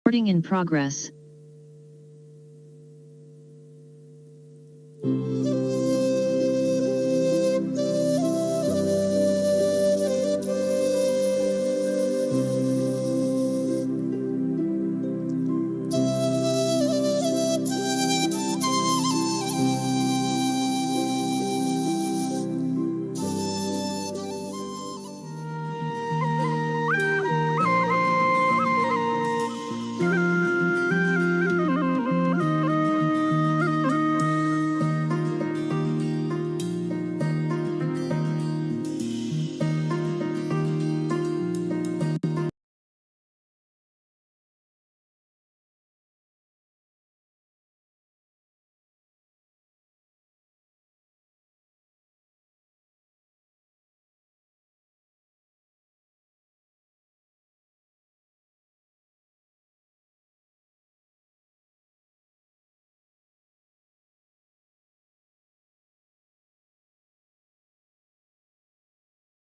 Recording in progress.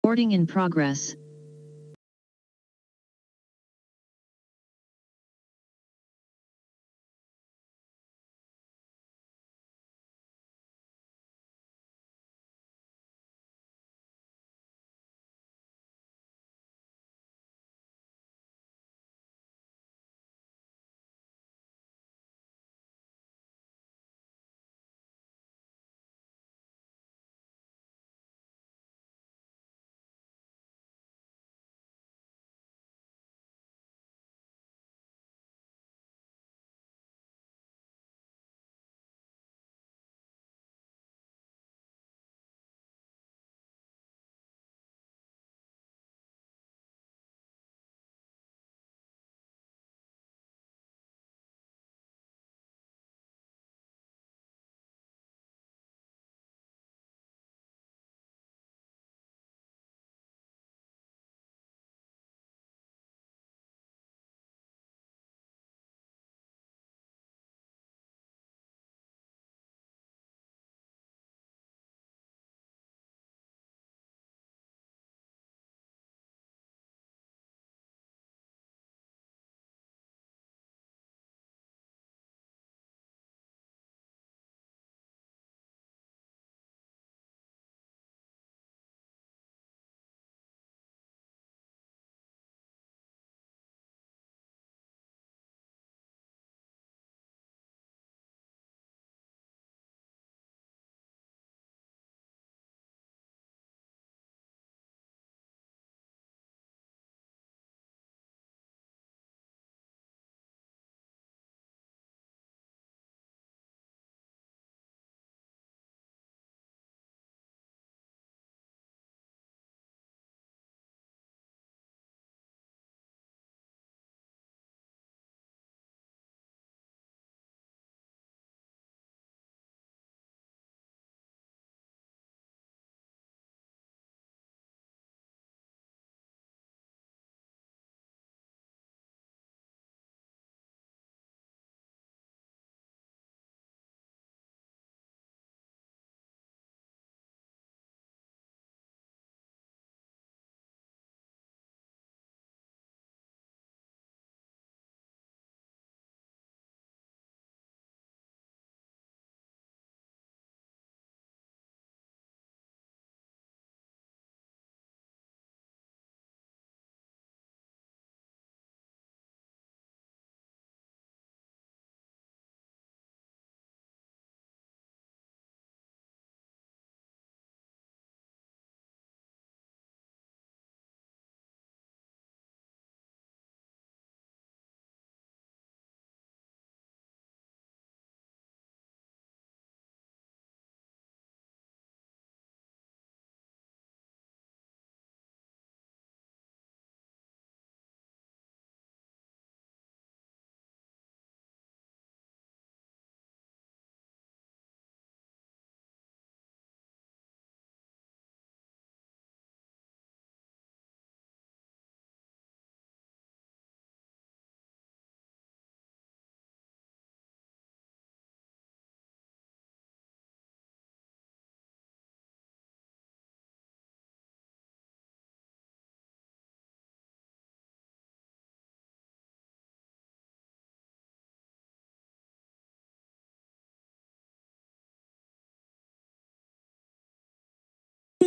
Recording in progress.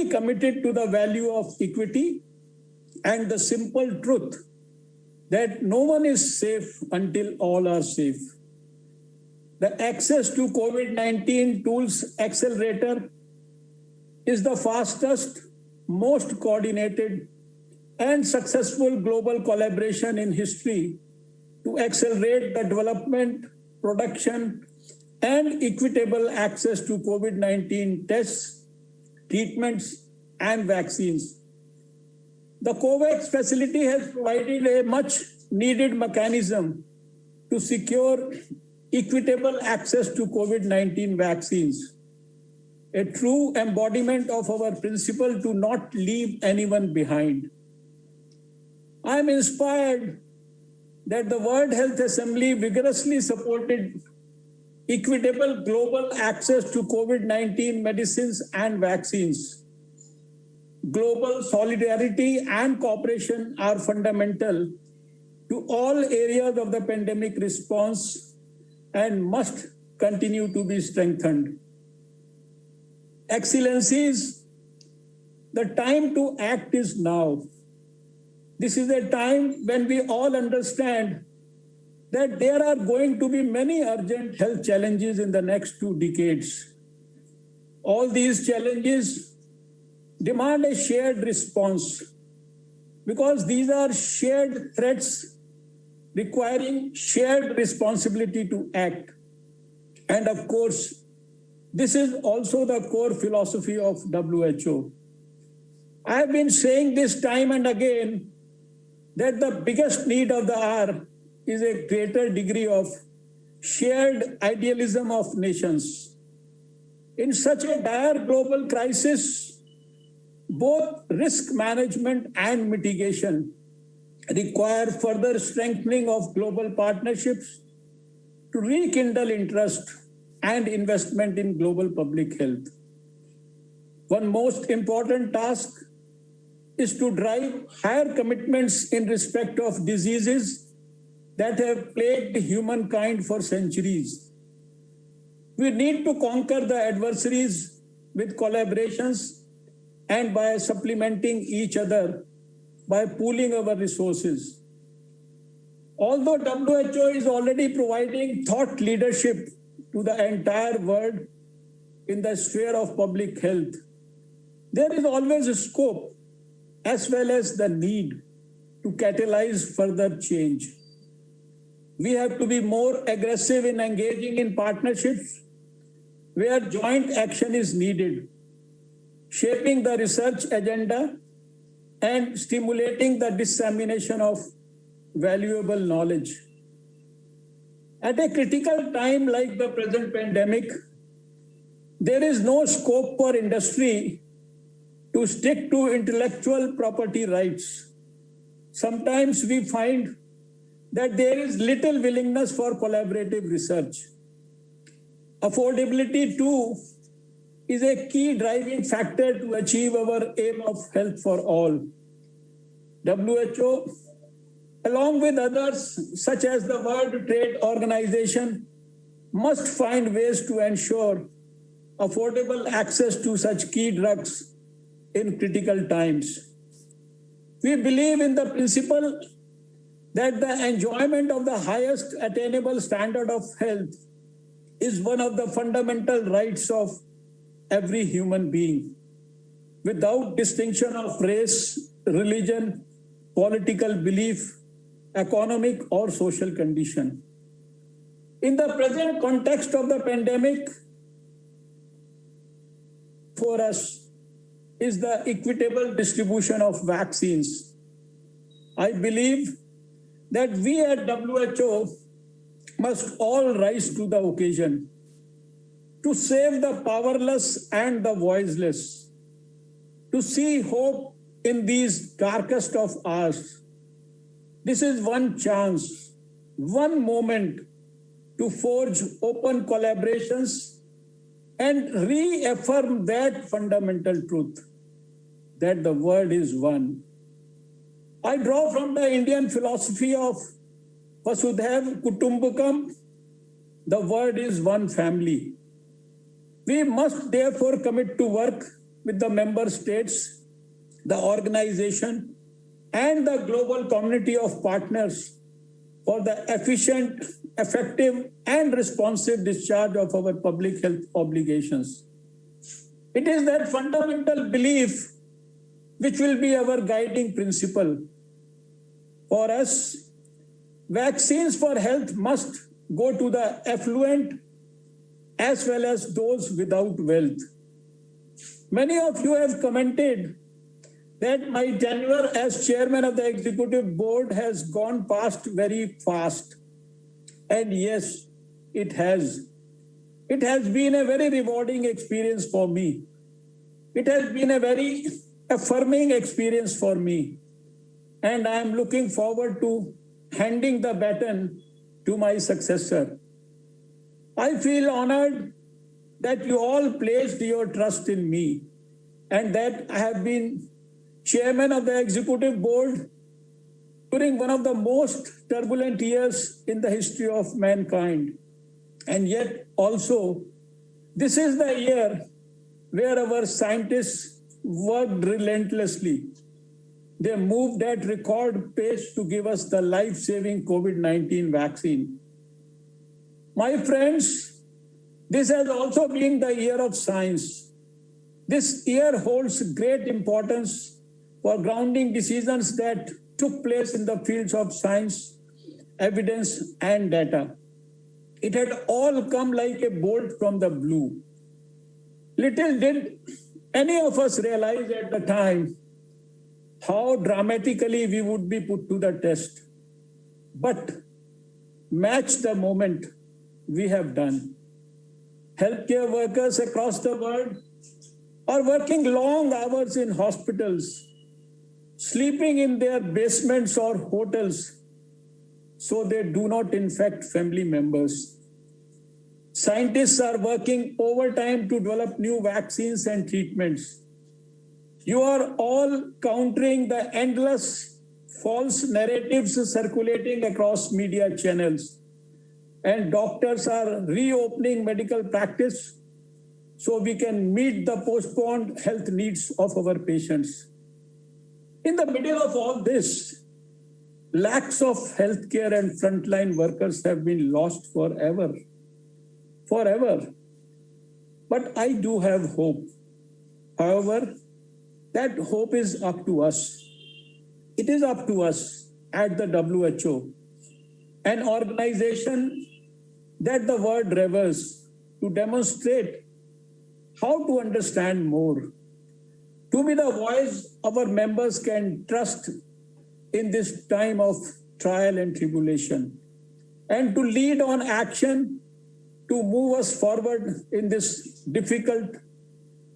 fully committed to the value of equity and the simple truth that no one is safe until all are safe. The Access to COVID-19 Tools Accelerator is the fastest, most coordinated, and successful global collaboration in history to accelerate the development, production, and equitable access to COVID-19 tests, treatments, and vaccines. The COVAX facility has provided a much needed mechanism to secure equitable access to COVID-19 vaccines, a true embodiment of our principle to not leave anyone behind. I am inspired that the World Health Assembly vigorously supported equitable global access to COVID-19 medicines and vaccines. Global solidarity and cooperation are fundamental to all areas of the pandemic response and must continue to be strengthened. Excellencies, the time to act is now. This is a time when we all understand that there are going to be many urgent health challenges in the next 2 decades. All these challenges demand a shared response because these are shared threats requiring shared responsibility to act. And of course, this is also the core philosophy of WHO. I have been saying this time and again that the biggest need of the hour is a greater degree of shared idealism of nations. In such a dire global crisis, both risk management and mitigation require further strengthening of global partnerships to rekindle interest and investment in global public health. One most important task is to drive higher commitments in respect of diseases that have plagued humankind for centuries. We need to conquer the adversaries with collaborations and by supplementing each other by pooling our resources. Although WHO is already providing thought leadership to the entire world in the sphere of public health, there is always a scope as well as the need to catalyze further change. We have to be more aggressive in engaging in partnerships where joint action is needed, shaping the research agenda and stimulating the dissemination of valuable knowledge. At a critical time like the present pandemic, there is no scope for industry to stick to intellectual property rights. Sometimes we find that there is little willingness for collaborative research. Affordability too is a key driving factor to achieve our aim of health for all. WHO, along with others such as the World Trade Organization, must find ways to ensure affordable access to such key drugs in critical times. We believe in the principle that the enjoyment of the highest attainable standard of health is one of the fundamental rights of every human being, without distinction of race, religion, political belief, economic or social condition. In the present context of the pandemic, for us is the equitable distribution of vaccines. I believe that we at WHO must all rise to the occasion to save the powerless and the voiceless, to see hope in these darkest of hours. This is one chance, one moment to forge open collaborations and reaffirm that fundamental truth, that the world is one. I draw from the Indian philosophy of Vasudhaiva Kutumbakam, the world is one family. We must therefore commit to work with the member states, the organization, and the global community of partners for the efficient, effective, and responsive discharge of our public health obligations. It is that fundamental belief which will be our guiding principle. For us, vaccines for health must go to the affluent as well as those without wealth. Many of you have commented that my tenure as chairman of the executive board has gone past very fast. And yes, it has. It has been a very rewarding experience for me. It has been a very affirming experience for me. And I am looking forward to handing the baton to my successor. I feel honored that you all placed your trust in me and that I have been chairman of the executive board during one of the most turbulent years in the history of mankind. And yet also, this is the year where our scientists worked relentlessly. They moved at record pace to give us the life-saving COVID-19 vaccine. My friends, this has also been the year of science. This year holds great importance for grounding decisions that took place in the fields of science, evidence, and data. It had all come like a bolt from the blue. Little did any of us realize at the time how dramatically we would be put to the test. But match the moment we have done. Healthcare workers across the world are working long hours in hospitals, sleeping in their basements or hotels so they do not infect family members. Scientists are working overtime to develop new vaccines and treatments. You are all countering the endless false narratives circulating across media channels. And doctors are reopening medical practice so we can meet the postponed health needs of our patients. In the middle of all this, lakhs of healthcare and frontline workers have been lost forever. Forever. But I do have hope. However, that hope is up to us. It is up to us at the WHO, an organization that the world reveres, to demonstrate how to understand more, to be the voice our members can trust in this time of trial and tribulation, and to lead on action to move us forward in this difficult,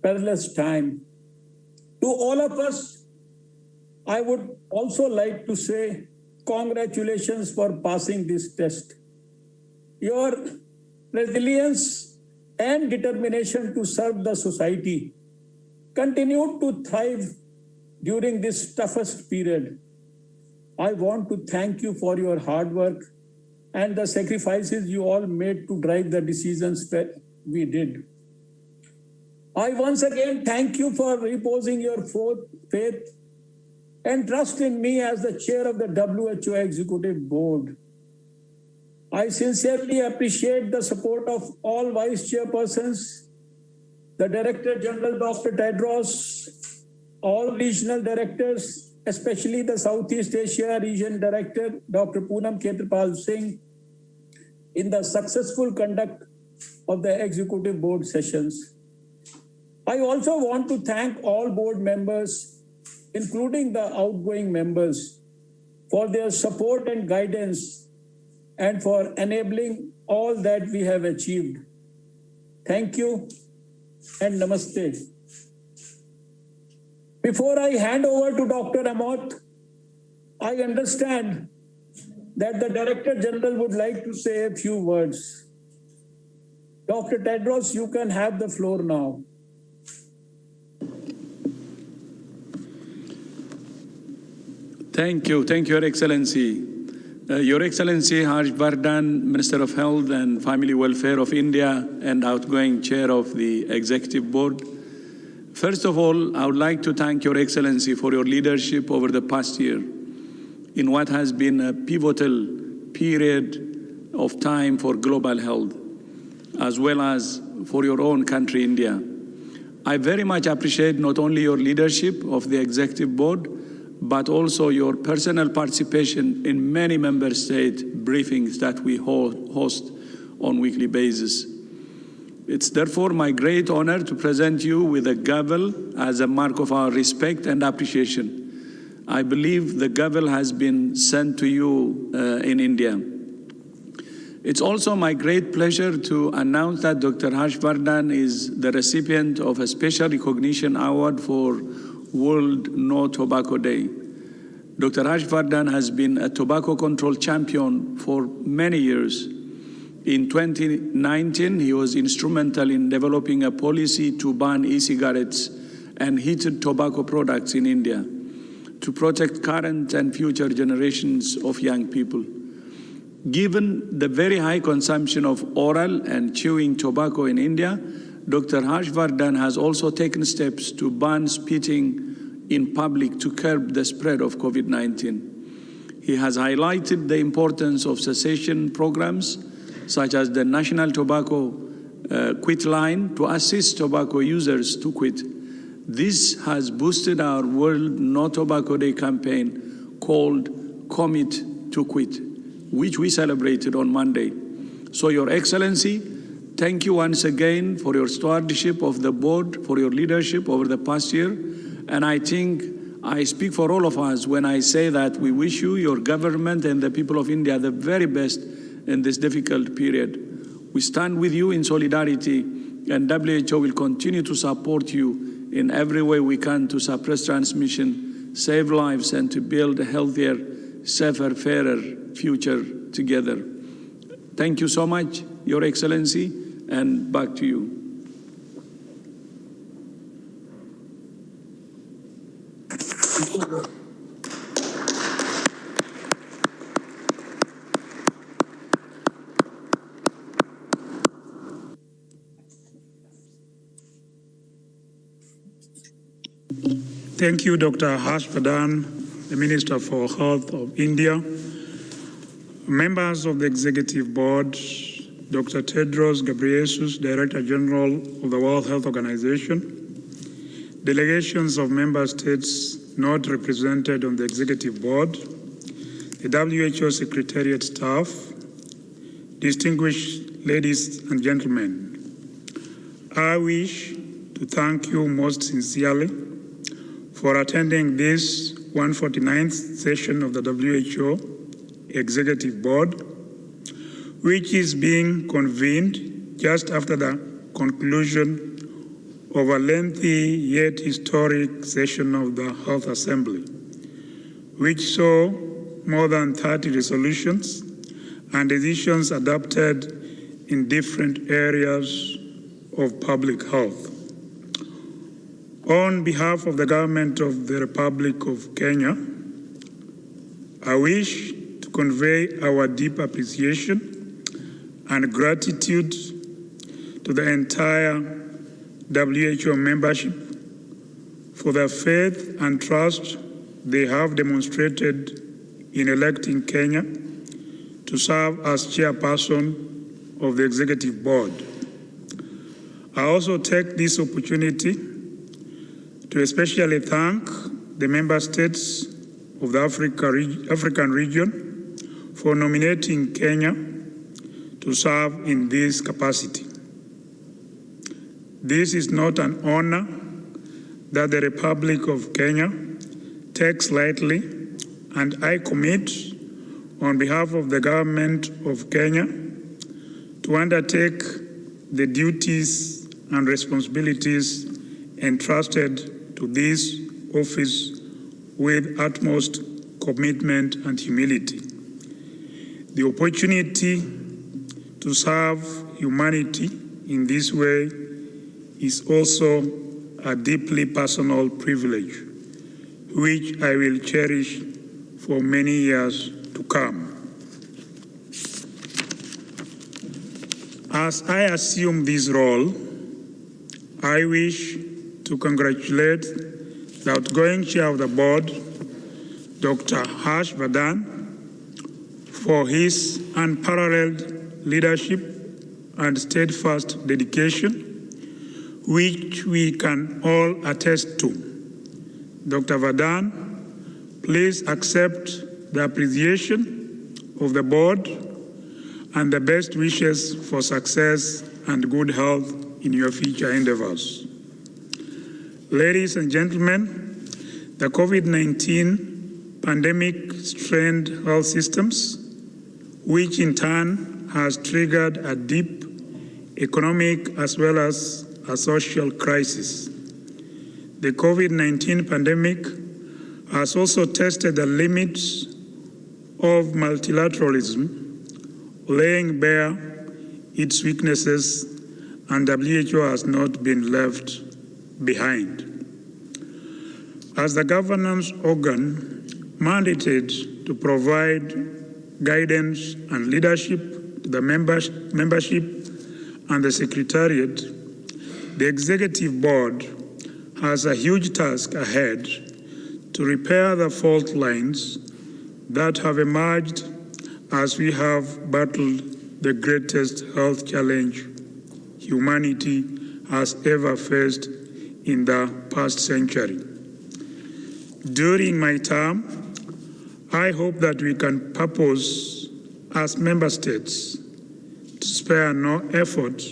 perilous time. To all of us, I would also like to say congratulations for passing this test. Your resilience and determination to serve the society continued to thrive during this toughest period. I want to thank you for your hard work and the sacrifices you all made to drive the decisions that we did. I once again thank you for reposing your faith and trust in me as the chair of the WHO Executive Board. I sincerely appreciate the support of all vice chairpersons, the Director General Dr. Tedros, all regional directors, especially the Southeast Asia Region Director, Dr. Poonam Khetrapal Singh, in the successful conduct of the Executive Board sessions. I also want to thank all board members, including the outgoing members, for their support and guidance and for enabling all that we have achieved. Thank you and namaste. Before I hand over to Dr. Amot, I understand that the Director General would like to say a few words. Dr. Tedros, you can have the floor now. Thank you, Your Excellency. Your Excellency Harsh Vardhan, Minister of Health and Family Welfare of India and outgoing Chair of the Executive Board, First of all, I would like to thank Your Excellency for your leadership over the past year in what has been a pivotal period of time for global health, as well as for your own country, India. I very much appreciate not only your leadership of the Executive Board, but also your personal participation in many member state briefings that we host on a weekly basis. It's therefore my great honor to present you with a gavel as a mark of our respect and appreciation. I believe the gavel has been sent to you in India. It's also my great pleasure to announce that Dr. Vardhan is the recipient of a special recognition award for World No Tobacco Day. Dr. Vardhan has been a tobacco control champion for many years. In 2019, he was instrumental in developing a policy to ban e-cigarettes and heated tobacco products in India to protect current and future generations of young people. Given the very high consumption of oral and chewing tobacco in India, Dr. Vardhan has also taken steps to ban spitting in public to curb the spread of COVID-19. He has highlighted the importance of cessation programs, such as the National Tobacco Quit Line, to assist tobacco users to quit. This has boosted our World No Tobacco Day campaign called Commit to Quit, which we celebrated on Monday. So, Your Excellency, thank you once again for your stewardship of the board, for your leadership over the past year. And I think I speak for all of us when I say that we wish you, your government, and the people of India the very best in this difficult period. We stand with you in solidarity, and WHO will continue to support you in every way we can to suppress transmission, save lives, and to build a healthier, safer, fairer future together. Thank you so much, Your Excellency, and back to you. Thank you, Dr. Vardhan, the Minister for Health of India, members of the Executive Board, Dr. Tedros Ghebreyesus, Director General of the World Health Organization, delegations of member states not represented on the Executive Board, the WHO Secretariat staff, distinguished ladies and gentlemen, I wish to thank you most sincerely for attending this 149th session of the WHO Executive Board, which is being convened just after the conclusion of a lengthy yet historic session of the Health Assembly, which saw more than 30 resolutions and decisions adopted in different areas of public health. On behalf of the government of the Republic of Kenya, I wish to convey our deep appreciation and gratitude to the entire WHO membership for the faith and trust they have demonstrated in electing Kenya to serve as chairperson of the Executive Board. I also take this opportunity to especially thank the member states of the African region for nominating Kenya to serve in this capacity. This is not an honor that the Republic of Kenya takes lightly, and I commit on behalf of the government of Kenya to undertake the duties and responsibilities entrusted to this office with utmost commitment and humility. The opportunity to serve humanity in this way is also a deeply personal privilege, which I will cherish for many years to come. As I assume this role, I wish to congratulate the outgoing chair of the board, Dr. Vardhan, for his unparalleled leadership and steadfast dedication, which we can all attest to. Dr. Vardhan, please accept the appreciation of the board and the best wishes for success and good health in your future endeavors. Ladies and gentlemen, the COVID-19 pandemic strained health systems, which in turn has triggered a deep economic as well as a social crisis. The COVID-19 pandemic has also tested the limits of multilateralism, laying bare its weaknesses, and WHO has not been left behind. As the governance organ mandated to provide guidance and leadership to the membership and the Secretariat, the Executive Board has a huge task ahead to repair the fault lines that have emerged as we have battled the greatest health challenge humanity has ever faced in the past century. During my term, I hope that we can purpose as member states to spare no effort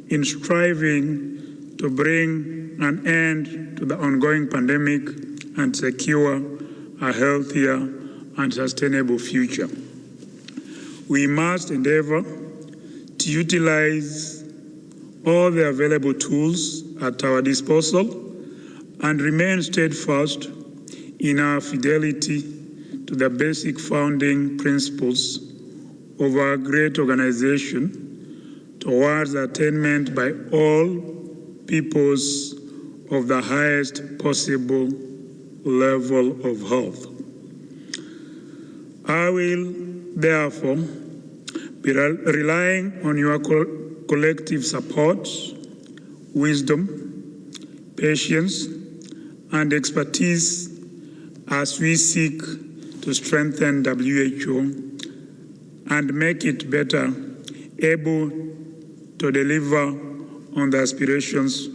in striving to bring an end to the ongoing pandemic and secure a healthier and sustainable future. We must endeavor to utilize all the available tools at our disposal and remain steadfast in our fidelity to the basic founding principles of our great organization towards the attainment by all peoples of the highest possible level of health. I will therefore be relying on your collective support, wisdom, patience, and expertise as we seek to strengthen WHO and make it better able to deliver on the aspirations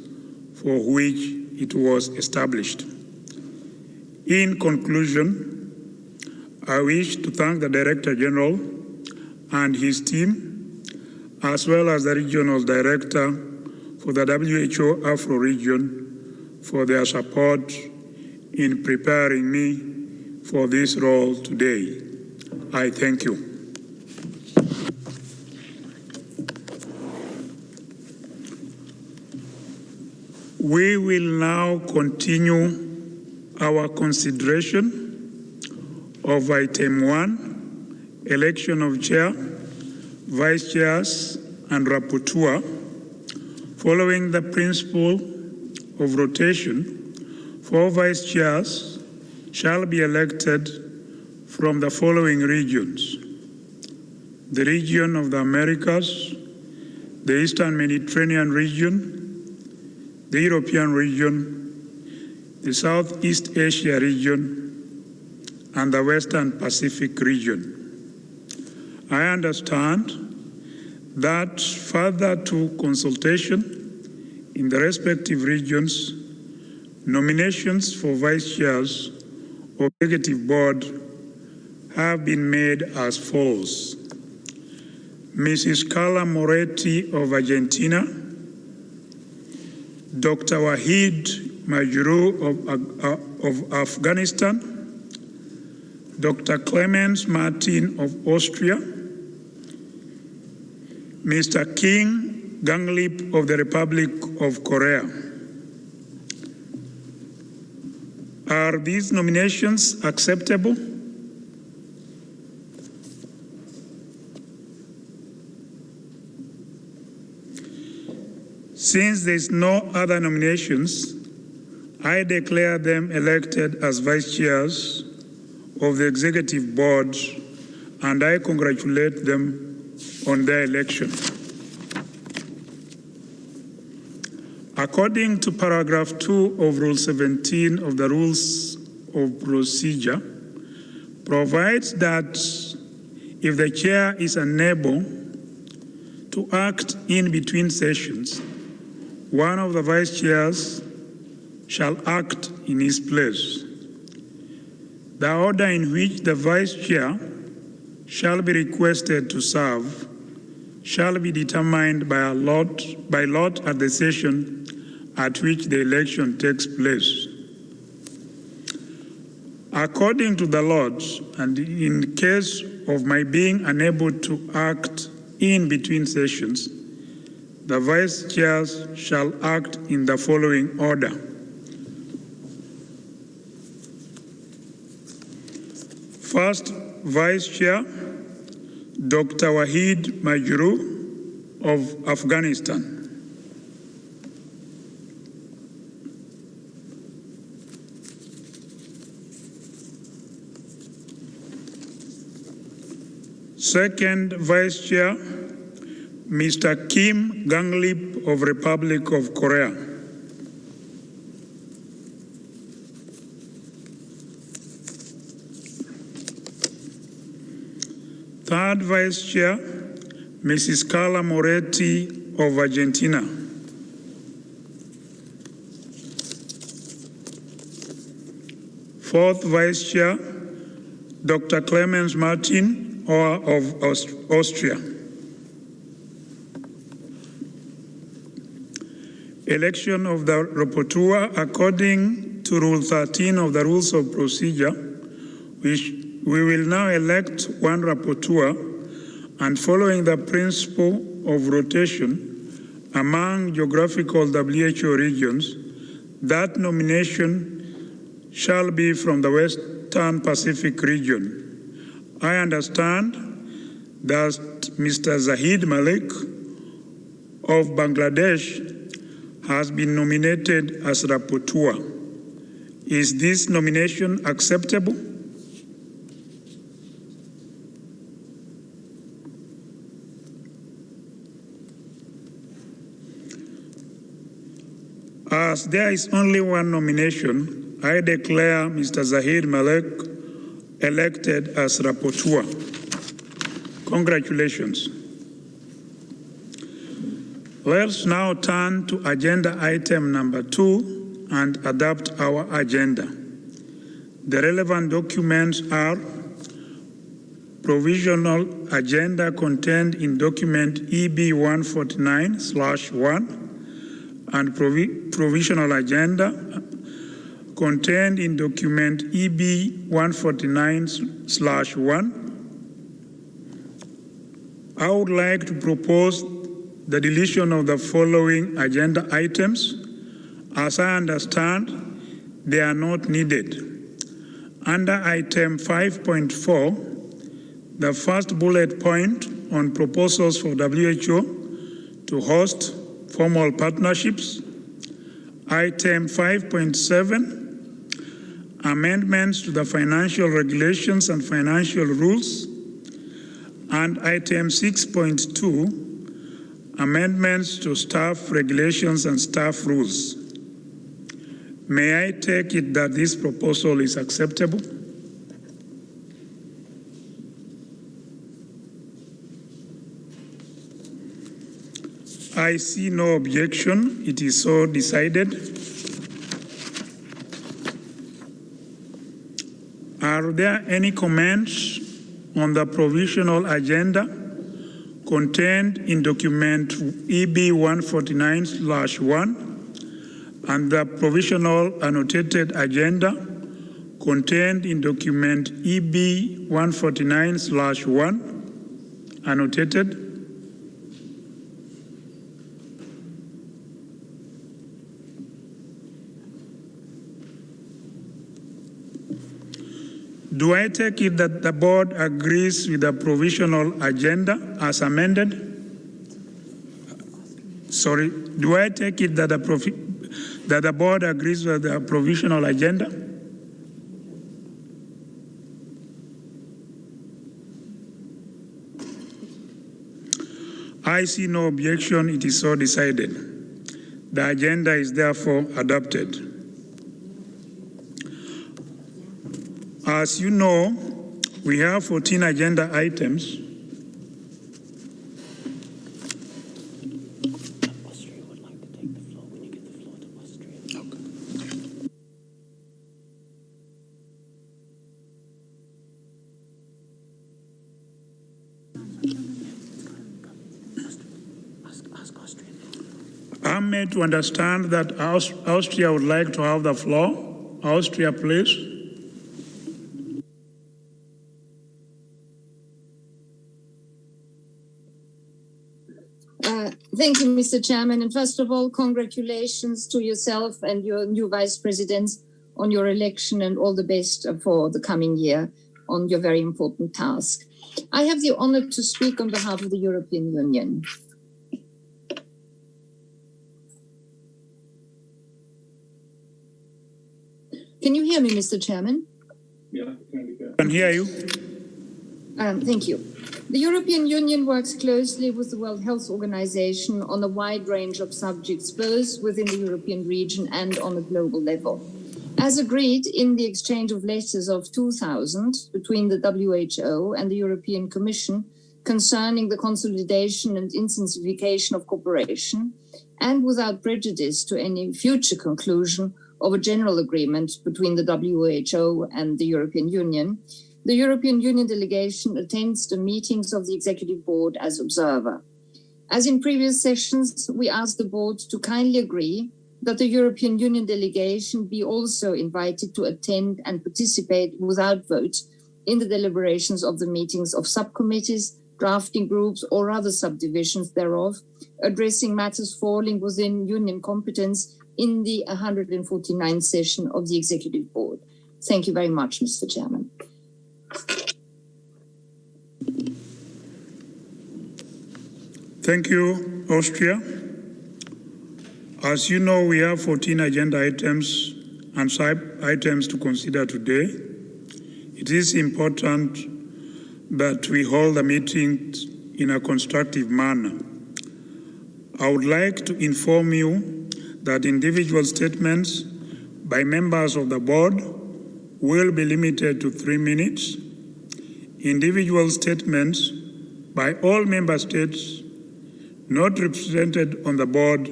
for which it was established. In conclusion, I wish to thank the Director General and his team, as well as the Regional Director for the WHO Afro region for their support in preparing me for this role today. I thank you. We will now continue our consideration of item 1, election of chair, vice chairs, and rapporteur. Following the principle of rotation, 4 vice chairs shall be elected from the following regions: the region of the Americas, the Eastern Mediterranean region, the European region, the Southeast Asia region, and the Western Pacific region. I understand that further to consultation in the respective regions, nominations for vice chairs of the Executive Board have been made as follows: Mrs. Carla Moretti of Argentina, Dr. Wahid Majru of Afghanistan, Dr. Clemens Martin of Austria, Mr. King Ganglip of the Republic of Korea. Are these nominations acceptable? Since there is no other nominations, I declare them elected as vice chairs of the Executive Board, and I congratulate them on their election. According to paragraph 2 of Rule 17 of the Rules of Procedure, provides that if the chair is unable to act in between sessions, one of the vice chairs shall act in his place. The order in which the vice chair shall be requested to serve shall be determined by lot at the session at which the election takes place. According to the lot, and in case of my being unable to act in between sessions, the vice chairs shall act in the following order. First Vice Chair, Dr. Wahid Majru of Afghanistan. Second Vice Chair, Mr. Kim Ganglip of Republic of Korea. Third Vice Chair, Mrs. Carla Moretti of Argentina. Fourth Vice Chair, Dr. Clemens Martin of Austria. Election of the rapporteur according to Rule 13 of the Rules of Procedure, which we will now elect one rapporteur, and following the principle of rotation among geographical WHO regions, that nomination shall be from the Western Pacific region. I understand that Mr. Zahid Malik of Bangladesh has been nominated as rapporteur. Is this nomination acceptable? As there is only one nomination, I declare Mr. Zahid Malik elected as rapporteur. Congratulations. Let's now turn to agenda item number 2 and adopt our agenda. The relevant documents are provisional agenda contained in document EB 149/1 and provisional agenda contained in document EB 149/1. I would like to propose the deletion of the following agenda items. As I understand, they are not needed. Under item 5.4, the first bullet point on proposals for WHO to host formal partnerships. Item 5.7, amendments to the financial regulations and financial rules. And item 6.2, amendments to staff regulations and staff rules. May I take it that this proposal is acceptable? I see no objection. It is so decided. Are there any comments on the provisional agenda contained in document EB 149/1 and the provisional annotated agenda contained in document EB 149/1 annotated? Do I take it that the board agrees with the provisional agenda as amended? Sorry, do I take it that the board agrees with the provisional agenda? I see no objection. It is so decided. The agenda is therefore adopted. As you know, we have 14 agenda items. Austria would like to take the floor. When you give the floor to Austria. Ask Austria. I'm made to understand that Austria would like to have the floor. Austria, please. Thank you, Mr. Chairman. And first of all, congratulations to yourself and your new Vice President on your election, and all the best for the coming year on your very important task. I have the honor to speak on behalf of the European Union. Can you hear me, Mr. Chairman? Yeah, I can hear you. Thank you. The European Union works closely with the World Health Organization on a wide range of subjects, both within the European region and on a global level. As agreed in the exchange of letters of 2000 between the WHO and the European Commission concerning the consolidation and intensification of cooperation, and without prejudice to any future conclusion of a general agreement between the WHO and the European Union, the European Union delegation attends the meetings of the Executive Board as observer. As in previous sessions, we ask the Board to kindly agree that the European Union delegation be also invited to attend and participate without vote in the deliberations of the meetings of subcommittees, drafting groups, or other subdivisions thereof, addressing matters falling within Union competence in the 149th session of the Executive Board. Thank you very much, Mr. Chairman. Thank you, Austria. As you know, we have 14 agenda items and sub-items to consider today. It is important that we hold the meetings in a constructive manner. I would like to inform you that individual statements by members of the board will be limited to 3 minutes. Individual statements by all member states not represented on the board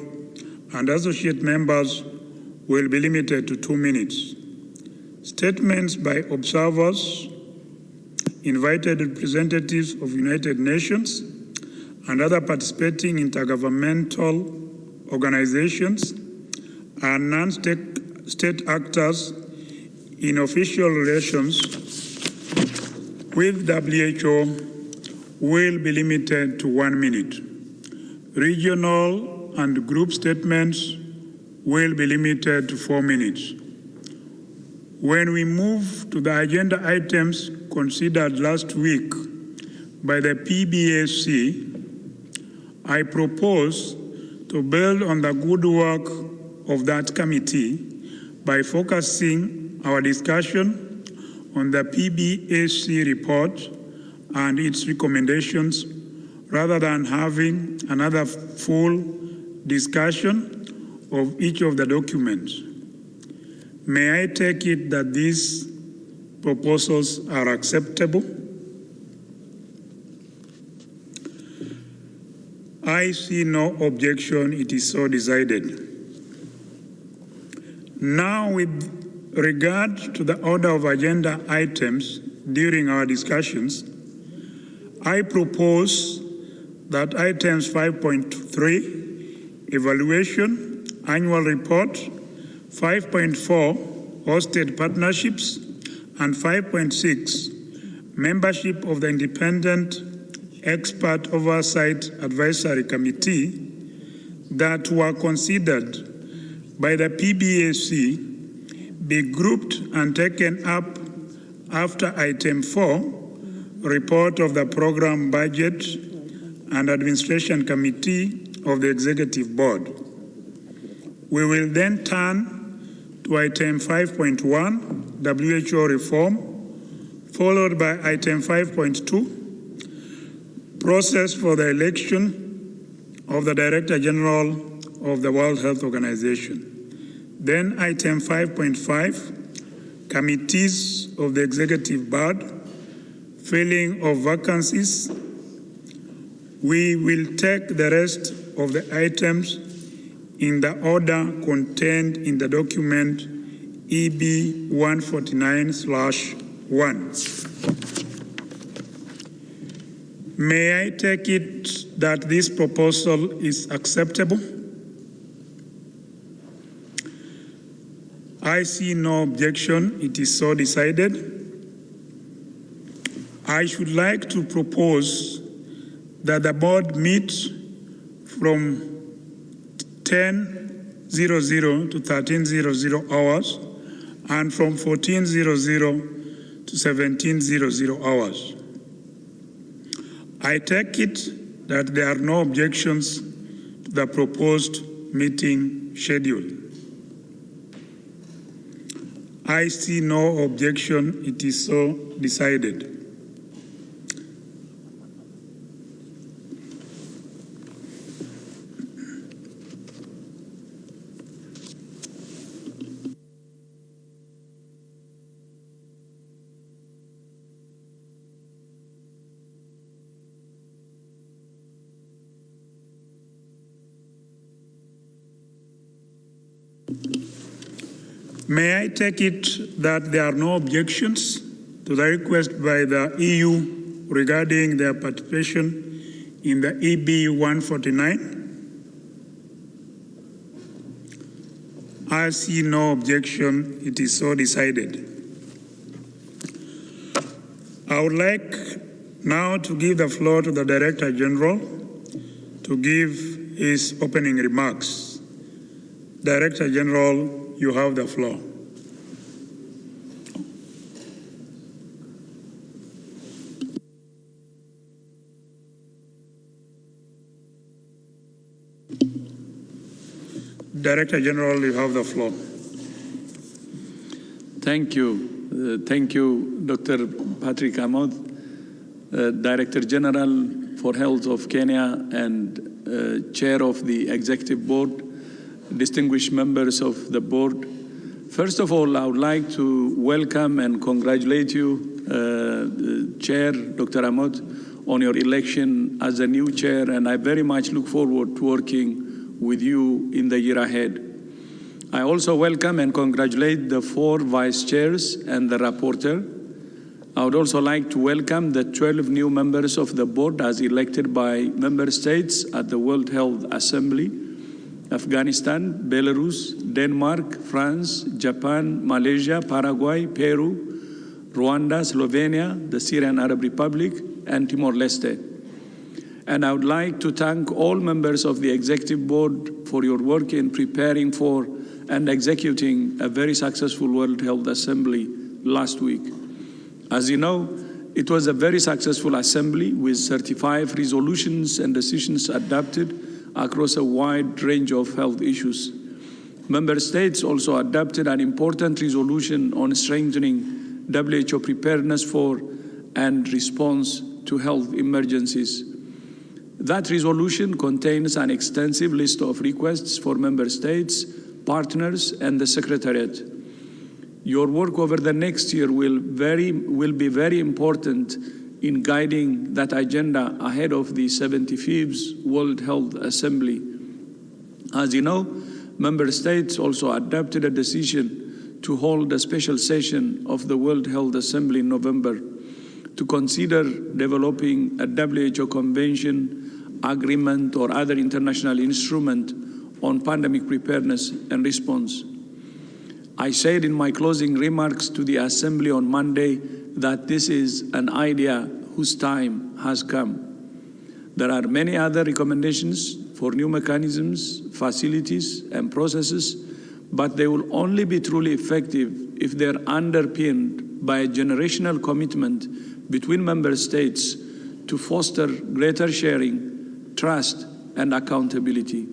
and associate members will be limited to 2 minutes. Statements by observers, invited representatives of United Nations and other participating intergovernmental organizations and non-state actors in official relations with WHO will be limited to 1 minute. Regional and group statements will be limited to 4 minutes. When we move to the agenda items considered last week by the PBAC, I propose to build on the good work of that committee by focusing our discussion on the PBAC report and its recommendations rather than having another full discussion of each of the documents. May I take it that these proposals are acceptable? I see no objection. It is so decided. Now, with regard to the order of agenda items during our discussions, I propose that items 5.3, evaluation, annual report, 5.4, hosted partnerships, and 5.6, membership of the Independent Expert Oversight Advisory Committee that were considered by the PBAC be grouped and taken up after item 4, report of the Program Budget and Administration Committee of the Executive Board. We will then turn to item 5.1, WHO reform, followed by item 5.2, process for the election of the Director General of the World Health Organization. Then item 5.5, committees of the executive board, filling of vacancies. We will take the rest of the items in the order contained in the document EB 149/1. May I take it that this proposal is acceptable? I see no objection. It is so decided. I should like to propose that the board meet from 10:00 to 13:00 hours and from 14:00 to 17:00 hours. I take it that there are no objections to the proposed meeting schedule. I see no objection. It is so decided. May I take it that there are no objections to the request by the EU regarding their participation in the EB 149? I see no objection. It is so decided. I would like now to give the floor to the Director General to give his opening remarks. Director General, you have the floor. Director General, you have the floor. Thank you. Thank you, Dr. Patrick Amoth, Director General for Health of Kenya and Chair of the Executive Board, distinguished members of the board. First of all, I would like to welcome and congratulate you, Chair Dr. Amoth, on your election as a new chair, and I very much look forward to working with you in the year ahead. I also welcome and congratulate the 4 vice chairs and the rapporteur. I would also like to welcome the 12 new members of the board as elected by member states at the World Health Assembly: Afghanistan, Belarus, Denmark, France, Japan, Malaysia, Paraguay, Peru, Rwanda, Slovenia, the Syrian Arab Republic, and Timor-Leste. And I would like to thank all members of the Executive Board for your work in preparing for and executing a very successful World Health Assembly last week. As you know, it was a very successful assembly with 35 resolutions and decisions adopted across a wide range of health issues. Member states also adopted an important resolution on strengthening WHO preparedness for and response to health emergencies. That resolution contains an extensive list of requests for member states, partners, and the Secretariat. Your work over the next year will be very important in guiding that agenda ahead of the 75th World Health Assembly. As you know, member states also adopted a decision to hold a special session of the World Health Assembly in November to consider developing a WHO convention, agreement, or other international instrument on pandemic preparedness and response. I said in my closing remarks to the Assembly on Monday that this is an idea whose time has come. There are many other recommendations for new mechanisms, facilities, and processes, but they will only be truly effective if they're underpinned by a generational commitment between member states to foster greater sharing, trust, and accountability.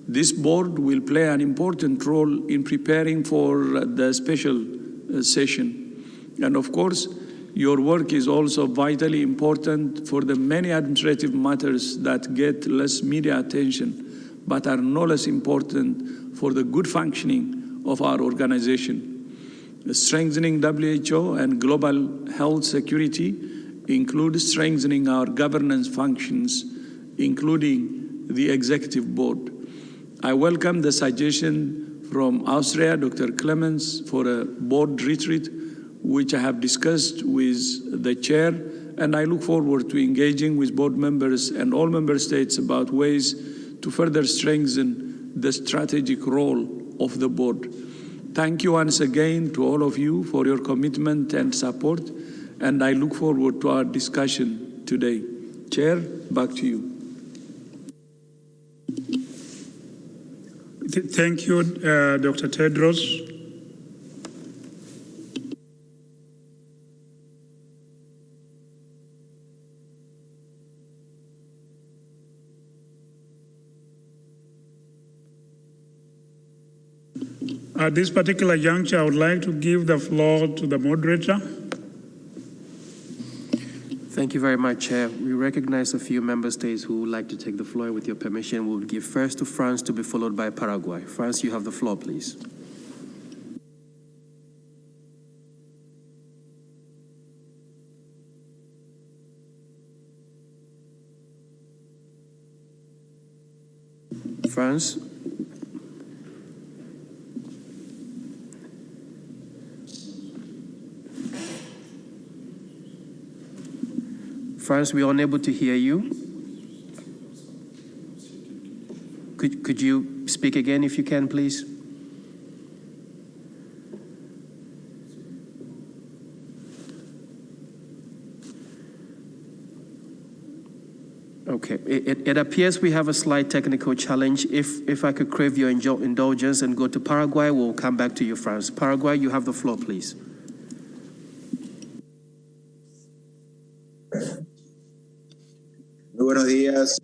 This board will play an important role in preparing for the special session. And of course, your work is also vitally important for the many administrative matters that get less media attention, but are no less important for the good functioning of our organization. Strengthening WHO and global health security includes strengthening our governance functions, including the executive board. I welcome the suggestion from Austria, Dr. Clemens, for a board retreat, which I have discussed with the chair, and I look forward to engaging with board members and all member states about ways to further strengthen the strategic role of the board. Thank you once again to all of you for your commitment and support, and I look forward to our discussion today. Chair, back to you. Thank you, Dr. Tedros. At this particular juncture, I would like to give the floor to the moderator. Thank you very much, Chair. We recognize a few member states who would like to take the floor. With your permission, we'll give first to France, to be followed by Paraguay. France, you have the floor, please. France. France, we are unable to hear you. Could you speak again if you can, please? Okay, it appears we have a slight technical challenge. If I could crave your indulgence and go to Paraguay, we'll come back to you, France. Paraguay, you have the floor, please. Buenos días.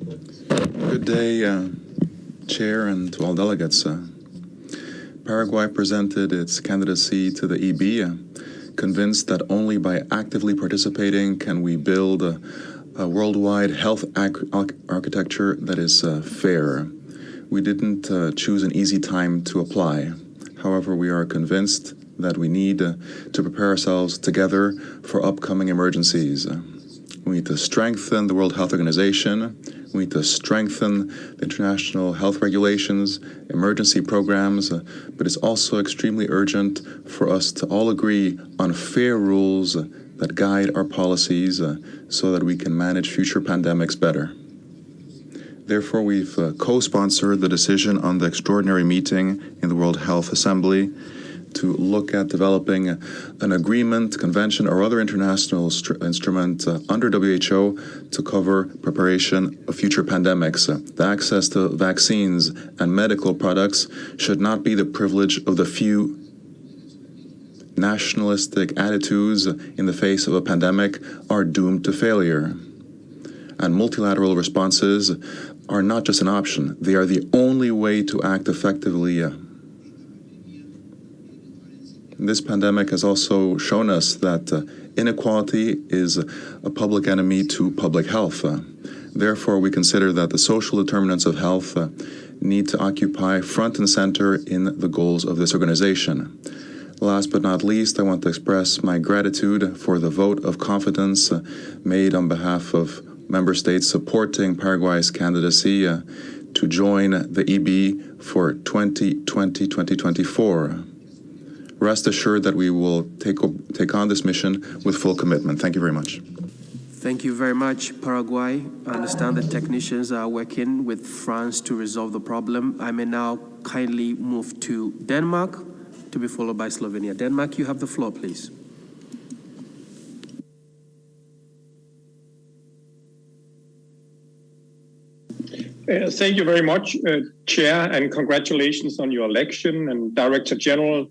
Good day, Chair, and to all delegates. Paraguay presented its candidacy to the EB, convinced that only by actively participating can we build a worldwide health architecture that is fair. We didn't choose an easy time to apply. However, we are convinced that we need to prepare ourselves together for upcoming emergencies. We need to strengthen the World Health Organization. We need to strengthen the international health regulations, emergency programs, but it's also extremely urgent for us to all agree on fair rules that guide our policies so that we can manage future pandemics better. Therefore, we've co-sponsored the decision on the extraordinary meeting in the World Health Assembly to look at developing an agreement, convention, or other international instrument under WHO to cover preparation of future pandemics. The access to vaccines and medical products should not be the privilege of the few. Nationalistic attitudes in the face of a pandemic are doomed to failure. And multilateral responses are not just an option, they are the only way to act effectively. This pandemic has also shown us that inequality is a public enemy to public health. Therefore, we consider that the social determinants of health need to occupy front and center in the goals of this organization. Last but not least, I want to express my gratitude for the vote of confidence made on behalf of member states supporting Paraguay's candidacy to join the EB for 2020-2024. Rest assured that we will take on this mission with full commitment. Thank you very much. Thank you very much, Paraguay. I understand the technicians are working with France to resolve the problem. I may now kindly move to Denmark, to be followed by Slovenia. Denmark, you have the floor, please. Thank you very much, Chair, and congratulations on your election. And Director General,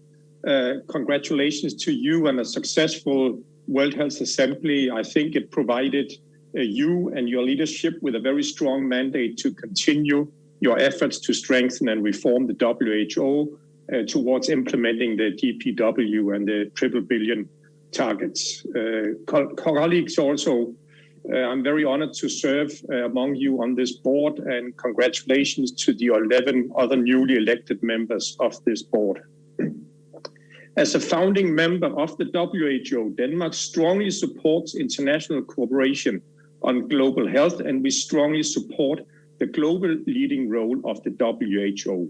congratulations to you on a successful World Health Assembly. I think it provided you and your leadership with a very strong mandate to continue your efforts to strengthen and reform the WHO towards implementing the DPW and the triple billion targets. Colleagues also I'm very honored to serve among you on this board, and congratulations to the 11 other newly elected members of this board. As a founding member of the WHO, Denmark strongly supports international cooperation on global health, and we strongly support the global leading role of the WHO.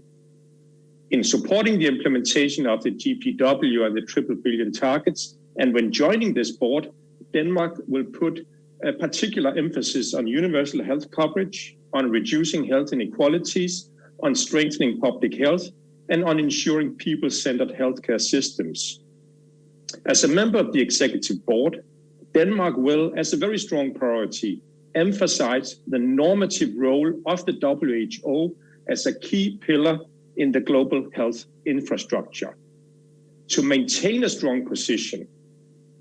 In supporting the implementation of the GPW and the triple billion targets, and when joining this board, Denmark will put a particular emphasis on universal health coverage, on reducing health inequalities, on strengthening public health, and on ensuring people-centered healthcare systems. As a member of the executive board, Denmark will, as a very strong priority, emphasize the normative role of the WHO as a key pillar in the global health infrastructure. To maintain a strong position,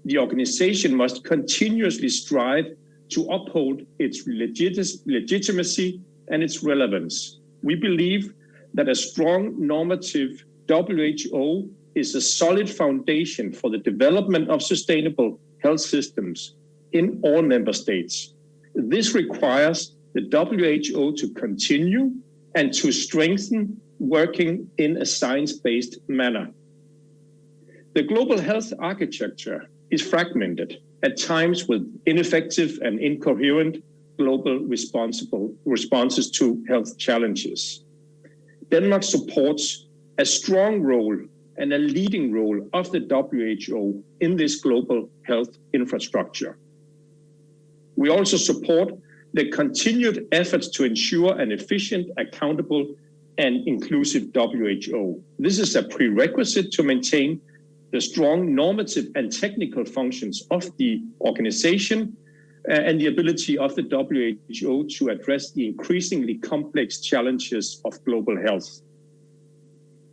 the organization must continuously strive to uphold its legitimacy and its relevance. We believe that a strong normative WHO is a solid foundation for the development of sustainable health systems in all member states. This requires the WHO to continue and to strengthen working in a science-based manner. The global health architecture is fragmented, at times with ineffective and incoherent global responses to health challenges. Denmark supports a strong role and a leading role of the WHO in this global health infrastructure. We also support the continued efforts to ensure an efficient, accountable, and inclusive WHO. This is a prerequisite to maintain the strong normative and technical functions of the organization and the ability of the WHO to address the increasingly complex challenges of global health.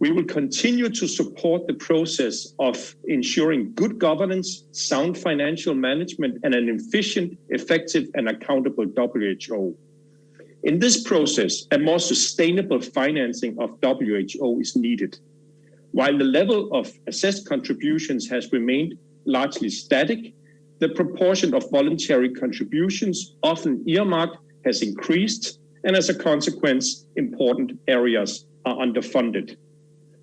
We will continue to support the process of ensuring good governance, sound financial management, and an efficient, effective, and accountable WHO. In this process, a more sustainable financing of WHO is needed. While the level of assessed contributions has remained largely static, the proportion of voluntary contributions, often earmarked, has increased, and as a consequence, important areas are underfunded.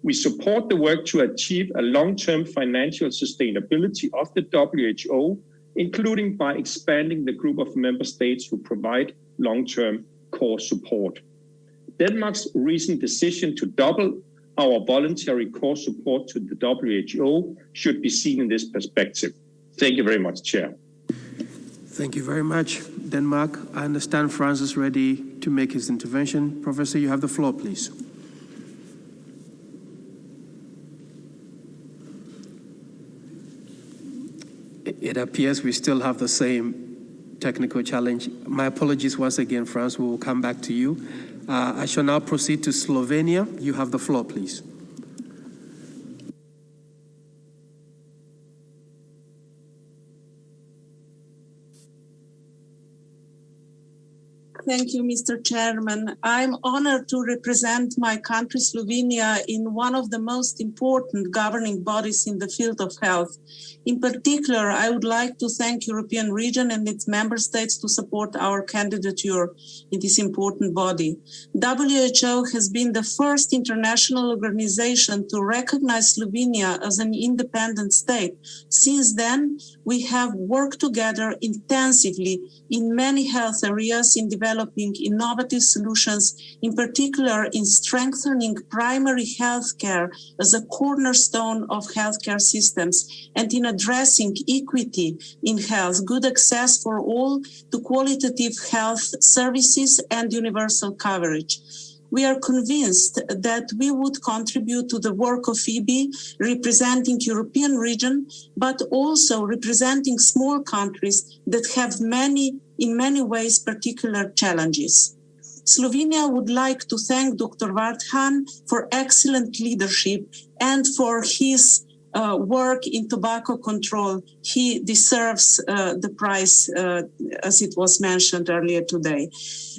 We support the work to achieve a long-term financial sustainability of the WHO, including by expanding the group of member states who provide long-term core support. Denmark's recent decision to double our voluntary core support to the WHO should be seen in this perspective. Thank you very much, Chair. Thank you very much, Denmark. I understand France is ready to make his intervention. Professor, you have the floor, please. It appears we still have the same technical challenge. My apologies once again, France. We will come back to you. I shall now proceed to Slovenia. You have the floor, please. Thank you, Mr. Chairman. I'm honored to represent my country, Slovenia, in one of the most important governing bodies in the field of health. In particular, I would like to thank European region and its member states to support our candidature in this important body. WHO has been the first international organization to recognize Slovenia as an independent state. Since then, we have worked together intensively in many health areas in developing innovative solutions, in particular in strengthening primary health care as a cornerstone of healthcare systems and in addressing equity in health, good access for all to qualitative health services and universal coverage. We are convinced that we would contribute to the work of EB, representing European region, but also representing small countries that have in many ways, particular challenges. Slovenia would like to thank Dr. Vardhan for excellent leadership and for his work in tobacco control, he deserves the prize, as it was mentioned earlier today.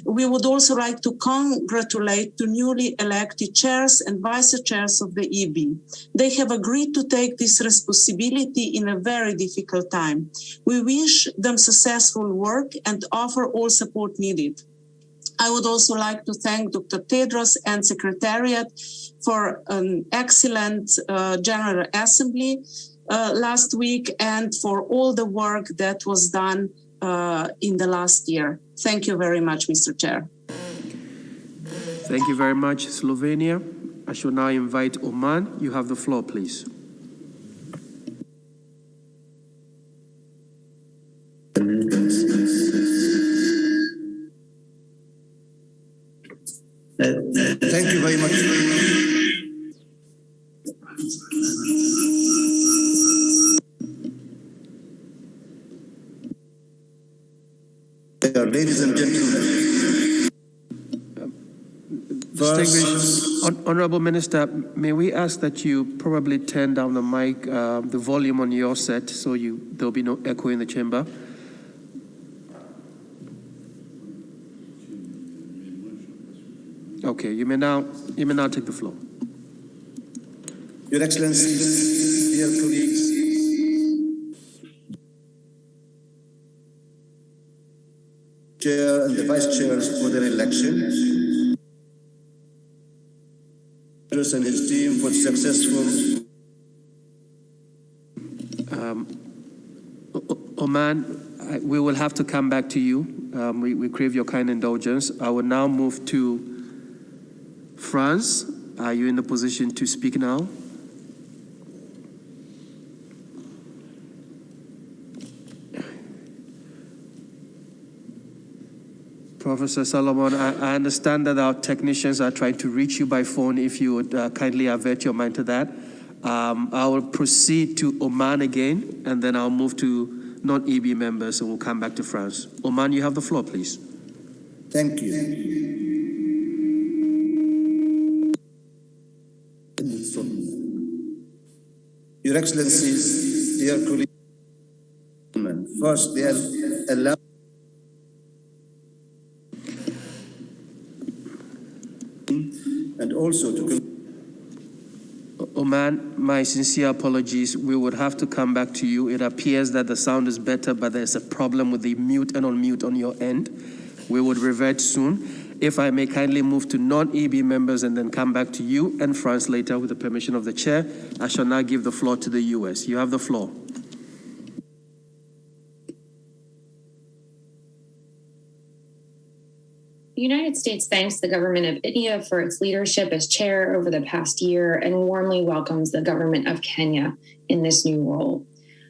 We would also like to congratulate the newly elected chairs and vice chairs of the EB. They have agreed to take this responsibility in a very difficult time. We wish them successful work and offer all support needed. I would also like to thank Dr. Tedros and Secretariat for an excellent General Assembly last week and for all the work that was done in the last year. Thank you very much, Mr. Chair. Thank you very much, Slovenia. I shall now invite Oman. You have the floor, please. Thank you very much. Ladies and gentlemen, Honorable Minister, may we ask that you probably turn down the mic, the volume on your set, so there'll be no echo in the chamber. Okay, you may now take the floor. Your Excellencies, dear colleagues, Chair and the Vice Chairs for their election, and his team for successful. Oman, we will have to come back to you. We crave your kind indulgence. I will now move to France. Are you in the position to speak now? Professor Solomon, I understand that our technicians are trying to reach you by phone. If you would kindly avert your mind to that. I will proceed to Oman again, and then I'll move to non-EB members, and we'll come back to France. Oman, you have the floor, please. Thank you. Your Excellencies, dear colleagues, first, they are allowed. And also to Oman, my sincere apologies. We would have to come back to you. It appears that the sound is better, but there's a problem with the mute and unmute on your end. We would revert soon. If I may kindly move to non-EB members and then come back to you and France later with the permission of the chair. I shall now give the floor to the US. You have the floor. The United States thanks the government of India for its leadership as chair over the past year and warmly welcomes the government of Kenya in this new role.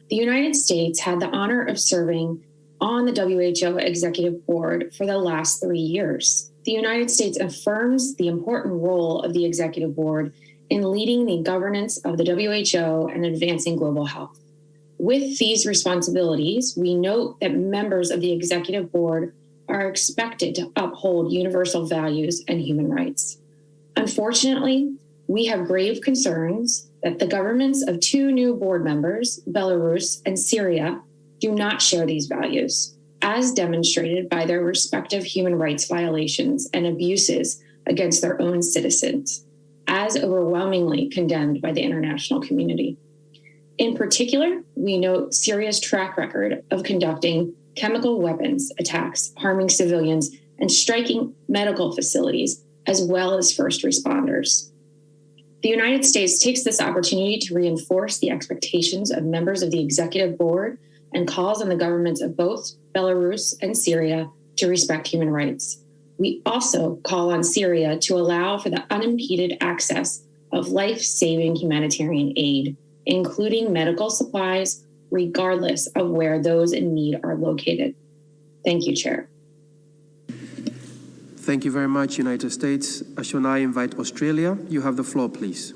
The United States had the honor of serving on the WHO Executive Board for the last 3 years. The United States affirms the important role of the Executive Board in leading the governance of the WHO and advancing global health. With these responsibilities, we note that members of the Executive Board are expected to uphold universal values and human rights. Unfortunately, we have grave concerns that the governments of 2 new board members, Belarus and Syria, do not share these values, as demonstrated by their respective human rights violations and abuses against their own citizens, as overwhelmingly condemned by the international community. In particular, we note Syria's track record of conducting chemical weapons attacks, harming civilians, and striking medical facilities, as well as first responders. The United States takes this opportunity to reinforce the expectations of members of the Executive Board and calls on the governments of both Belarus and Syria to respect human rights. We also call on Syria to allow for the unimpeded access of life-saving humanitarian aid, including medical supplies, regardless of where those in need are located. Thank you, Chair. Thank you very much, United States. I shall now invite Australia. You have the floor, please.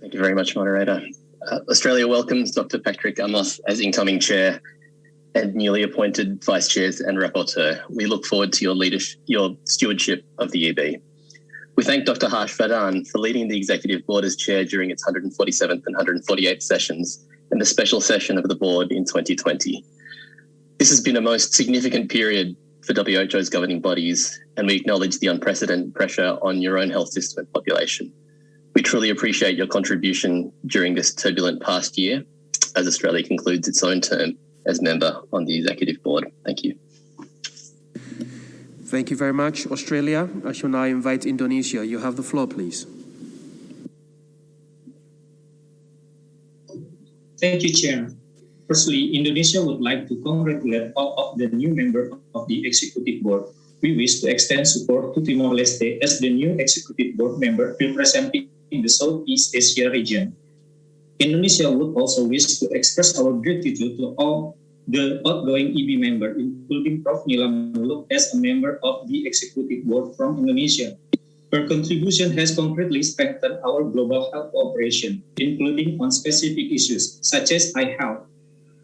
Thank you very much, moderator. Australia welcomes Dr. Patrick Amos as incoming chair. and newly appointed vice chairs and rapporteur. We look forward to your stewardship of the EB. We thank Dr. Harsh Vardhan for leading the Executive Board as chair during its 147th and 148th sessions and the special session of the board in 2020. This has been a most significant period for WHO's governing bodies, and we acknowledge the unprecedented pressure on your own health system and population. We truly appreciate your contribution during this turbulent past year as Australia concludes its own term as member on the Executive Board. Thank you. Thank you very much, Australia. I shall now invite Indonesia. You have the floor, please. Thank you, Chair. Firstly, Indonesia would like to congratulate all of the new members of the Executive Board. We wish to extend support to Timor-Leste as the new Executive Board member representing the Southeast Asia region. Indonesia would also wish to express our gratitude to all the outgoing EB members, including Prof. Nila Muluk as a member of the Executive Board from Indonesia. Her contribution has concretely strengthened our global health cooperation, including on specific issues such as eye health,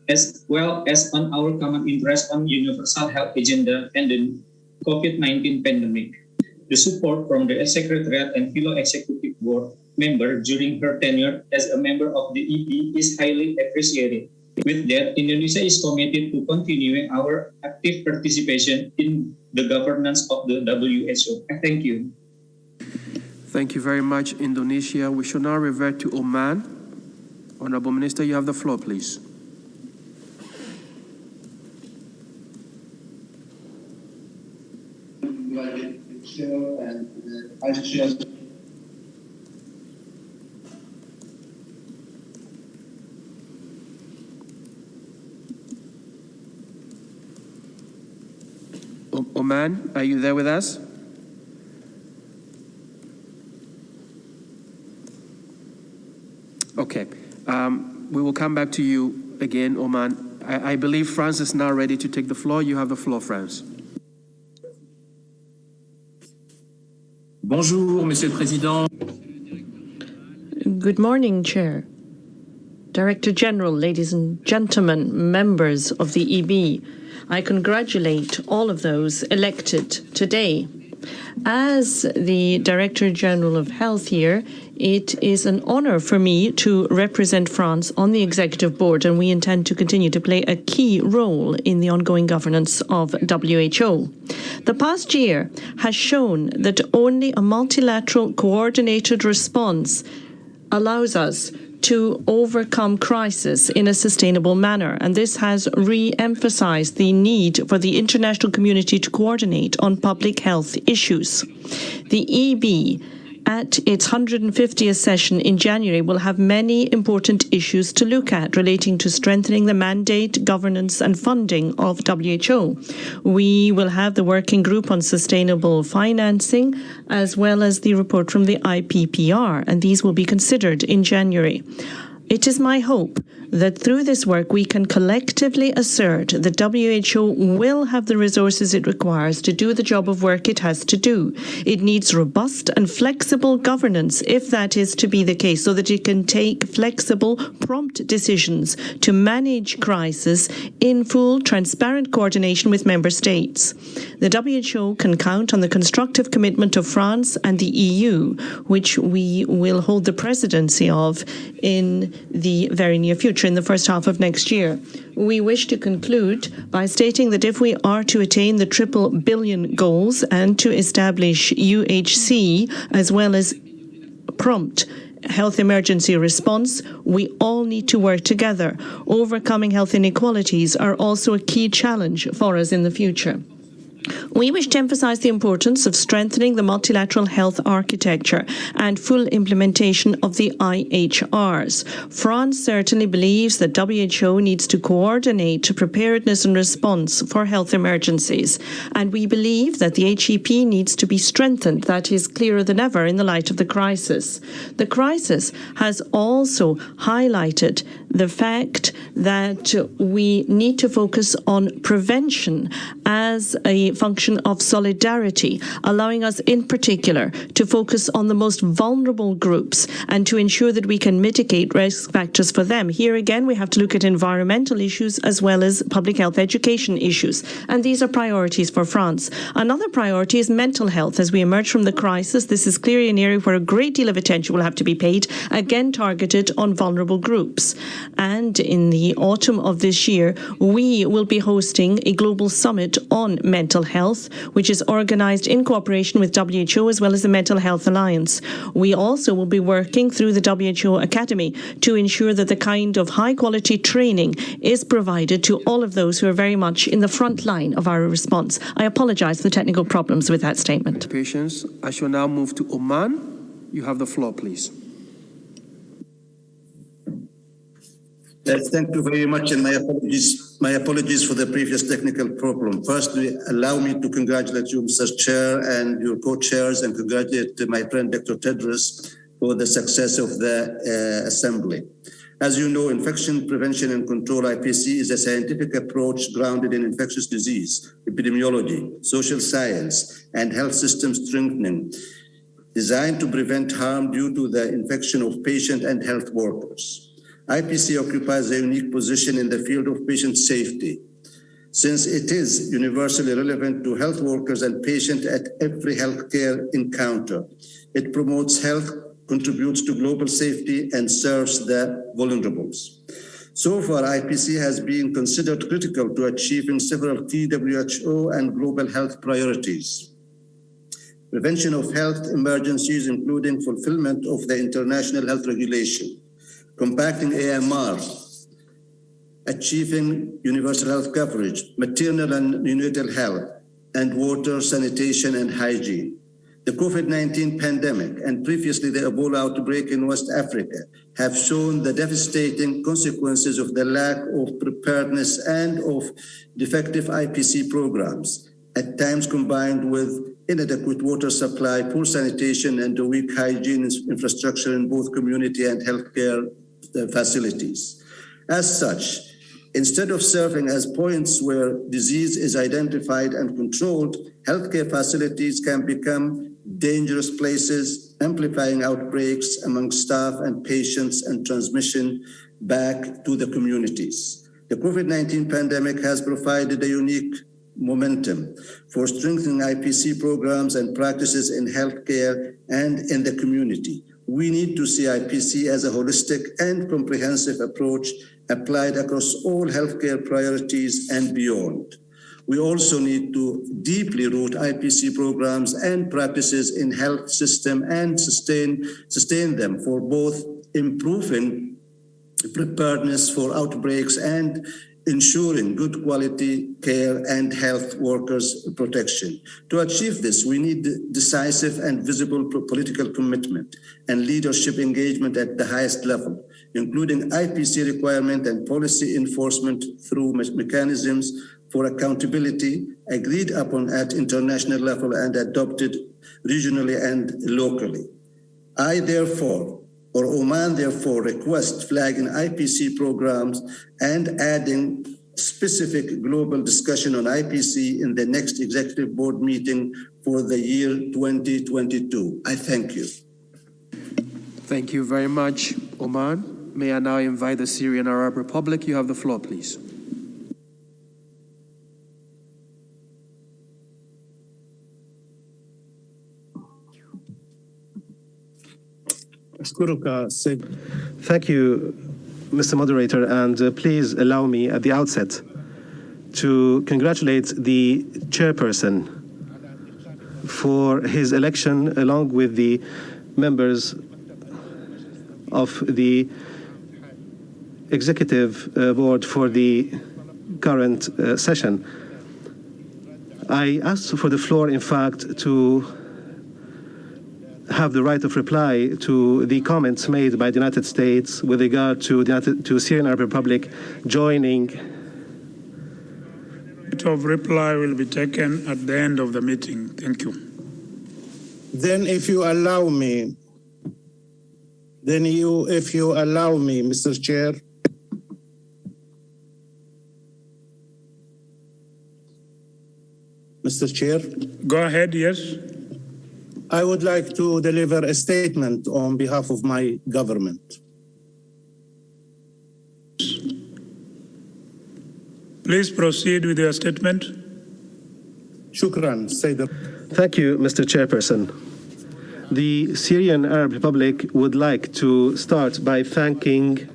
as well as on our common interest on universal health agenda and the COVID-19 pandemic. The support from the Secretariat and fellow Executive Board member during her tenure as a member of the EB is highly appreciated. With that, Indonesia is committed to continuing our active participation in the governance of the WHO. Thank you. Thank you very much, Indonesia. We shall now revert to Oman. Honorable Minister, you have the floor, please. And Vice Chair. Oman, are you there with us? Okay. We will come back to you again, Oman. I believe France is now ready to take the floor. You have the floor, France. Bonjour, Monsieur le Président. Good morning, Chair. Director General, ladies and gentlemen, members of the EB, I congratulate all of those elected today. As the Director General of Health here, it is an honor for me to represent France on the Executive Board, and we intend to continue to play a key role in the ongoing governance of WHO. The past year has shown that only a multilateral coordinated response allows us to overcome crisis in a sustainable manner. And this has re-emphasized the need for the international community to coordinate on public health issues. The EB, at its 150th session in January, will have many important issues to look at relating to strengthening the mandate, governance and funding of WHO. We will have the working group on sustainable financing, as well as the report from the IPPR, and these will be considered in January. It is my hope that through this work we can collectively assert that WHO will have the resources it requires to do the job of work it has to do. It needs robust and flexible governance, if that is to be the case, so that it can take flexible, prompt decisions to manage crisis in full, transparent coordination with member states. The WHO can count on the constructive commitment of France and the EU, which we will hold the presidency of in the very near future, in the first half of next year. We wish to conclude by stating that if we are to attain the triple billion goals and to establish UHC as well as prompt health emergency response, we all need to work together. Overcoming health inequalities are also a key challenge for us in the future. We wish to emphasize the importance of strengthening the multilateral health architecture and full implementation of the IHRs. France certainly believes that WHO needs to coordinate preparedness and response for health emergencies, and we believe that the HEP needs to be strengthened. That is clearer than ever in the light of the crisis. The crisis has also highlighted the fact that we need to focus on prevention as a function of solidarity, allowing us in particular to focus on the most vulnerable groups and to ensure that we can mitigate risk factors for them. Here again, we have to look at environmental issues as well as public health education issues, and these are priorities for France. Another priority is mental health. As we emerge from the crisis, this is clearly an area where a great deal of attention will have to be paid, again targeted on vulnerable groups. And in the autumn of this year, we will be hosting a global summit on mental health, which is organized in cooperation with WHO as well as the Mental Health Alliance. We also will be working through the WHO Academy to ensure that the kind of high-quality training is provided to all of those who are very much in the front line of our response. I apologize for the technical problems with that statement. Patience. I shall now move to Oman. You have the floor, please. Thank you very much, and my apologies for the previous technical problem. Firstly, allow me to congratulate you, Mr. Chair, and your co-chairs, and congratulate my friend Dr. Tedros for the success of the Assembly. As you know, infection prevention and control, IPC, is a scientific approach grounded in infectious disease, epidemiology, social science, and health system strengthening, designed to prevent harm due to the infection of patient and health workers. IPC occupies a unique position in the field of patient safety, since it is universally relevant to health workers and patients at every healthcare encounter. It promotes health, contributes to global safety, and serves the vulnerables. So far, IPC has been considered critical to achieving several key WHO and global health priorities. Prevention of health emergencies, including fulfillment of the international health regulation, compacting AMR, achieving universal health coverage, maternal and neonatal health, and water, sanitation, and hygiene. The COVID-19 pandemic and previously the Ebola outbreak in West Africa have shown the devastating consequences of the lack of preparedness and of defective IPC programs, at times combined with inadequate water supply, poor sanitation, and a weak hygiene infrastructure in both community and healthcare facilities. As such, instead of serving as points where disease is identified and controlled, healthcare facilities can become dangerous places, amplifying outbreaks among staff and patients and transmission back to the communities. The COVID-19 pandemic has provided a unique momentum for strengthening IPC programs and practices in healthcare and in the community. We need to see IPC as a holistic and comprehensive approach applied across all healthcare priorities and beyond. We also need to deeply root IPC programs and practices in health system and sustain them for both improving preparedness for outbreaks and ensuring good quality care and health workers' protection. To achieve this, we need decisive and visible political commitment and leadership engagement at the highest level, including IPC requirement and policy enforcement through mechanisms for accountability agreed upon at international level and adopted regionally and locally. Oman therefore requests flagging IPC programs and adding specific global discussion on IPC in the next executive board meeting for the year 2022. I thank you. Thank you very much, Oman. May I now invite the Syrian Arab Republic? You have the floor, please. Thank you, Mr. Moderator, and please allow me at the outset to congratulate the chairperson for his election along with the members of the executive board for the current session. I asked for the floor, in fact, to have the right of reply to the comments made by the United States with regard to Syrian Arab Republic joining. The right of reply will be taken at the end of the meeting. Thank you. Then if you allow me, Mr. Chair, Mr. Chair. Go ahead, yes. I would like to deliver a statement on behalf of my government. Please proceed with your statement. Shukran, Sayyid. Thank you, Mr. Chairperson. The Syrian Arab Republic would like to start by thanking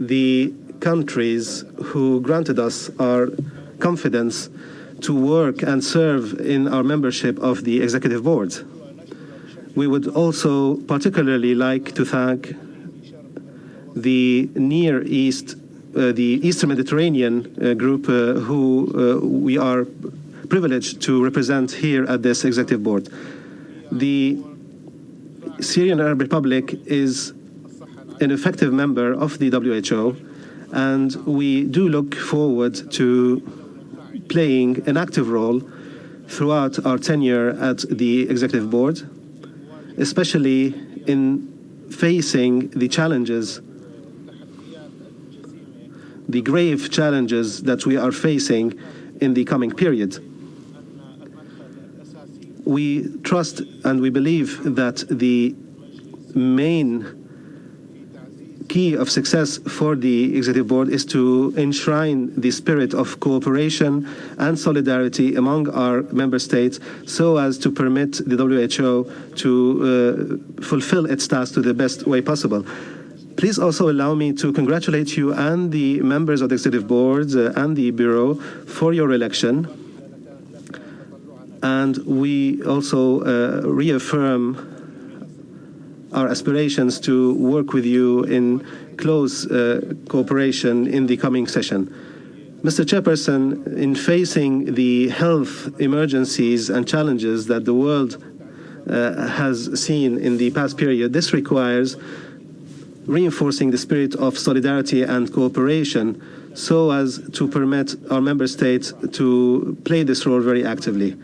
the countries who granted us our confidence to work and serve in our membership of the Executive Board. We would also particularly like to thank the Near East, the Eastern Mediterranean group who we are privileged to represent here at this Executive Board. The Syrian Arab Republic is an effective member of the WHO, and we do look forward to playing an active role throughout our tenure at the Executive Board, especially in facing the challenges, the grave challenges that we are facing in the coming period. We trust and we believe that the main key of success for the Executive Board is to enshrine the spirit of cooperation and solidarity among our member states so as to permit the WHO to fulfill its task to the best way possible. Please also allow me to congratulate you and the members of the Executive Board and the Bureau for your election. And we also reaffirm our aspirations to work with you in close cooperation in the coming session. Mr. Chairperson, in facing the health emergencies and challenges that the world has seen in the past period, this requires reinforcing the spirit of solidarity and cooperation so as to permit our member states to play this role very actively.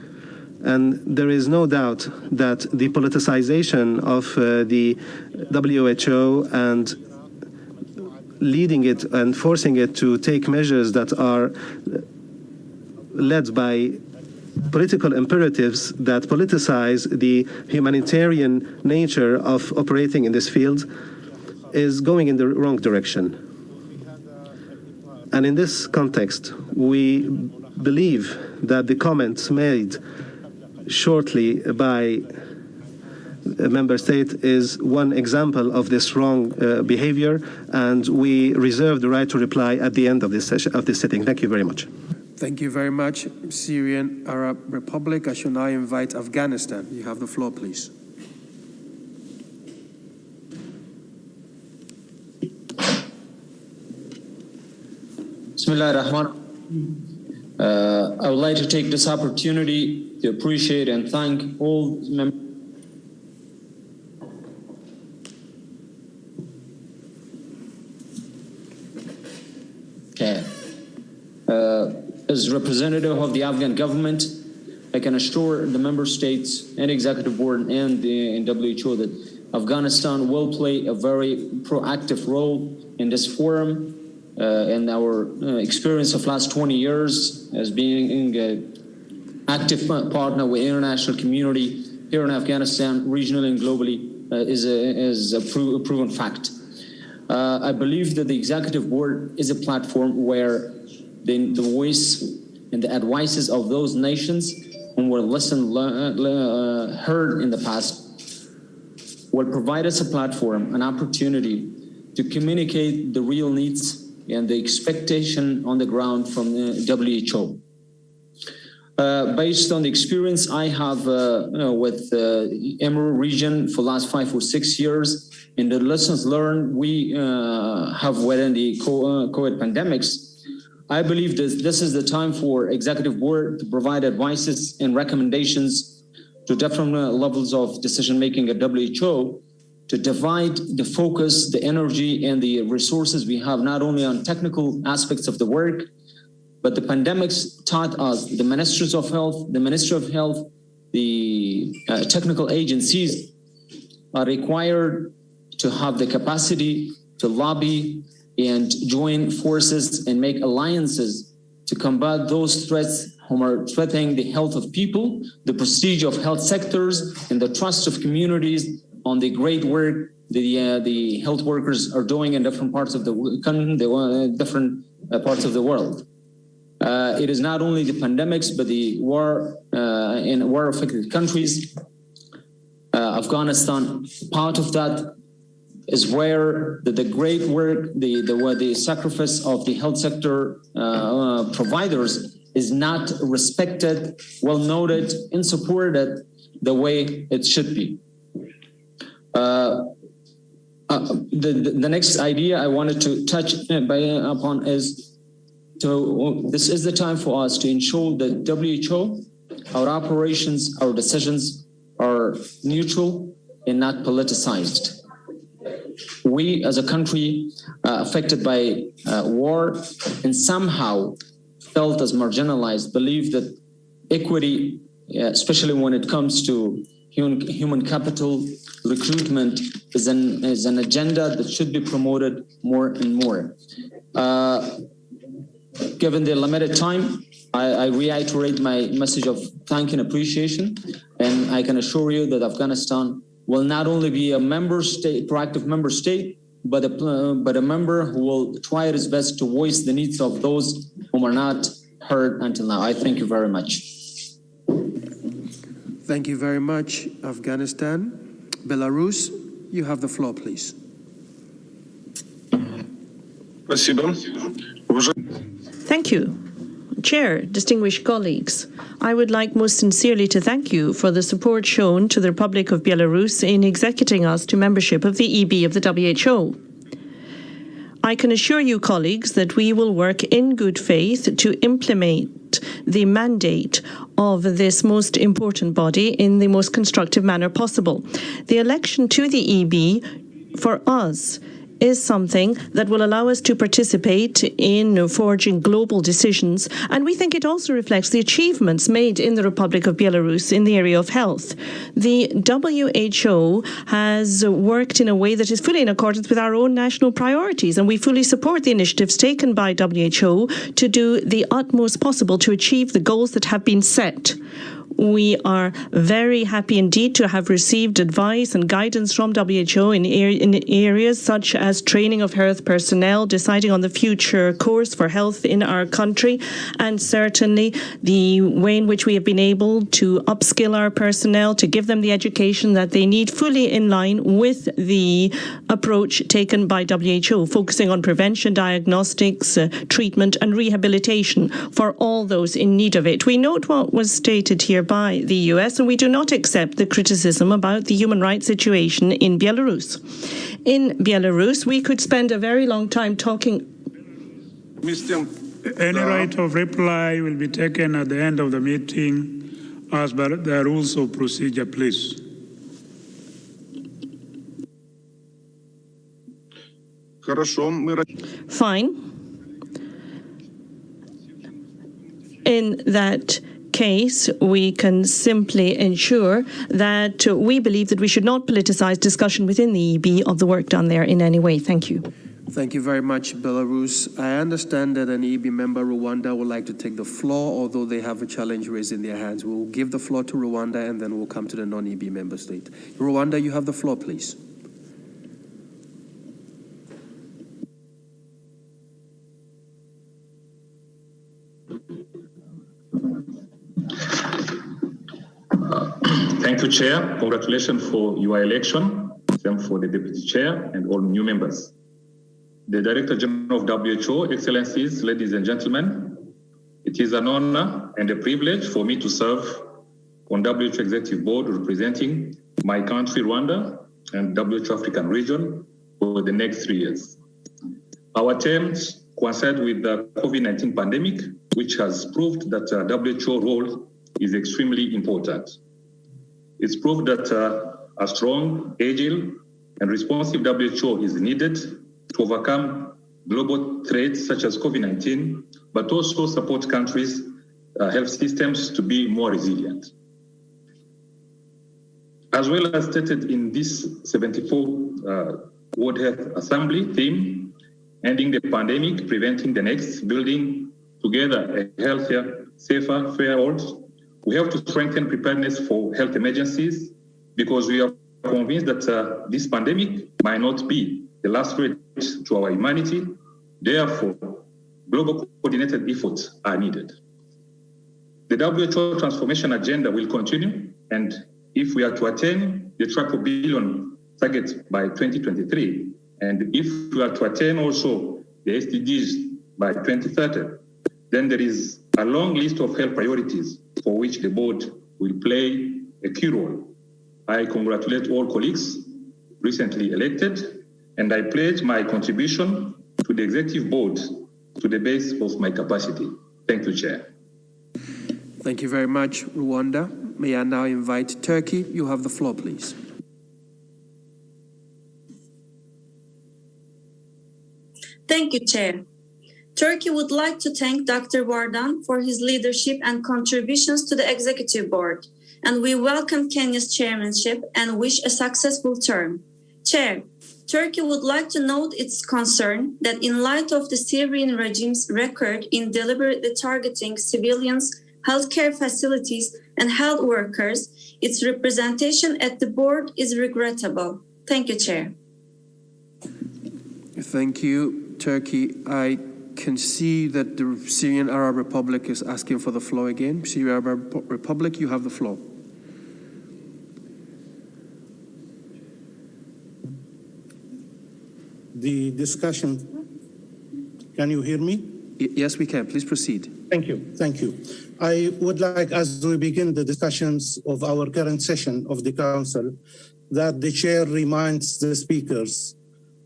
And there is no doubt that the politicization of the WHO and leading it and forcing it to take measures that are led by political imperatives that politicize the humanitarian nature of operating in this field is going in the wrong direction. And in this context, we believe that the comments made shortly by a member state is one example of this wrong behavior, and we reserve the right to reply at the end of this session, of this sitting. Thank you very much. Thank you very much, Syrian Arab Republic. I shall now invite Afghanistan. You have the floor, please. Bismillah ar-Rahman. I would like to take this opportunity to appreciate and thank all members. Okay. As representative of the Afghan government, I can assure the member states and executive board and the WHO that Afghanistan will play a very proactive role in this forum. And our experience of last 20 years as being an active partner with the international community here in Afghanistan, regionally and globally, is a proven fact. I believe that the executive board is a platform where the voice and the advices of those nations who were heard in the past will provide us a platform, an opportunity to communicate the real needs and the expectation on the ground from the WHO. Based on the experience I have with the Emirate region for the last 5 or 6 years, and the lessons learned we have within the COVID pandemics, I believe that this is the time for executive board to provide advices and recommendations to different levels of decision-making at WHO to divide the focus, the energy, and the resources we have not only on technical aspects of the work, but the pandemics taught us, the ministries of health, the Ministry of Health, the technical agencies are required to have the capacity to lobby and join forces and make alliances to combat those threats whom are threatening the health of people, the prestige of health sectors, and the trust of communities on the great work the health workers are doing in different parts of the country, different parts of the world. It is not only the pandemics, but the war in war-affected countries. Afghanistan, part of that is where the great work, the sacrifice of the health sector providers is not respected, well noted, and supported the way it should be. The next idea I wanted to touch upon is this is the time for us to ensure that WHO, our operations, our decisions are neutral and not politicized. We as a country affected by war and somehow felt as marginalized, believe that equity, especially when it comes to human capital recruitment, is an agenda that should be promoted more and more. Given the limited time, I reiterate my message of thank and appreciation, and I can assure you that Afghanistan will not only be a member state, proactive member state, but a member who will try his best to voice the needs of those whom are not heard until now. I thank you very much. Thank you very much, Afghanistan. Belarus, you have the floor, please. Thank you. Chair, distinguished colleagues, I would like most sincerely to thank you for the support shown to the Republic of Belarus in executing us to membership of the EB of the WHO. I can assure you, colleagues, that we will work in good faith to implement the mandate of this most important body in the most constructive manner possible. The election to the EB, for us, is something that will allow us to participate in forging global decisions, and we think it also reflects the achievements made in the Republic of Belarus in the area of health. The WHO has worked in a way that is fully in accordance with our own national priorities, and we fully support the initiatives taken by WHO to do the utmost possible to achieve the goals that have been set. We are very happy indeed to have received advice and guidance from WHO in areas such as training of health personnel, deciding on the future course for health in our country, and certainly the way in which we have been able to upskill our personnel to give them the education that they need, fully in line with the approach taken by WHO, focusing on prevention, diagnostics, treatment and rehabilitation for all those in need of it. We note what was stated here by the US, and we do not accept the criticism about the human rights situation in Belarus. In Belarus, we could spend a very long time talking. Any right of reply will be taken at the end of the meeting as per the rules of procedure, please. Fine. In that case, we can simply ensure that we believe that we should not politicize discussion within the EB of the work done there in any way. Thank you. Thank you very much, Belarus. I understand that an EB member, Rwanda, would like to take the floor, although they have a challenge raised in their hands. We'll give the floor to Rwanda, and then we'll come to the non-EB member state. Rwanda, you have the floor, please. Thank you, Chair. Congratulations for your election. Same for the Deputy Chair and all new members. The Director General of WHO, Excellencies, ladies and gentlemen, it is an honor and a privilege for me to serve on WHO Executive Board representing my country, Rwanda, and WHO African region for the next 3 years. Our terms coincide with the COVID-19 pandemic, which has proved that WHO role is extremely important. It's proved that a strong, agile, and responsive WHO is needed to overcome global threats such as COVID-19, but also support countries' health systems to be more resilient. As well as stated in this 74th World Health Assembly theme, ending the pandemic, preventing the next, building together a healthier, safer, fair world. We have to strengthen preparedness for health emergencies because we are convinced that this pandemic might not be the last threat to our humanity. Therefore, global coordinated efforts are needed. The WHO transformation agenda will continue, and if we are to attain the triple billion target by 2023, and if we are to attain also the SDGs by 2030, then there is a long list of health priorities for which the board will play a key role. I congratulate all colleagues recently elected, and I pledge my contribution to the executive board to the best of my capacity. Thank you, Chair. Thank you very much, Rwanda. May I now invite Turkey? You have the floor, please. Thank you, Chair. Turkey would like to thank Dr. Vardhan for his leadership and contributions to the Executive Board, and we welcome Kenya's chairmanship and wish a successful term. Chair, Turkey would like to note its concern that in light of the Syrian regime's record in deliberately targeting civilians, healthcare facilities, and health workers, its representation at the board is regrettable. Thank you, Chair. Thank you, Turkey. I can see that the Syrian Arab Republic is asking for the floor again. Syrian Arab Republic, you have the floor. The discussion, can you hear me? Yes, we can. Please proceed. Thank you. Thank you. I would like, as we begin the discussions of our current session of the Council, that the Chair reminds the speakers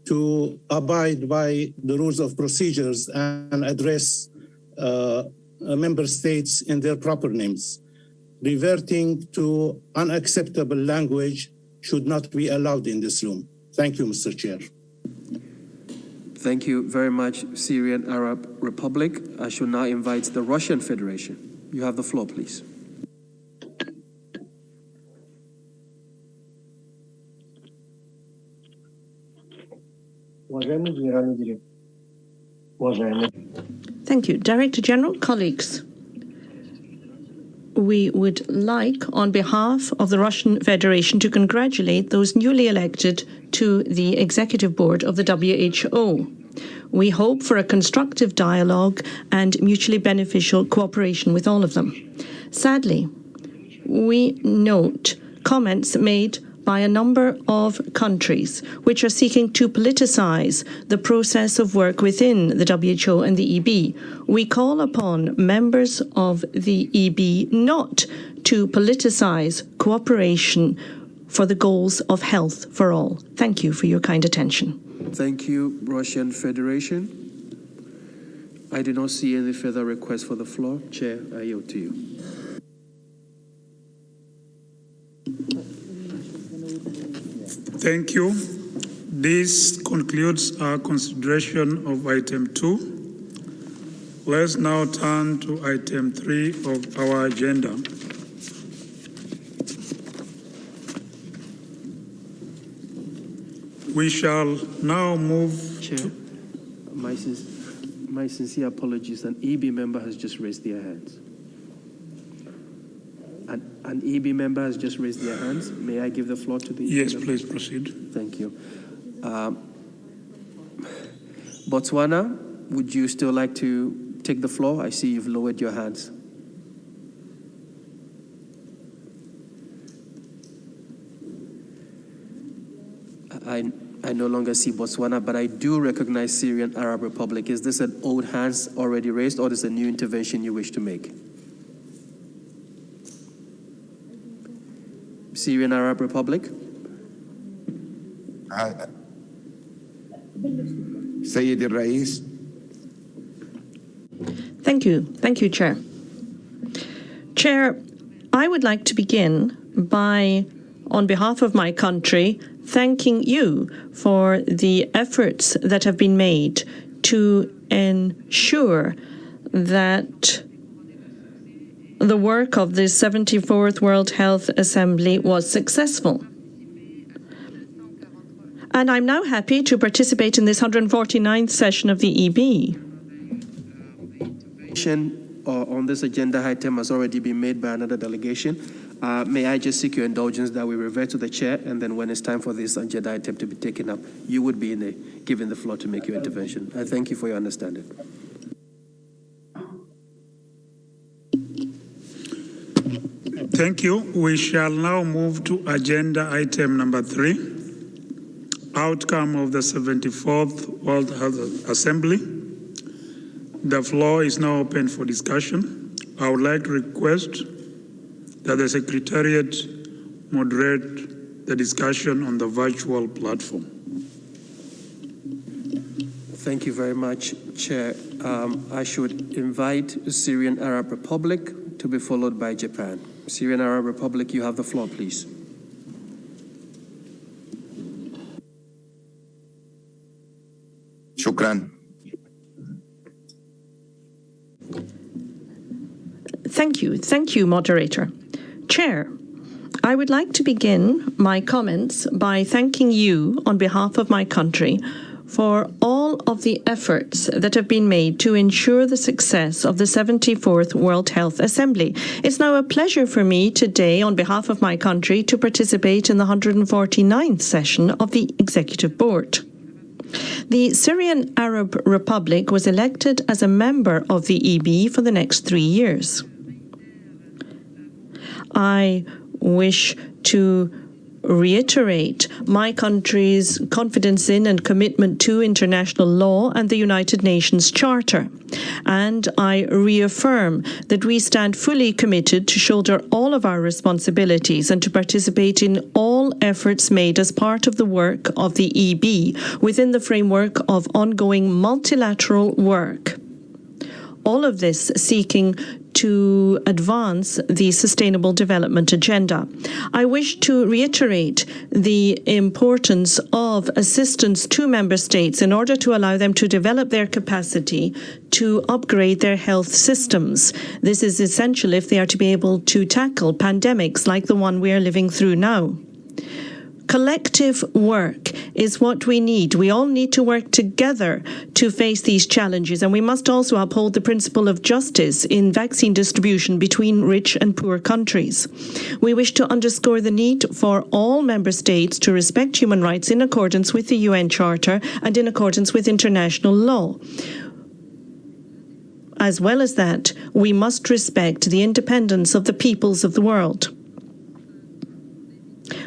to abide by the rules of procedures and address member states in their proper names. Reverting to unacceptable language should not be allowed in this room. Thank you, Mr. Chair. Thank you very much, Syrian Arab Republic. I shall now invite the Russian Federation. You have the floor, please. Thank you. Director General, colleagues. We would like, on behalf of the Russian Federation, to congratulate those newly elected to the Executive Board of the WHO. We hope for a constructive dialogue and mutually beneficial cooperation with all of them. Sadly, we note comments made by a number of countries which are seeking to politicize the process of work within the WHO and the EB. We call upon members of the EB not to politicize cooperation for the goals of health for all. Thank you for your kind attention. Thank you, Russian Federation. I do not see any further requests for the floor. Chair, I yield to you. Thank you. This concludes our consideration of item 2. Let's now turn to item 3 of our agenda. We shall now move. Chair, my sincere apologies. An EB member has just raised their hands. An EB member has just raised their hands. May I give the floor to the Yes, please proceed. Thank you. Botswana, would you still like to take the floor? I see you've lowered your hands. I no longer see Botswana, but I do recognize Syrian Arab Republic. Is this an old hands already raised, or is it a new intervention you wish to make? Syrian Arab Republic? Sayyid al-Rais. Thank you. Thank you, Chair. Chair, I would like to begin by, on behalf of my country, thanking you for the efforts that have been made to ensure that the work of the 74th World Health Assembly was successful. And I'm now happy to participate in this 149th session of the EB. On this agenda item has already been made by another delegation. May I just seek your indulgence that we revert to the chair, and then when it's time for this agenda item to be taken up, you would be given the floor to make your intervention. I thank you for your understanding. Thank you. We shall now move to agenda item number 3, outcome of the 74th World Health Assembly. The floor is now open for discussion. I would like to request that the Secretariat moderate the discussion on the virtual platform. Thank you very much, Chair. I should invite the Syrian Arab Republic to be followed by Japan. Syrian Arab Republic, you have the floor, please. Shukran. Thank you, Moderator. Chair, I would like to begin my comments by thanking you on behalf of my country for all of the efforts that have been made to ensure the success of the 74th World Health Assembly. It's now a pleasure for me today, on behalf of my country, to participate in the 149th session of the Executive Board. The Syrian Arab Republic was elected as a member of the EB for the next 3 years. I wish to reiterate my country's confidence in and commitment to international law and the United Nations Charter. And I reaffirm that we stand fully committed to shoulder all of our responsibilities and to participate in all efforts made as part of the work of the EB within the framework of ongoing multilateral work. All of this seeking to advance the Sustainable Development Agenda. I wish to reiterate the importance of assistance to member states in order to allow them to develop their capacity to upgrade their health systems. This is essential if they are to be able to tackle pandemics like the one we are living through now. Collective work is what we need. We all need to work together to face these challenges, and we must also uphold the principle of justice in vaccine distribution between rich and poor countries. We wish to underscore the need for all member states to respect human rights in accordance with the UN Charter and in accordance with international law. As well as that, we must respect the independence of the peoples of the world.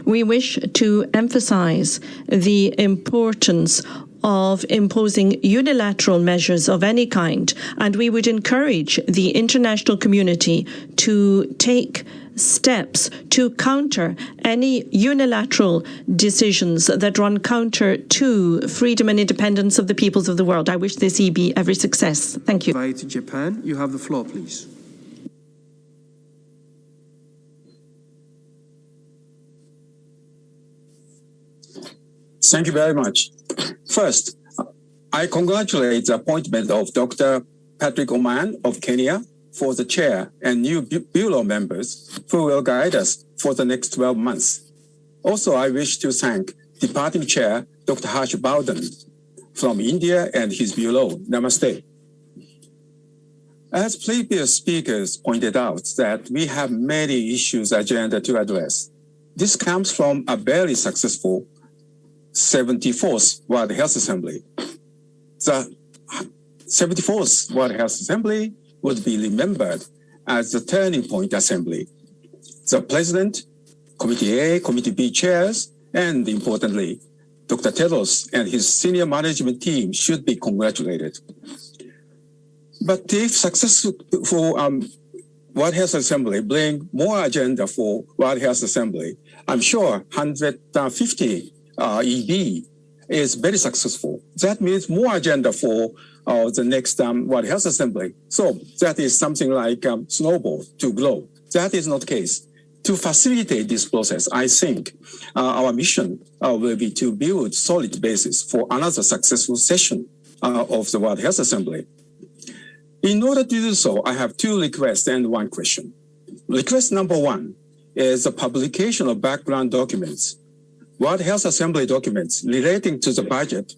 We wish to emphasize the importance of imposing unilateral measures of any kind, and we would encourage the international community to take steps to counter any unilateral decisions that run counter to freedom and independence of the peoples of the world. I wish this EB every success. Thank you. Invite Japan. You have the floor, please. Thank you very much. First, I congratulate the appointment of Dr. Patrick Oman of Kenya for the chair and new bureau members who will guide us for the next 12 months. Also, I wish to thank departing chair Dr. Harsh Vardhan from India and his bureau. Namaste. As previous speakers pointed out, that we have many issues agenda to address. This comes from a very successful 74th World Health Assembly. The 74th World Health Assembly would be remembered as the turning point assembly. The President, Committee A, Committee B chairs, and importantly, Dr. Tedros and his senior management team should be congratulated. But if successful World Health Assembly bring more agenda for World Health Assembly, I'm sure 150 EB is very successful. That means more agenda for the next World Health Assembly. So that is something like snowball to grow. That is not the case. To facilitate this process, I think our mission will be to build solid basis for another successful session of the World Health Assembly. In order to do so, I have two requests and one question. Request number one is the publication of background documents, World Health Assembly documents relating to the budget,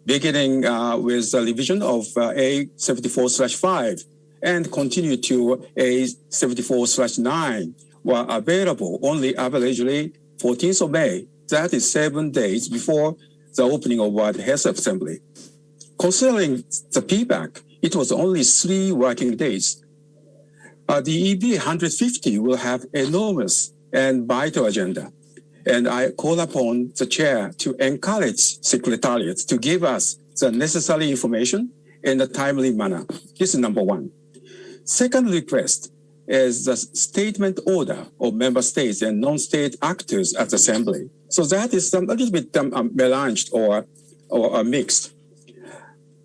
beginning with the revision of A74/5 and continue to A74/9 were available only averagely 14th of May. That is 7 days before the opening of World Health Assembly. Considering the feedback, it was only 3 working days. The EB 150 will have enormous and vital agenda. And I call upon the chair to encourage Secretariat to give us the necessary information in a timely manner. This is number one. Second request is the statement order of member states and non-state actors at the Assembly. So that is a little bit mélanged or mixed.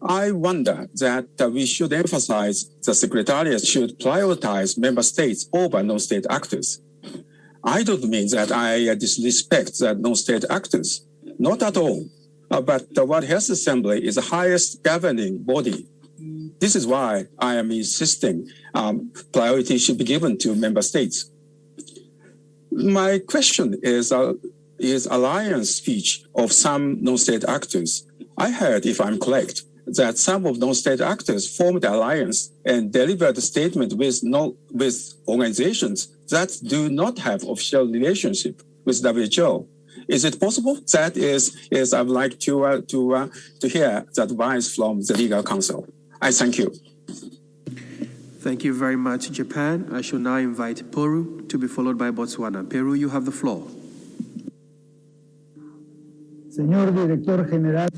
I wonder that we should emphasize the Secretariat should prioritize member states over non-state actors. I don't mean that I disrespect the non-state actors, not at all. But the World Health Assembly is the highest governing body. This is why I am insisting priority should be given to member states. My question is alliance speech of some non-state actors. I heard, if I'm correct, that some of non-state actors formed alliance and delivered a statement with organizations that do not have official relationship with WHO. Is it possible? That is I would like to hear the advice from the legal counsel. I thank you. Thank you very much, Japan. I shall now invite Peru to be followed by Botswana. Peru, you have the floor. Señor Director General.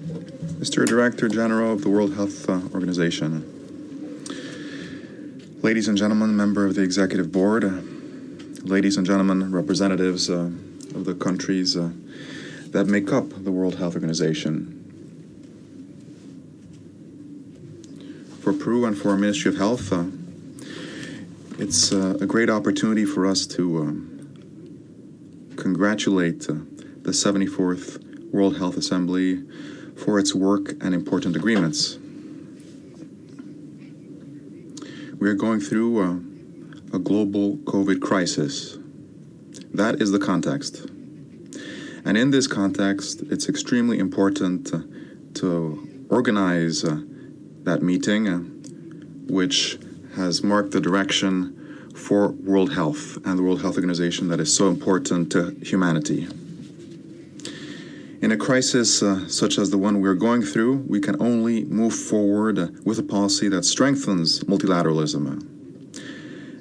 Mr. Director General of the World Health Organization, ladies and gentlemen, member of the Executive Board, ladies and gentlemen, representatives of the countries that make up the World Health Organization. For Peru and for our Ministry of Health, it's a great opportunity for us to congratulate the 74th World Health Assembly for its work and important agreements. We are going through a global COVID crisis. That is the context. And in this context, it's extremely important to organize that meeting, which has marked the direction for World Health and the World Health Organization that is so important to humanity. In a crisis such as the one we're going through, we can only move forward with a policy that strengthens multilateralism.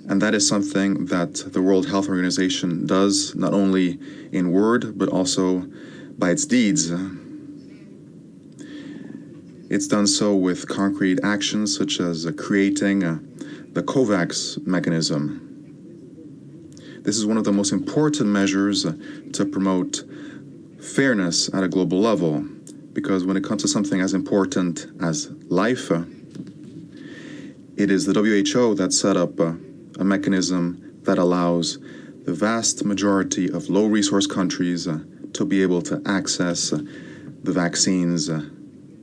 And that is something that the World Health Organization does, not only in word, but also by its deeds. It's done so with concrete actions such as creating the COVAX mechanism. This is one of the most important measures to promote fairness at a global level, because when it comes to something as important as life, it is the WHO that set up a mechanism that allows the vast majority of low-resource countries to be able to access the vaccines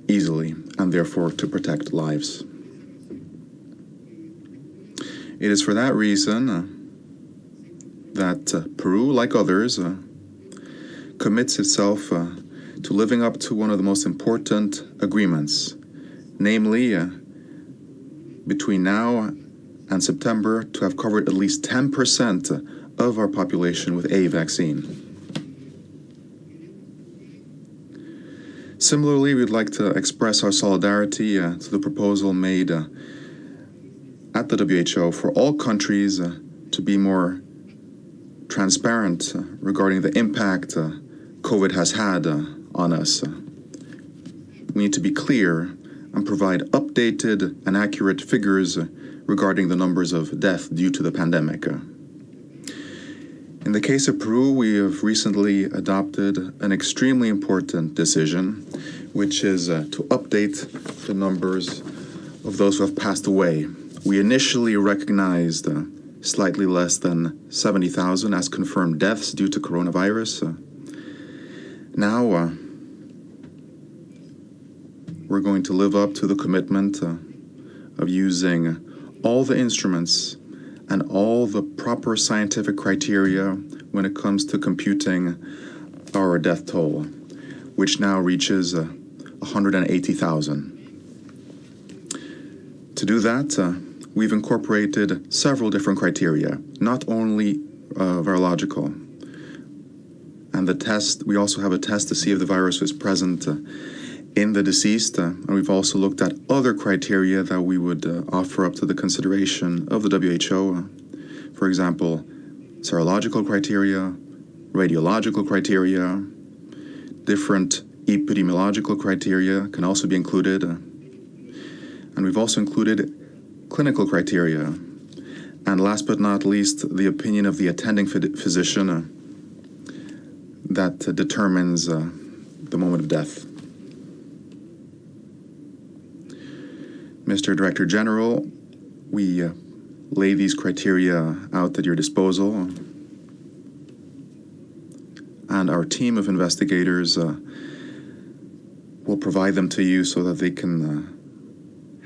easily, and therefore to protect lives. It is for that reason that Peru, like others, commits itself to living up to one of the most important agreements, namely between now and September to have covered at least 10% of our population with a vaccine. Similarly, we'd like to express our solidarity to the proposal made at the WHO for all countries to be more transparent regarding the impact COVID has had on us. We need to be clear and provide updated and accurate figures regarding the numbers of death due to the pandemic. In the case of Peru, we have recently adopted an extremely important decision, which is to update the numbers of those who have passed away. We initially recognized slightly less than 70,000 as confirmed deaths due to coronavirus. Now, we're going to live up to the commitment of using all the instruments and all the proper scientific criteria when it comes to computing our death toll, which now reaches 180,000. To do that, we've incorporated several different criteria, not only virological. And the test, we also have a test to see if the virus is present in the deceased. And we've also looked at other criteria that we would offer up to the consideration of the WHO. For example, serological criteria, radiological criteria, different epidemiological criteria can also be included. And we've also included clinical criteria. And last but not least, the opinion of the attending physician that determines the moment of death. Mr. Director General, we lay these criteria out at your disposal, and our team of investigators will provide them to you so that they can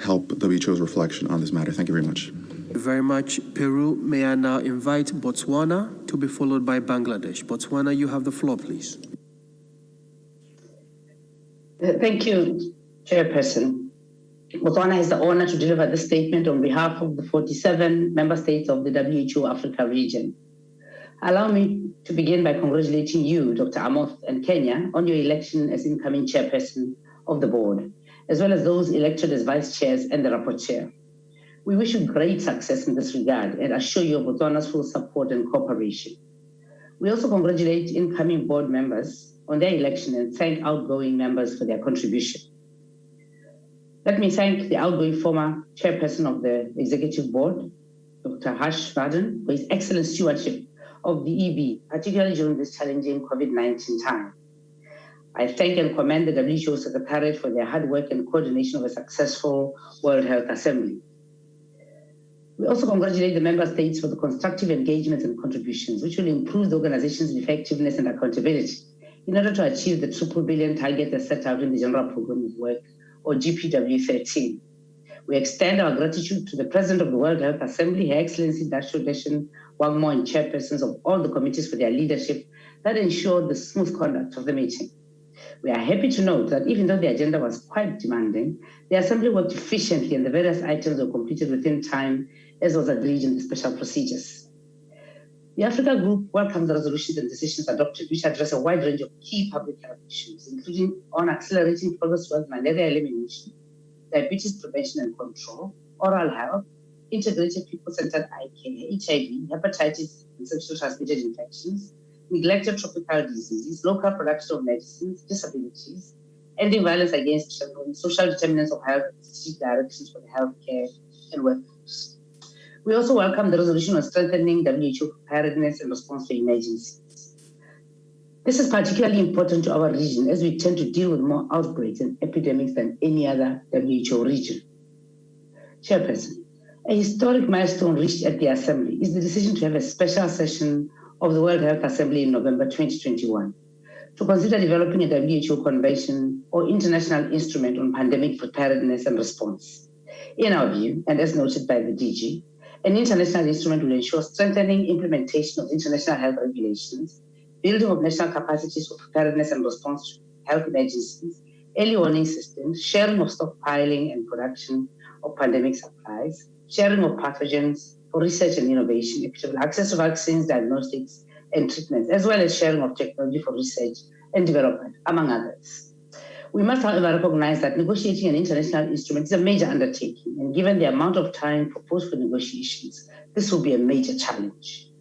help WHO's reflection on this matter. Thank you very much. Very much, Peru. May I now invite Botswana to be followed by Bangladesh. Botswana, you have the floor, please. Thank you, Chairperson. Botswana has the honor to deliver this statement on behalf of the 47 member states of the WHO Africa region. Allow me to begin by congratulating you, Dr. Amoth, and Kenya on your election as incoming chairperson of the board, as well as those elected as vice chairs and the rapporteur. We wish you great success in this regard and assure you of Botswana's full support and cooperation. We also congratulate incoming board members on their election and thank outgoing members for their contribution. Let me thank the outgoing former chairperson of the executive board, Dr. Vardhan, for his excellent stewardship of the EB, particularly during this challenging COVID-19 time. I thank and commend the WHO Secretariat for their hard work and coordination of a successful World Health Assembly. We also congratulate the member states for the constructive engagements and contributions, which will improve the organization's effectiveness and accountability in order to achieve the $2 billion target that's set out in the General Program of Work, or GPW 13. We extend our gratitude to the President of the World Health Assembly, Her Excellency Dasho Deshen Wangmo, and chairpersons of all the committees for their leadership that ensured the smooth conduct of the meeting. We are happy to note that even though the agenda was quite demanding, the Assembly worked efficiently and the various items were completed within time, as was agreed in the special procedures. The Africa Group welcomes the resolutions and decisions adopted, which address a wide range of key public health issues, including on accelerating progress towards malaria elimination, diabetes prevention and control, oral health, integrated people-centered eye care, HIV, hepatitis and sexually transmitted infections, neglected tropical diseases, local production of medicines, disabilities, ending violence against children, social determinants of health, strategic directions for the healthcare and workforce. We also welcome the resolution on strengthening WHO preparedness and response to emergencies. This is particularly important to our region as we tend to deal with more outbreaks and epidemics than any other WHO region. Chairperson, a historic milestone reached at the Assembly is the decision to have a special session of the World Health Assembly in November 2021 to consider developing a WHO convention or international instrument on pandemic preparedness and response. In our view, and as noted by the DG, an international instrument will ensure strengthening implementation of international health regulations, building of national capacities for preparedness and response to health emergencies, early warning systems, sharing of stockpiling and production of pandemic supplies, sharing of pathogens for research and innovation, equitable access to vaccines, diagnostics, and treatments, as well as sharing of technology for research and development, among others. We must, however, recognize that negotiating an international instrument is a major undertaking, and given the amount of time proposed for negotiations, this will be a major challenge.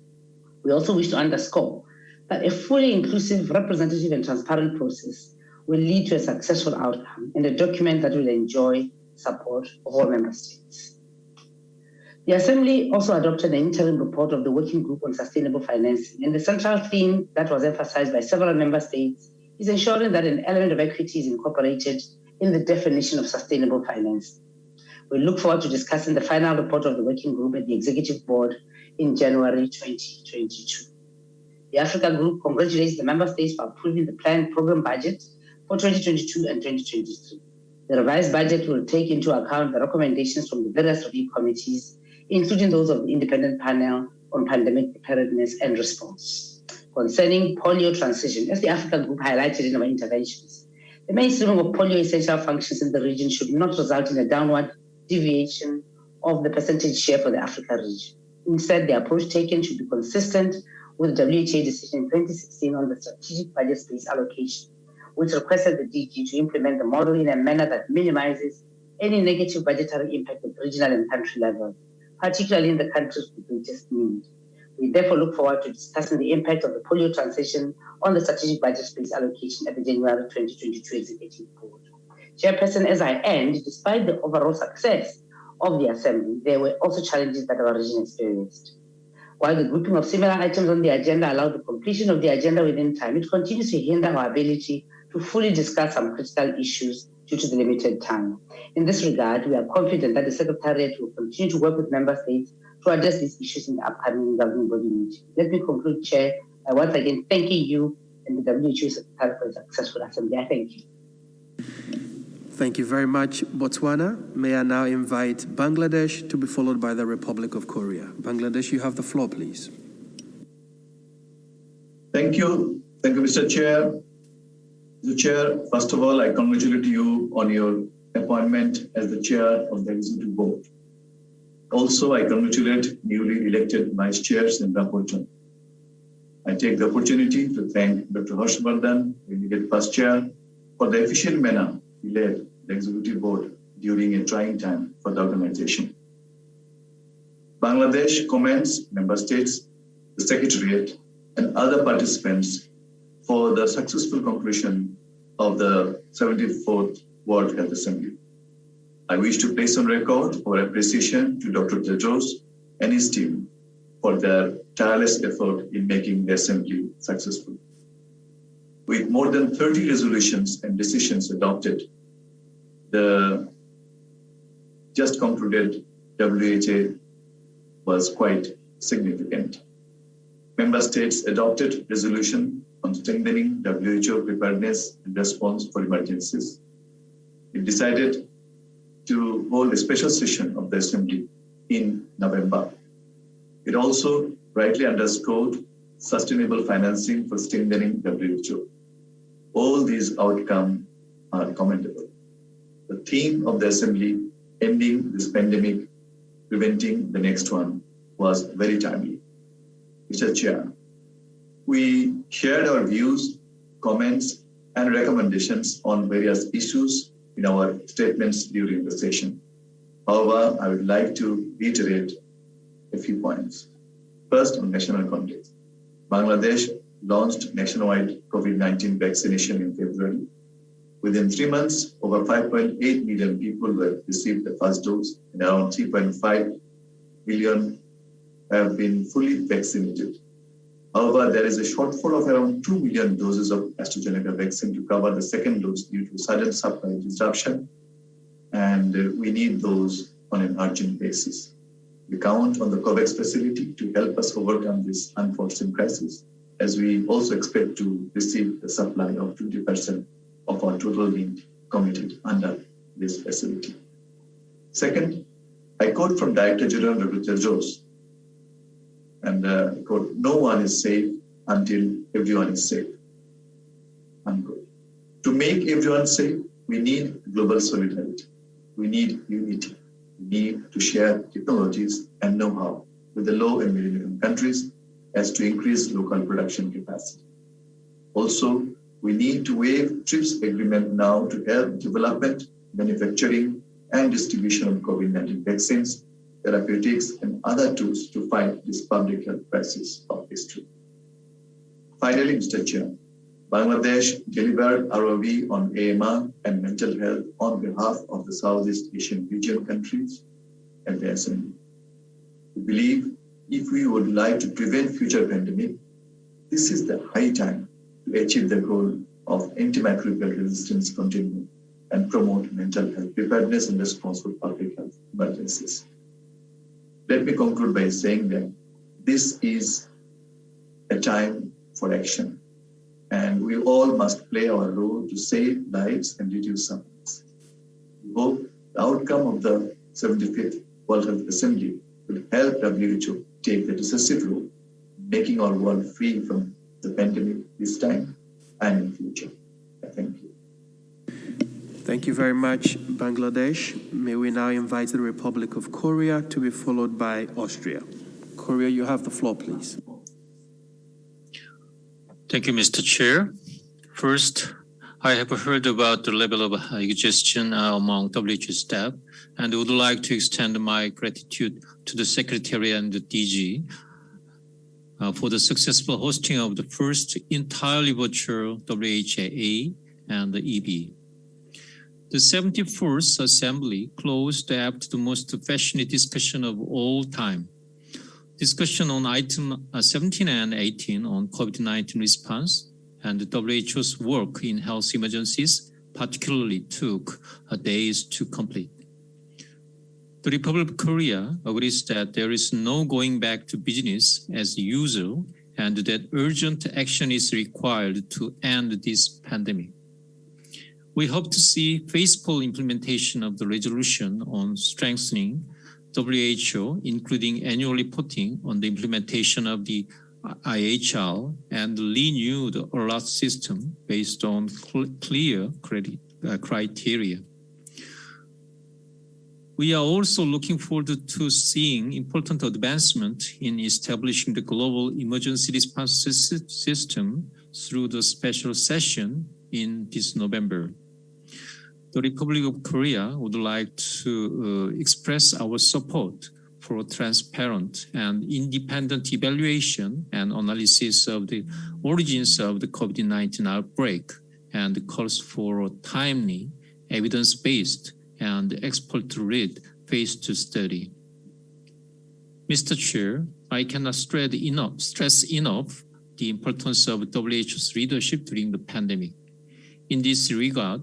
We also wish to underscore that a fully inclusive, representative, and transparent process will lead to a successful outcome and a document that will enjoy support of all member states. The Assembly also adopted an interim report of the Working Group on Sustainable Financing, and the central theme that was emphasized by several member states is ensuring that an element of equity is incorporated in the definition of sustainable finance. We look forward to discussing the final report of the Working Group at the Executive Board in January 2022. The Africa Group congratulates the member states for approving the planned program budget for 2022 and 2023. The revised budget will take into account the recommendations from the various review committees, including those of the Independent Panel on Pandemic Preparedness and Response. Concerning polio transition, as the Africa Group highlighted in our interventions, the mainstreaming of polio essential functions in the region should not result in a downward deviation of the percentage share for the Africa region. Instead, the approach taken should be consistent with the WHA decision in 2016 on the strategic budget space allocation, which requested the DG to implement the model in a manner that minimizes any negative budgetary impact at regional and country level, particularly in the countries with greatest need. We therefore look forward to discussing the impact of the polio transition on the strategic budget space allocation at the January 2022 Executive Board. Chairperson, as I end, despite the overall success of the Assembly, there were also challenges that our region experienced. While the grouping of similar items on the agenda allowed the completion of the agenda within time, it continues to hinder our ability to fully discuss some critical issues due to the limited time. In this regard, we are confident that the Secretariat will continue to work with Member States to address these issues in the upcoming governing body meeting. Let me conclude, Chair, by once again thanking you and the WHO Secretary for a successful Assembly. I thank you. Thank you very much, Botswana. May I now invite Bangladesh to be followed by the Republic of Korea. Bangladesh, you have the floor, please. Thank you. Thank you, Mr. Chair. Mr. Chair, first of all, I congratulate you on your appointment as the Chair of the Executive Board. Also, I congratulate newly elected Vice Chairs and Rapporteur. I take the opportunity to thank Dr. Vardhan, immediate First Chair, for the efficient manner he led the Executive Board during a trying time for the organization. Bangladesh commends Member States, the Secretariat, and other participants for the successful conclusion of the 74th World Health Assembly. I wish to place on record our appreciation to Dr. Tedros and his team for their tireless effort in making the Assembly successful. With more than 30 resolutions and decisions adopted, the just concluded WHA was quite significant. Member States adopted resolution on strengthening WHO preparedness and response for emergencies. It decided to hold a special session of the Assembly in November. It also rightly underscored sustainable financing for strengthening WHO. All these outcomes are commendable. The theme of the Assembly, ending this pandemic, preventing the next one, was very timely. Mr. Chair, we shared our views, comments, and recommendations on various issues in our statements during the session. However, I would like to reiterate a few points. First, on national context. Bangladesh launched nationwide COVID-19 vaccination in February. Within 3 months, over 5.8 million people have received the first dose, and around 3.5 million have been fully vaccinated. However, there is a shortfall of around 2 million doses of AstraZeneca vaccine to cover the second dose due to sudden supply disruption, and we need those on an urgent basis. We count on the COVAX facility to help us overcome this unforeseen crisis, as we also expect to receive the supply of 20% of our total need committed under this facility. Second, I quote from Director General Dr. Tedros, and quote, "No one is safe until everyone is safe," unquote. To make everyone safe, we need global solidarity. We need unity. We need to share technologies and know-how with the low and middle income countries as to increase local production capacity. Also, we need to waive TRIPS agreement now to help development, manufacturing, and distribution of COVID-19 vaccines, therapeutics, and other tools to fight this public health crisis of history. Finally, Mr. Chair, Bangladesh delivered ROV on AMR and mental health on behalf of the Southeast Asian region countries at the Assembly. We believe if we would like to prevent future pandemic, this is the high time to achieve the goal of antimicrobial resistance containment and promote mental health preparedness and response for public health emergencies. Let me conclude by saying that this is a time for action, and we all must play our role to save lives and reduce sufferings. We hope the outcome of the 75th World Health Assembly will help WHO take the decisive role in making our world free from the pandemic this time and in future. Thank you. Thank you very much, Bangladesh. May we now invite the Republic of Korea to be followed by Austria. Korea, you have the floor, please. Thank you, Mr. Chair. First, I have heard about the level of exhaustion among WHO staff and would like to extend my gratitude to the Secretary and the DG for the successful hosting of the first entirely virtual WHA and the EB. The 74th Assembly closed after the most passionate discussion of all time. Discussion on item 17 and 18 on COVID-19 response and the WHO's work in health emergencies particularly took days to complete. The Republic of Korea agrees that there is no going back to business as usual and that urgent action is required to end this pandemic. We hope to see faithful implementation of the resolution on strengthening WHO, including annual reporting on the implementation of the IHR and renewed alert system based on clear criteria. We are also looking forward to seeing important advancement in establishing the global emergency response system through the special session in this November. The Republic of Korea would like to express our support for transparent and independent evaluation and analysis of the origins of the COVID-19 outbreak and calls for a timely, evidence-based, and expert-led phase 2 study. Mr. Chair, I cannot stress enough the importance of WHO's leadership during the pandemic. In this regard,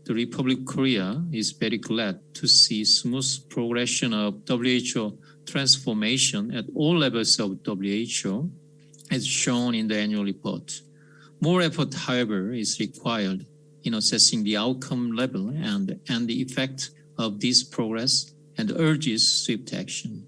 the Republic of Korea is very glad to see smooth progression of WHO transformation at all levels of WHO, as shown in the annual report. More effort, however, is required in assessing the outcome level and the effect of this progress and urges swift action.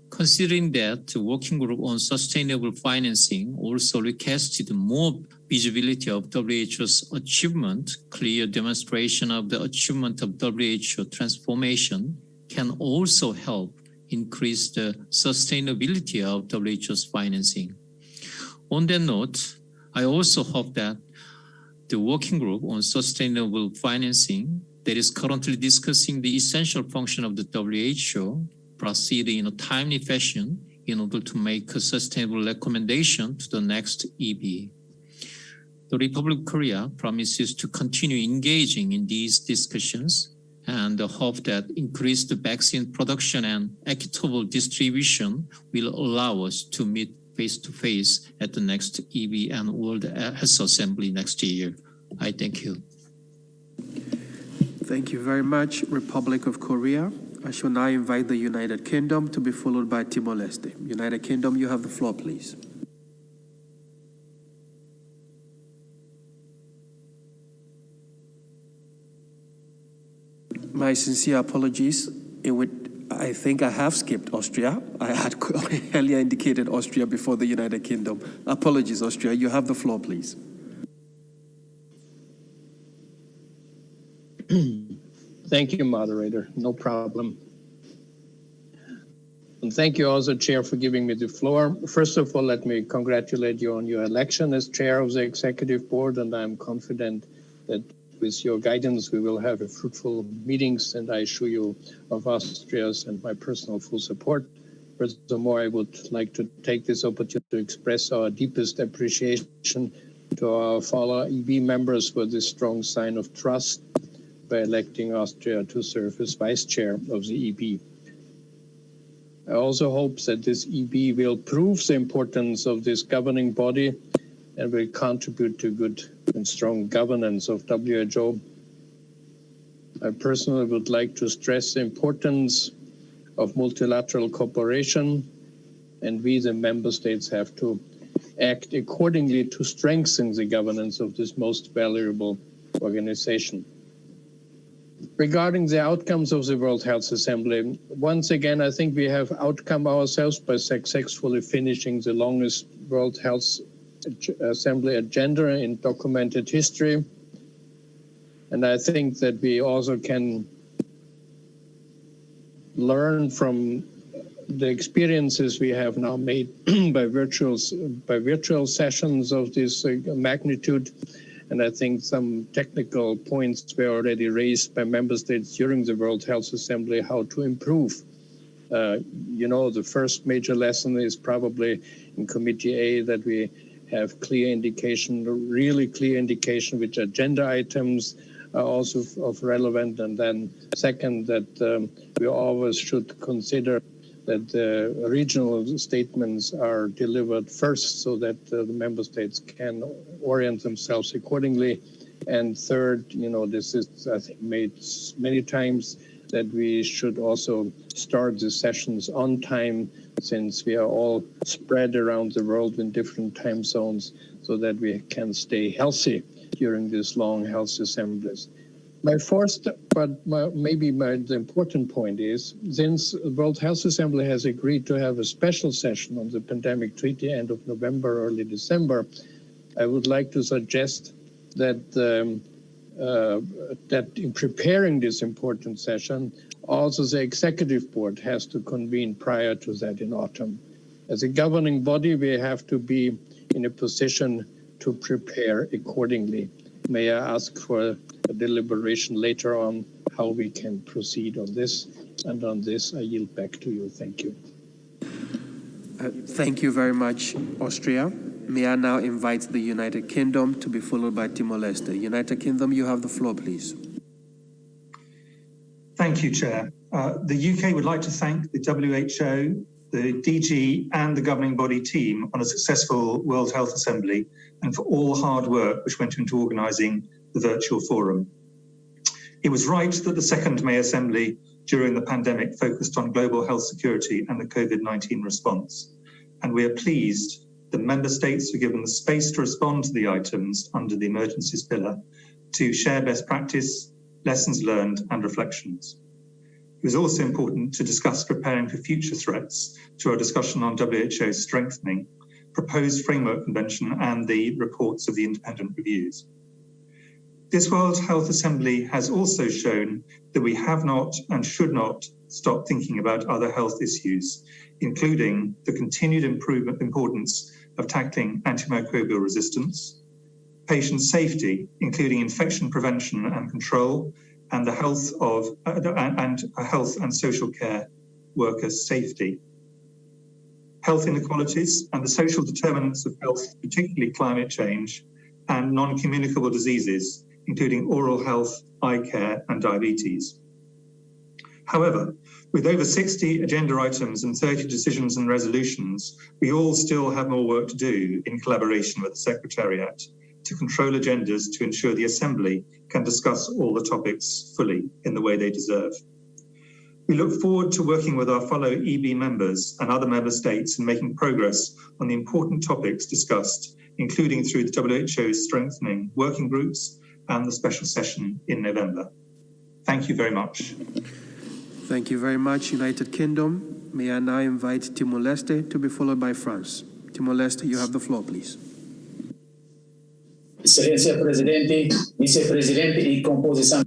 Considering that the working group on sustainable financing also requested more visibility of WHO's achievement, clear demonstration of the achievement of WHO transformation can also help increase the sustainability of WHO's financing. On that note, I also hope that the working group on sustainable financing that is currently discussing the essential function of the WHO proceed in a timely fashion in order to make a sustainable recommendation to the next EB. The Republic of Korea promises to continue engaging in these discussions and hope that increased vaccine production and equitable distribution will allow us to meet face-to-face at the next EB and World Health Assembly next year. I thank you. Thank you very much, Republic of Korea. I shall now invite the United Kingdom to be followed by Timor-Leste. United Kingdom, you have the floor, please. My sincere apologies. I think I have skipped Austria. I had earlier indicated Austria before the United Kingdom. Apologies, Austria. You have the floor, please. Thank you, moderator. No problem. And thank you also, Chair, for giving me the floor. First of all, let me congratulate you on your election as Chair of the Executive Board, and I'm confident that with your guidance, we will have fruitful meetings, and I assure you of Austria's and my personal full support. Furthermore, I would like to take this opportunity to express our deepest appreciation to our fellow EB members for this strong sign of trust by electing Austria to serve as Vice Chair of the EB. I also hope that this EB will prove the importance of this governing body and will contribute to good and strong governance of WHO. I personally would like to stress the importance of multilateral cooperation, and we, the member states, have to act accordingly to strengthen the governance of this most valuable organization. Regarding the outcomes of the World Health Assembly, once again, I think we have outcome ourselves by successfully finishing the longest World Health Assembly agenda in documented history. And I think that we also can learn from the experiences we have now made by virtual sessions of this magnitude. And I think some technical points were already raised by member states during the World Health Assembly, how to improve. The first major lesson is probably in Committee A that we have really clear indication which agenda items are also of relevant. And then second, that we always should consider that the regional statements are delivered first so that the member states can orient themselves accordingly. And third, this is, I think, made many times, that we should also start the sessions on time, since we are all spread around the world in different time zones, so that we can stay healthy during these long health assemblies. My fourth, but the important point is, since the World Health Assembly has agreed to have a special session on the pandemic treaty end of November, early December, I would like to suggest that that in preparing this important session, also the executive board has to convene prior to that in autumn. As a governing body, we have to be in a position to prepare accordingly. May I ask for a deliberation later on how we can proceed on this? And on this, I yield back to you. Thank you. Thank you very much, Austria. May I now invite the United Kingdom to be followed by Timor-Leste. United Kingdom, you have the floor, please. Thank you, Chair. The UK would like to thank the WHO, the DG and the governing body team on a successful World Health Assembly and for all hard work which went into organising the virtual forum. It was right that the second May Assembly during the pandemic focused on global health security and the COVID-19 response. And we are pleased the member states were given the space to respond to the items under the emergencies pillar to share best practice, lessons learned and reflections. It was also important to discuss preparing for future threats to our discussion on WHO's strengthening, proposed framework convention and the reports of the independent reviews. This World Health Assembly has also shown that we have not and should not stop thinking about other health issues, including the continued importance of tackling antimicrobial resistance, patient safety, including infection prevention and control, and the health and social care workers' safety. Health inequalities and the social determinants of health, particularly climate change, and non-communicable diseases, including oral health, eye care, and diabetes. However, with over 60 agenda items and 30 decisions and resolutions, we all still have more work to do in collaboration with the Secretariat to control agendas to ensure the Assembly can discuss all the topics fully in the way they deserve. We look forward to working with our fellow EB members and other member states in making progress on the important topics discussed, including through the WHO's strengthening working groups and the special session in November. Thank you very much. Thank you very much, United Kingdom. May I now invite Timor-Leste to be followed by France. Timor-Leste, you have the floor, please. Excelência Presidente, Vice-Presidente y Composición.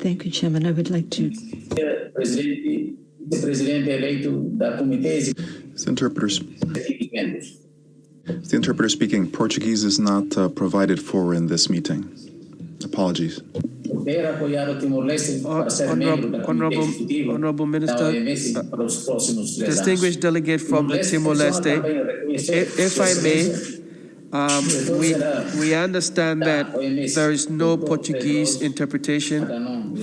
Thank you, Chairman. I would like to... Presidente, Vice-Presidente eleito da Comitê. The interpreter speaking Portuguese is not provided for in this meeting. Apologies. Honorable Minister, distinguished delegate from the Timor-Leste, if I may, we understand that there is no Portuguese interpretation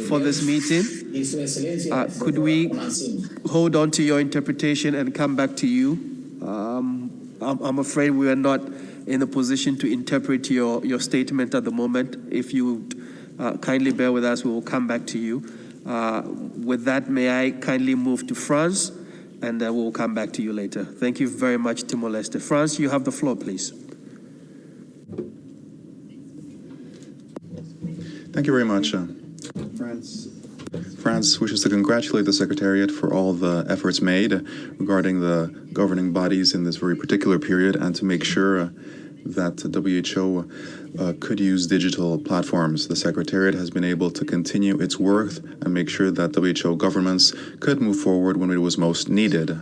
for this meeting. Could we hold on to your interpretation and come back to you? I'm afraid we are not in a position to interpret your statement at the moment. If you kindly bear with us, we will come back to you. With that, may I kindly move to France, and we will come back to you later. Thank you very much, Timor-Leste. France, you have the floor, please. Thank you very much. France wishes to congratulate the Secretariat for all the efforts made regarding the governing bodies in this very particular period, and to make sure that WHO could use digital platforms. The Secretariat has been able to continue its work and make sure that WHO governments could move forward when it was most needed.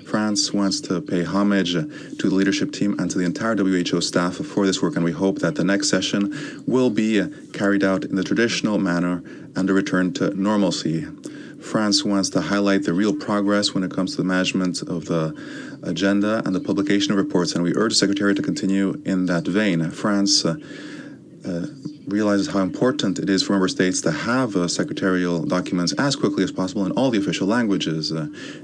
France wants to pay homage to the leadership team and to the entire WHO staff for this work, and we hope that the next session will be carried out in the traditional manner and a return to normalcy. France wants to highlight the real progress when it comes to the management of the agenda and the publication of reports, and we urge the Secretariat to continue in that vein. France realizes how important it is for member states to have secretarial documents as quickly as possible in all the official languages.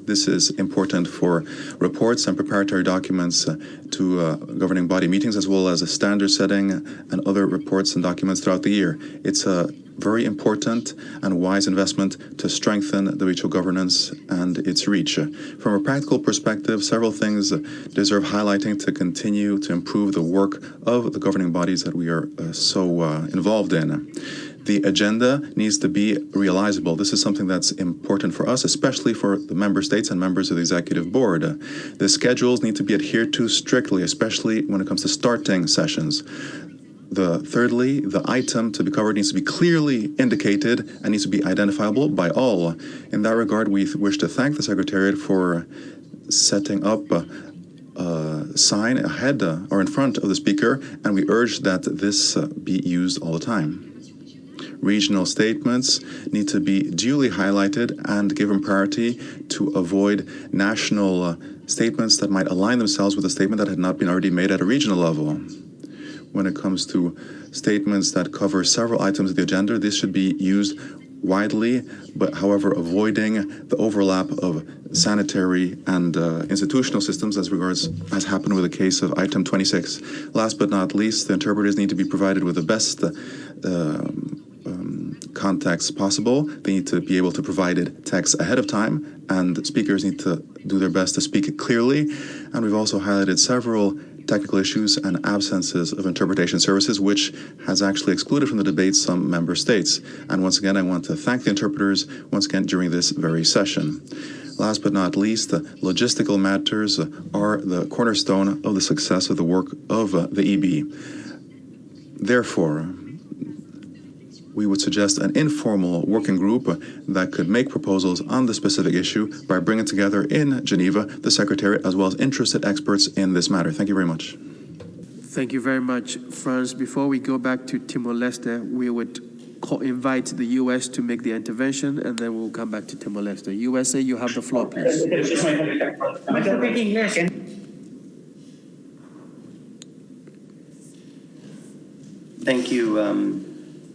This is important for reports and preparatory documents to governing body meetings, as well as a standard setting and other reports and documents throughout the year. It's a very important and wise investment to strengthen WHO governance and its reach. From a practical perspective, several things deserve highlighting to continue to improve the work of the governing bodies that we are so involved in. The agenda needs to be realizable. This is something that's important for us, especially for the member states and members of the executive board. The schedules need to be adhered to strictly, especially when it comes to starting sessions. Thirdly, the item to be covered needs to be clearly indicated and needs to be identifiable by all. In that regard, we wish to thank the Secretariat for setting up a sign ahead or in front of the speaker, and we urge that this be used all the time. Regional statements need to be duly highlighted and given priority to avoid national statements that might align themselves with a statement that had not been already made at a regional level. When it comes to statements that cover several items of the agenda, this should be used widely, but however avoiding the overlap of sanitary and institutional systems as happened with the case of item 26. Last but not least, the interpreters need to be provided with the best context possible. They need to be able to provide text ahead of time, and speakers need to do their best to speak it clearly. And we've also highlighted several technical issues and absences of interpretation services, which has actually excluded from the debate some member states. And once again, I want to thank the interpreters once again during this very session. Last but not least, logistical matters are the cornerstone of the success of the work of the EB. Therefore, we would suggest an informal working group that could make proposals on the specific issue by bringing together in Geneva the Secretariat as well as interested experts in this matter. Thank you very much. Thank you very much, Franz. Before we go back to Timor-Leste, we would invite the U.S. to make the intervention, and then we'll come back to Timor-Leste. USA, you have the floor, please. Thank you.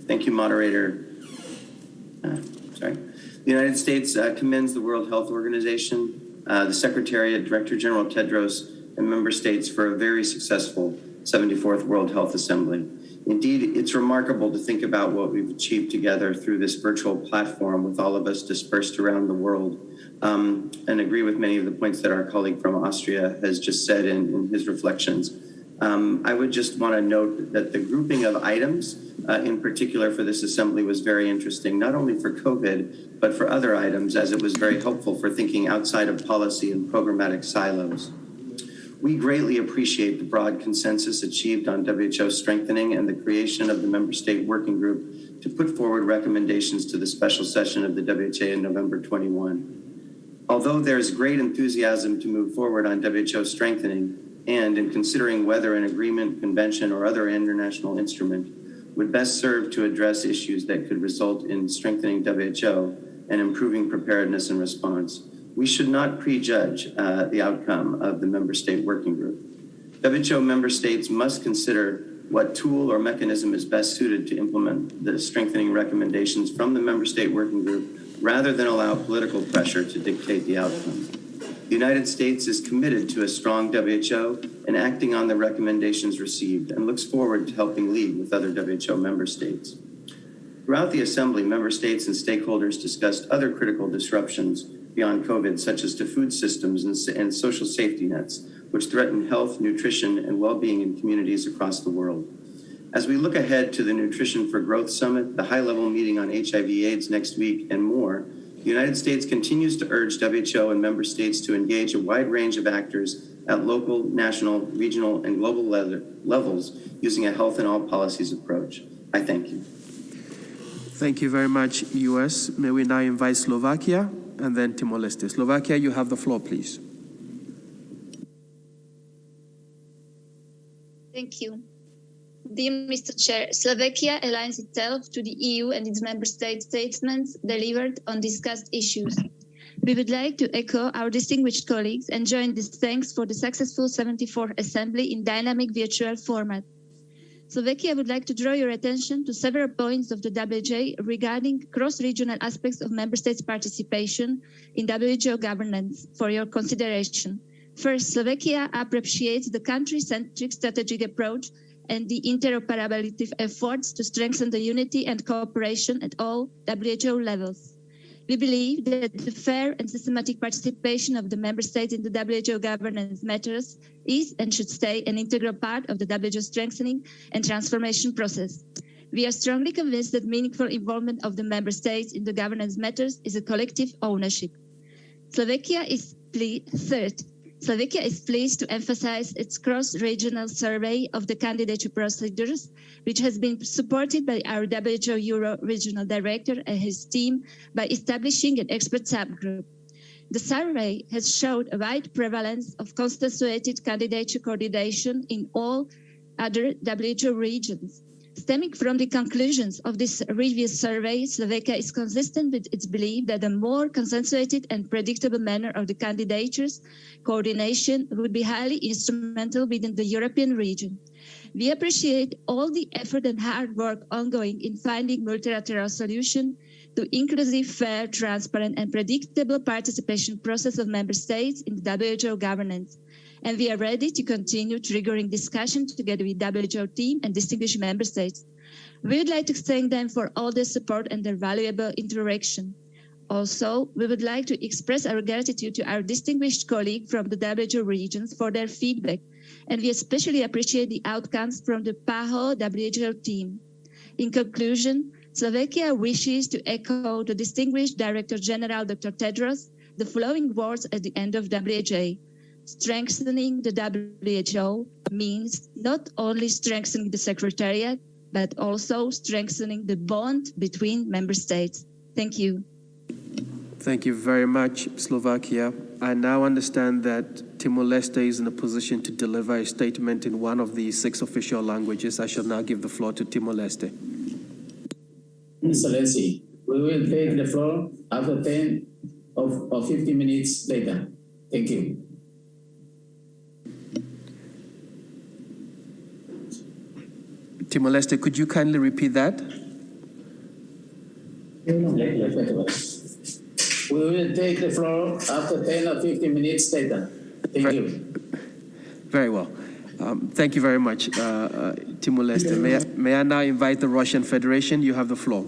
Thank you, moderator. The United States commends the World Health Organization, the Secretariat, Director General Tedros, and member states for a very successful 74th World Health Assembly. Indeed, it's remarkable to think about what we've achieved together through this virtual platform with all of us dispersed around the world, and agree with many of the points that our colleague from Austria has just said in his reflections. I would just want to note that the grouping of items in particular for this assembly was very interesting, not only for COVID, but for other items, as it was very helpful for thinking outside of policy and programmatic silos. We greatly appreciate the broad consensus achieved on WHO strengthening and the creation of the member state working group to put forward recommendations to the special session of the WHO in November 21. Although there's great enthusiasm to move forward on WHO strengthening, and in considering whether an agreement, convention, or other international instrument would best serve to address issues that could result in strengthening WHO and improving preparedness and response, we should not prejudge the outcome of the member state working group. WHO member states must consider what tool or mechanism is best suited to implement the strengthening recommendations from the member state working group, rather than allow political pressure to dictate the outcome. The United States is committed to a strong WHO and acting on the recommendations received, and looks forward to helping lead with other WHO member states. Throughout the Assembly, member states and stakeholders discussed other critical disruptions beyond COVID, such as to food systems and social safety nets, which threaten health, nutrition, and well-being in communities across the world. As we look ahead to the Nutrition for Growth Summit, the high-level meeting on HIV/AIDS next week, and more, the United States continues to urge WHO and member states to engage a wide range of actors at local, national, regional, and global levels using a health in all policies approach. I thank you. Thank you very much, US. May we now invite Slovakia and then Timor-Leste. Slovakia, you have the floor, please. Thank you. Dear Mr. Chair, Slovakia aligns itself to the EU and its member state statements delivered on discussed issues. We would like to echo our distinguished colleagues and join this thanks for the successful 74th Assembly in dynamic virtual format. Slovakia would like to draw your attention to several points of the WHO regarding cross-regional aspects of member states' participation in WHO governance for your consideration. First, Slovakia appreciates the country-centric strategic approach and the interoperability efforts to strengthen the unity and cooperation at all WHO levels. We believe that the fair and systematic participation of the member states in the WHO governance matters is and should stay an integral part of the WHO strengthening and transformation process. We are strongly convinced that meaningful involvement of the member states in the governance matters is a collective ownership. Slovakia is pleased to emphasize its cross-regional survey of the candidate procedures, which has been supported by our WHO Euro Regional Director and his team by establishing an expert subgroup. The survey has showed a wide prevalence of constituted candidate coordination in all other WHO regions. Stemming from the conclusions of this review survey, Slovakia is consistent with its belief that a more consensuated and predictable manner of the candidatures coordination would be highly instrumental within the European region. We appreciate all the effort and hard work ongoing in finding multilateral solution to inclusive, fair, transparent, and predictable participation process of member states in the WHO governance. And we are ready to continue triggering discussion together with WHO team and distinguished member states. We would like to thank them for all their support and their valuable interaction. Also, we would like to express our gratitude to our distinguished colleagues from the WHO regions for their feedback, and we especially appreciate the outcomes from the PAHO WHO team. In conclusion, Slovakia wishes to echo the distinguished Director General Dr. Tedros the following words at the end of WHO. Strengthening the WHO means not only strengthening the Secretariat, but also strengthening the bond between member states. Thank you. Thank you very much, Slovakia. I now understand that Timor-Leste is in a position to deliver a statement in one of the 6 official languages. I shall now give the floor to Timor-Leste. Excellency, we will take the floor after 10 or 15 minutes later. Thank you. Timor-Leste, could you kindly repeat that? We will take the floor after 10 or 15 minutes later. Thank you. Very well. Thank you very much, Timor-Leste. May I now invite the Russian Federation? You have the floor.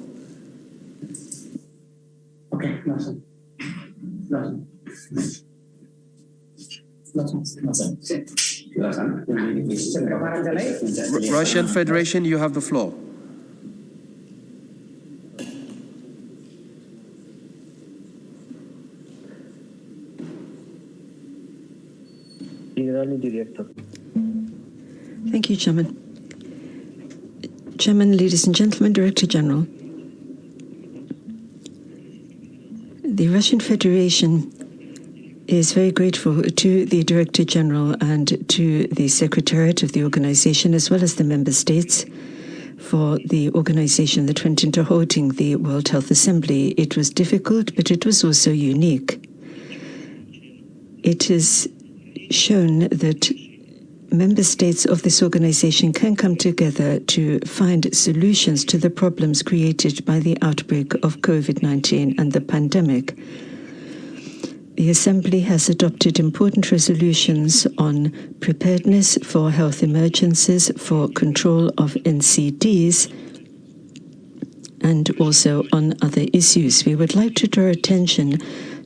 Okay. Russian Federation, you have the floor. Thank you, Chairman. Chairman, ladies and gentlemen, Director General. The Russian Federation is very grateful to the Director General and to the Secretariat of the organization, as well as the member states, for the organization that went into holding the World Health Assembly. It was difficult, but it was also unique. It has shown that member states of this organization can come together to find solutions to the problems created by the outbreak of COVID-19 and the pandemic. The Assembly has adopted important resolutions on preparedness for health emergencies, for control of NCDs, and also on other issues. We would like to draw attention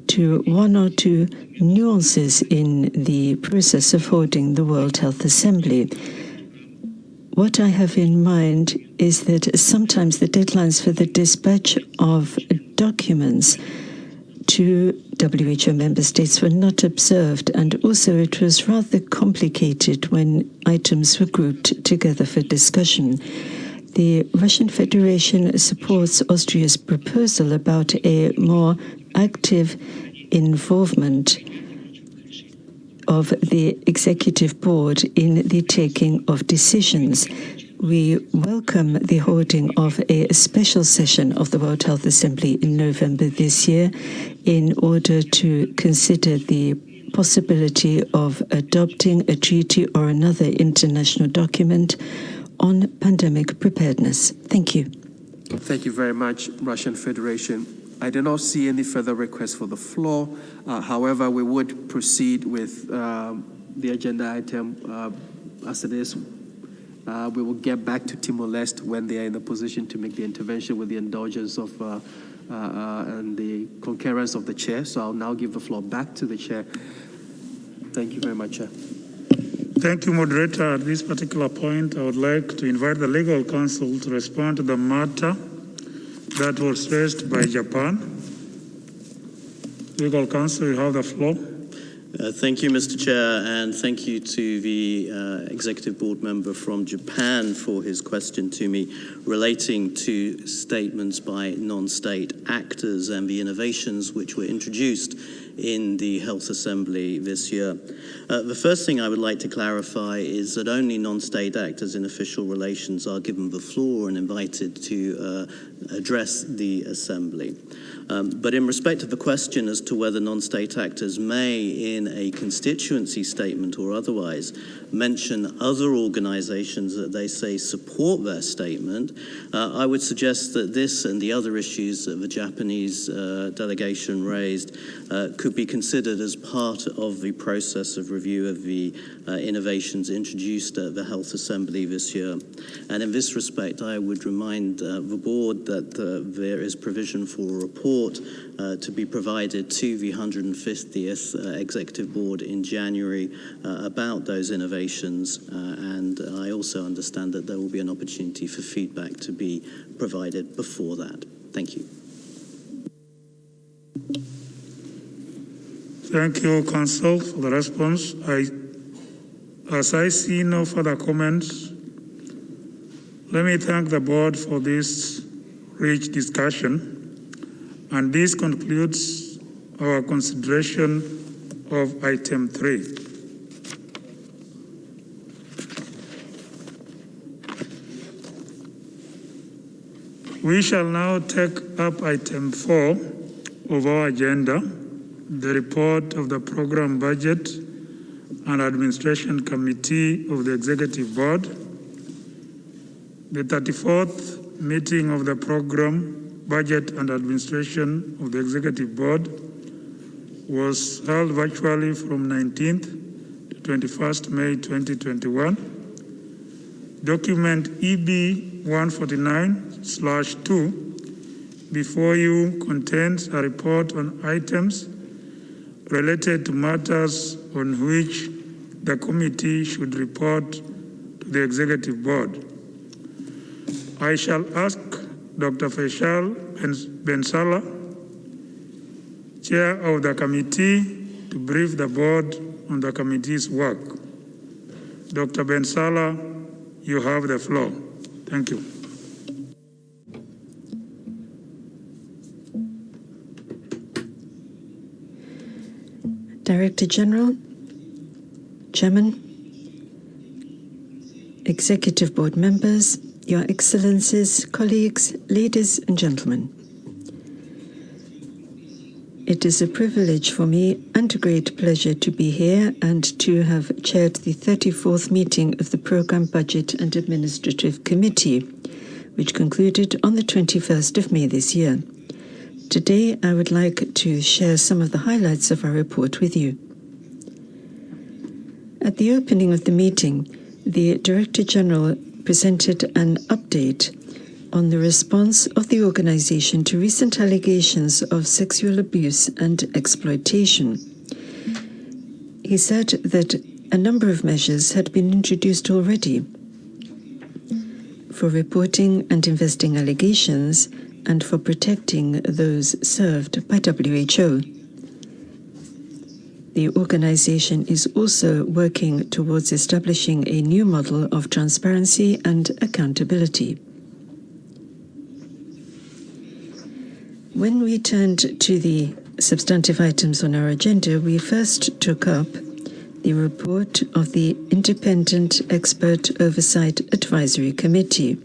to one or two nuances in the process of holding the World Health Assembly. What I have in mind is that sometimes the deadlines for the dispatch of documents 2 WHO member states were not observed, and also it was rather complicated when items were grouped together for discussion. The Russian Federation supports Austria's proposal about a more active involvement of the Executive Board in the taking of decisions. We welcome the holding of a special session of the World Health Assembly in November this year in order to consider the possibility of adopting a treaty or another international document on pandemic preparedness. Thank you. Thank you very much, Russian Federation. I do not see any further requests for the floor. However, we would proceed with the agenda item as it is. We will get back to Timor-Leste when they are in a position to make the intervention with the indulgence of and the concurrence of the chair. So I'll now give the floor back to the chair. Thank you very much, Chair. Thank you, Moderator. At this particular point, I would like to invite the Legal Counsel to respond to the matter that was raised by Japan. Legal Counsel, you have the floor. Thank you, Mr. Chair, and thank you to the Executive Board member from Japan for his question to me relating to statements by non-state actors and the innovations which were introduced in the Health Assembly this year. The first thing I would like to clarify is that only non-state actors in official relations are given the floor and invited to address the Assembly. But in respect of the question as to whether non-state actors may, in a constituency statement or otherwise, mention other organizations that they say support their statement, I would suggest that this and the other issues that the Japanese delegation raised could be considered as part of the process of review of the innovations introduced at the Health Assembly this year. And in this respect, I would remind the board that there is provision for a report to be provided to the 150th Executive Board in January about those innovations. And I also understand that there will be an opportunity for feedback to be provided before that. Thank you. Thank you, Counsel, for the response. As I see no further comments, let me thank the board for this rich discussion. And this concludes our consideration of item 3. We shall now take up item 4 of our agenda, the report of the Program Budget and Administration Committee of the Executive Board. The 34th meeting of the Program Budget and Administration of the Executive Board was held virtually from 19th to 21st May 2021. Document EB 149/2 before you contains a report on items related to matters on which the committee should report to the Executive Board. I shall ask Dr. Faisal Bensala, Chair of the committee, to brief the board on the committee's work. Dr. Bensala, you have the floor. Thank you. Director General, Chairman, Executive Board members, Your Excellencies, colleagues, ladies and gentlemen. It is a privilege for me and a great pleasure to be here and to have chaired the 34th meeting of the Program Budget and Administrative Committee, which concluded on the 21st of May this year. Today, I would like to share some of the highlights of our report with you. At the opening of the meeting, the Director General presented an update on the response of the organization to recent allegations of sexual abuse and exploitation. He said that a number of measures had been introduced already for reporting and investing allegations and for protecting those served by WHO. The organization is also working towards establishing a new model of transparency and accountability. When we turned to the substantive items on our agenda, we first took up the report of the Independent Expert Oversight Advisory Committee.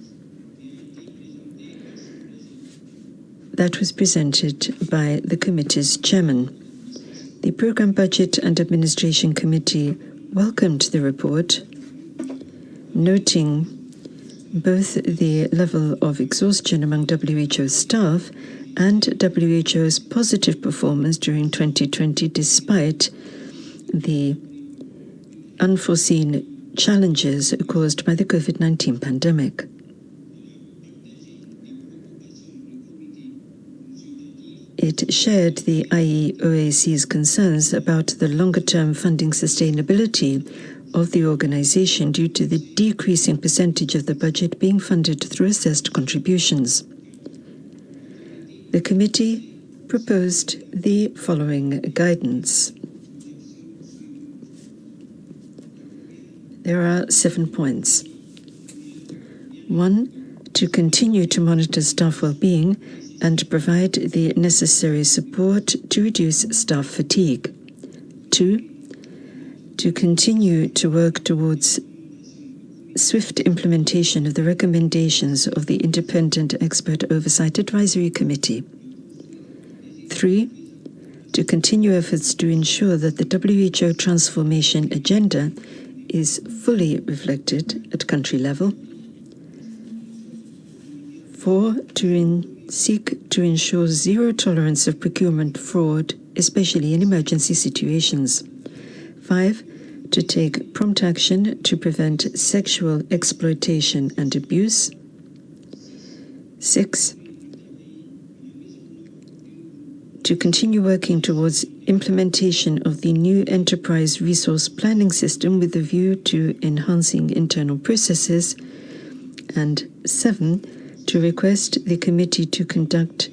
That was presented by the committee's chairman. The Program Budget and Administration Committee welcomed the report, noting both the level of exhaustion among WHO staff and WHO's positive performance during 2020 despite the unforeseen challenges caused by the COVID-19 pandemic. It shared the IEOAC's concerns about the longer-term funding sustainability of the organization due to the decreasing percentage of the budget being funded through assessed contributions. The committee proposed the following guidance. There are 7 points. 1, to continue to monitor staff well-being and provide the necessary support to reduce staff fatigue. 2, to continue to work towards swift implementation of the recommendations of the Independent Expert Oversight Advisory Committee. 3, to continue efforts to ensure that the WHO transformation agenda is fully reflected at country level. 4, to seek to ensure zero tolerance of procurement fraud, especially in emergency situations. 5, to take prompt action to prevent sexual exploitation and abuse. 6, to continue working towards implementation of the new enterprise resource planning system with a view to enhancing internal processes. And 7, to request the committee to conduct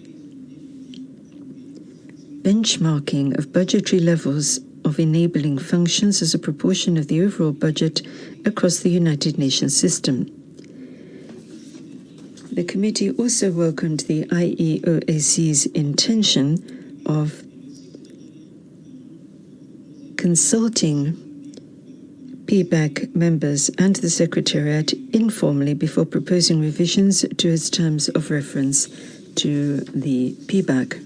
benchmarking of budgetary levels of enabling functions as a proportion of the overall budget across the United Nations system. The committee also welcomed the IEOAC's intention of consulting PBAC members and the Secretariat informally before proposing revisions to its terms of reference to the PBAC.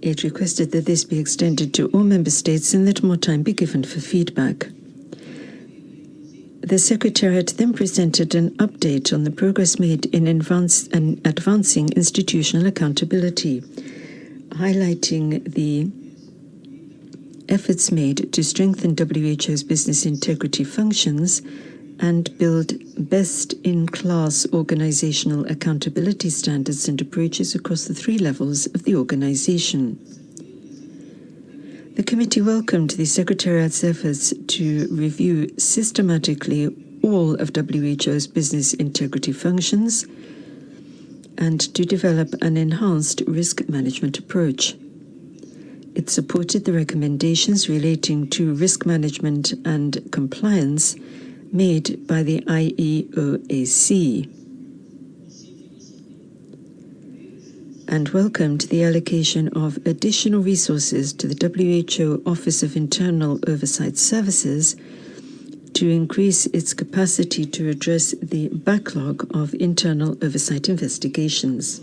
It requested that this be extended to all member states and that more time be given for feedback. The Secretariat then presented an update on the progress made in advancing institutional accountability, highlighting the efforts made to strengthen WHO's business integrity functions and build best-in-class organizational accountability standards and approaches across the 3 levels of the organization. The committee welcomed the Secretariat's efforts to review systematically all of WHO's business integrity functions and to develop an enhanced risk management approach. It supported the recommendations relating to risk management and compliance made by the IEOAC and welcomed the allocation of additional resources to the WHO Office of Internal Oversight Services to increase its capacity to address the backlog of internal oversight investigations.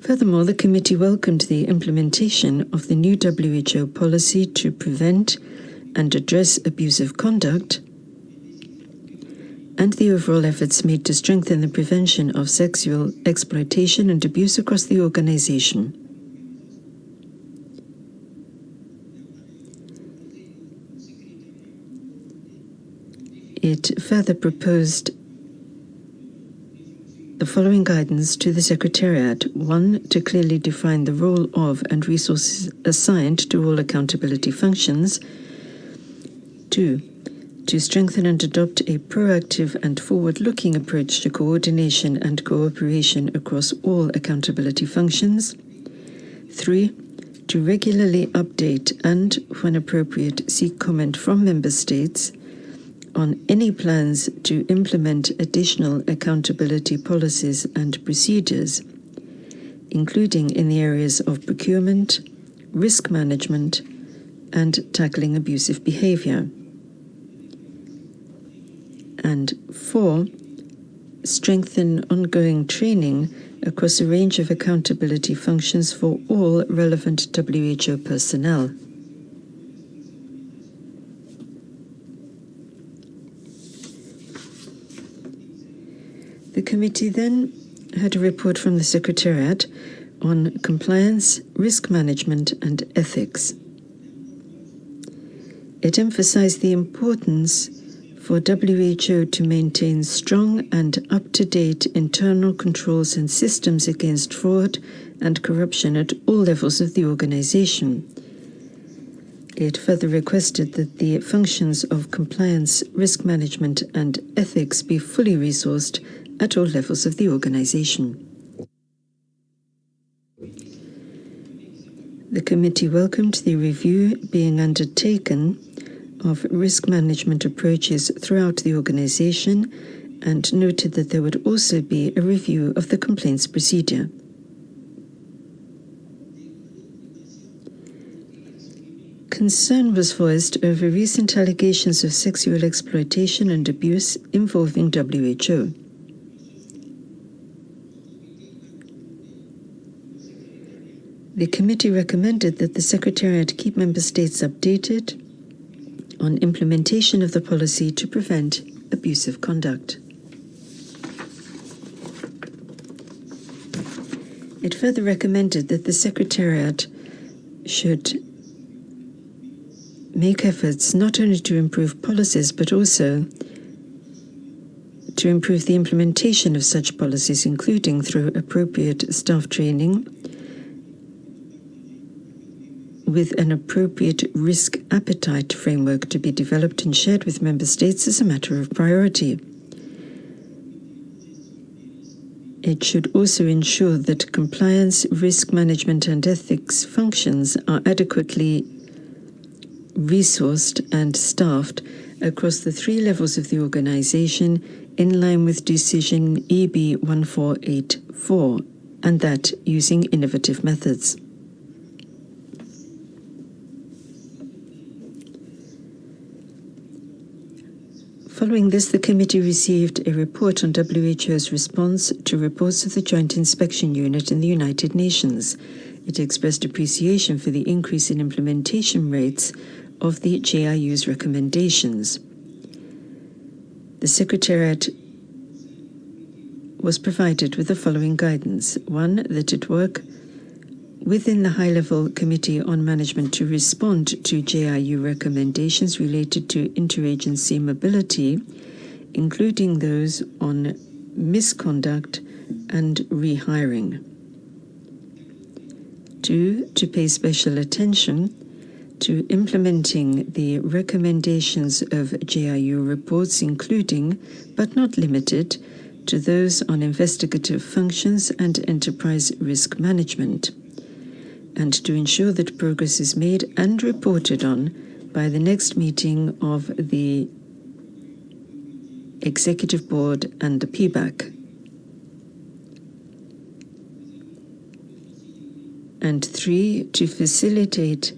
Furthermore, the committee welcomed the implementation of the new WHO policy to prevent and address abusive conduct and the overall efforts made to strengthen the prevention of sexual exploitation and abuse across the organization. It further proposed the following guidance to the Secretariat. 1, to clearly define the role of and resources assigned to all accountability functions. 2. To strengthen and adopt a proactive and forward-looking approach to coordination and cooperation across all accountability functions. 3. To regularly update and, when appropriate, seek comment from Member States on any plans to implement additional accountability policies and procedures, including in the areas of procurement, risk management, and tackling abusive behavior. And 4, strengthen ongoing training across a range of accountability functions for all relevant WHO personnel. The committee then had a report from the Secretariat on compliance, risk management, and ethics. It emphasized the importance for WHO to maintain strong and up-to-date internal controls and systems against fraud and corruption at all levels of the organization. It further requested that the functions of compliance, risk management, and ethics be fully resourced at all levels of the organization. The committee welcomed the review being undertaken of risk management approaches throughout the organization and noted that there would also be a review of the complaints procedure. Concern was voiced over recent allegations of sexual exploitation and abuse involving WHO. The committee recommended that the Secretariat keep Member States updated on implementation of the policy to prevent abusive conduct. It further recommended that the Secretariat should make efforts not only to improve policies but also to improve the implementation of such policies, including through appropriate staff training, with an appropriate risk appetite framework to be developed and shared with Member States as a matter of priority. It should also ensure that compliance, risk management, and ethics functions are adequately resourced and staffed across the 3 levels of the organization in line with Decision EB 1484, and that using innovative methods. Following this, the committee received a report on WHO's response to reports of the Joint Inspection Unit in the United Nations. It expressed appreciation for the increase in implementation rates of the JIU's recommendations. The Secretariat was provided with the following guidance. 1, that it work within the high-level Committee on Management to respond to JIU recommendations related to interagency mobility, including those on misconduct and rehiring. 2, to pay special attention to implementing the recommendations of JIU reports, including, but not limited, to those on investigative functions and enterprise risk management, and to ensure that progress is made and reported on by the next meeting of the Executive Board and the PBAC. And 3, to facilitate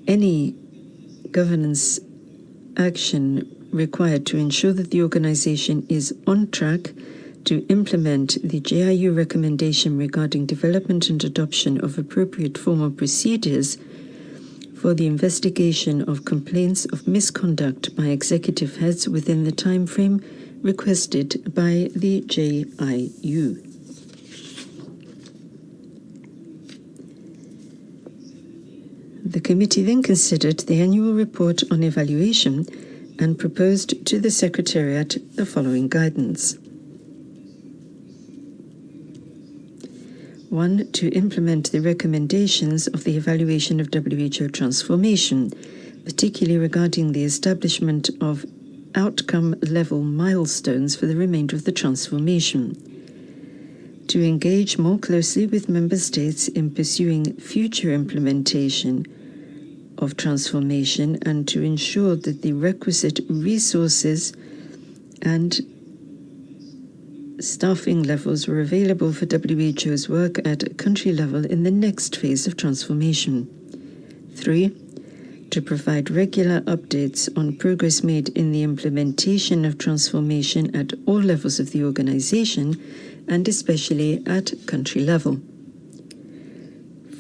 any governance action required to ensure that the organization is on track to implement the JIU recommendation regarding development and adoption of appropriate formal procedures for the investigation of complaints of misconduct by executive heads within the time frame requested by the JIU. The committee then considered the annual report on evaluation and proposed to the Secretariat the following guidance. 1, to implement the recommendations of the evaluation of WHO transformation. particularly regarding the establishment of outcome-level milestones for the remainder of the transformation, to engage more closely with Member States in pursuing future implementation of transformation and to ensure that the requisite resources and staffing levels were available for WHO's work at country level in the next phase of transformation. 3. To provide regular updates on progress made in the implementation of transformation at all levels of the organization, and especially at country level.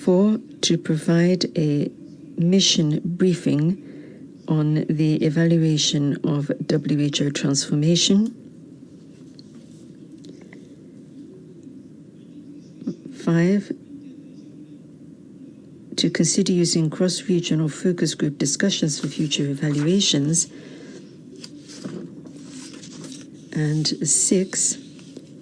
4. To provide a mission briefing on the evaluation of WHO transformation. 5. To consider using cross-regional focus group discussions for future evaluations. And 6.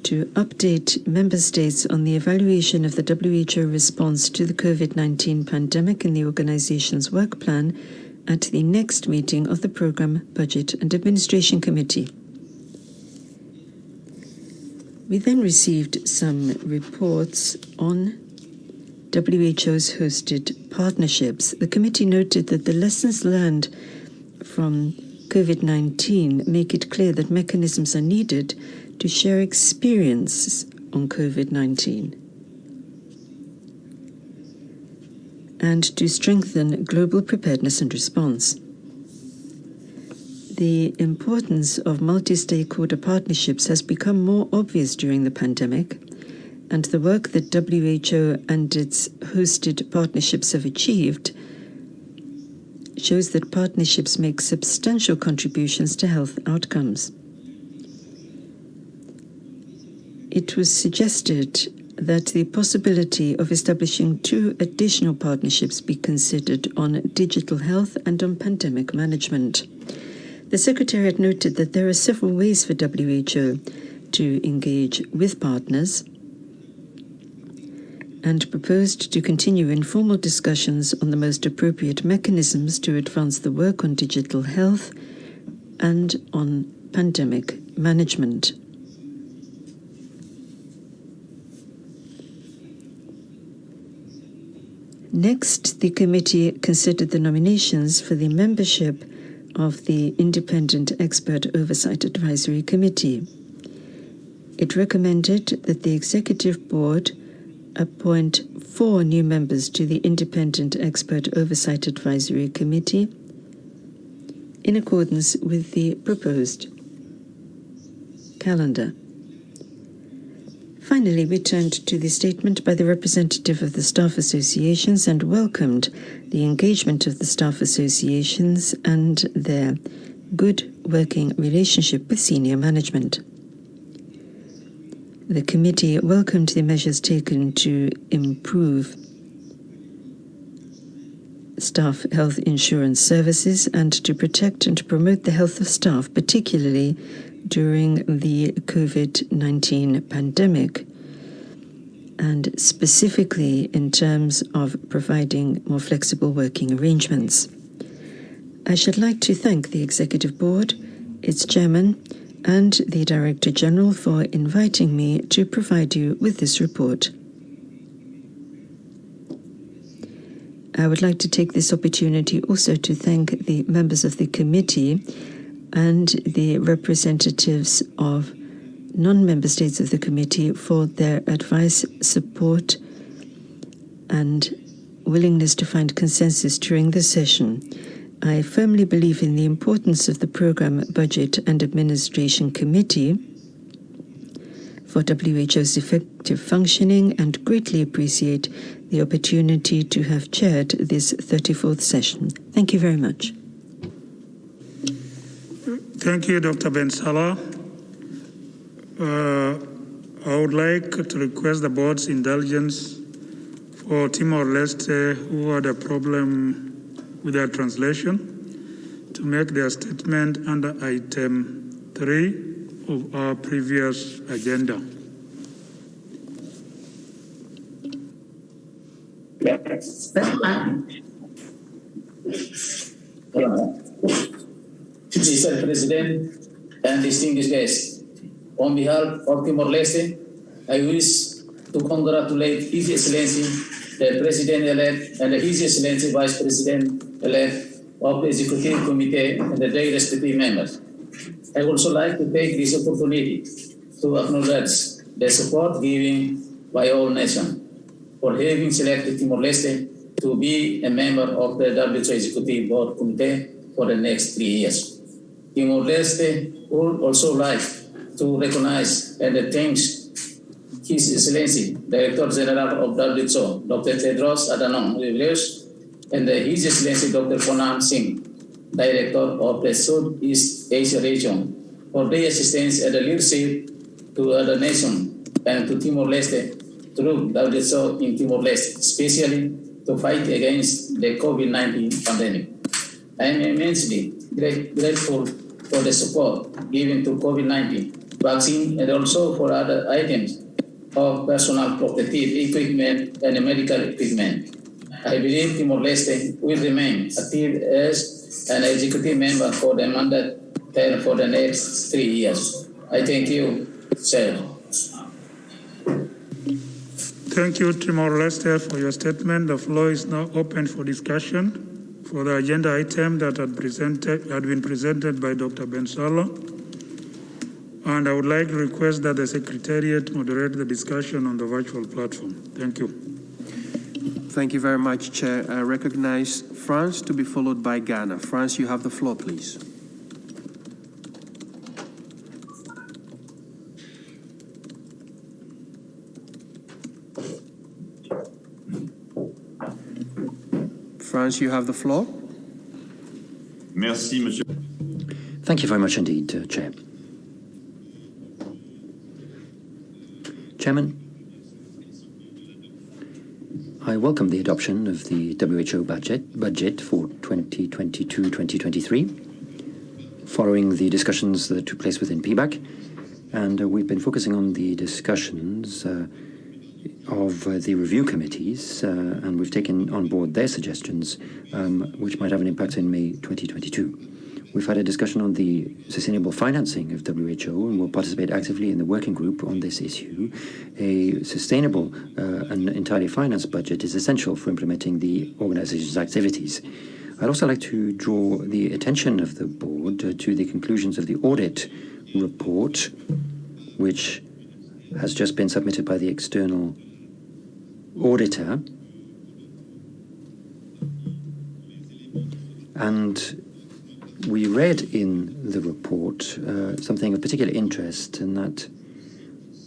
To update Member States on the evaluation of the WHO response to the COVID-19 pandemic in the organization's work plan at the next meeting of the Programme, Budget and Administration Committee. We then received some reports on WHO's hosted partnerships. The committee noted that the lessons learned from COVID-19 make it clear that mechanisms are needed to share experiences on COVID-19 and to strengthen global preparedness and response. The importance of multi-stakeholder partnerships has become more obvious during the pandemic, and the work that WHO and its hosted partnerships have achieved shows that partnerships make substantial contributions to health outcomes. It was suggested that the possibility of establishing 2 additional partnerships be considered on digital health and on pandemic management. The Secretariat noted that there are several ways for WHO to engage with partners and proposed to continue informal discussions on the most appropriate mechanisms to advance the work on digital health and on pandemic management. Next, the committee considered the nominations for the membership of the Independent Expert Oversight Advisory Committee. It recommended that the Executive Board appoint 4 new members to the Independent Expert Oversight Advisory Committee in accordance with the proposed calendar. Finally, we turned to the statement by the representative of the staff associations and welcomed the engagement of the staff associations and their good working relationship with senior management. The committee welcomed the measures taken to improve staff health insurance services and to protect and promote the health of staff, particularly during the COVID-19 pandemic, and specifically in terms of providing more flexible working arrangements. I should like to thank the Executive Board, its Chairman, and the Director General for inviting me to provide you with this report. I would like to take this opportunity also to thank the members of the committee and the representatives of non-member states of the committee for their advice, support, and willingness to find consensus during the session. I firmly believe in the importance of the Programme, Budget and Administration Committee for WHO's effective functioning and greatly appreciate the opportunity to have chaired this 34th session. Thank you very much. Thank you, Dr. Bensala. I would like to request the board's indulgence for Timor-Leste, who had a problem with their translation, to make their statement under item 3 of our previous agenda. Mr. President and distinguished guests, on behalf of Timor-Leste, I wish to congratulate His Excellency, the President-elect, and His Excellency Vice President-elect of the Executive Committee and their respective members. I would also like to take this opportunity to acknowledge the support given by all nations for having selected Timor-Leste to be a member of the WHO Executive Board Committee for the next 3 years. Timor-Leste would also like to recognize and thank His Excellency, Director General of WHO, Dr. Tedros Adhanom Ghebreyesus, and His Excellency Dr. Ponan Singh, Director of the Southeast Asia region, for their assistance and leadership to other nations and to Timor-Leste through WHO in Timor-Leste, especially to fight against the COVID-19 pandemic. I am immensely grateful for the support given to COVID-19 vaccine and also for other items of personal protective equipment and medical equipment. I believe Timor-Leste will remain active as an executive member for the mandate term for the next 3 years. I thank you, Chair. Thank you, Timor-Leste, for your statement. The floor is now open for discussion for the agenda item that had been presented by Dr. Bensalo. And I would like to request that the Secretariat moderate the discussion on the virtual platform. Thank you. Thank you very much, Chair. I recognize France to be followed by Ghana. France, you have the floor, please. France, you have the floor. Merci, Monsieur. Thank you very much indeed, Chair. Chairman, I welcome the adoption of the WHO budget for 2022-2023, following the discussions that took place within PBAC, and we've been focusing on the discussions of the review committees, and we've taken on board their suggestions, which might have an impact in May 2022. We've had a discussion on the sustainable financing of WHO, and will participate actively in the working group on this issue. A sustainable and entirely financed budget is essential for implementing the organization's activities. I'd also like to draw the attention of the board to the conclusions of the audit report, which has just been submitted by the external auditor. And we read in the report something of particular interest, and that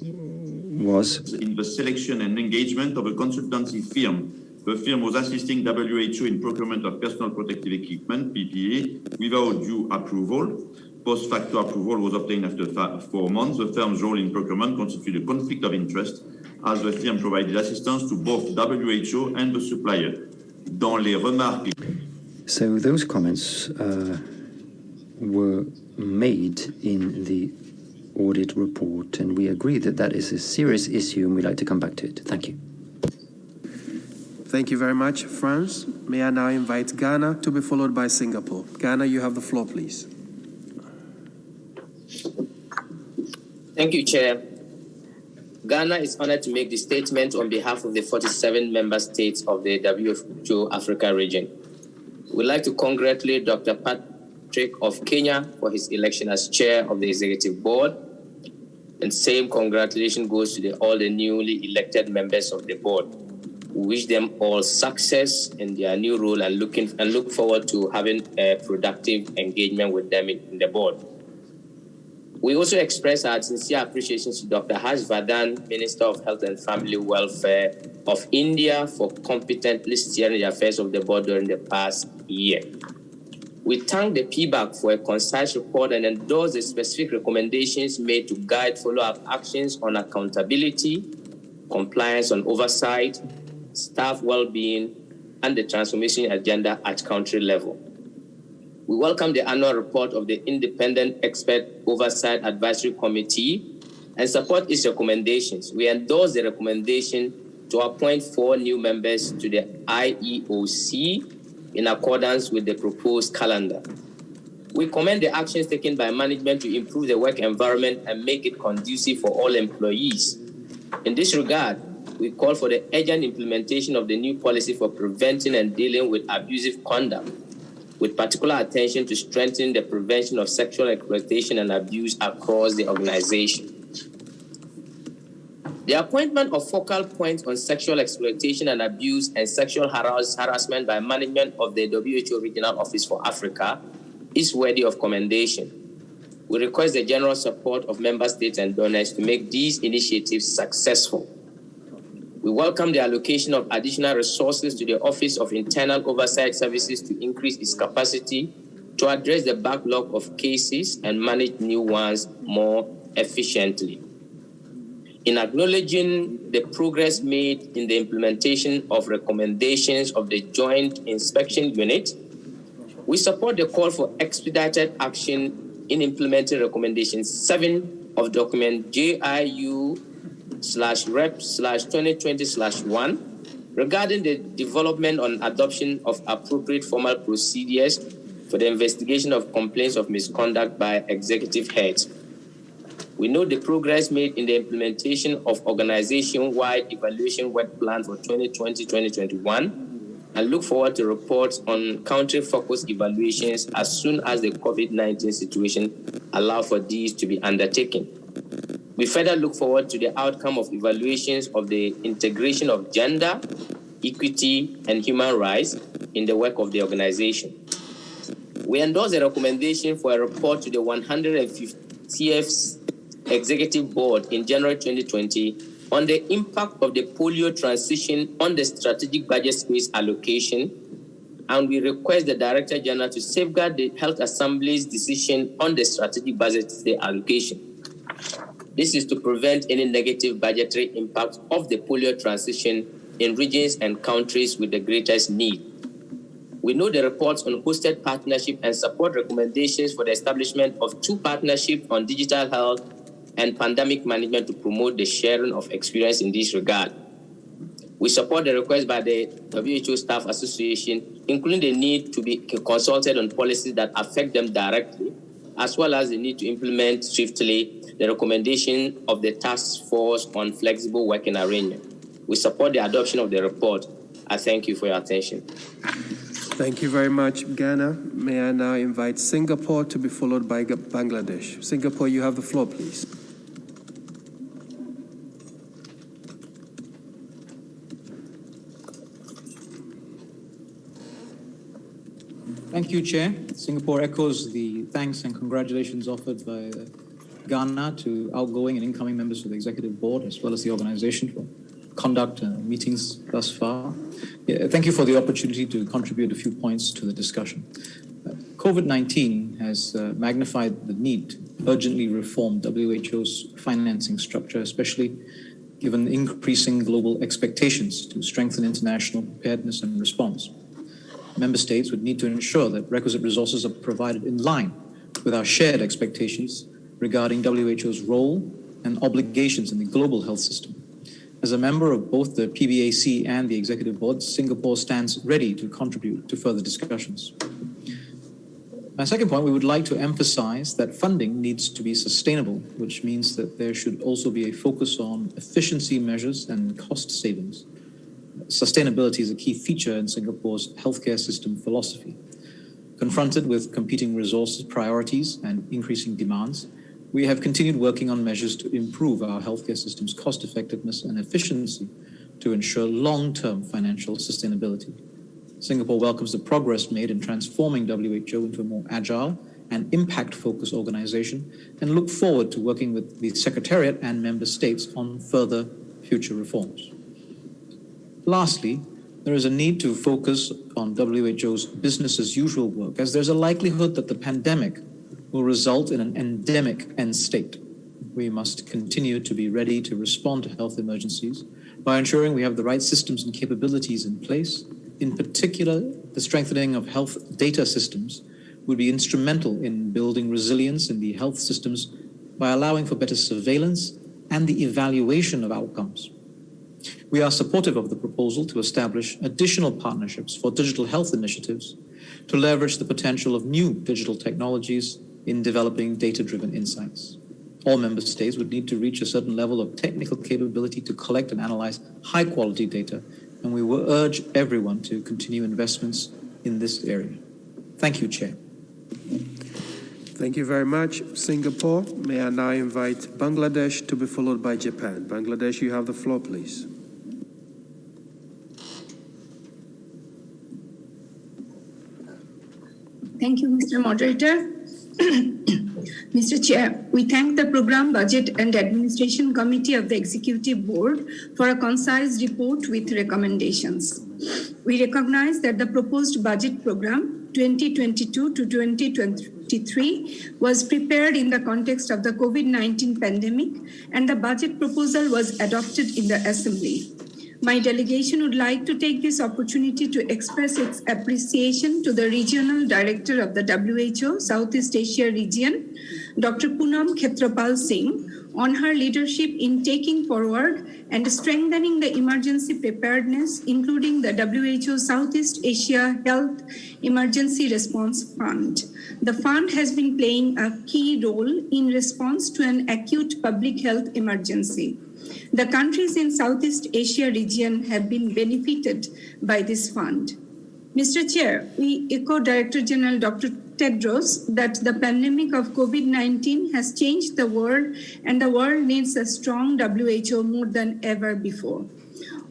was in the selection and engagement of a consultancy firm. The firm was assisting WHO in procurement of personal protective equipment, PPE, without due approval. Post-facto approval was obtained after 4 months. The firm's role in procurement constituted a conflict of interest, as the firm provided assistance to both WHO and the supplier. Dans les remarques... So those comments were made in the audit report, and we agree that that is a serious issue, and we'd like to come back to it. Thank you. Thank you very much, France. May I now invite Ghana to be followed by Singapore. Ghana, you have the floor, please. Thank you, Chair. Ghana is honored to make the statement on behalf of the 47 member states of the WHO Africa region. We'd like to congratulate Dr. Patrick of Kenya for his election as chair of the executive board. And same congratulations goes to all the newly elected members of the board. We wish them all success in their new role and look forward to having a productive engagement with them in the board. We also express our sincere appreciation to Dr. Vardhan, Minister of Health and Family Welfare of India, for competently steering the affairs of the board during the past year. We thank the PBAC for a concise report and endorse the specific recommendations made to guide follow-up actions on accountability, compliance on oversight, staff well-being, and the transformation agenda at country level. We welcome the annual report of the Independent Expert Oversight Advisory Committee and support its recommendations. We endorse the recommendation to appoint 4 new members to the IEOC in accordance with the proposed calendar. We commend the actions taken by management to improve the work environment and make it conducive for all employees. In this regard, we call for the urgent implementation of the new policy for preventing and dealing with abusive conduct, with particular attention to strengthening the prevention of sexual exploitation and abuse across the organization. The appointment of focal points on sexual exploitation and abuse and sexual harassment by management of the WHO Regional Office for Africa is worthy of commendation. We request the general support of member states and donors to make these initiatives successful. We welcome the allocation of additional resources to the Office of Internal Oversight Services to increase its capacity to address the backlog of cases and manage new ones more efficiently. In acknowledging the progress made in the implementation of recommendations of the Joint Inspection Unit, we support the call for expedited action in implementing Recommendation 7 of document JIU/REP/2020/1 regarding the development on adoption of appropriate formal procedures for the investigation of complaints of misconduct by executive heads. We note the progress made in the implementation of organization-wide evaluation work plan for 2020-2021 and look forward to reports on country-focused evaluations as soon as the COVID-19 situation allows for these to be undertaken. We further look forward to the outcome of evaluations of the integration of gender, equity, and human rights in the work of the organization. We endorse a recommendation for a report to the 150th Executive Board in January 2020 on the impact of the polio transition on the strategic budget space allocation, and we request the Director General to safeguard the Health Assembly's decision on the strategic budget allocation. This is to prevent any negative budgetary impact of the polio transition in regions and countries with the greatest need. We know the reports on hosted partnership and support recommendations for the establishment of 2 partnerships on digital health and pandemic management to promote the sharing of experience in this regard. We support the request by the WHO Staff Association, including the need to be consulted on policies that affect them directly, as well as the need to implement swiftly the recommendation of the Task Force on Flexible Working Arrangement. We support the adoption of the report. I thank you for your attention. Thank you very much, Ghana. May I now invite Singapore to be followed by Bangladesh. Singapore, you have the floor, please. Thank you, Chair. Singapore echoes the thanks and congratulations offered by Ghana to outgoing and incoming members of the Executive Board, as well as the organization for conduct meetings thus far. Thank you for the opportunity to contribute a few points to the discussion. COVID-19 has magnified the need to urgently reform WHO's financing structure, especially given increasing global expectations to strengthen international preparedness and response. Member states would need to ensure that requisite resources are provided in line with our shared expectations regarding WHO's role and obligations in the global health system. As a member of both the PBAC and the Executive Board, Singapore stands ready to contribute to further discussions. My second point, we would like to emphasize that funding needs to be sustainable, which means that there should also be a focus on efficiency measures and cost savings. Sustainability is a key feature in Singapore's healthcare system philosophy. Confronted with competing resources, priorities, and increasing demands, we have continued working on measures to improve our healthcare system's cost effectiveness and efficiency to ensure long-term financial sustainability. Singapore welcomes the progress made in transforming WHO into a more agile and impact-focused organization and look forward to working with the Secretariat and member states on further future reforms. Lastly, there is a need to focus on WHO's business-as-usual work, as there's a likelihood that the pandemic will result in an endemic end state. We must continue to be ready to respond to health emergencies by ensuring we have the right systems and capabilities in place. In particular, the strengthening of health data systems would be instrumental in building resilience in the health systems by allowing for better surveillance and the evaluation of outcomes. We are supportive of the proposal to establish additional partnerships for digital health initiatives to leverage the potential of new digital technologies in developing data-driven insights. All member states would need to reach a certain level of technical capability to collect and analyze high-quality data, and we will urge everyone to continue investments in this area. Thank you, Chair. Thank you very much. Singapore, may I now invite Bangladesh to be followed by Japan. Bangladesh, you have the floor, please. Thank you, Mr. Moderator. Mr. Chair, we thank the Program, Budget and Administration Committee of the Executive Board for a concise report with recommendations. We recognize that the proposed budget program 2022 to 2023 was prepared in the context of the COVID-19 pandemic, and the budget proposal was adopted in the Assembly. My delegation would like to take this opportunity to express its appreciation to the Regional Director of the WHO Southeast Asia region, Dr. Poonam Khetrapal Singh, on her leadership in taking forward and strengthening the emergency preparedness, including the WHO Southeast Asia Health Emergency Response Fund. The fund has been playing a key role in response to an acute public health emergency. The countries in Southeast Asia region have been benefited by this fund. Mr. Chair, we echo Director General Dr. Tedros that the pandemic of COVID-19 has changed the world, and the world needs a strong WHO more than ever before.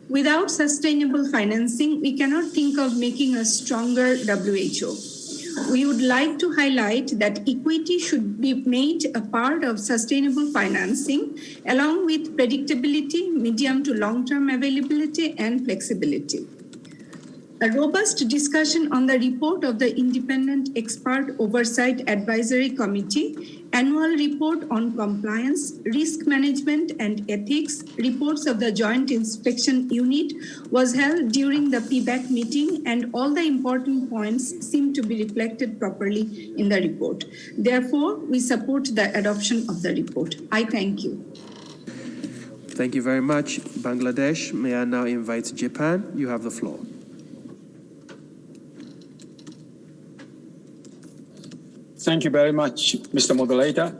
Without sustainable financing, we cannot think of making a stronger WHO. We would like to highlight that equity should be made a part of sustainable financing, along with predictability, medium to long-term availability, and flexibility. A robust discussion on the report of the Independent Expert Oversight Advisory Committee, annual report on compliance, risk management and ethics, reports of the Joint Inspection Unit was held during the PBAC meeting, and all the important points seem to be reflected properly in the report. Therefore, we support the adoption of the report. I thank you. Thank you very much, Bangladesh. May I now invite Japan? You have the floor. Thank you very much, Mr. Moderator.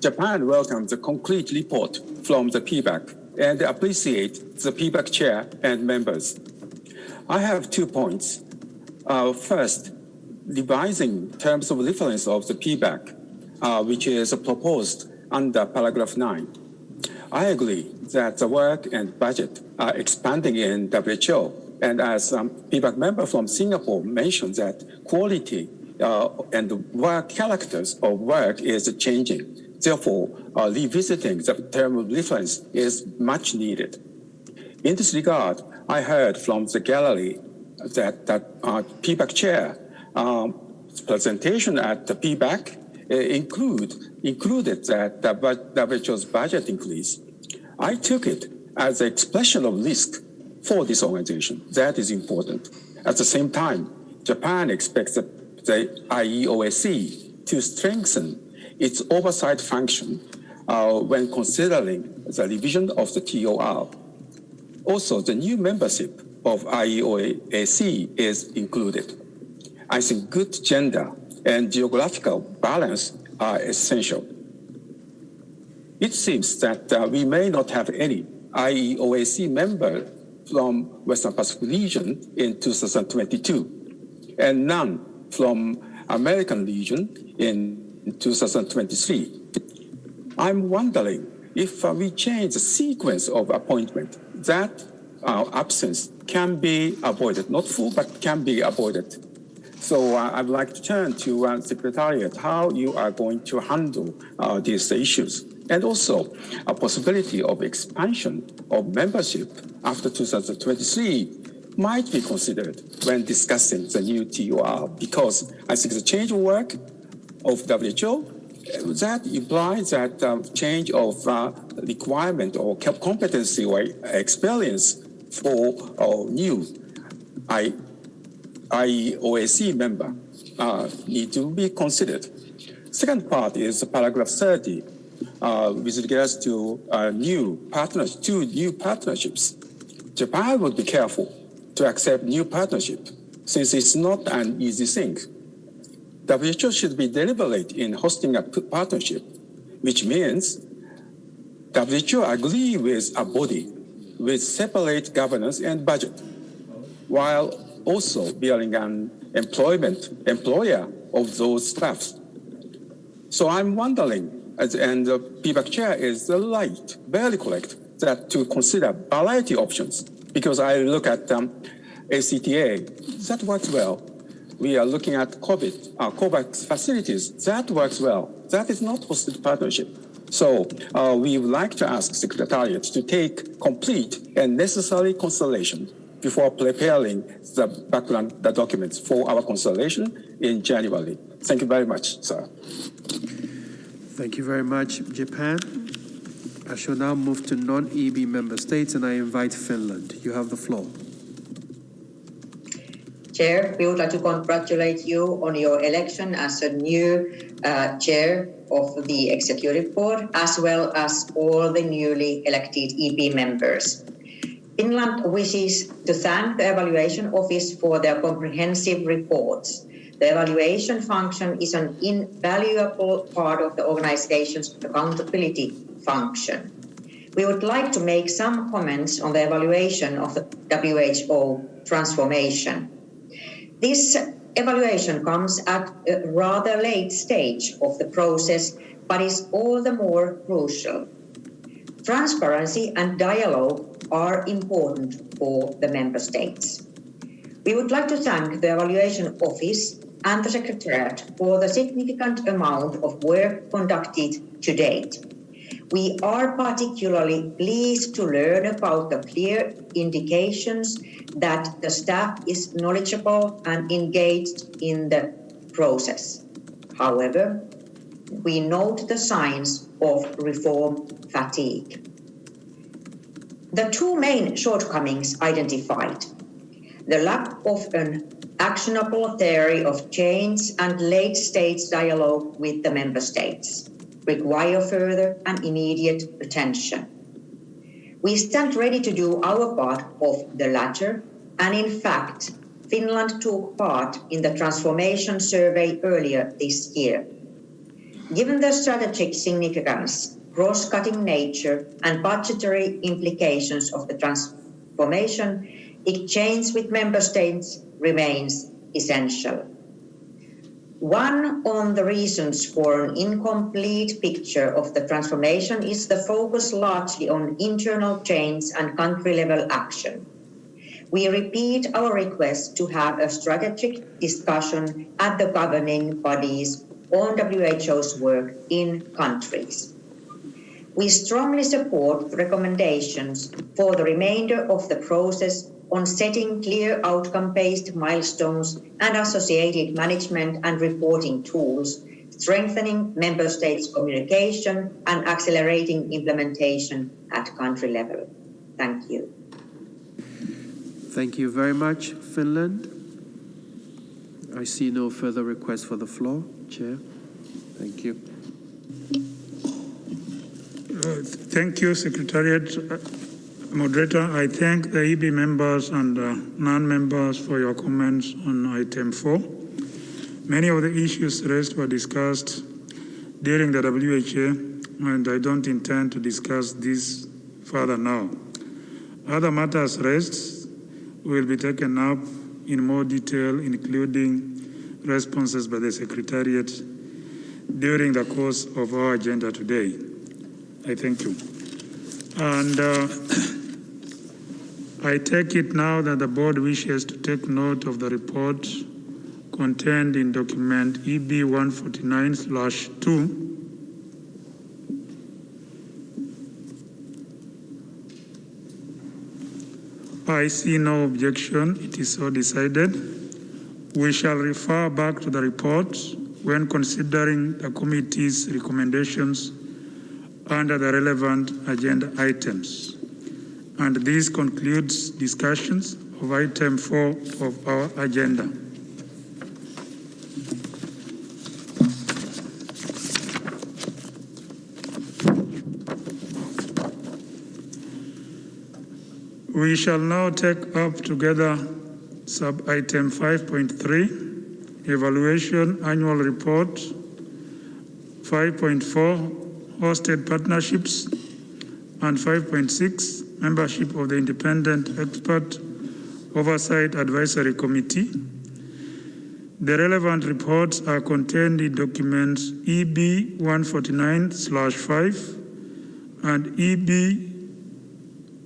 Japan welcomes the complete report from the PBAC and appreciate the PBAC chair and members. I have 2 points. First, revising terms of reference of the PBAC, which is proposed under paragraph 9. I agree that the work and budget are expanding in WHO, and as PBAC member from Singapore mentioned that quality and the work characters of work is changing. Therefore, revisiting the term of reference is much needed. In this regard, I heard from the gallery that PBAC chair presentation at the PBAC included that the WHO's budget increase. I took it as an expression of risk for this organization. That is important. At the same time, Japan expects the IEOSC to strengthen its oversight function when considering the revision of the TOR. Also, the new membership of IEOSC is included. I think good gender and geographical balance are essential. It seems that we may not have any IEOSC member from Western Pacific region in 2022, and none from American region in 2023. I'm wondering if we change the sequence of appointment, that absence can be avoided, not full, but can be avoided. So I'd like to turn to Secretariat, how you are going to handle these issues, and also a possibility of expansion of membership after 2023 might be considered when discussing the new TOR, because I think the change of work of WHO, that implies that change of requirement or competency or experience for new IOSC member need to be considered. Second part is paragraph 30 with regards to two new partnerships. Japan would be careful to accept new partnership, since it's not an easy thing. WHO should be deliberate in hosting a partnership, which means WHO agree with a body with separate governance and budget, while also being an employer of those staffs. So I'm wondering, and the PBAC chair is right, very correct, that to consider variety options, because I look at ACTA, that works well. We are looking at COVAX facilities, that works well. That is not hosted partnership. So we would like to ask Secretariat to take complete and necessary consideration before preparing the documents for our consideration in January. Thank you very much, sir. Thank you very much, Japan. I shall now move to non-EB member states, and I invite Finland. You have the floor. Chair, we would like to congratulate you on your election as a new chair of the executive board, as well as all the newly elected EP members. Finland wishes to thank the Evaluation Office for their comprehensive reports. The evaluation function is an invaluable part of the organization's accountability function. We would like to make some comments on the evaluation of the WHO transformation. This evaluation comes at a rather late stage of the process, but is all the more crucial. Transparency and dialogue are important for the member states. We would like to thank the Evaluation Office and the Secretariat for the significant amount of work conducted to date. We are particularly pleased to learn about the clear indications that the staff is knowledgeable and engaged in the process. However, we note the signs of reform fatigue. The two main shortcomings identified, the lack of an actionable theory of change and late-stage dialogue with the member states, require further and immediate attention. We stand ready to do our part of the latter, and in fact, Finland took part in the transformation survey earlier this year. Given the strategic significance, cross-cutting nature, and budgetary implications of the transformation, exchange with member states remains essential. One of the reasons for an incomplete picture of the transformation is the focus largely on internal change and country-level action. We repeat our request to have a strategic discussion at the governing bodies on WHO's work in countries. We strongly support recommendations for the remainder of the process on setting clear outcome-based milestones and associated management and reporting tools, strengthening member states' communication and accelerating implementation at country level. Thank you. Thank you very much, Finland. I see no further requests for the floor, Chair. Thank you. Thank you, Secretariat. Moderator, I thank the EB members and non-members for your comments on item 4. Many of the issues raised were discussed during the WHA, and I don't intend to discuss this further now. Other matters raised will be taken up in more detail, including responses by the Secretariat during the course of our agenda today. I thank you. And I take it now that the board wishes to take note of the report contained in document EB 149/2. I see no objection. It is so decided. We shall refer back to the report when considering the committee's recommendations under the relevant agenda items. And this concludes discussions of item 4 of our agenda. We shall now take up together sub-item 5.3, Evaluation Annual Report, 5.4, Hosted Partnerships, and 5.6, Membership of the Independent Expert Oversight Advisory Committee. The relevant reports are contained in documents EB 149/5 and EB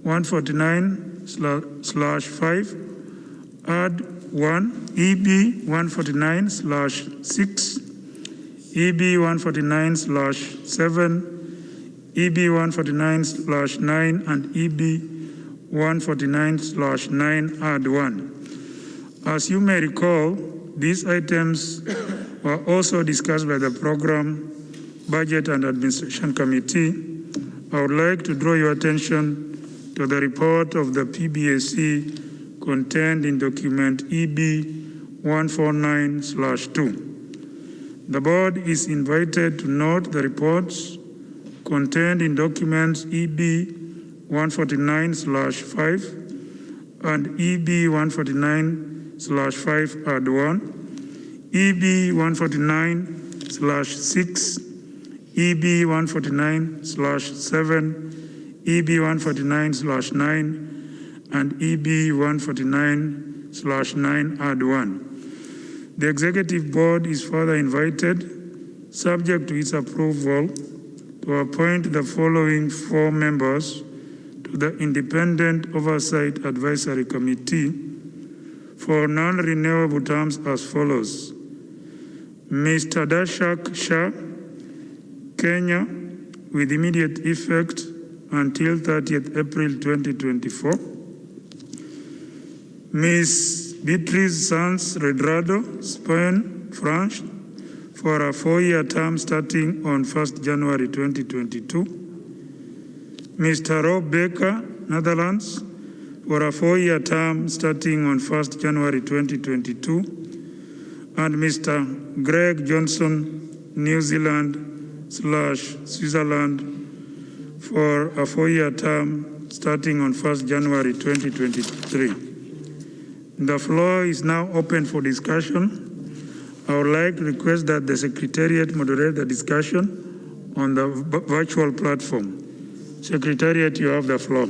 149/5, add 1, EB 149/6, EB 149/7, EB 149/9, and EB 149/9, add 1. As you may recall, these items were also discussed by the Program, Budget and Administration Committee. I would like to draw your attention to the report of the PBAC contained in document EB 149/2. The board is invited to note the reports contained in documents EB 149/5 and EB 149/5 add 1, EB 149/6, EB 149/7, EB 149/9, and EB 149/9 add 1. The Executive Board is further invited, subject to its approval, to appoint the following 4 members to the Independent Oversight Advisory Committee for non-renewable terms as follows. Mr. Dashak Shah, Kenya, with immediate effect until 30th April 2024. Ms. Beatrice Sanz Redrado, Spain, France, for a 4-year term starting on 1st January 2022. Mr. Rob Baker, Netherlands, for a 4-year term starting on 1st January 2022. And Mr. Greg Johnson, New Zealand/Switzerland, for a 4-year term starting on 1st January 2023. The floor is now open for discussion. I would like to request that the Secretariat moderate the discussion on the virtual platform. Secretariat, you have the floor.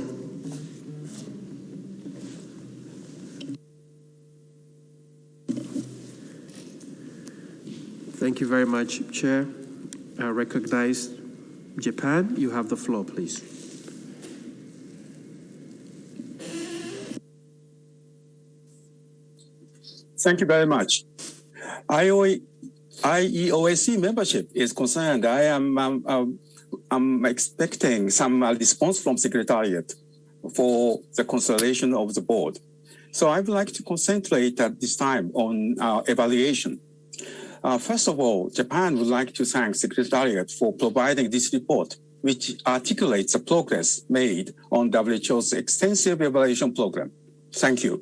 Thank you very much, Chair. I recognize Japan. You have the floor, please. Thank you very much. IEOAC membership is concerned. I'm expecting some response from Secretariat for the consideration of the board. So I would like to concentrate at this time on evaluation. First of all, Japan would like to thank Secretariat for providing this report, which articulates the progress made on WHO's extensive evaluation program. Thank you.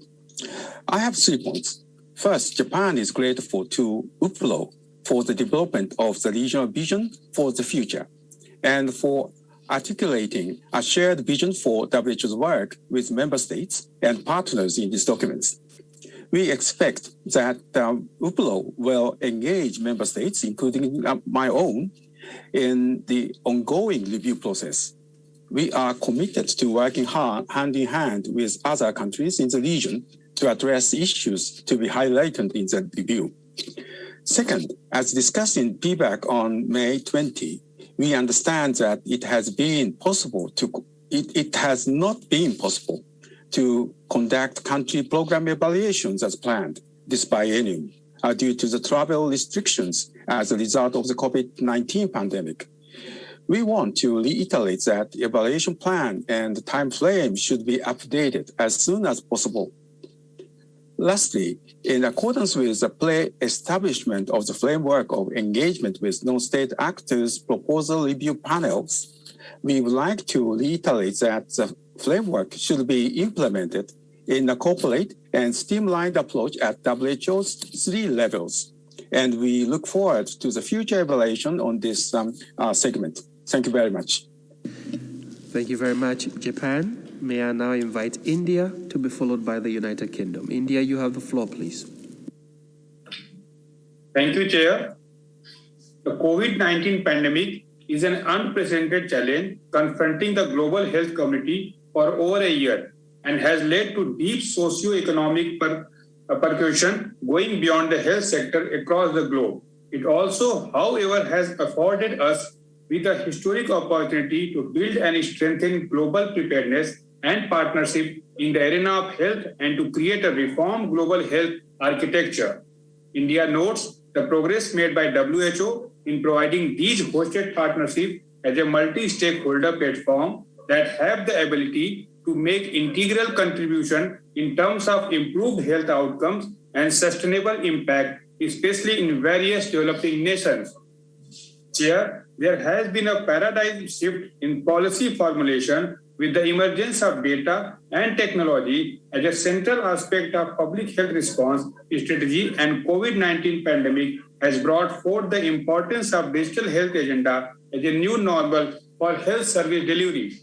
I have 3 points. First, Japan is grateful to UPLO for the development of the regional vision for the future and for articulating a shared vision for WHO's work with member states and partners in these documents. We expect that UPLO will engage member states, including my own, in the ongoing review process. We are committed to working hand in hand with other countries in the region to address issues to be highlighted in the review. Second, as discussed in PBAC on May 20, we understand that it has not been possible to conduct country program evaluations as planned this biennium due to the travel restrictions as a result of the COVID-19 pandemic. We want to reiterate that the evaluation plan and time frame should be updated as soon as possible. Lastly, in accordance with the pre-establishment of the framework of engagement with non-state actors proposal review panels, we would like to reiterate that the framework should be implemented in a corporate and streamlined approach at WHO's 3 levels. And we look forward to the future evaluation on this segment. Thank you very much. Thank you very much, Japan. May I now invite India to be followed by the United Kingdom. India, you have the floor, please. Thank you, Chair. The COVID-19 pandemic is an unprecedented challenge confronting the global health community for over a year and has led to deep socio-economic repercussions going beyond the health sector across the globe. It also, however, has afforded us with a historic opportunity to build and strengthen global preparedness and partnership in the arena of health and to create a reformed global health architecture. India notes the progress made by WHO in providing these hosted partnerships as a multi-stakeholder platform that have the ability to make integral contribution in terms of improved health outcomes and sustainable impact, especially in various developing nations. Chair, there has been a paradigm shift in policy formulation with the emergence of data and technology as a central aspect of public health response strategy, and COVID-19 pandemic has brought forth the importance of digital health agenda as a new normal for health service delivery.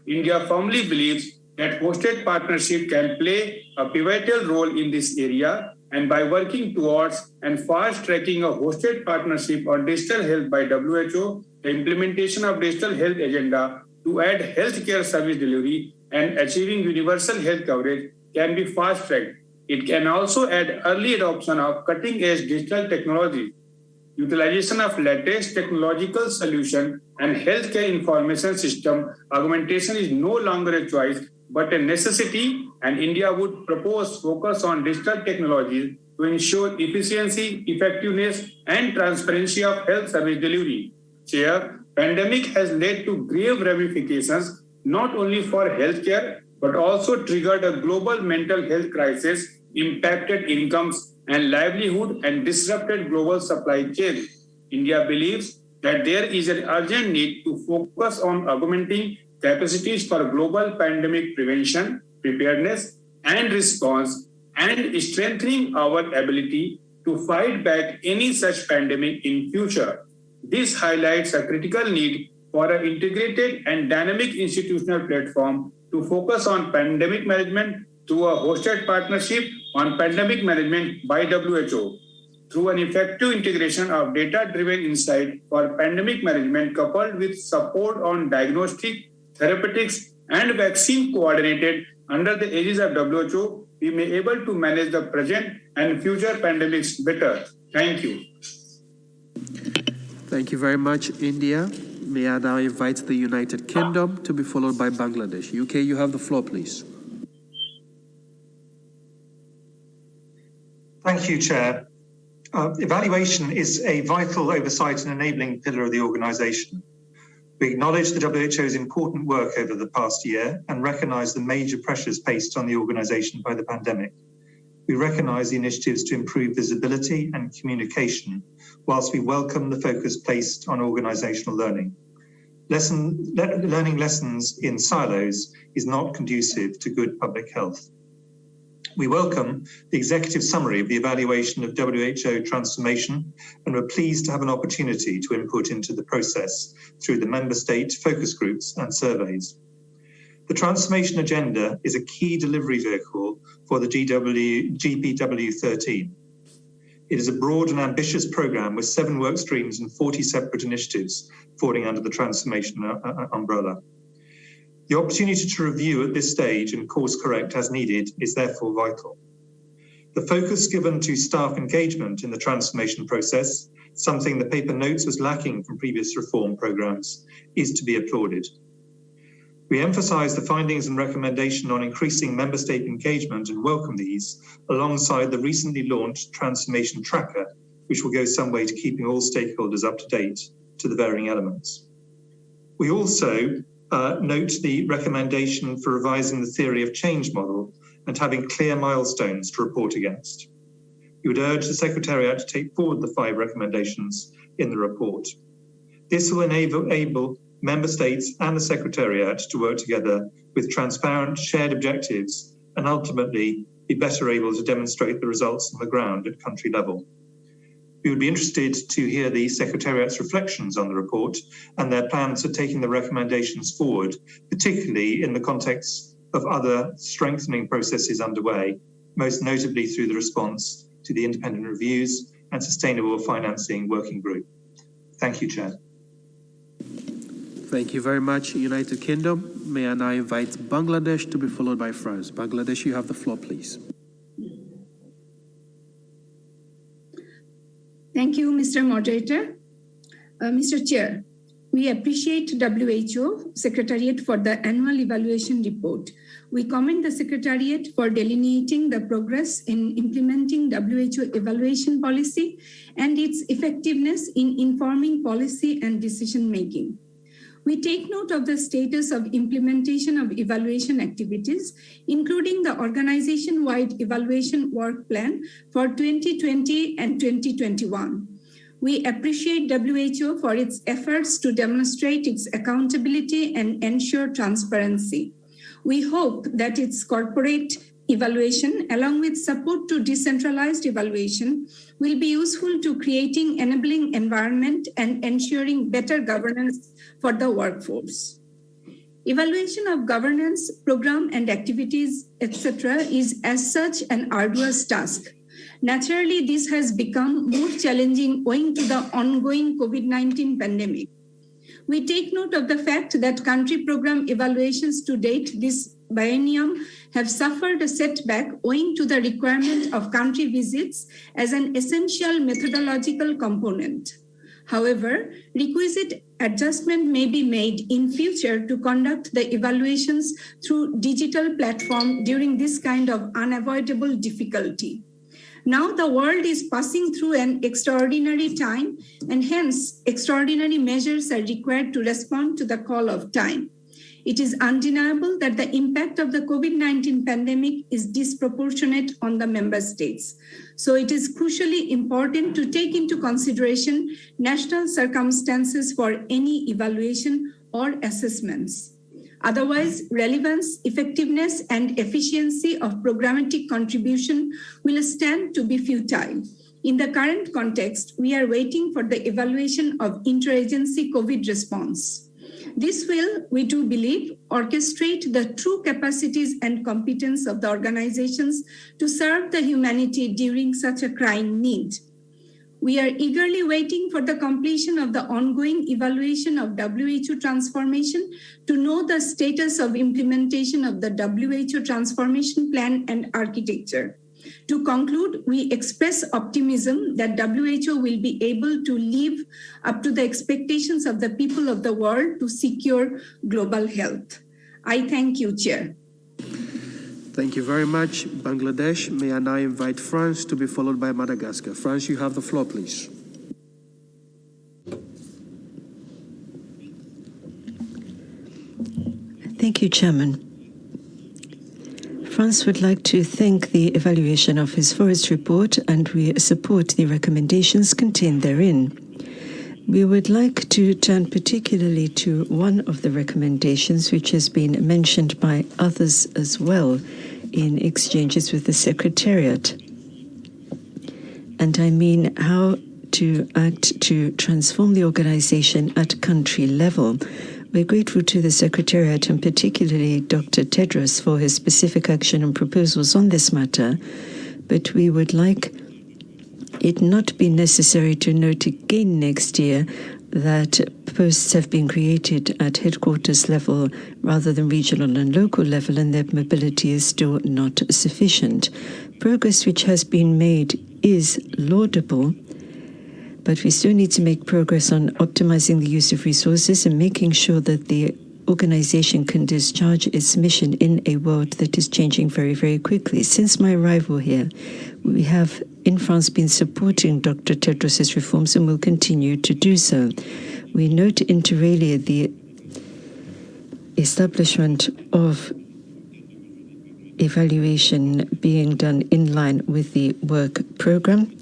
India firmly believes that hosted partnership can play a pivotal role in this area, and by working towards and fast-tracking a hosted partnership on digital health by WHO, the implementation of digital health agenda to add healthcare service delivery and achieving universal health coverage can be fast-tracked. It can also add early adoption of cutting-edge digital technology. Utilization of latest technological solution and healthcare information system augmentation is no longer a choice, but a necessity, and India would propose focus on digital technologies to ensure efficiency, effectiveness, and transparency of health service delivery. Chair, pandemic has led to grave ramifications not only for healthcare, but also triggered a global mental health crisis, impacted incomes and livelihood, and disrupted global supply chain. India believes that there is an urgent need to focus on augmenting capacities for global pandemic prevention, preparedness, and response, and strengthening our ability to fight back any such pandemic in future. This highlights a critical need for an integrated and dynamic institutional platform to focus on pandemic management through a hosted partnership on pandemic management by WHO. Through an effective integration of data-driven insight for pandemic management coupled with support on diagnostic, therapeutics, and vaccine coordinated under the aegis of WHO, we may be able to manage the present and future pandemics better. Thank you. Thank you very much, India. May I now invite the United Kingdom to be followed by Bangladesh. UK, you have the floor, please. Thank you, Chair. Evaluation is a vital oversight and enabling pillar of the organisation. We acknowledge the WHO's important work over the past year and recognise the major pressures placed on the organisation by the pandemic. We recognise the initiatives to improve visibility and communication, whilst we welcome the focus placed on organisational learning. Learning lessons in silos is not conducive to good public health. We welcome the executive summary of the evaluation of WHO transformation, and we're pleased to have an opportunity to input into the process through the member state focus groups and surveys. The transformation agenda is a key delivery vehicle for the GPW 13. It is a broad and ambitious programme with 7 work streams and 40 separate initiatives falling under the transformation umbrella. The opportunity to review at this stage and course correct as needed is therefore vital. The focus given to staff engagement in the transformation process, something the paper notes was lacking from previous reform programmes, is to be applauded. We emphasise the findings and recommendation on increasing member state engagement and welcome these alongside the recently launched transformation tracker, which will go some way to keeping all stakeholders up to date to the varying elements. We also note the recommendation for revising the theory of change model and having clear milestones to report against. We would urge the Secretariat to take forward the 5 recommendations in the report. This will enable Member States and the Secretariat to work together with transparent, shared objectives and ultimately be better able to demonstrate the results on the ground at country level. We would be interested to hear the Secretariat's reflections on the report and their plans for taking the recommendations forward, particularly in the context of other strengthening processes underway, most notably through the response to the independent reviews and sustainable financing working group. Thank you, Chair. Thank you very much, United Kingdom. May I now invite Bangladesh to be followed by France. Bangladesh, you have the floor, please. Thank you, Mr. Moderator. Mr. Chair, we appreciate WHO Secretariat for the annual evaluation report. We commend the Secretariat for delineating the progress in implementing WHO evaluation policy and its effectiveness in informing policy and decision making. We take note of the status of implementation of evaluation activities, including the organization-wide evaluation work plan for 2020 and 2021. We appreciate WHO for its efforts to demonstrate its accountability and ensure transparency. We hope that its corporate evaluation, along with support to decentralized evaluation, will be useful to creating enabling environment and ensuring better governance for the workforce. Evaluation of governance, program and activities, etc. is as such an arduous task. Naturally, this has become more challenging owing to the ongoing COVID-19 pandemic. We take note of the fact that country program evaluations to date this biennium have suffered a setback owing to the requirement of country visits as an essential methodological component. However, requisite adjustment may be made in future to conduct the evaluations through digital platform during this kind of unavoidable difficulty. Now the world is passing through an extraordinary time, and hence extraordinary measures are required to respond to the call of time. It is undeniable that the impact of the COVID-19 pandemic is disproportionate on the member states. So it is crucially important to take into consideration national circumstances for any evaluation or assessments. Otherwise, relevance, effectiveness, and efficiency of programmatic contribution will stand to be futile. In the current context, we are waiting for the evaluation of interagency COVID response. This will, we do believe, orchestrate the true capacities and competence of the organizations to serve the humanity during such a crying need. We are eagerly waiting for the completion of the ongoing evaluation of WHO transformation to know the status of implementation of the WHO transformation plan and architecture. To conclude, we express optimism that WHO will be able to live up to the expectations of the people of the world to secure global health. I thank you, Chair. Thank you very much, Bangladesh. May I now invite France to be followed by Madagascar. France, you have the floor, please. Thank you, Chairman. France would like to thank the evaluation of his forest report, and we support the recommendations contained therein. We would like to turn particularly to one of the recommendations which has been mentioned by others as well in exchanges with the Secretariat. And I mean how to act to transform the organization at country level. We're grateful to the Secretariat and particularly Dr. Tedros for his specific action and proposals on this matter, but we would like it not be necessary to note again next year that posts have been created at headquarters level rather than regional and local level, and their mobility is still not sufficient. Progress which has been made is laudable, but we still need to make progress on optimizing the use of resources and making sure that the organization can discharge its mission in a world that is changing very, very quickly. Since my arrival here, we have in France been supporting Dr. Tedros' reforms and will continue to do so. We note inter alia the establishment of evaluation being done in line with the work program.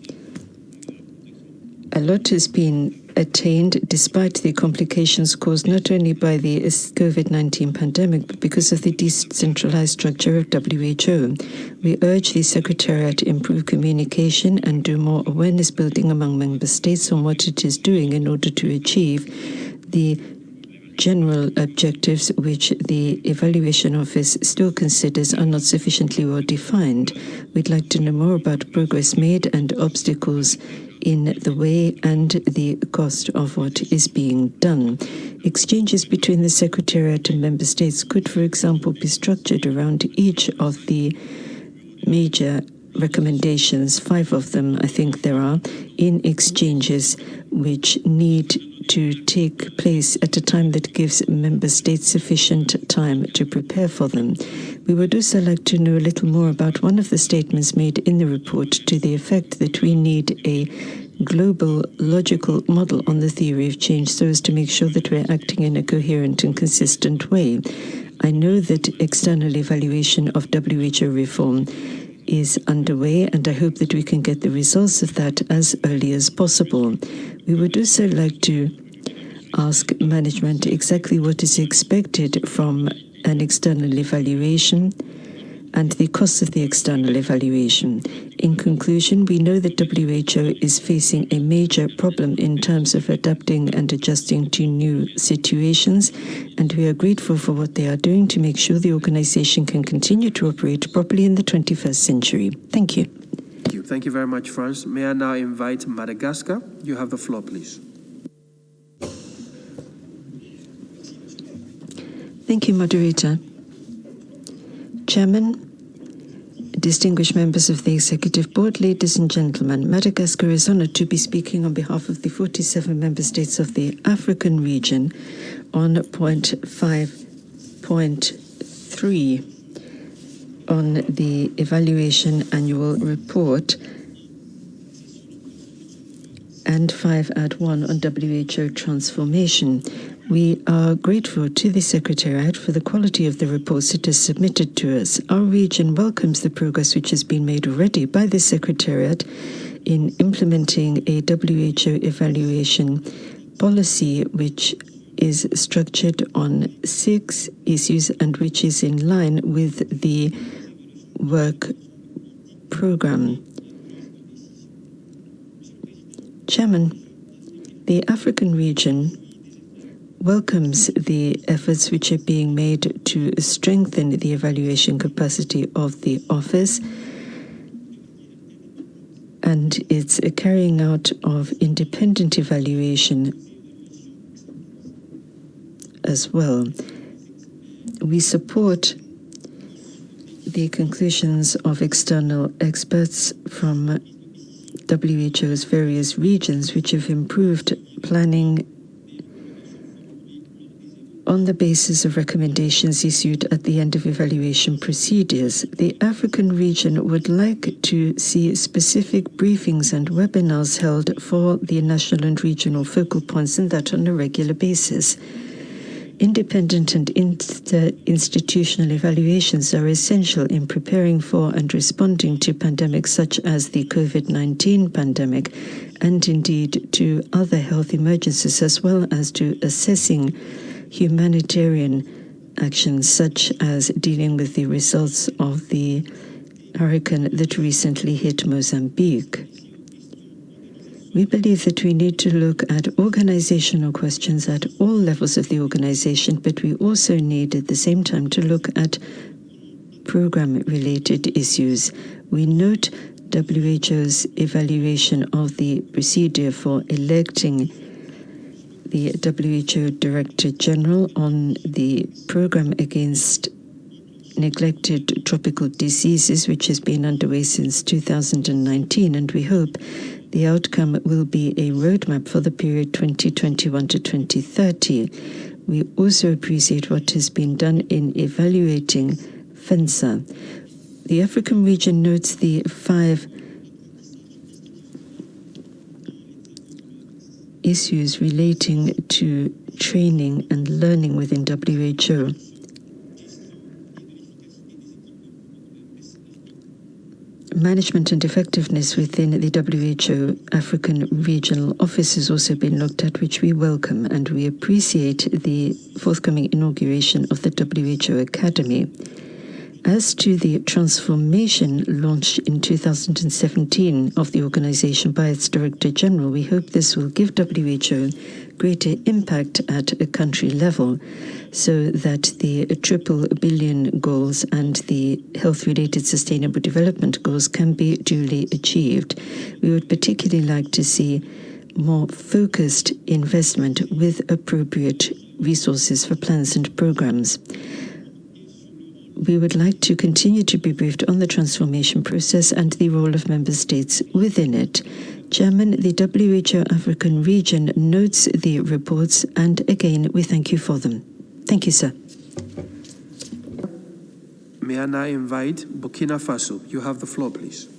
A lot has been attained despite the complications caused not only by the COVID-19 pandemic, but because of the decentralized structure of WHO. We urge the Secretariat to improve communication and do more awareness building among member states on what it is doing in order to achieve the general objectives which the Evaluation Office still considers are not sufficiently well defined. We'd like to know more about progress made and obstacles in the way and the cost of what is being done. Exchanges between the Secretariat and Member States could, for example, be structured around each of the major recommendations, 5 of them I think there are, in exchanges which need to take place at a time that gives Member States sufficient time to prepare for them. We would also like to know a little more about one of the statements made in the report to the effect that we need a global logical model on the theory of change so as to make sure that we're acting in a coherent and consistent way. I know that external evaluation of WHO reform is underway, and I hope that we can get the results of that as early as possible. We would also like to ask management exactly what is expected from an external evaluation and the cost of the external evaluation. In conclusion, we know that WHO is facing a major problem in terms of adapting and adjusting to new situations, and we are grateful for what they are doing to make sure the organization can continue to operate properly in the 21st century. Thank you. Thank you. Thank you very much, Franz. May I now invite Madagascar? You have the floor, please. Thank you, Moderator. Chairman, distinguished members of the Executive Board, ladies and gentlemen, Madagascar is honored to be speaking on behalf of the 47 member states of the African region on point 5.3 on the evaluation annual report and 5.1 on WHO transformation. We are grateful to the Secretariat for the quality of the reports it has submitted to us. Our region welcomes the progress which has been made already by the Secretariat in implementing a WHO evaluation policy which is structured on 6 issues and which is in line with the work program. Chairman, the African region welcomes the efforts which are being made to strengthen the evaluation capacity of the office and its carrying out of independent evaluation as well. We support the conclusions of external experts from WHO's various regions which have improved planning on the basis of recommendations issued at the end of evaluation procedures. The African region would like to see specific briefings and webinars held for the national and regional focal points, and that on a regular basis. Independent and institutional evaluations are essential in preparing for and responding to pandemics such as the COVID-19 pandemic, and indeed to other health emergencies, as well as to assessing humanitarian actions such as dealing with the results of the hurricane that recently hit Mozambique. We believe that we need to look at organizational questions at all levels of the organization, but we also need at the same time to look at program-related issues. We note WHO's evaluation of the procedure for electing the WHO Director General on the program against neglected tropical diseases, which has been underway since 2019, and we hope the outcome will be a roadmap for the period 2021 to 2030. We also appreciate what has been done in evaluating FENSA. The African region notes the 5 issues relating to training and learning within WHO. Management and effectiveness within the WHO African Regional Office has also been looked at, which we welcome, and we appreciate the forthcoming inauguration of the WHO Academy. As to the transformation launched in 2017 of the organization by its Director General, we hope this will give WHO greater impact at a country level so that the triple billion goals and the health-related sustainable development goals can be duly achieved. We would particularly like to see more focused investment with appropriate resources for plans and programs. We would like to continue to be briefed on the transformation process and the role of member states within it. Chairman, the WHO African region notes the reports, and again, we thank you for them. Thank you, sir. May I now invite Burkina Faso. You have the floor, please.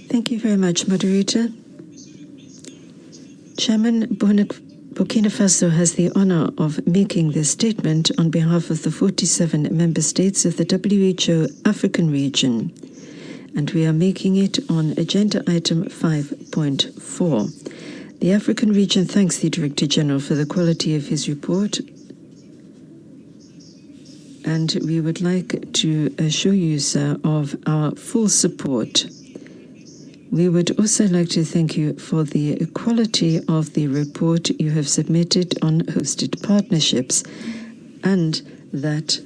Thank you very much, moderator. Chairman, Burkina Faso has the honor of making this statement on behalf of the 47 member states of the WHO African region, and we are making it on agenda item 5.4. The African region thanks the Director General for the quality of his report, and we would like to assure you, sir, of our full support. We would also like to thank you for the quality of the report you have submitted on hosted partnerships and that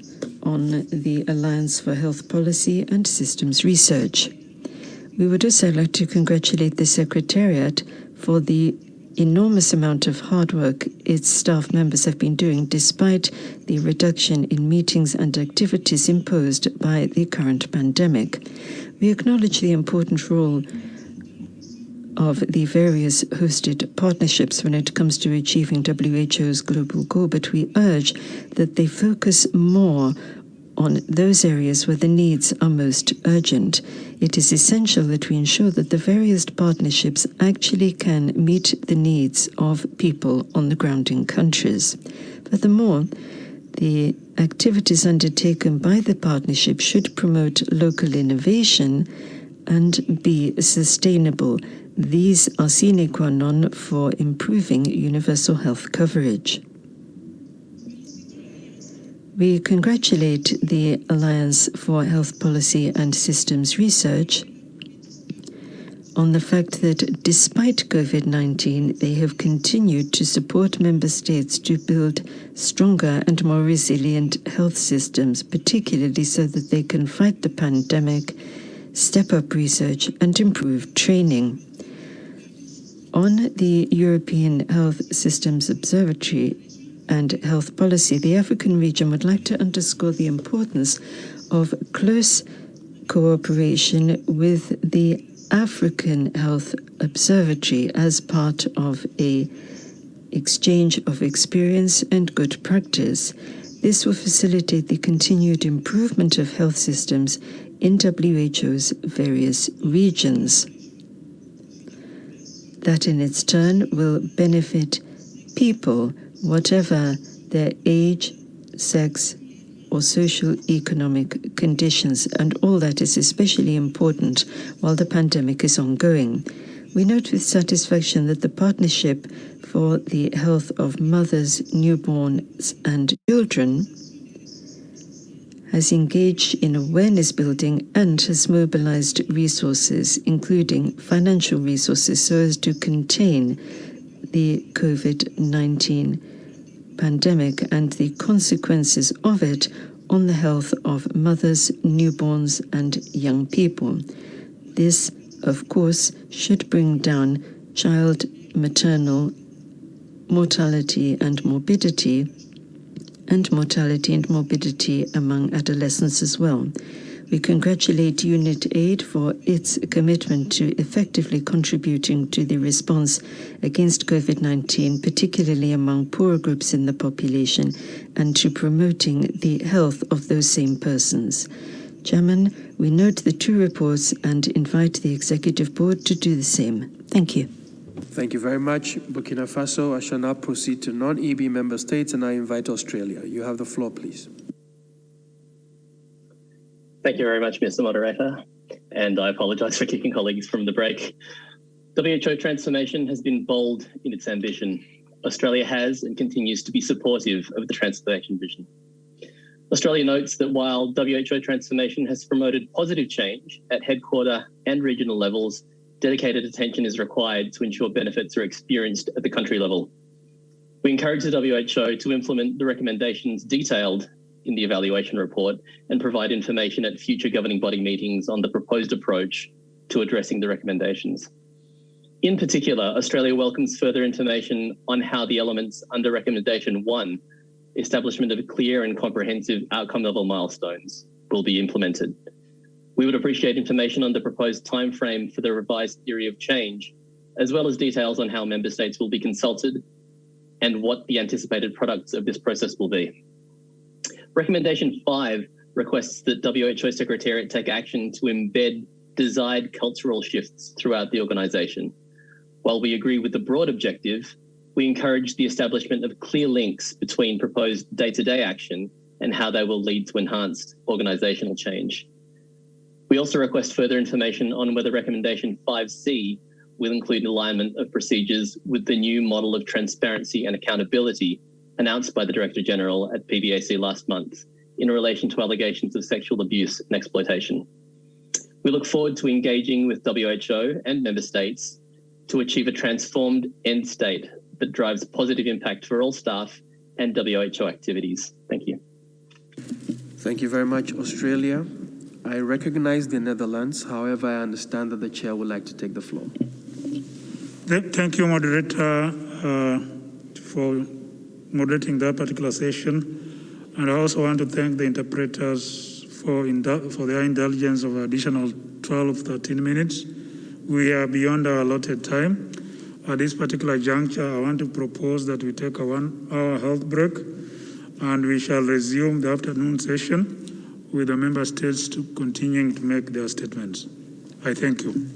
on the Alliance for Health Policy and Systems Research. We would also like to congratulate the Secretariat for the enormous amount of hard work its staff members have been doing despite the reduction in meetings and activities imposed by the current pandemic. We acknowledge the important role of the various hosted partnerships when it comes to achieving WHO's global goal, but we urge that they focus more on those areas where the needs are most urgent. It is essential that we ensure that the various partnerships actually can meet the needs of people on the ground in countries. Furthermore, the activities undertaken by the partnership should promote local innovation and be sustainable. These are sine qua non for improving universal health coverage. We congratulate the Alliance for Health Policy and Systems Research on the fact that despite COVID-19, they have continued to support member states to build stronger and more resilient health systems, particularly so that they can fight the pandemic, step up research, and improve training. On the European Health Systems Observatory and Health Policy, the African region would like to underscore the importance of close cooperation with the African Health Observatory as part of an exchange of experience and good practice. This will facilitate the continued improvement of health systems in WHO's various regions. That in its turn will benefit people, whatever their age, sex, or socio-economic conditions, and all that is especially important while the pandemic is ongoing. We note with satisfaction that the Partnership for the Health of Mothers, Newborns, and Children has engaged in awareness building and has mobilized resources, including financial resources, so as to contain the COVID-19 pandemic and the consequences of it on the health of mothers, newborns, and young people. This, of course, should bring down child maternal mortality and morbidity, and mortality and morbidity among adolescents as well. We congratulate Unit Aid for its commitment to effectively contributing to the response against COVID-19, particularly among poorer groups in the population, and to promoting the health of those same persons. Chairman, we note the two reports and invite the Executive Board to do the same. Thank you. Thank you very much, Burkina Faso. I shall now proceed to non-EB member states, and I invite Australia. You have the floor, please. Thank you very much, Mr. Moderator, and I apologise for kicking colleagues from the break. WHO transformation has been bold in its ambition. Australia has and continues to be supportive of the transformation vision. Australia notes that while WHO transformation has promoted positive change at headquarter and regional levels, dedicated attention is required to ensure benefits are experienced at the country level. We encourage the WHO to implement the recommendations detailed in the evaluation report and provide information at future governing body meetings on the proposed approach to addressing the recommendations. In particular, Australia welcomes further information on how the elements under Recommendation 1, establishment of clear and comprehensive outcome level milestones, will be implemented. We would appreciate information on the proposed timeframe for the revised theory of change, as well as details on how member states will be consulted and what the anticipated products of this process will be. Recommendation 5 requests that WHO Secretariat take action to embed desired cultural shifts throughout the organisation. While we agree with the broad objective, we encourage the establishment of clear links between proposed day-to-day action and how they will lead to enhanced organisational change. We also request further information on whether Recommendation 5C will include alignment of procedures with the new model of transparency and accountability announced by the Director General at PBAC last month in relation to allegations of sexual abuse and exploitation. We look forward to engaging with WHO and member states to achieve a transformed end state that drives positive impact for all staff and WHO activities. Thank you. Thank you very much, Australia. I recognize the Netherlands. However, I understand that the chair would like to take the floor. Thank you, moderator, for moderating that particular session. And I also want to thank the interpreters for their indulgence of additional 12, 13 minutes. We are beyond our allotted time. At this particular juncture, I want to propose that we take a 1-hour health break, and we shall resume the afternoon session with the member states to continuing to make their statements. I thank you.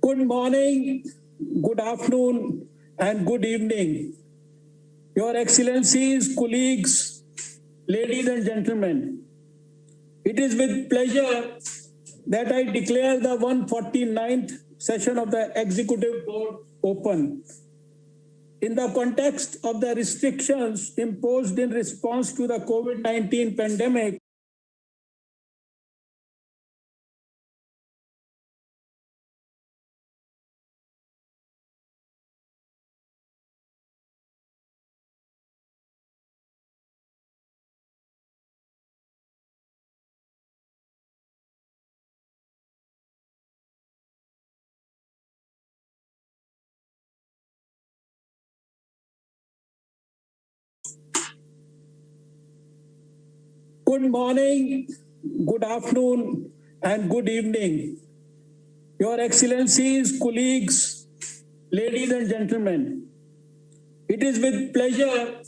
Good morning, good afternoon, and good evening. Your Excellencies, colleagues, ladies and gentlemen, it is with pleasure that I declare the 149th session of the Executive Board open. In the context of the restrictions imposed in response to the COVID-19 pandemic, good morning, good afternoon, and good evening. Your Excellencies, colleagues, ladies and gentlemen, it is with pleasure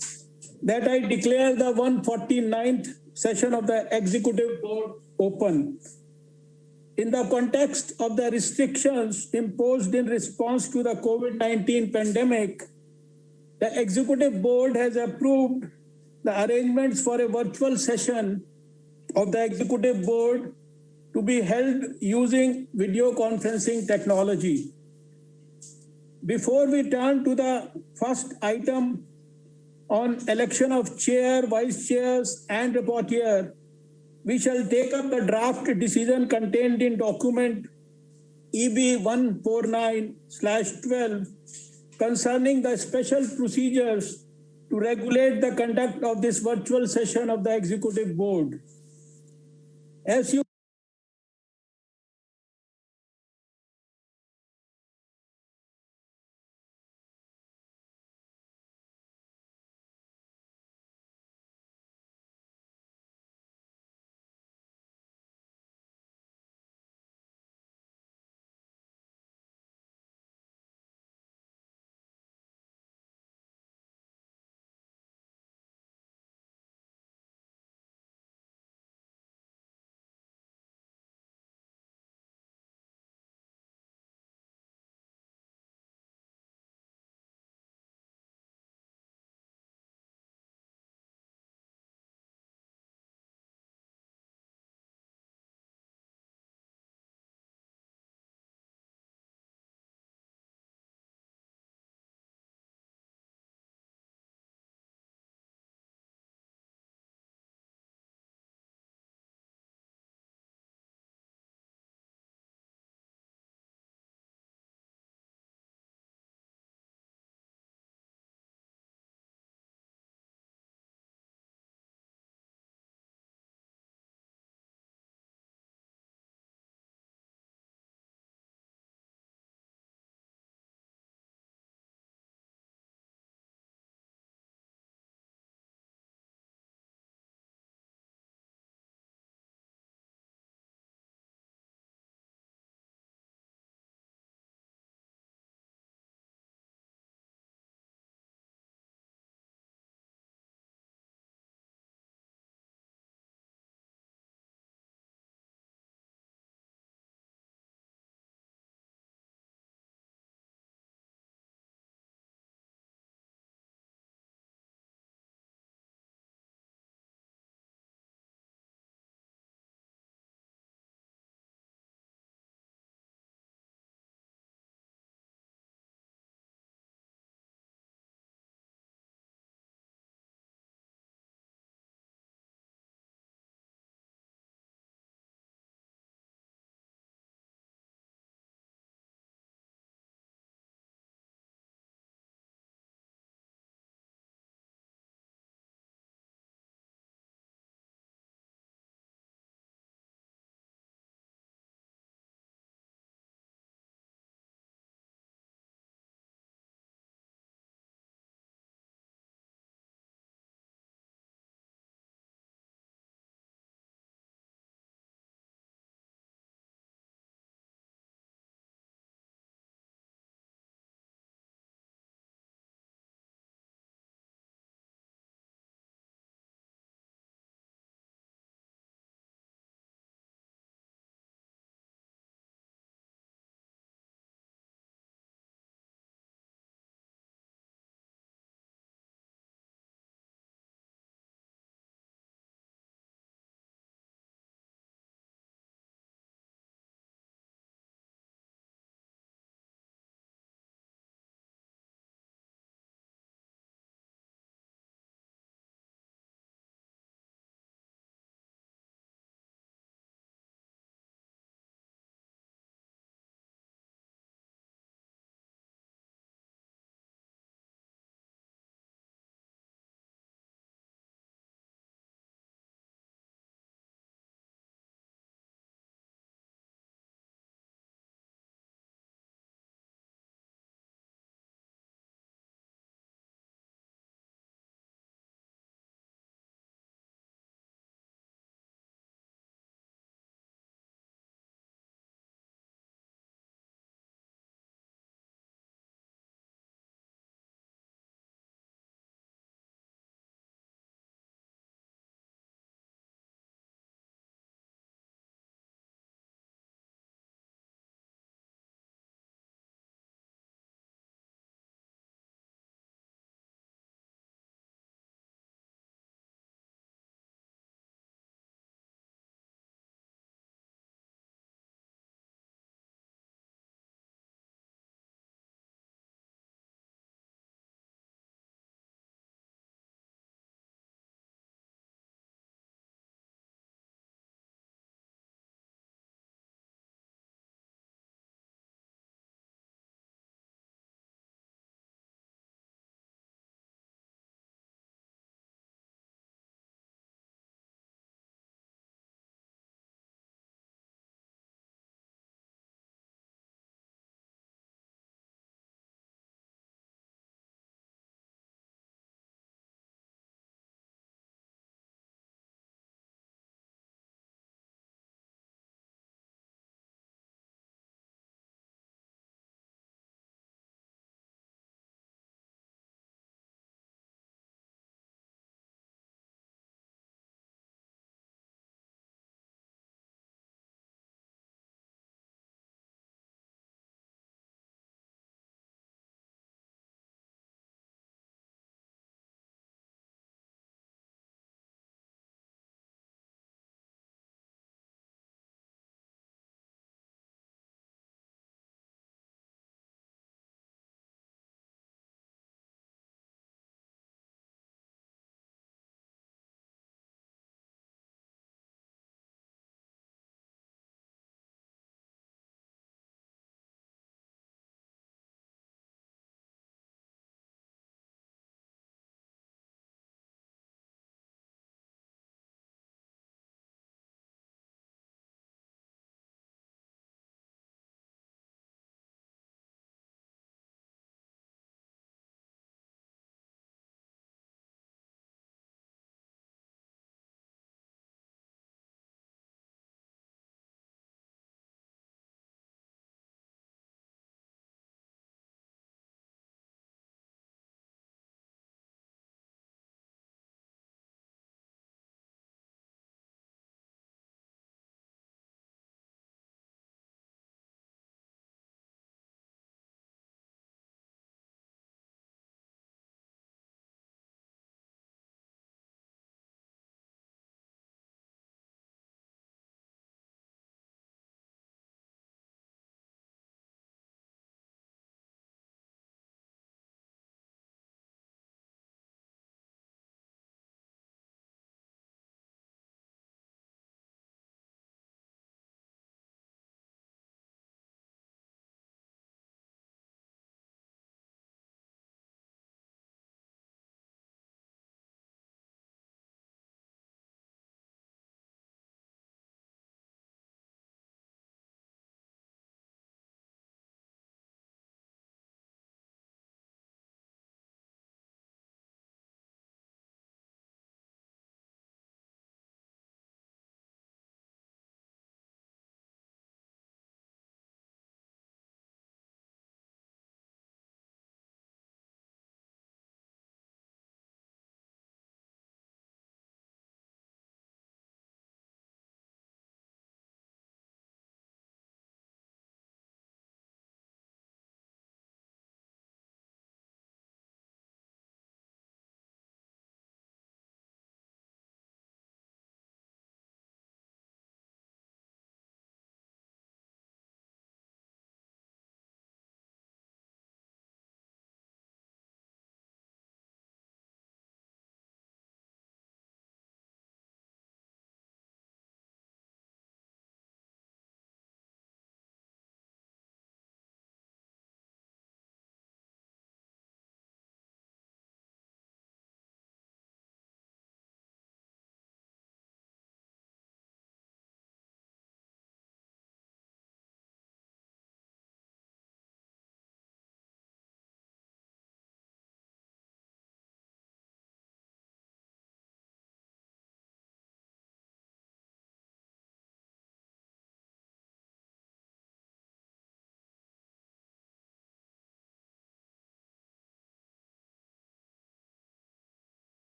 that I declare the 149th session of the Executive Board open. In the context of the restrictions imposed in response to the COVID-19 pandemic, the Executive Board has approved the arrangements for a virtual session of the Executive Board to be held using video conferencing technology. Before we turn to the first item on election of chair, vice chairs, and rapporteur, we shall take up the draft decision contained in document EB 149/12 concerning the special procedures to regulate the conduct of this virtual session of the Executive Board. As you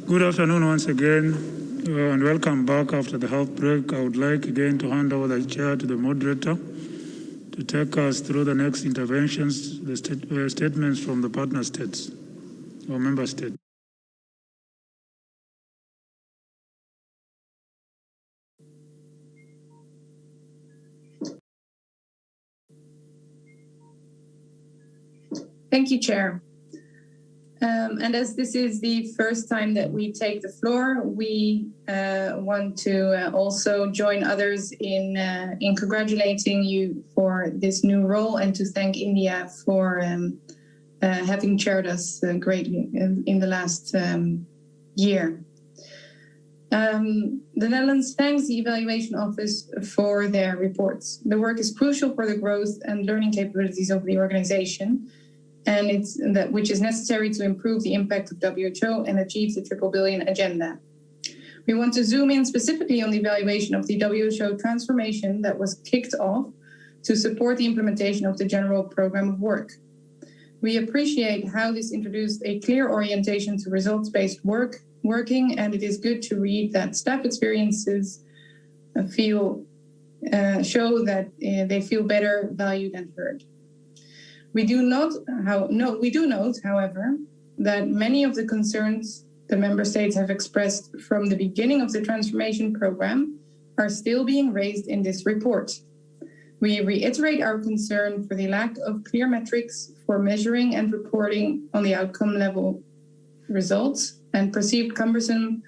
Good afternoon once again, and welcome back after the health break. I would like again to hand over the chair to the moderator to take us through the next interventions, the statements from the partner states or member states. Thank you, Chair. And as this is the first time that we take the floor, we want to also join others in congratulating you for this new role and to thank India for having chaired us greatly in the last year. The Netherlands thanks the Evaluation Office for their reports. The work is crucial for the growth and learning capabilities of the organization, and which is necessary to improve the impact of WHO and achieve the Triple Billion Agenda. We want to zoom in specifically on the evaluation of the WHO transformation that was kicked off to support the implementation of the General Program of Work. We appreciate how this introduced a clear orientation to results-based working, and it is good to read that staff experiences show that they feel better, valued, and heard. We do note, however, that many of the concerns the member states have expressed from the beginning of the transformation program are still being raised in this report. We reiterate our concern for the lack of clear metrics for measuring and reporting on the outcome level results and perceived cumbersome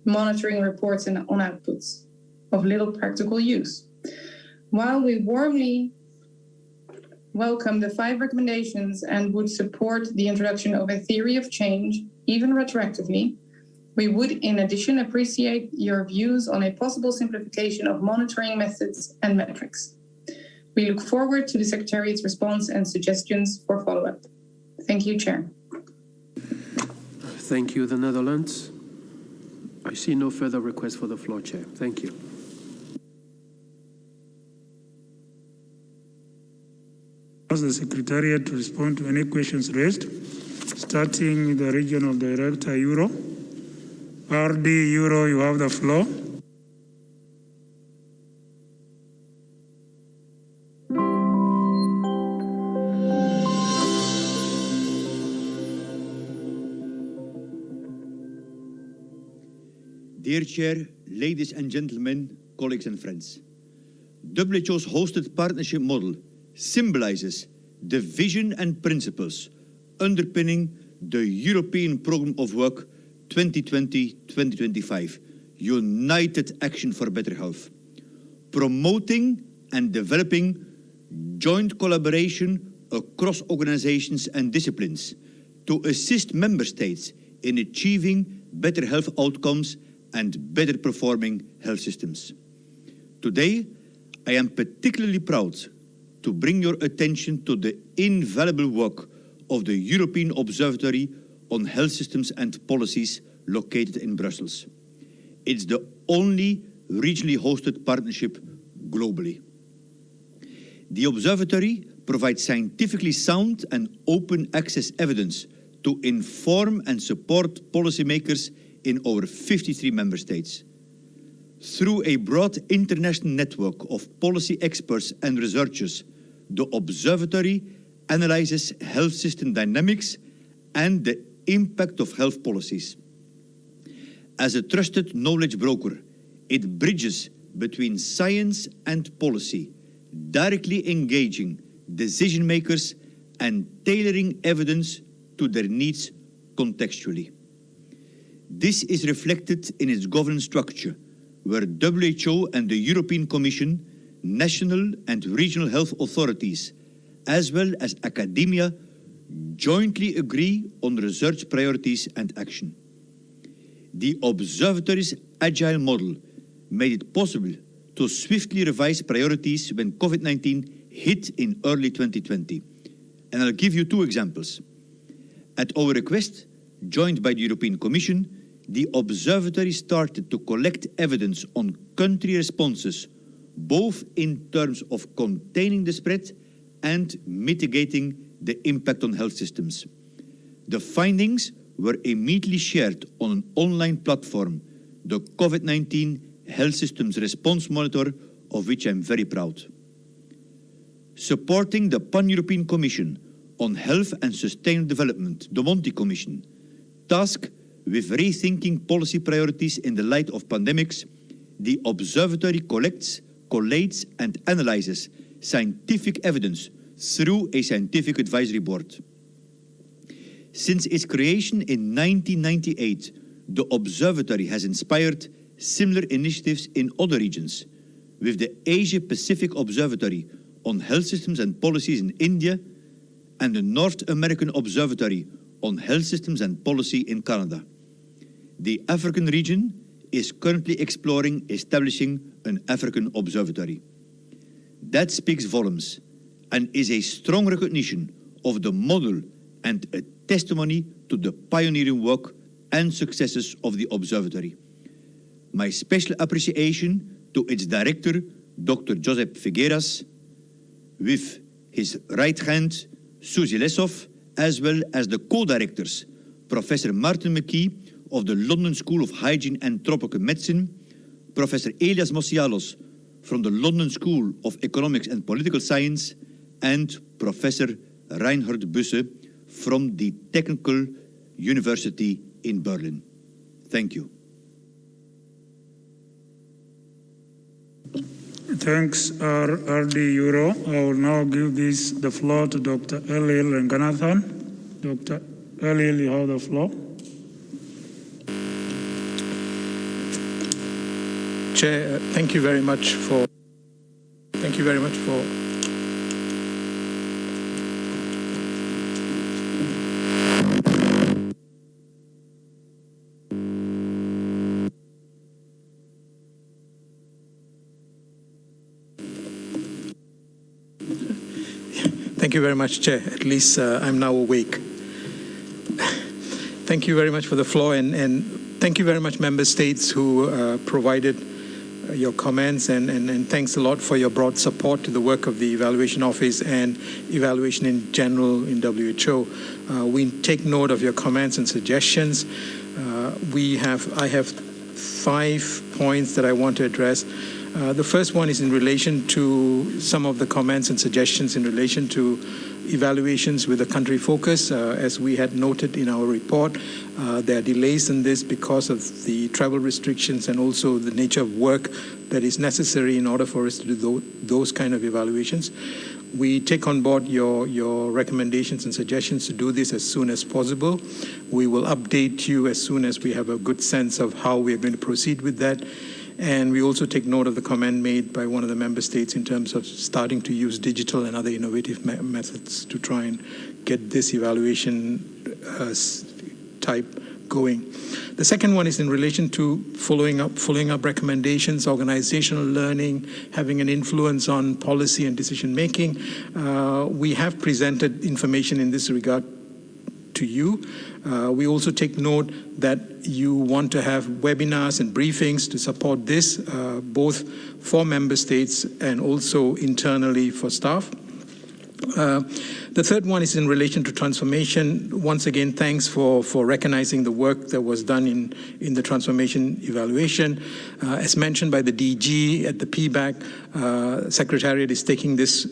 monitoring reports and on outputs of little practical use. While we warmly welcome the 5 recommendations and would support the introduction of a theory of change, even retroactively, we would in addition appreciate your views on a possible simplification of monitoring methods and metrics. We look forward to the Secretariat's response and suggestions for follow-up. Thank you, Chair. Thank you, the Netherlands. I see no further requests for the floor, Chair. Thank you. Ask the Secretariat to respond to any questions raised, starting with the Regional Director, Euro. RD Euro, you have the floor. Dear Chair, ladies and gentlemen, colleagues and friends, WHO's hosted partnership model symbolizes the vision and principles underpinning the European Programme of Work 2020-2025, United Action for Better Health, promoting and developing joint collaboration across organizations and disciplines to assist member states in achieving better health outcomes and better performing health systems. Today, I am particularly proud to bring your attention to the invaluable work of the European Observatory on Health Systems and Policies located in Brussels. It's the only regionally hosted partnership globally. The Observatory provides scientifically sound and open access evidence to inform and support policymakers in over 53 member states. Through a broad international network of policy experts and researchers, the Observatory analyzes health system dynamics and the impact of health policies. As a trusted knowledge broker, it bridges between science and policy, directly engaging decision makers and tailoring evidence to their needs contextually. This is reflected in its governance structure, where WHO and the European Commission, national and regional health authorities, as well as academia, jointly agree on research priorities and action. The Observatory's agile model made it possible to swiftly revise priorities when COVID-19 hit in early 2020. And I'll give you 2 examples. At our request, joined by the European Commission, the Observatory started to collect evidence on country responses, both in terms of containing the spread and mitigating the impact on health systems. The findings were immediately shared on an online platform, the COVID-19 Health Systems Response Monitor, of which I'm very proud. Supporting the Pan-European Commission on Health and Sustainable Development, the Monti Commission, tasked with rethinking policy priorities in the light of pandemics, the observatory collects, collates and analyzes scientific evidence through a scientific advisory board. Since its creation in 1998, the observatory has inspired similar initiatives in other regions, with the Asia-Pacific Observatory on Health Systems and Policies in India and the North American Observatory on Health Systems and Policy in Canada. The African region is currently exploring establishing an African observatory. That speaks volumes and is a strong recognition of the model and a testimony to the pioneering work and successes of the observatory. My special appreciation to its director, Dr. Josep Figueras, with his right hand, Suzy Leshoff, as well as the co-directors, Professor Martin McKee of the London School of Hygiene and Tropical Medicine, Professor Elias Mosialos from the London School of Economics and Political Science, and Professor Reinhard Busse from the Technical University in Berlin. Thank you. Thanks, RD Euro. I will now give the floor to Dr. Elil Ranganathan. Dr. Elil, you have the floor. Chair, thank you very much for. Thank you very much for. Thank you very much, Chair. At least I'm now awake. Thank you very much for the floor, and thank you very much, Member States who provided your comments, and thanks a lot for your broad support to the work of the Evaluation Office and evaluation in general in WHO. We take note of your comments and suggestions. I have 5 points that I want to address. The first one is in relation to some of the comments and suggestions in relation to evaluations with a country focus. As we had noted in our report, there are delays in this because of the travel restrictions and also the nature of work that is necessary in order for us to do those kind of evaluations. We take on board your recommendations and suggestions to do this as soon as possible. We will update you as soon as we have a good sense of how we are going to proceed with that. And we also take note of the comment made by one of the member states in terms of starting to use digital and other innovative methods to try and get this evaluation type going. The second one is in relation to following up recommendations, organizational learning, having an influence on policy and decision making. We have presented information in this regard to you. We also take note that you want to have webinars and briefings to support this, both for member states and also internally for staff. The third one is in relation to transformation. Once again, thanks for recognizing the work that was done in the transformation evaluation. As mentioned by the DG at the PBAC, Secretariat is taking this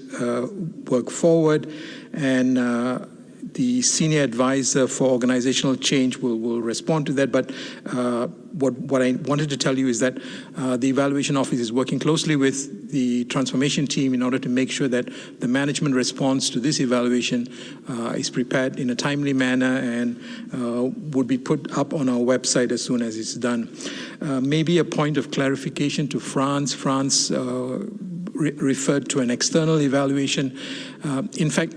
work forward, and the senior advisor for organizational change will respond to that. But what I wanted to tell you is that the evaluation office is working closely with the transformation team in order to make sure that the management response to this evaluation is prepared in a timely manner and would be put up on our website as soon as it's done. Maybe a point of clarification to France. France referred to an external evaluation. In fact,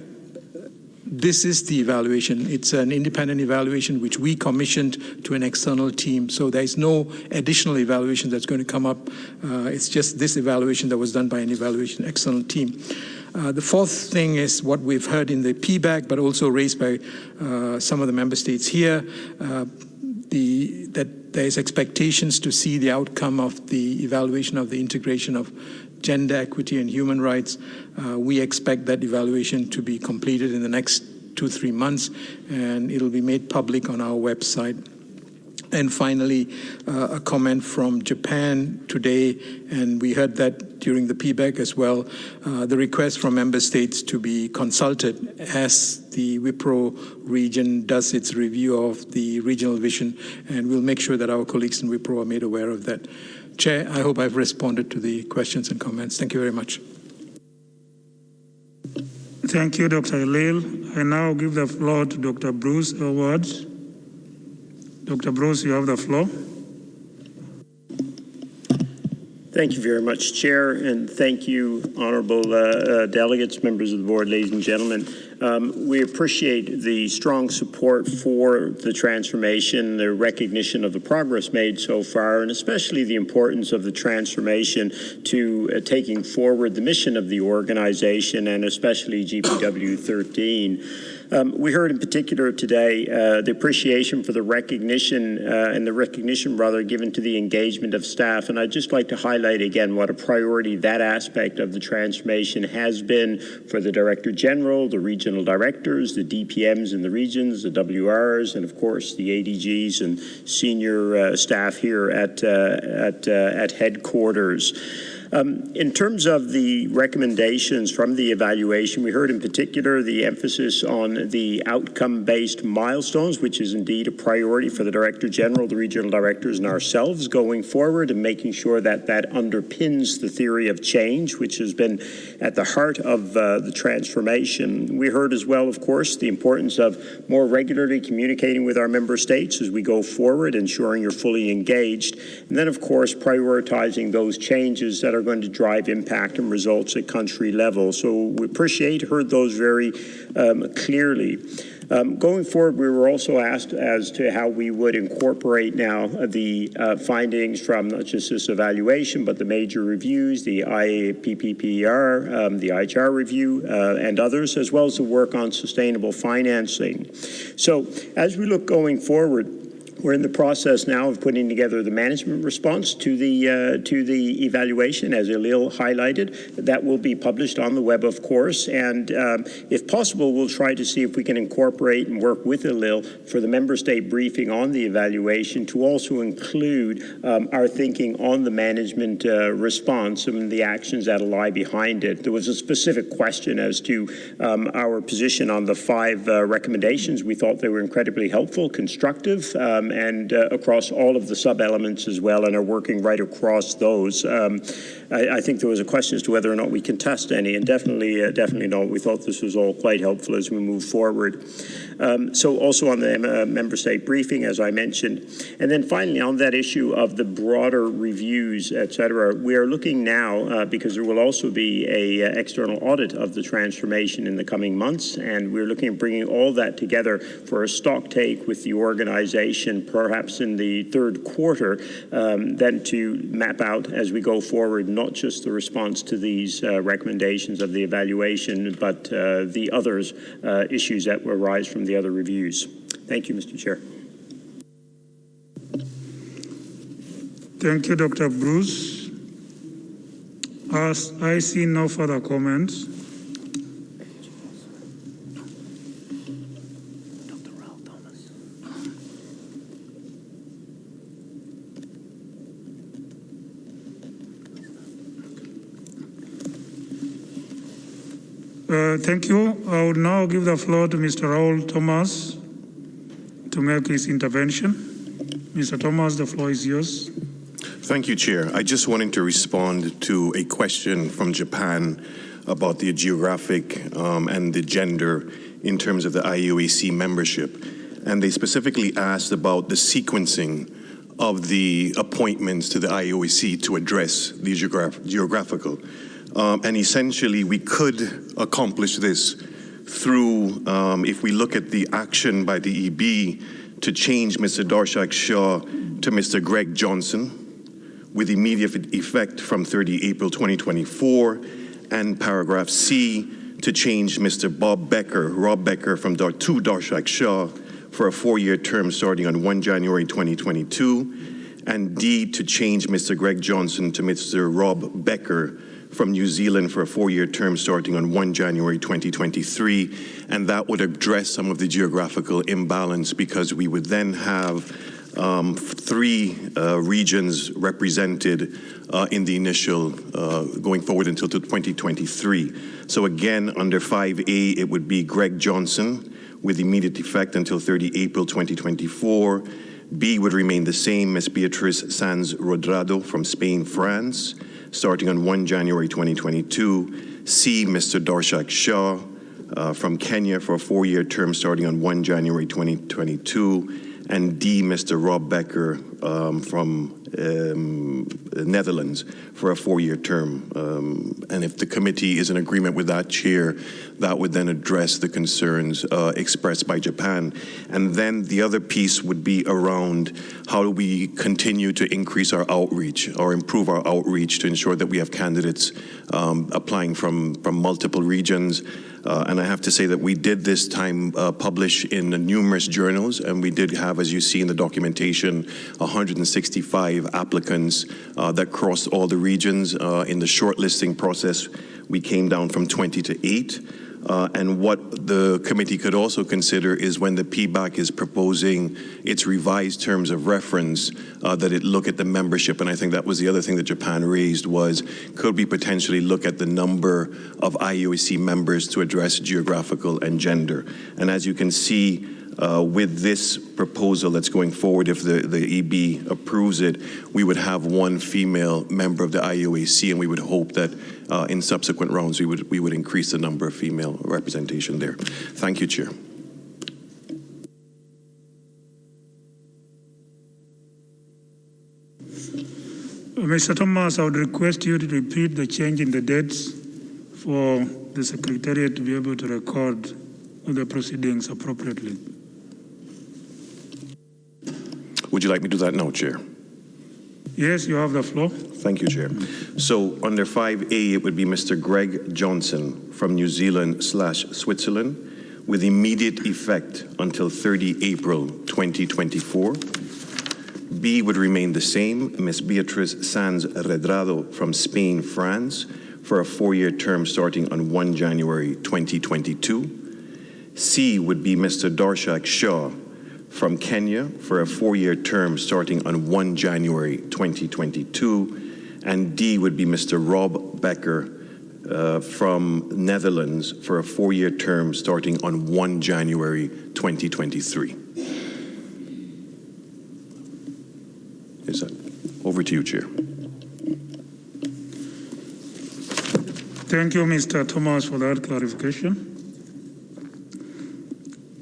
this is the evaluation. It's an independent evaluation which we commissioned to an external team. So there is no additional evaluation that's going to come up. It's just this evaluation that was done by an evaluation external team. The fourth thing is what we've heard in the PBAC, but also raised by some of the member states here, that there is expectations to see the outcome of the evaluation of the integration of gender equity and human rights. We expect that evaluation to be completed in the next 2-3 months, and it'll be made public on our website. And finally, a comment from Japan today, and we heard that during the PBAC as well, the request from member states to be consulted as the WIPRO region does its review of the regional vision, and we'll make sure that our colleagues in WIPRO are made aware of that. Chair, I hope I've responded to the questions and comments. Thank you very much. Thank you, Dr. Elil. I now give the floor to Dr. Bruce Elwood. Dr. Bruce, you have the floor. Thank you very much, Chair, and thank you, honorable delegates, members of the board, ladies and gentlemen. We appreciate the strong support for the transformation, the recognition of the progress made so far, and especially the importance of the transformation to taking forward the mission of the organization, and especially GPW 13. We heard in particular today the appreciation for the recognition given to the engagement of staff, and I'd just like to highlight again what a priority that aspect of the transformation has been for the Director General, the regional directors, the DPMs in the regions, the WRs, and of course the ADGs and senior staff here at headquarters. In terms of the recommendations from the evaluation, we heard in particular the emphasis on the outcome-based milestones, which is indeed a priority for the Director General, the regional directors, and ourselves going forward, and making sure that that underpins the theory of change, which has been at the heart of the transformation. We heard as well, of course, the importance of more regularly communicating with our member states as we go forward, ensuring you're fully engaged, and then, of course, prioritizing those changes that are going to drive impact and results at country level. So we heard those very clearly. Going forward, we were also asked as to how we would incorporate now the findings from not just this evaluation, but the major reviews, the IAPPPR, the IHR review, and others, as well as the work on sustainable financing. So as we look going forward, we're in the process now of putting together the management response to the evaluation, as Elil highlighted. That will be published on the web, of course, and if possible, we'll try to see if we can incorporate and work with Elil for the member state briefing on the evaluation to also include our thinking on the management response and the actions that lie behind it. There was a specific question as to our position on the 5 recommendations. We thought they were incredibly helpful, constructive, and across all of the sub-elements as well, and are working right across those. I think there was a question as to whether or not we can test any, and definitely not. We thought this was all quite helpful as we move forward. So also on the member state briefing, as I mentioned. And then finally, on that issue of the broader reviews, et cetera, we are looking now, because there will also be a external audit of the transformation in the coming months, and we're looking at bringing all that together for a stock take with the organization, perhaps in the third quarter, then to map out as we go forward, not just the response to these recommendations of the evaluation, but the others issues that arise from the other reviews. Thank you, Mr. Chair. Thank you, Dr. Bruce. As I see no further comments, thank you. I would now give the floor to Mr. Raul Thomas to make his intervention. Mr. Thomas, the floor is yours. Thank you, Chair. I just wanted to respond to a question from Japan about the geographic and the gender in terms of the IUAC membership. And they specifically asked about the sequencing of the appointments to the IUAC to address the geographical. And essentially, we could accomplish this through, if we look at the action by the EB to change Mr. Darshak Shah to Mr. Greg Johnson with immediate effect from 30 April 2024, and paragraph C to change Mr. Rob Becker from to Darshak Shah for a 4-year term starting on 1 January 2022, and D to change Mr. Greg Johnson to Mr. Rob Becker from New Zealand for a 4-year term starting on 1 January 2023, and that would address some of the geographical imbalance because we would then have 3 regions represented in the initial going forward until 2023. So again, under 5A, it would be Greg Johnson with immediate effect until 30 April 2024. B would remain the same, Ms. Beatriz Sanz Rodrado from Spain, France, starting on 1 January 2022. C, Mr. Darshak Shah from Kenya for a 4-year term starting on 1 January 2022. And D, Mr. Rob Becker from Netherlands for a 4-year term. And if the committee is in agreement with that, Chair, that would then address the concerns expressed by Japan. And then the other piece would be around how do we continue to increase our outreach or improve our outreach to ensure that we have candidates applying from multiple regions. And I have to say that we did this time publish in numerous journals, and we did have, as you see in the documentation, 165 applicants that crossed all the regions. In the shortlisting process, we came down from 20 to 8. And what the committee could also consider is when the PBAC is proposing its revised terms of reference, that it look at the membership. And I think that was the other thing that Japan raised was, could we potentially look at the number of IUAC members to address geographical and gender? And as you can see, with this proposal that's going forward, if the EB approves it, we would have 1 female member of the IUAC, and we would hope that in subsequent rounds we would increase the number of female representation there. Thank you, Chair. Mr. Thomas, I would request you to repeat the change in the dates for the Secretariat to be able to record the proceedings appropriately. Would you like me to do that now, Chair? Yes, you have the floor. Thank you, Chair. So under 5A, it would be Mr. Greg Johnson from New Zealand/Switzerland with immediate effect until 30 April 2024. B would remain the same, Ms. Beatriz Sanz Redrado from Spain, France, for a 4-year term starting on 1 January 2022. C would be Mr. Darshak Shah from Kenya for a 4-year term starting on 1 January 2022. And D would be Mr. Rob Becker from Netherlands for a 4-year term starting on 1 January 2023. Is that over to you, Chair? Thank you, Mr. Thomas, for that clarification.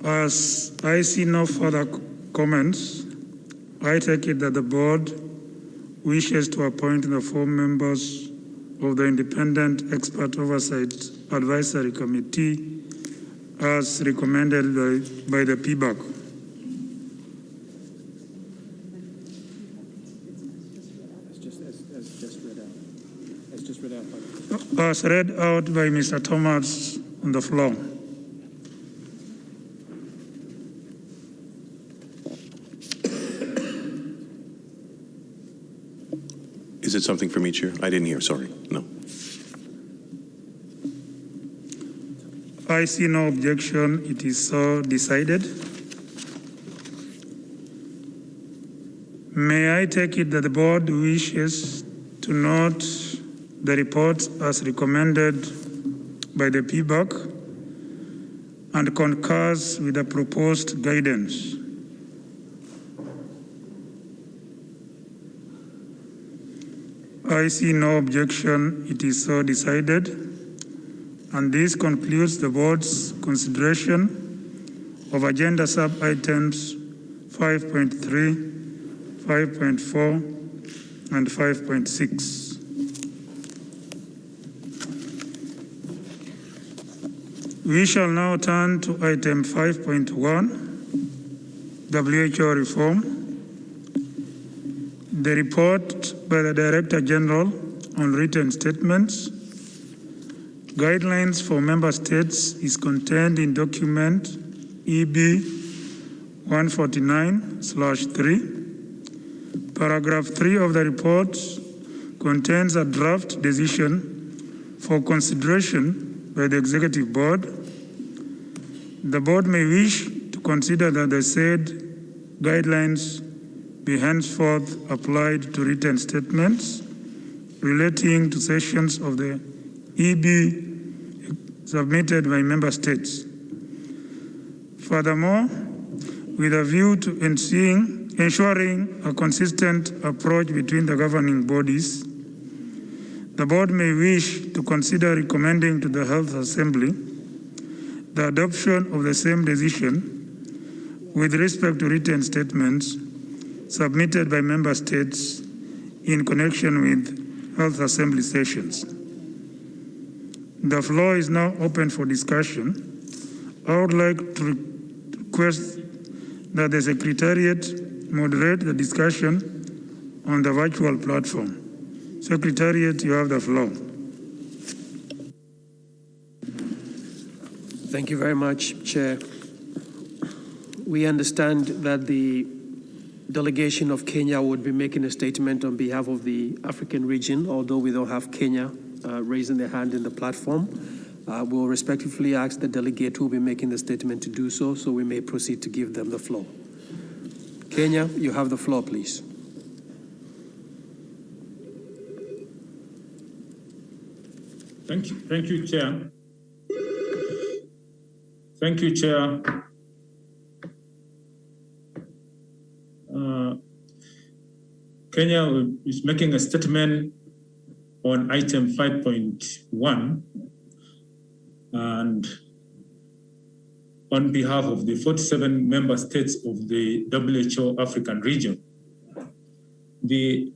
As I see no further comments, I take it that the board wishes to appoint the 4 members of the Independent Expert Oversight Advisory Committee as recommended by the PBAC. As read out by Mr. Thomas on the floor. Is it something for me, Chair? I didn't hear, sorry. No. I see no objection. It is so decided. May I take it that the board wishes to note the report as recommended by the PBAC and concurs with the proposed guidance? I see no objection. It is so decided. And this concludes the board's consideration of agenda sub-items 5.3, 5.4, and 5.6. We shall now turn to item 5.1, WHO reform. The report by the Director General on written statements, guidelines for member states is contained in document EB 149/3. Paragraph 3 of the report contains a draft decision for consideration by the Executive Board. The Board may wish to consider that the said guidelines be henceforth applied to written statements relating to sessions of the EB submitted by Member States. Furthermore, with a view to ensuring a consistent approach between the governing bodies, the Board may wish to consider recommending to the Health Assembly the adoption of the same decision with respect to written statements submitted by Member States in connection with Health Assembly sessions. The floor is now open for discussion. I would like to request that the Secretariat moderate the discussion on the virtual platform. Secretariat, you have the floor. Thank you very much, Chair. We understand that the delegation of Kenya would be making a statement on behalf of the African region, although we don't have Kenya raising their hand in the platform. We'll respectfully ask the delegate who will be making the statement to do so, so we may proceed to give them the floor. Kenya, you have the floor, please. Thank you, Chair. Thank you, Chair. Kenya is making a statement on item 5.1 and on behalf of the 47 member states of the WHO African region. The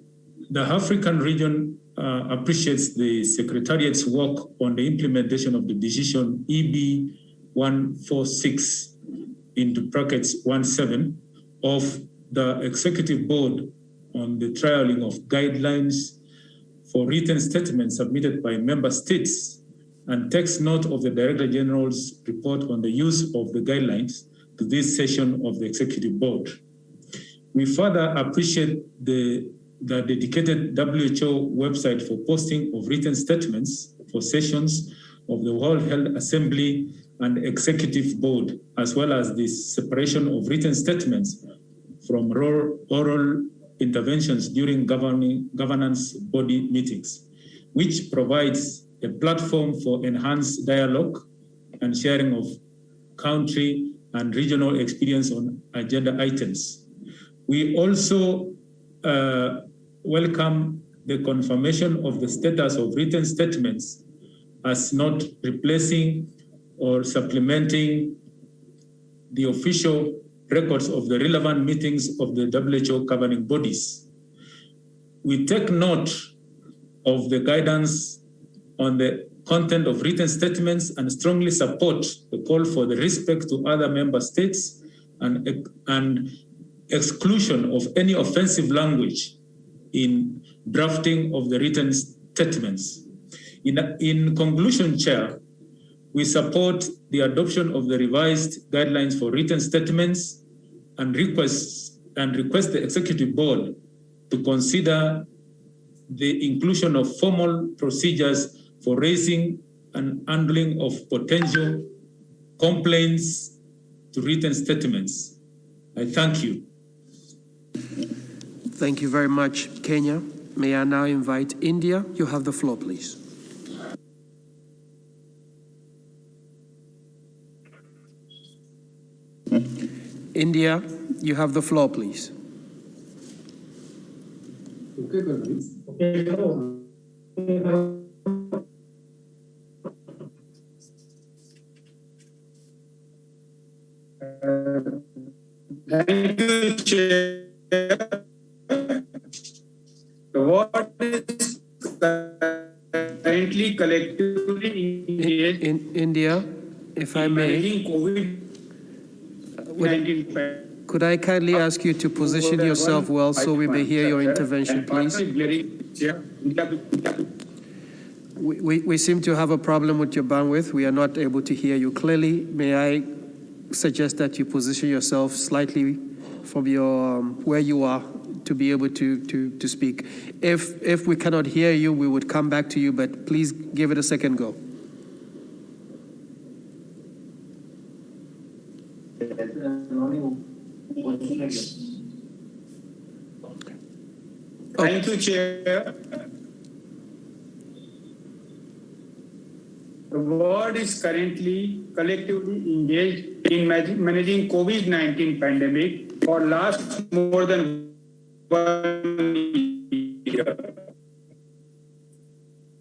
African region appreciates the Secretariat's work on the implementation of the decision EB 146 into brackets 17 of the Executive Board on the trialing of guidelines for written statements submitted by member states and takes note of the Director General's report on the use of the guidelines to this session of the Executive Board. We further appreciate the dedicated WHO website for posting of written statements for sessions of the World Health Assembly and Executive Board, as well as the separation of written statements from oral interventions during governance body meetings, which provides a platform for enhanced dialogue and sharing of country and regional experience on agenda items. We also welcome the confirmation of the status of written statements as not replacing or supplementing the official records of the relevant meetings of the WHO governing bodies. We take note of the guidance on the content of written statements and strongly support the call for the respect to other member states and exclusion of any offensive language in drafting of the written statements. In conclusion, Chair, we support the adoption of the revised guidelines for written statements and request the Executive Board to consider the inclusion of formal procedures for raising and handling of potential complaints to written statements. I thank you. Thank you very much, Kenya. May I now invite India? You have the floor, please. India, you have the floor, please. Thank you, Chair. The word is currently collectively engaged in India, if I may. Could I kindly ask you to position yourself well so we may hear your intervention, please? We seem to have a problem with your bandwidth. We are not able to hear you clearly. May I suggest that you position yourself slightly from your where you are to be able to speak. If we cannot hear you, we would come back to you, but please give it a second go. Thank you, Chair. The world is currently collectively engaged in managing COVID-19 pandemic for last more than 1 year.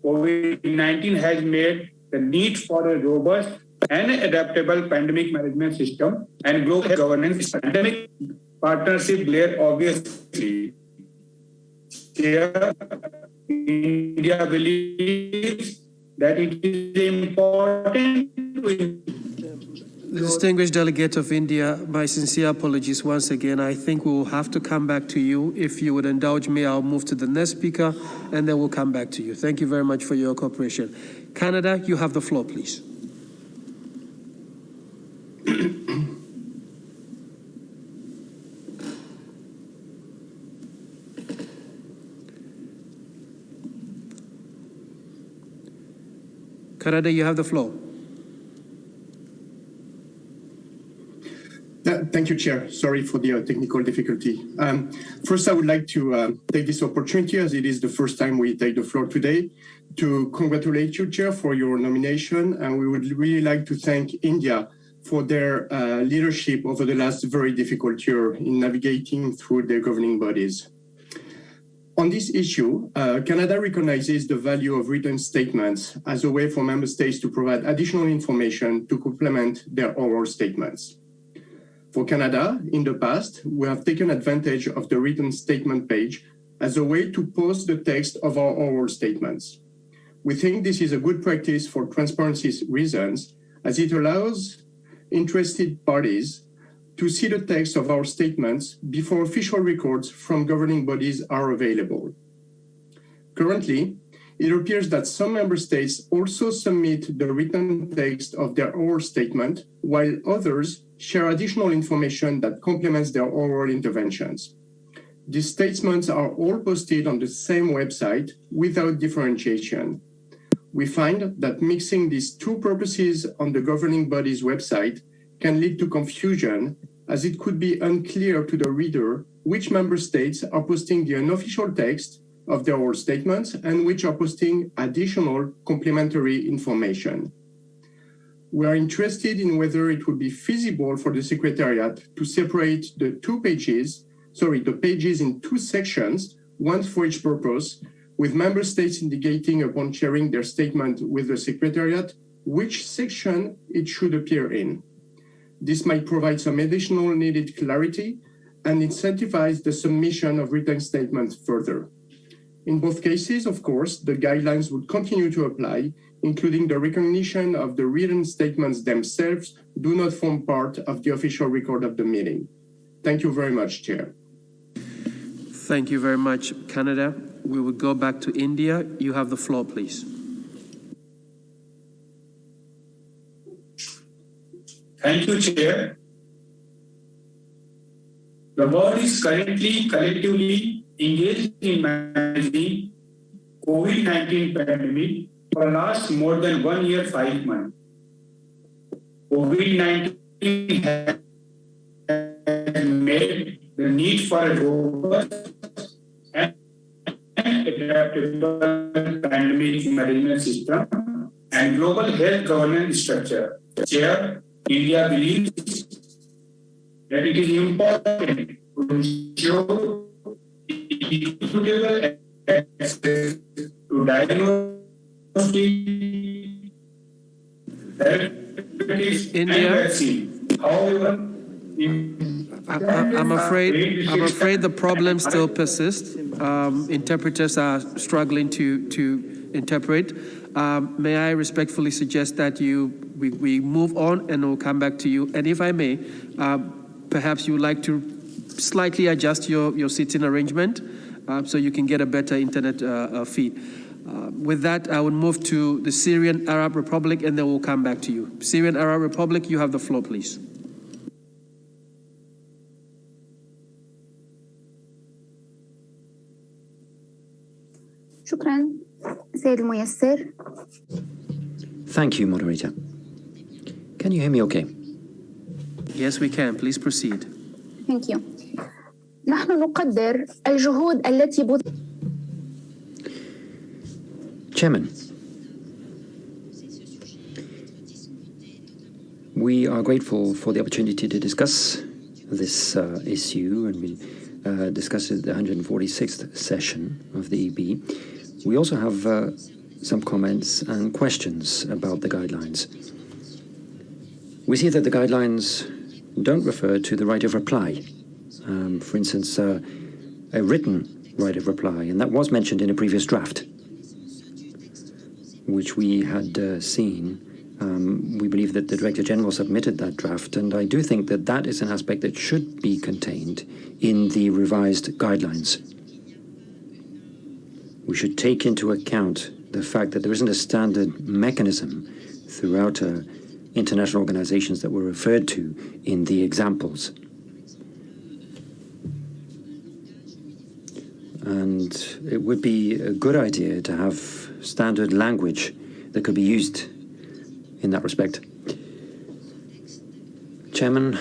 COVID-19 has made the need for a robust and adaptable pandemic management system and global governance pandemic partnership layer obviously. Here, India believes that it is important to... The distinguished delegate of India, my sincere apologies once again. I think we will have to come back to you. If you would indulge me, I'll move to the next speaker and then we'll come back to you. Thank you very much for your cooperation. Canada, you have the floor, please. Canada, you have the floor. Thank you, Chair. Sorry for the technical difficulty. First, I would like to take this opportunity, as it is the first time we take the floor today, to congratulate you, Chair, for your nomination. And we would really like to thank India for their leadership over the last very difficult year in navigating through their governing bodies. On this issue, Canada recognizes the value of written statements as a way for member states to provide additional information to complement their oral statements. For Canada, in the past, we have taken advantage of the written statement page as a way to post the text of our oral statements. We think this is a good practice for transparency reasons, as it allows interested parties to see the text of our statements before official records from governing bodies are available. Currently, it appears that some member states also submit the written text of their oral statement, while others share additional information that complements their oral interventions. These statements are all posted on the same website without differentiation. We find that mixing these two purposes on the governing body's website can lead to confusion, as it could be unclear to the reader which member states are posting the unofficial text of their oral statements and which are posting additional complementary information. We are interested in whether it would be feasible for the Secretariat to separate the pages in two sections, one for each purpose, with member states indicating upon sharing their statement with the Secretariat which section it should appear in. This might provide some additional needed clarity and incentivize the submission of written statements further. In both cases, of course, the guidelines would continue to apply, including the recognition of the written statements themselves do not form part of the official record of the meeting. Thank you very much, Chair. Thank you very much, Canada. We will go back to India. You have the floor, please. Thank you, Chair. The world is currently collectively engaged in managing COVID-19 pandemic for last more than 1 year, 5 months. COVID-19 has made the need for a robust and adaptable pandemic management system and global health governance structure. Chair, India believes that it is important to ensure equitable access to diagnostic, therapeutics, and vaccine. However, I'm afraid the problem still persists. Interpreters are struggling to interpret. May I respectfully suggest that we move on and we'll come back to you. And if I may, perhaps you would like to slightly adjust your seating arrangement so you can get a better internet feed. With that, I would move to the Syrian Arab Republic and then we'll come back to you. Syrian Arab Republic, you have the floor, please. شكرا سيد الميسر. Thank you, moderator. Can you hear me okay? Yes, we can. Please proceed. Thank you. نحن نقدر الجهود التي Chairman, we are grateful for the opportunity to discuss this issue, and we discussed it at the 146th session of the EB. We also have some comments and questions about the guidelines. We see that the guidelines don't refer to the right of reply. For instance, a written right of reply, and that was mentioned in a previous draft, which we had seen. We believe that the Director General submitted that draft, and I do think that that is an aspect that should be contained in the revised guidelines. We should take into account the fact that there isn't a standard mechanism throughout international organizations that were referred to in the examples. And it would be a good idea to have standard language that could be used in that respect. Chairman,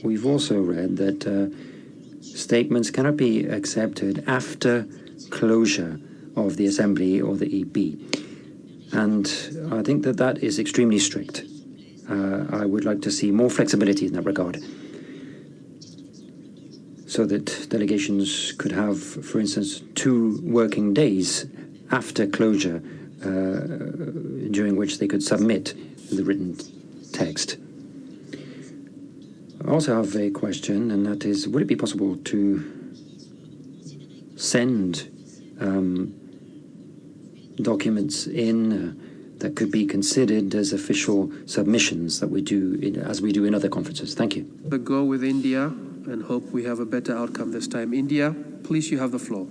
we've also read that statements cannot be accepted after closure of the Assembly or the EB. And I think that that is extremely strict. I would like to see more flexibility in that regard, so that delegations could have, for instance, 2 working days after closure during which they could submit the written text. I also have a question, and that is, would it be possible to send documents in that could be considered as official submissions that we do as we do in other conferences? Thank you. The go with India and hope we have a better outcome this time. India, please, you have the floor.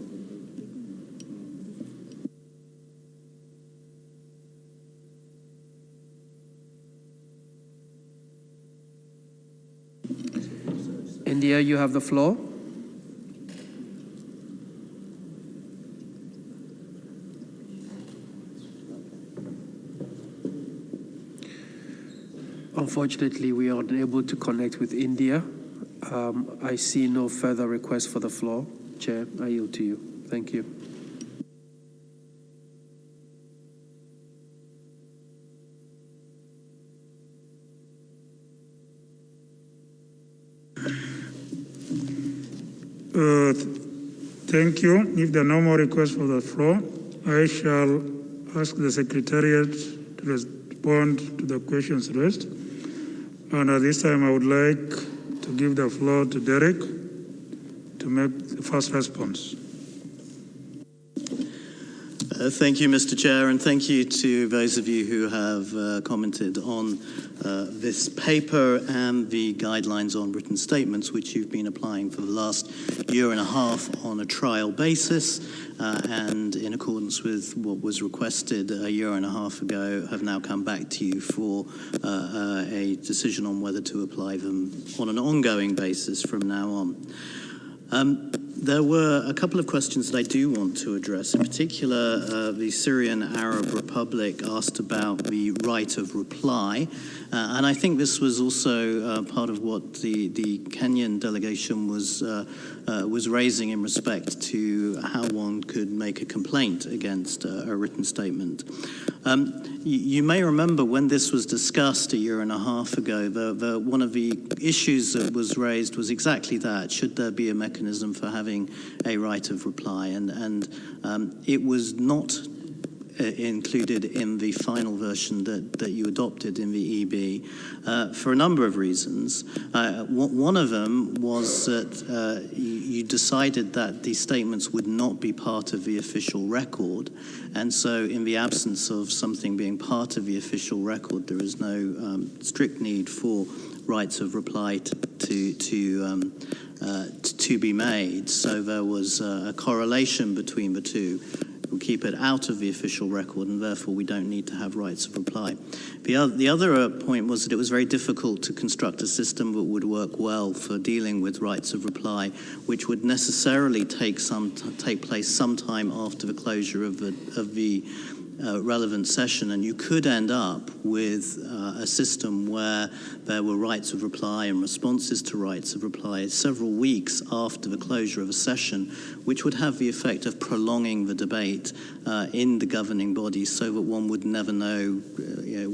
India, you have the floor. Unfortunately, we are unable to connect with India. I see no further request for the floor. Chair, I yield to you. Thank you. Thank you. If there are no more requests for the floor, I shall ask the Secretariat to respond to the questions raised. And at this time, I would like to give the floor to Derek to make the first response. Thank you, Mr. Chair, and thank you to those of you who have commented on this paper and the guidelines on written statements, which you've been applying for the last year and a half on a trial basis, and in accordance with what was requested a year and a half ago, have now come back to you for a decision on whether to apply them on an ongoing basis from now on. There were a couple of questions that I do want to address. In particular, the Syrian Arab Republic asked about the right of reply. And I think this was also part of what the Kenyan delegation was raising in respect to how one could make a complaint against a written statement. You may remember when this was discussed a year and a half ago, one of the issues that was raised was exactly that. Should there be a mechanism for having a right of reply? And it was not included in the final version that you adopted in the EB for a number of reasons. One of them was that you decided that these statements would not be part of the official record, and so in the absence of something being part of the official record, there is no strict need for rights of reply to be made. So there was a correlation between the two, We'll keep it out of the official record, and therefore we don't need to have rights of reply. The other point was that it was very difficult to construct a system that would work well for dealing with rights of reply, which would necessarily take place sometime after the closure of the relevant session, and you could end up with a system where there were rights of reply and responses to rights of reply several weeks after the closure of a session, which would have the effect of prolonging the debate in the governing body so that one would never know,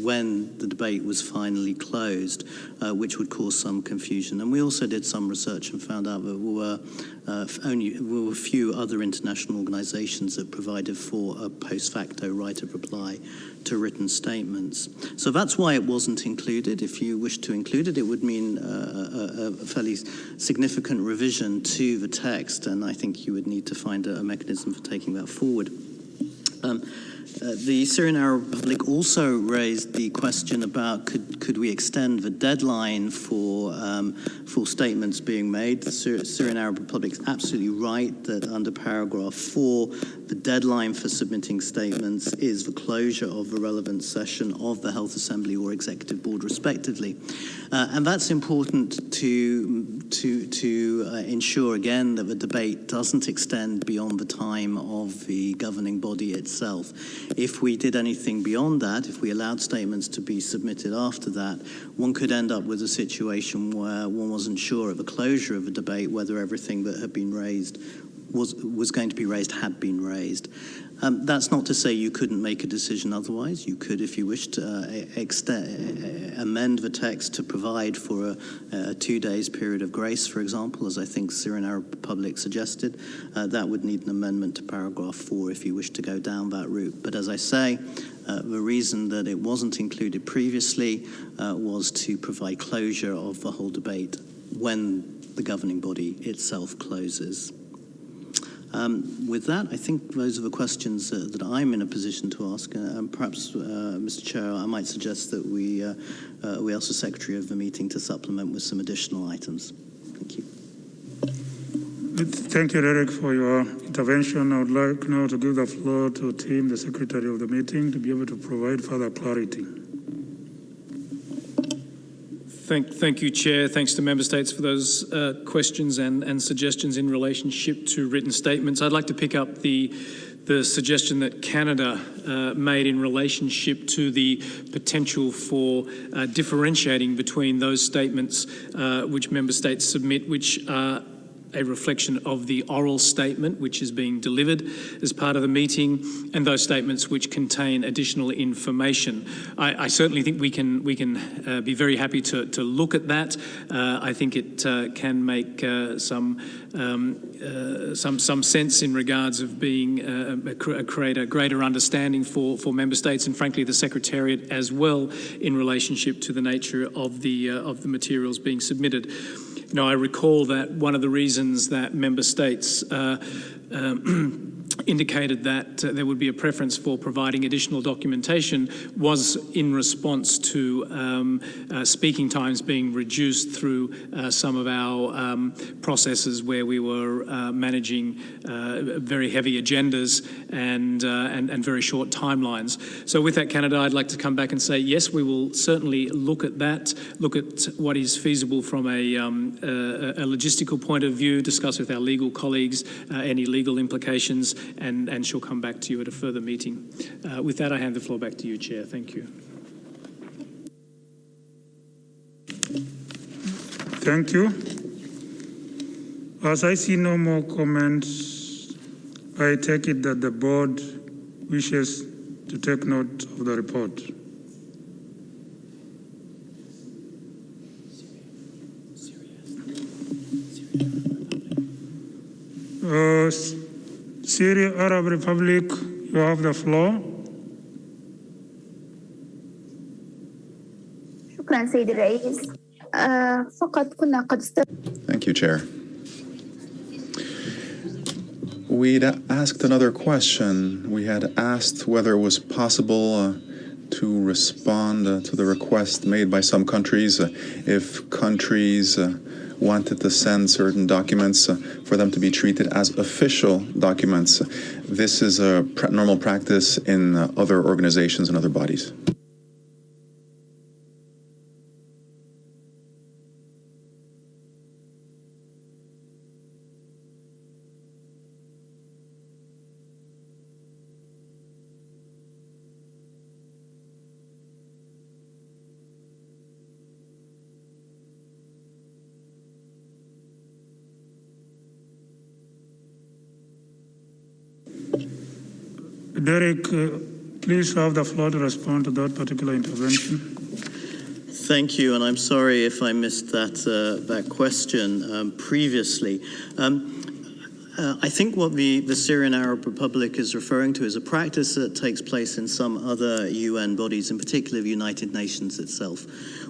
when the debate was finally closed, which would cause some confusion. And we also did some research and found out that there were a few other international organizations that provided for a post facto right of reply to written statements. So that's why it wasn't included. If you wish to include it, it would mean a fairly significant revision to the text, and I think you would need to find a mechanism for taking that forward. The Syrian Arab Republic also raised the question about could we extend the deadline for statements being made. The Syrian Arab Republic is absolutely right that under paragraph 4, the deadline for submitting statements is the closure of the relevant session of the Health Assembly or Executive Board, respectively, and that's important to ensure again that the debate doesn't extend beyond the time of the governing body itself. If we did anything beyond that, if we allowed statements to be submitted after that, one could end up with a situation where one wasn't sure at the closure of a debate whether everything that had been raised was going to be raised had been raised. That's not to say you couldn't make a decision otherwise. You could, if you wished, amend the text to provide for a 2 days period of grace, for example, as I think Syrian Arab Republic suggested. That would need an amendment to paragraph 4 if you wish to go down that route. But as I say, the reason that it wasn't included previously was to provide closure of the whole debate when the governing body itself closes. With that, I think those are the questions that I'm in a position to ask. Perhaps, Mr. Chair, I might suggest that we ask the Secretary of the meeting to supplement with some additional items. Thank you. Thank you, Derek, for your intervention. I would like now to give the floor to Tim, the Secretary of the meeting, to be able to provide further clarity. Thank you, Chair. Thanks to Member States for those questions and suggestions in relationship to written statements. I'd like to pick up the suggestion that Canada made in relationship to the potential for differentiating between those statements which Member States submit, which are a reflection of the oral statement which is being delivered as part of the meeting, and those statements which contain additional information. I certainly think we can be very happy to look at that. I think it can make some sense in regards of being create a greater understanding for Member States and frankly the Secretariat as well in relationship to the nature of the materials being submitted. You know, I recall that one of the reasons that Member States indicated that there would be a preference for providing additional documentation was in response to speaking times being reduced through some of our processes where we were managing very heavy agendas and very short timelines. So with that, Canada, I'd like to come back and say, yes, we will certainly look at that, look at what is feasible from a logistical point of view, discuss with our legal colleagues any legal implications, and she'll come back to you at a further meeting. With that, I hand the floor back to you, Chair. Thank you. Thank you. As I see no more comments, I take it that the board wishes to take note of the report. Syrian Arab Republic, you have the floor. شكرا سيد الرئيس. فقط كنا قد Thank you, Chair. We'd asked another question. We had asked whether it was possible to respond to the request made by some countries if countries wanted to send certain documents for them to be treated as official documents. This is a normal practice in other organizations and other bodies. Derek, please have the floor to respond to that particular intervention. Thank you, and I'm sorry if I missed that question previously. I think what the Syrian Arab Republic is referring to is a practice that takes place in some other UN bodies, in particular the United Nations itself,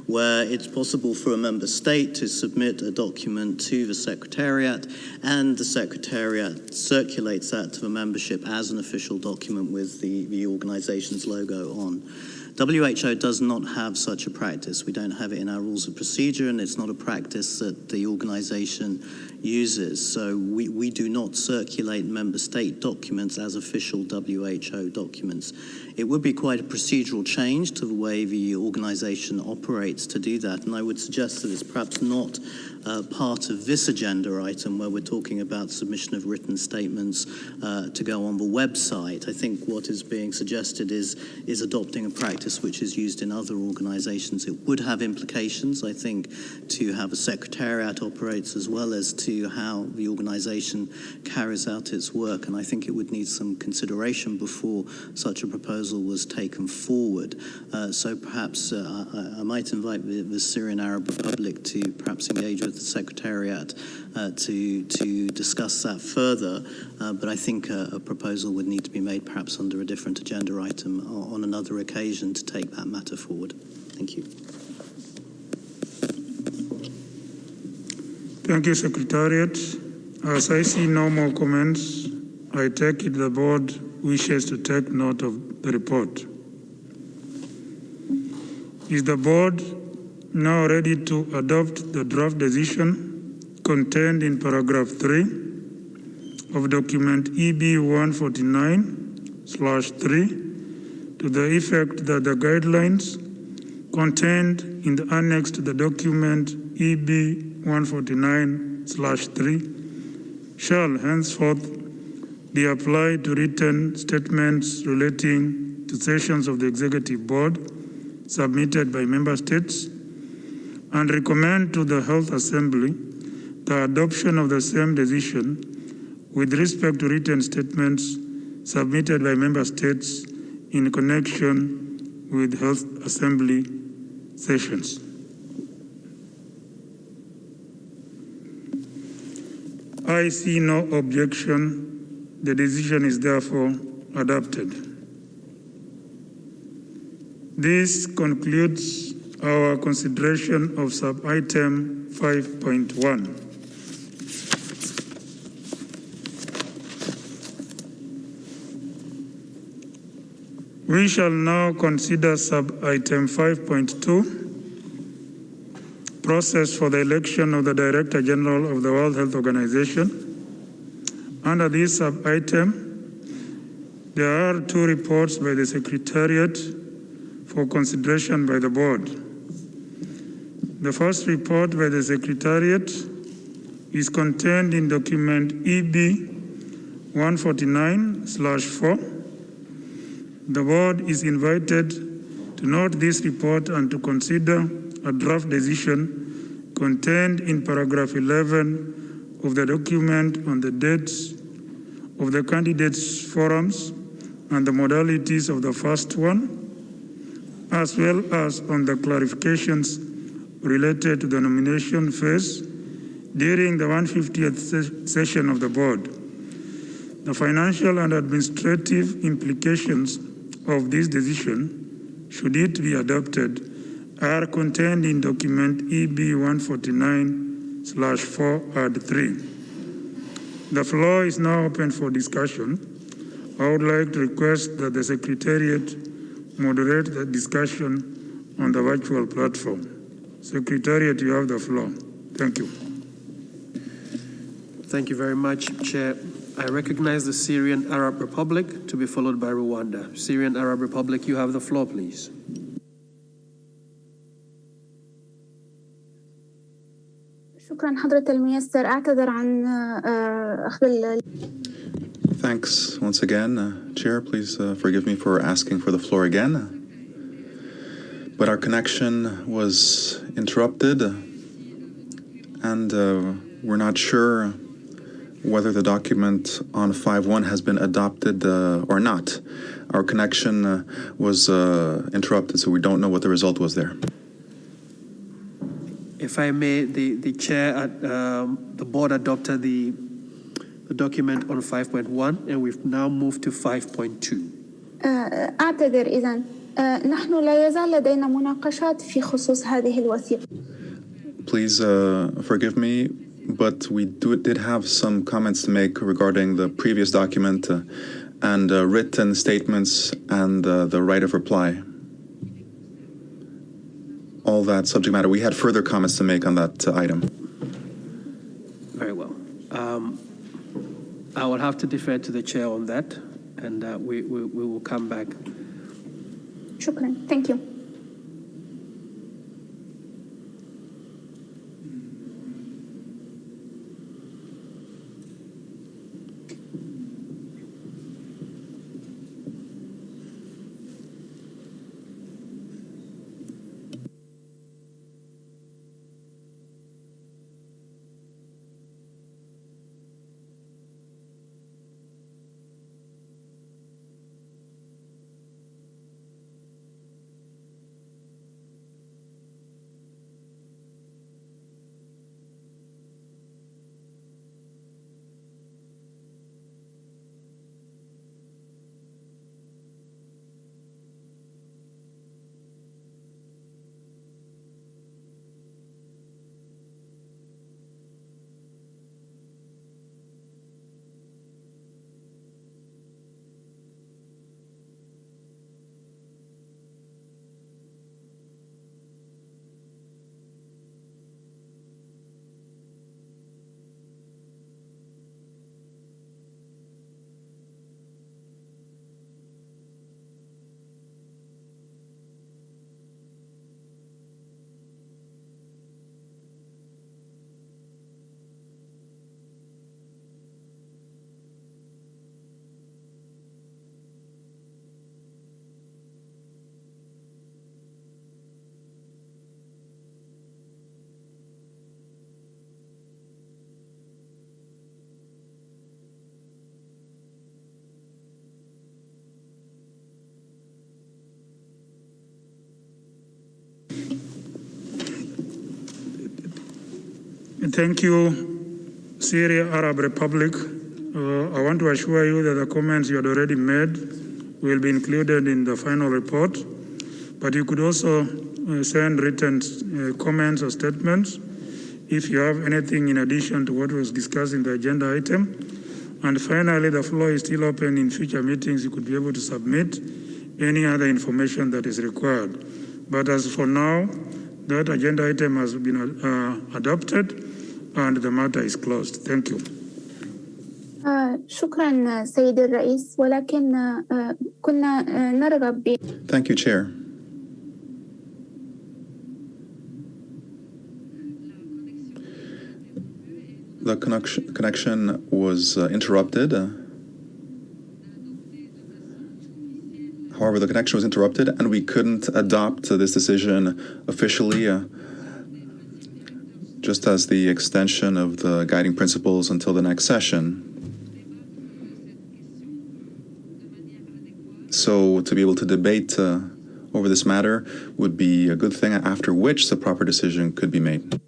where it's possible for a member state to submit a document to the Secretariat, and the Secretariat circulates that to the membership as an official document with the organization's logo on. WHO does not have such a practice. We don't have it in our rules of procedure, and it's not a practice that the organization uses. So we do not circulate member state documents as official WHO documents. It would be quite a procedural change to the way the organization operates to do that, and I would suggest that it's perhaps not part of this agenda item where we're talking about submission of written statements to go on the website. I think what is being suggested is adopting a practice which is used in other organizations. It would have implications, I think, to how the Secretariat operates as well as to how the organization carries out its work, and I think it would need some consideration before such a proposal was taken forward. So perhaps I might invite the Syrian Arab Republic to perhaps engage with the Secretariat to discuss that further, but I think a proposal would need to be made perhaps under a different agenda item on another occasion to take that matter forward. Thank you. Thank you, Secretariat. As I see no more comments, I take it the board wishes to take note of the report. Is the board now ready to adopt the draft decision contained in paragraph 3 of document EB 149/3 to the effect that the guidelines contained in the annex to the document EB 149/3 shall henceforth be applied to written statements relating to sessions of the Executive Board submitted by Member States, and recommend to the Health Assembly the adoption of the same decision with respect to written statements submitted by Member States in connection with Health Assembly sessions. I see no objection. The decision is therefore adopted. This concludes our consideration of sub-item 5.1. We shall now consider sub-item 5.2, process for the election of the Director General of the World Health Organization. Under this sub-item, there are two reports by the Secretariat for consideration by the Board. The first report by the Secretariat is contained in document EB 149/4. The Board is invited to note this report and to consider a draft decision contained in paragraph 11 of the document on the dates of the candidates' forums and the modalities of the first one, as well as on the clarifications related to the nomination phase during the 150th session of the Board. The financial and administrative implications of this decision, should it be adopted, are contained in document EB 149/4 add 3. The floor is now open for discussion. I would like to request that the Secretariat moderate the discussion on the virtual platform. Secretariat, you have the floor. Thank you. Thank you very much, Chair. I recognize the Syrian Arab Republic to be followed by Rwanda. Syrian Arab Republic, you have the floor, please. شكرا حضرة الميسر أعتذر عن أخذ Thanks once again, Chair. Please forgive me for asking for the floor again. But our connection was interrupted, and we're not sure whether the document on 5.1 has been adopted or not. Our connection was interrupted, so we don't know what the result was there. If I may, the Chair, the board adopted the document on 5.1, and we've now moved to 5.2. أعتذر إذن نحن لا يزال لدينا مناقشات في خصوص هذه الوثيقة. Please forgive me, but we did have some comments to make regarding the previous document and written statements and the right of reply. All that subject matter. We had further comments to make on that item. Very well. I will have to defer to the Chair on that, and we will come back. شكرا. Thank you. Thank you, Syria Arab Republic. I want to assure you that the comments you had already made will be included in the final report, but you could also send written comments or statements if you have anything in addition to what was discussed in the agenda item. And finally, the floor is still open in future meetings. You could be able to submit any other information that is required. But as for now, that agenda item has been adopted and the matter is closed. Thank you. شكرا سيد الرئيس ولكن كنا نرغب ب Thank you, Chair. The connection was interrupted. However, the connection was interrupted and we couldn't adopt this decision officially, just as the extension of the guiding principles until the next session. So to be able to debate over this matter would be a good thing, after which the proper decision could be made.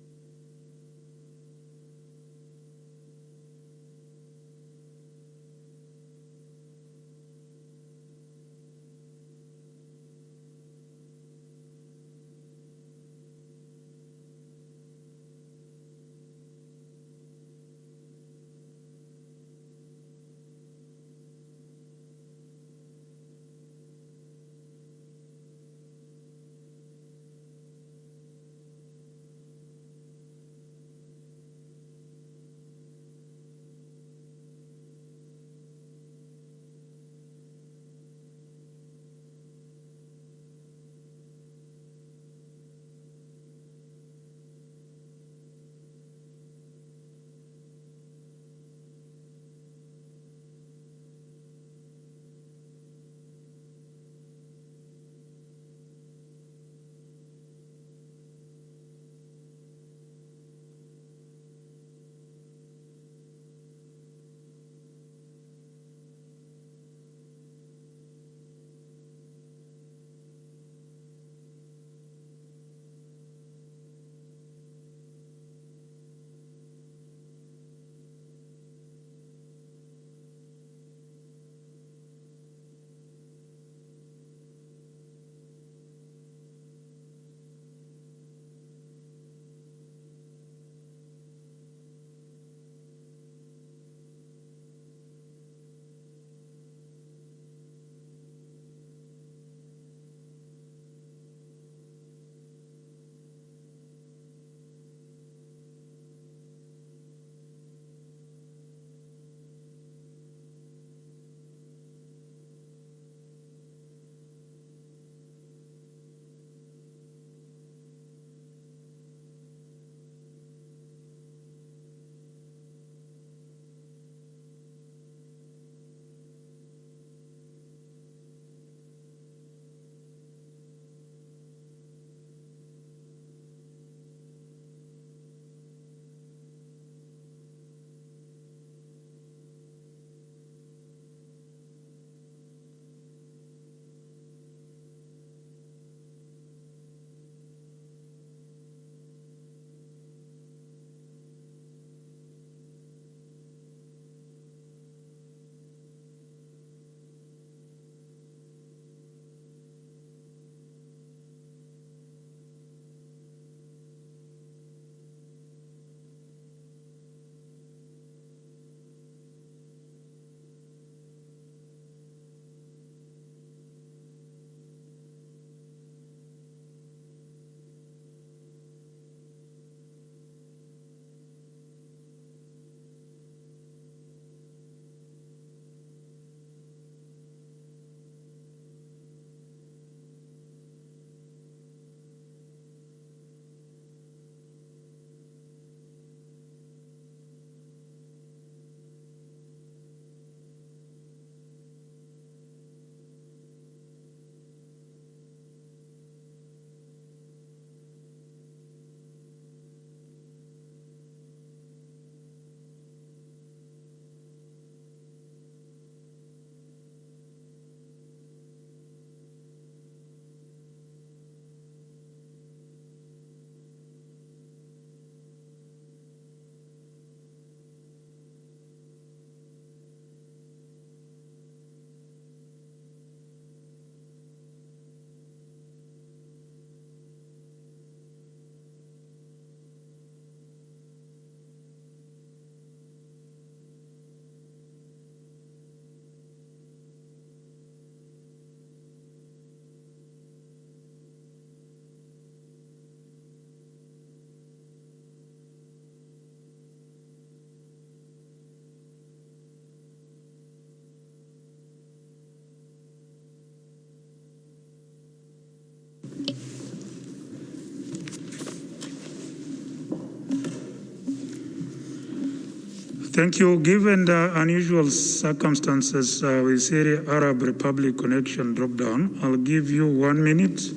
Thank you. Given the unusual circumstances with Syria Arab Republic connection drop down, I'll give you 1 minute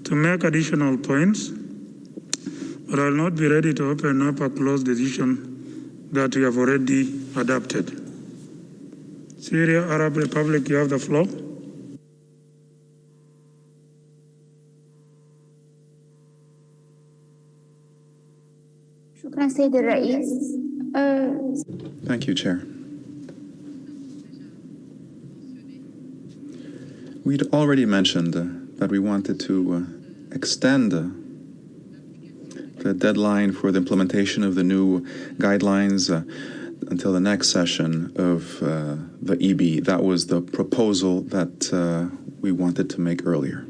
to make additional points, but I'll not be ready to open up a closed decision that we have already adopted. Syria Arab Republic, you have the floor. شكرا سيد الرئيس. Thank you, Chair. We'd already mentioned that we wanted to extend the deadline for the implementation of the new guidelines until the next session of the EB. That was the proposal that we wanted to make earlier.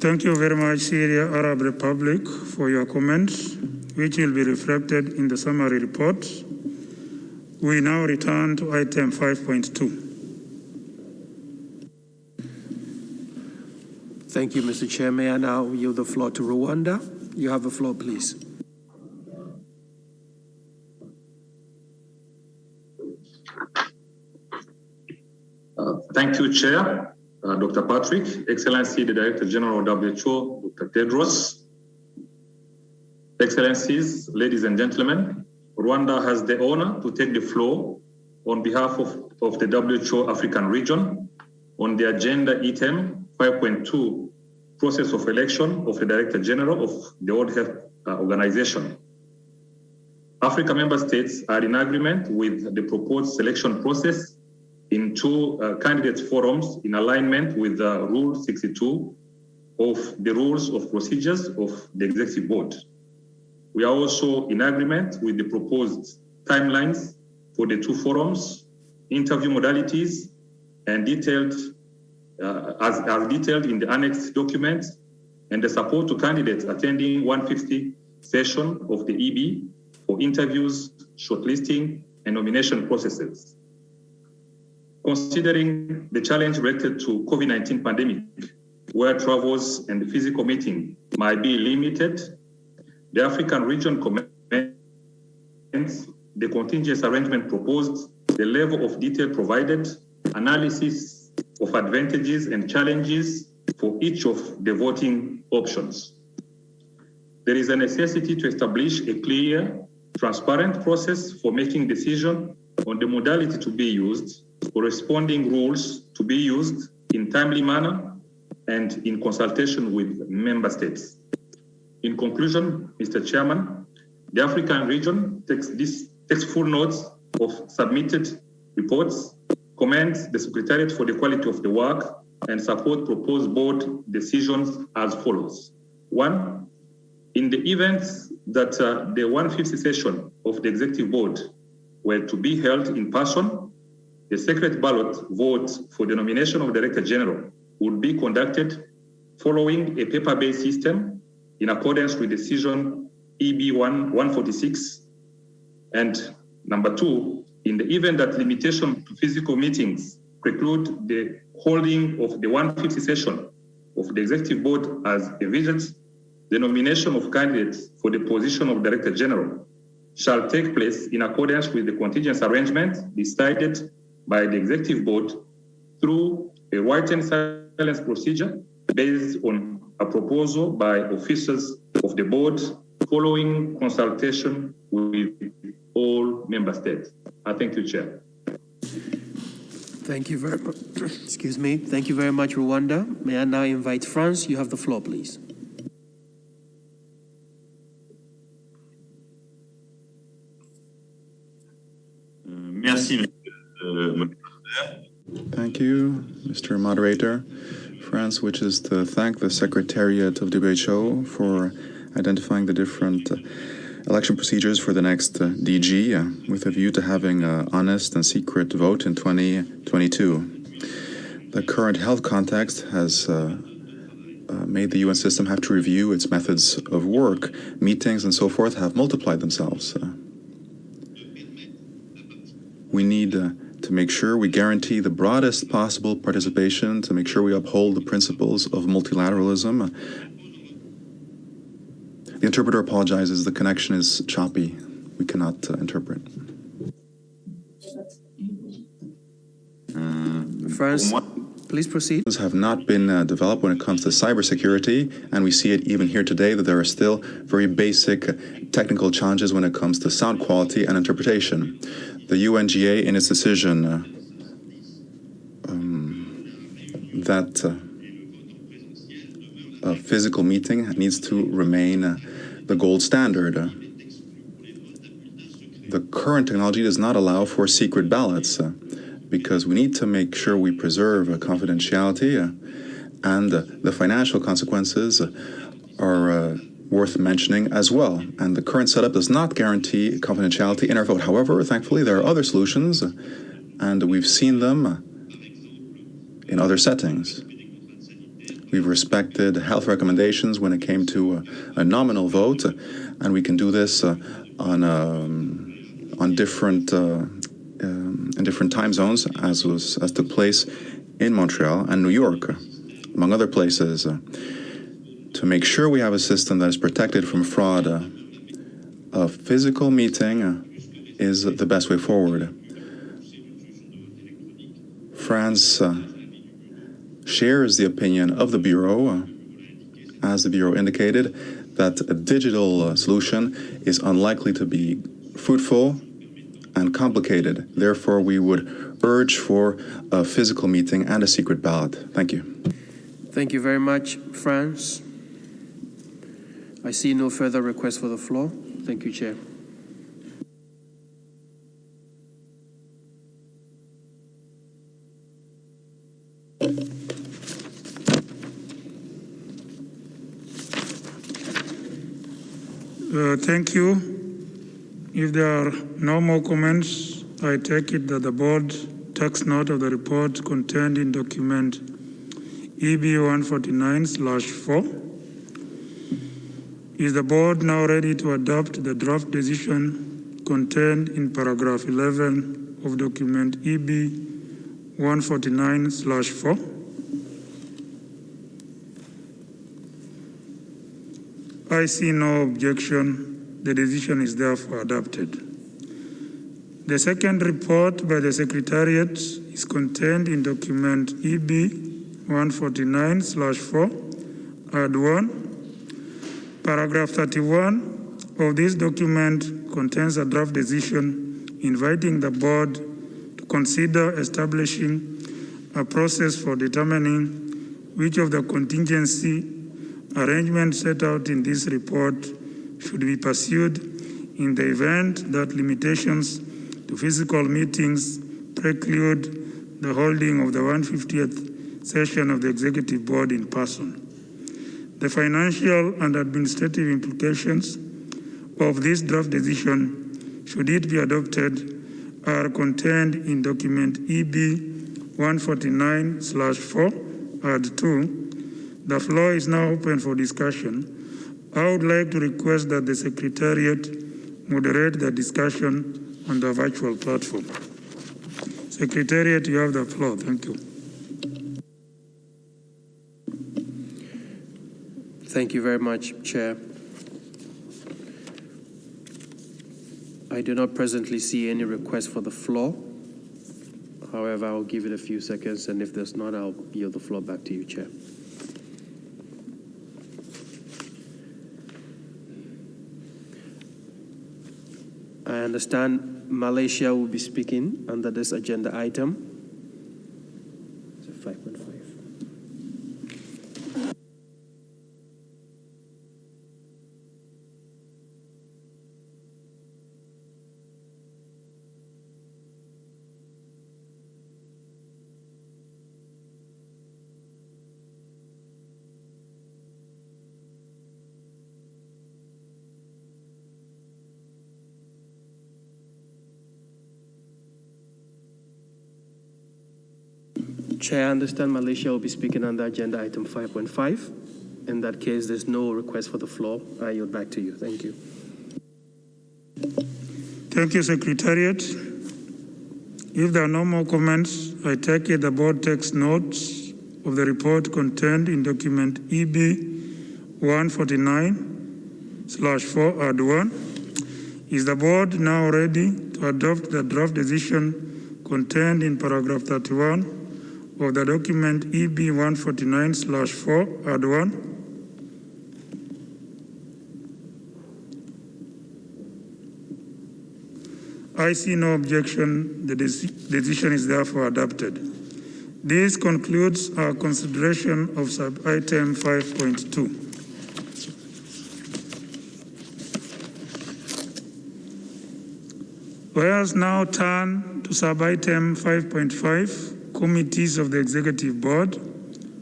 Thank you very much, Syria Arab Republic, for your comments, which will be reflected in the summary report. We now return to item 5.2. Thank you, Mr. Chair. May I now yield the floor to Rwanda? You have the floor, please. Thank you, Chair. Dr. Patrick, Excellency, the Director General of WHO, Dr. Tedros, Excellencies, ladies and gentlemen, Rwanda has the honor to take the floor on behalf of the WHO African region on the agenda item 5.2, process of election of the Director General of the World Health Organization. Africa member states are in agreement with the proposed selection process in two candidate forums in alignment with Rule 62 of the Rules of Procedures of the Executive Board. We are also in agreement with the proposed timelines for the two forums, interview modalities, and detailed as detailed in the annexed document, and the support to candidates attending 150 session of the EB for interviews, shortlisting, and nomination processes. Considering the challenge related to COVID-19 pandemic, where travels and physical meeting might be limited, the African region commends the contingency arrangement proposed, the level of detail provided, analysis of advantages and challenges for each of the voting options. There is a necessity to establish a clear, transparent process for making decisions on the modality to be used, corresponding rules to be used in timely manner and in consultation with member states. In conclusion, Mr. Chairman, the African region takes full notes of submitted reports, commends the Secretariat for the quality of the work, and support proposed board decisions as follows. 1, in the event that the 150th session of the Executive Board were to be held in person, the secret ballot vote for the nomination of Director General would be conducted following a paper-based system in accordance with decision EB 146. And number 2, in the event that limitation to physical meetings preclude the holding of the 150th session of the Executive Board as envisaged, the nomination of candidates for the position of Director General shall take place in accordance with the contingency arrangement decided by the Executive Board through a written silence procedure based on a proposal by officers of the board following consultation with all member states. I thank you, Chair. Thank you very much. Excuse me. Thank you very much, Rwanda. May I now invite France? You have the floor, please. Merci, Thank you, Mr. Moderator. France wishes to thank the Secretariat of WHO for identifying the different election procedures for the next DG with a view to having an honest and secret vote in 2022. The current health context has made the UN system have to review its methods of work. Meetings and so forth have multiplied themselves. We need to make sure we guarantee the broadest possible participation, to make sure we uphold the principles of multilateralism. The interpreter apologizes, the connection is choppy. We cannot interpret. France, please proceed. Have not been developed when it comes to cybersecurity, and we see it even here today that there are still very basic technical challenges when it comes to sound quality and interpretation. The UNGA, in its decision that a physical meeting needs to remain the gold standard. The current technology does not allow for secret ballots because we need to make sure we preserve confidentiality and the financial consequences are worth mentioning as well. And the current setup does not guarantee confidentiality in our vote. However, thankfully, there are other solutions, and we've seen them in other settings. We've respected health recommendations when it came to a nominal vote, and we can do this on different in different time zones, as took place in Montreal and New York, among other places. To make sure we have a system that is protected from fraud, a physical meeting is the best way forward. France shares the opinion of the Bureau, as the Bureau indicated, that a digital solution is unlikely to be fruitful and complicated. Therefore, we would urge for a physical meeting and a secret ballot. Thank you. Thank you very much, France. I see no further requests for the floor. Thank you, Chair. Thank you. If there are no more comments, I take it that the board takes note of the report contained in document EB 149/4. Is the board now ready to adopt the draft decision contained in paragraph 11 of document EB 149/4? I see no objection. The decision is therefore adopted. The second report by the Secretariat is contained in document EB 149/4, add 1. Paragraph 31 of this document contains a draft decision inviting the board to consider establishing a process for determining which of the contingency arrangements set out in this report should be pursued in the event that limitations to physical meetings preclude the holding of the 150th session of the Executive Board in person. The financial and administrative implications of this draft decision, should it be adopted, are contained in document EB 149/4, add 2. The floor is now open for discussion. I would like to request that the Secretariat moderate the discussion on the virtual platform. Secretariat, you have the floor. Thank you. Thank you very much, Chair. I do not presently see any request for the floor. However, I'll give it a few seconds, and if there's not, I'll yield the floor back to you, Chair. I understand Malaysia will be speaking under this agenda item. It's a 5.5. Chair, I understand Malaysia will be speaking under agenda item 5.5. In that case, there's no request for the floor. I yield back to you. Thank you. Thank you, Secretariat. If there are no more comments, I take it the board takes notes of the report contained in document EB 149/4, add 1. Is the board now ready to adopt the draft decision contained in paragraph 31 of the document EB 149/4, add 1? I see no objection. The decision is therefore adopted. This concludes our consideration of sub-item 5.2. Let us now turn to sub-item 5.5. Committees of the Executive Board,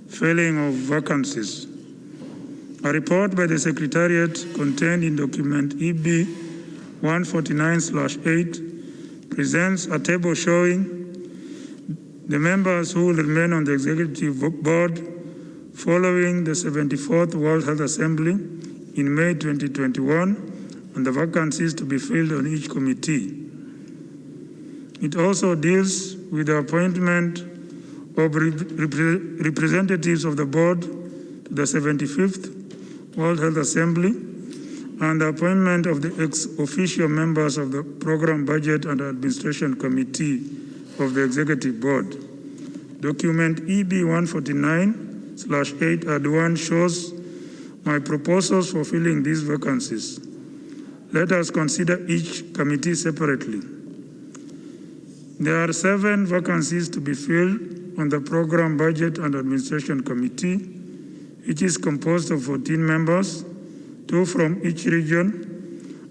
filling of vacancies. A report by the Secretariat contained in document EB 149/8 presents a table showing the members who will remain on the Executive Board following the 74th World Health Assembly in May 2021 and the vacancies to be filled on each committee. It also deals with the appointment of representatives of the board to the 75th World Health Assembly and the appointment of the ex-officio members of the Program Budget and Administration Committee of the Executive Board. Document EB 149/8 add 1 shows my proposals for filling these vacancies. Let us consider each committee separately. There are 7 vacancies to be filled on the Program Budget and Administration Committee, which is composed of 14 members, 2 from each region,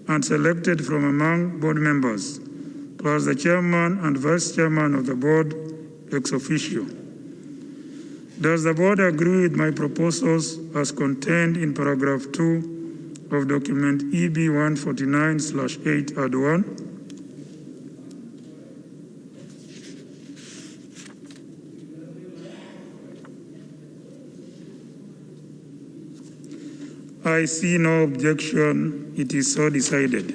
and selected from among board members, plus the chairman and vice chairman of the board ex officio. Does the board agree with my proposals as contained in paragraph 2 of document EB 149/8 add 1? I see no objection. It is so decided.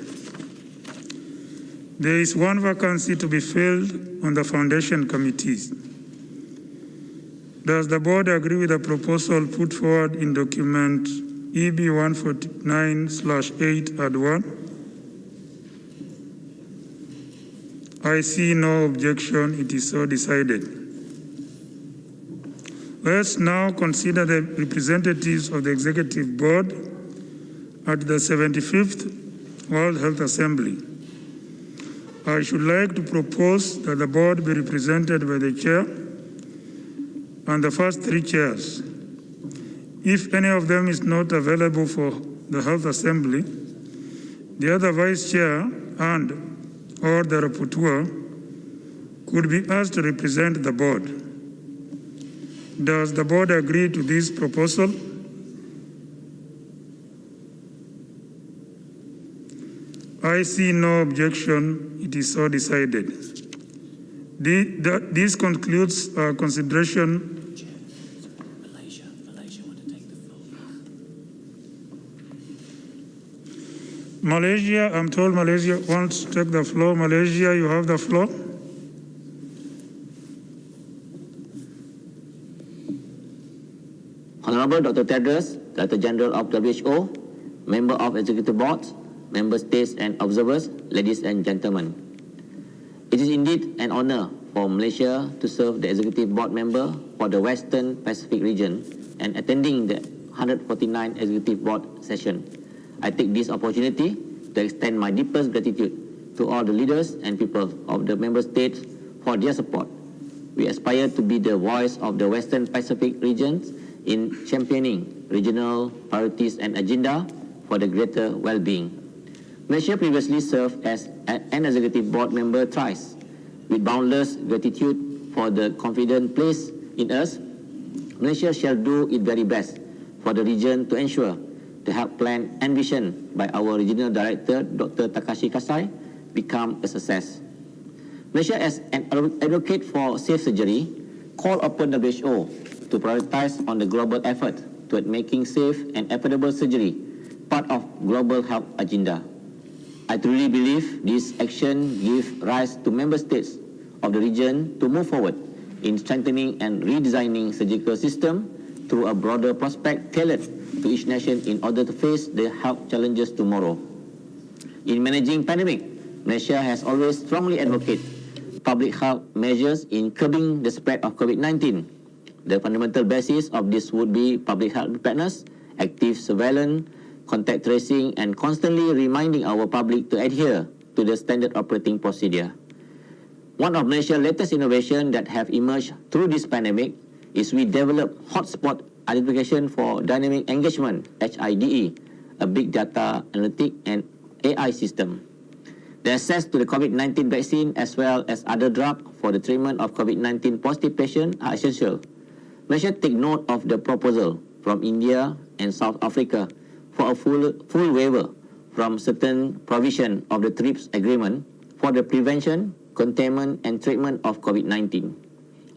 There is one vacancy to be filled on the foundation committees. Does the board agree with the proposal put forward in document EB 149/8 add 1? I see no objection. It is so decided. Let's now consider the representatives of the Executive Board at the 75th World Health Assembly. I should like to propose that the board be represented by the chair and the first 3 chairs. If any of them is not available for the Health Assembly, the other vice chair and or the rapporteur could be asked to represent the board. Does the board agree to this proposal? I see no objection. It is so decided. This concludes our consideration. Malaysia, I'm told Malaysia wants to take the floor. Malaysia, you have the floor. Honorable Dr. Tedros, Director General of WHO, Member of Executive Board, Member States and Observers, ladies and gentlemen. It is indeed an honor for Malaysia to serve the Executive Board member for the Western Pacific region and attending the 149th Executive Board session. I take this opportunity to extend my deepest gratitude to all the leaders and people of the member states for their support. We aspire to be the voice of the Western Pacific regions in championing regional priorities and agenda for the greater well-being. Malaysia previously served as an executive board member thrice. With boundless gratitude for the confidence placed in us, Malaysia shall do its very best for the region to ensure the health plan envisioned by our regional director, Dr. Takashi Kasai, become a success. Malaysia, as an advocate for safe surgery, call upon WHO to prioritize on the global effort toward making safe and affordable surgery part of global health agenda. I truly believe this action gives rise to member states of the region to move forward in strengthening and redesigning surgical system through a broader prospect tailored to each nation in order to face the health challenges tomorrow. In managing pandemic, Malaysia has always strongly advocated public health measures in curbing the spread of COVID-19. The fundamental basis of this would be public health preparedness, active surveillance, contact tracing, and constantly reminding our public to adhere to the standard operating procedure. One of Malaysia's latest innovations that have emerged through this pandemic is we developed hotspot identification for dynamic engagement, HIDE, a big data analytic and AI system. The access to the COVID-19 vaccine as well as other drugs for the treatment of COVID-19 positive patients are essential. Malaysia take note of the proposal from India and South Africa for a full waiver from certain provision of the TRIPS agreement for the prevention, containment, and treatment of COVID-19.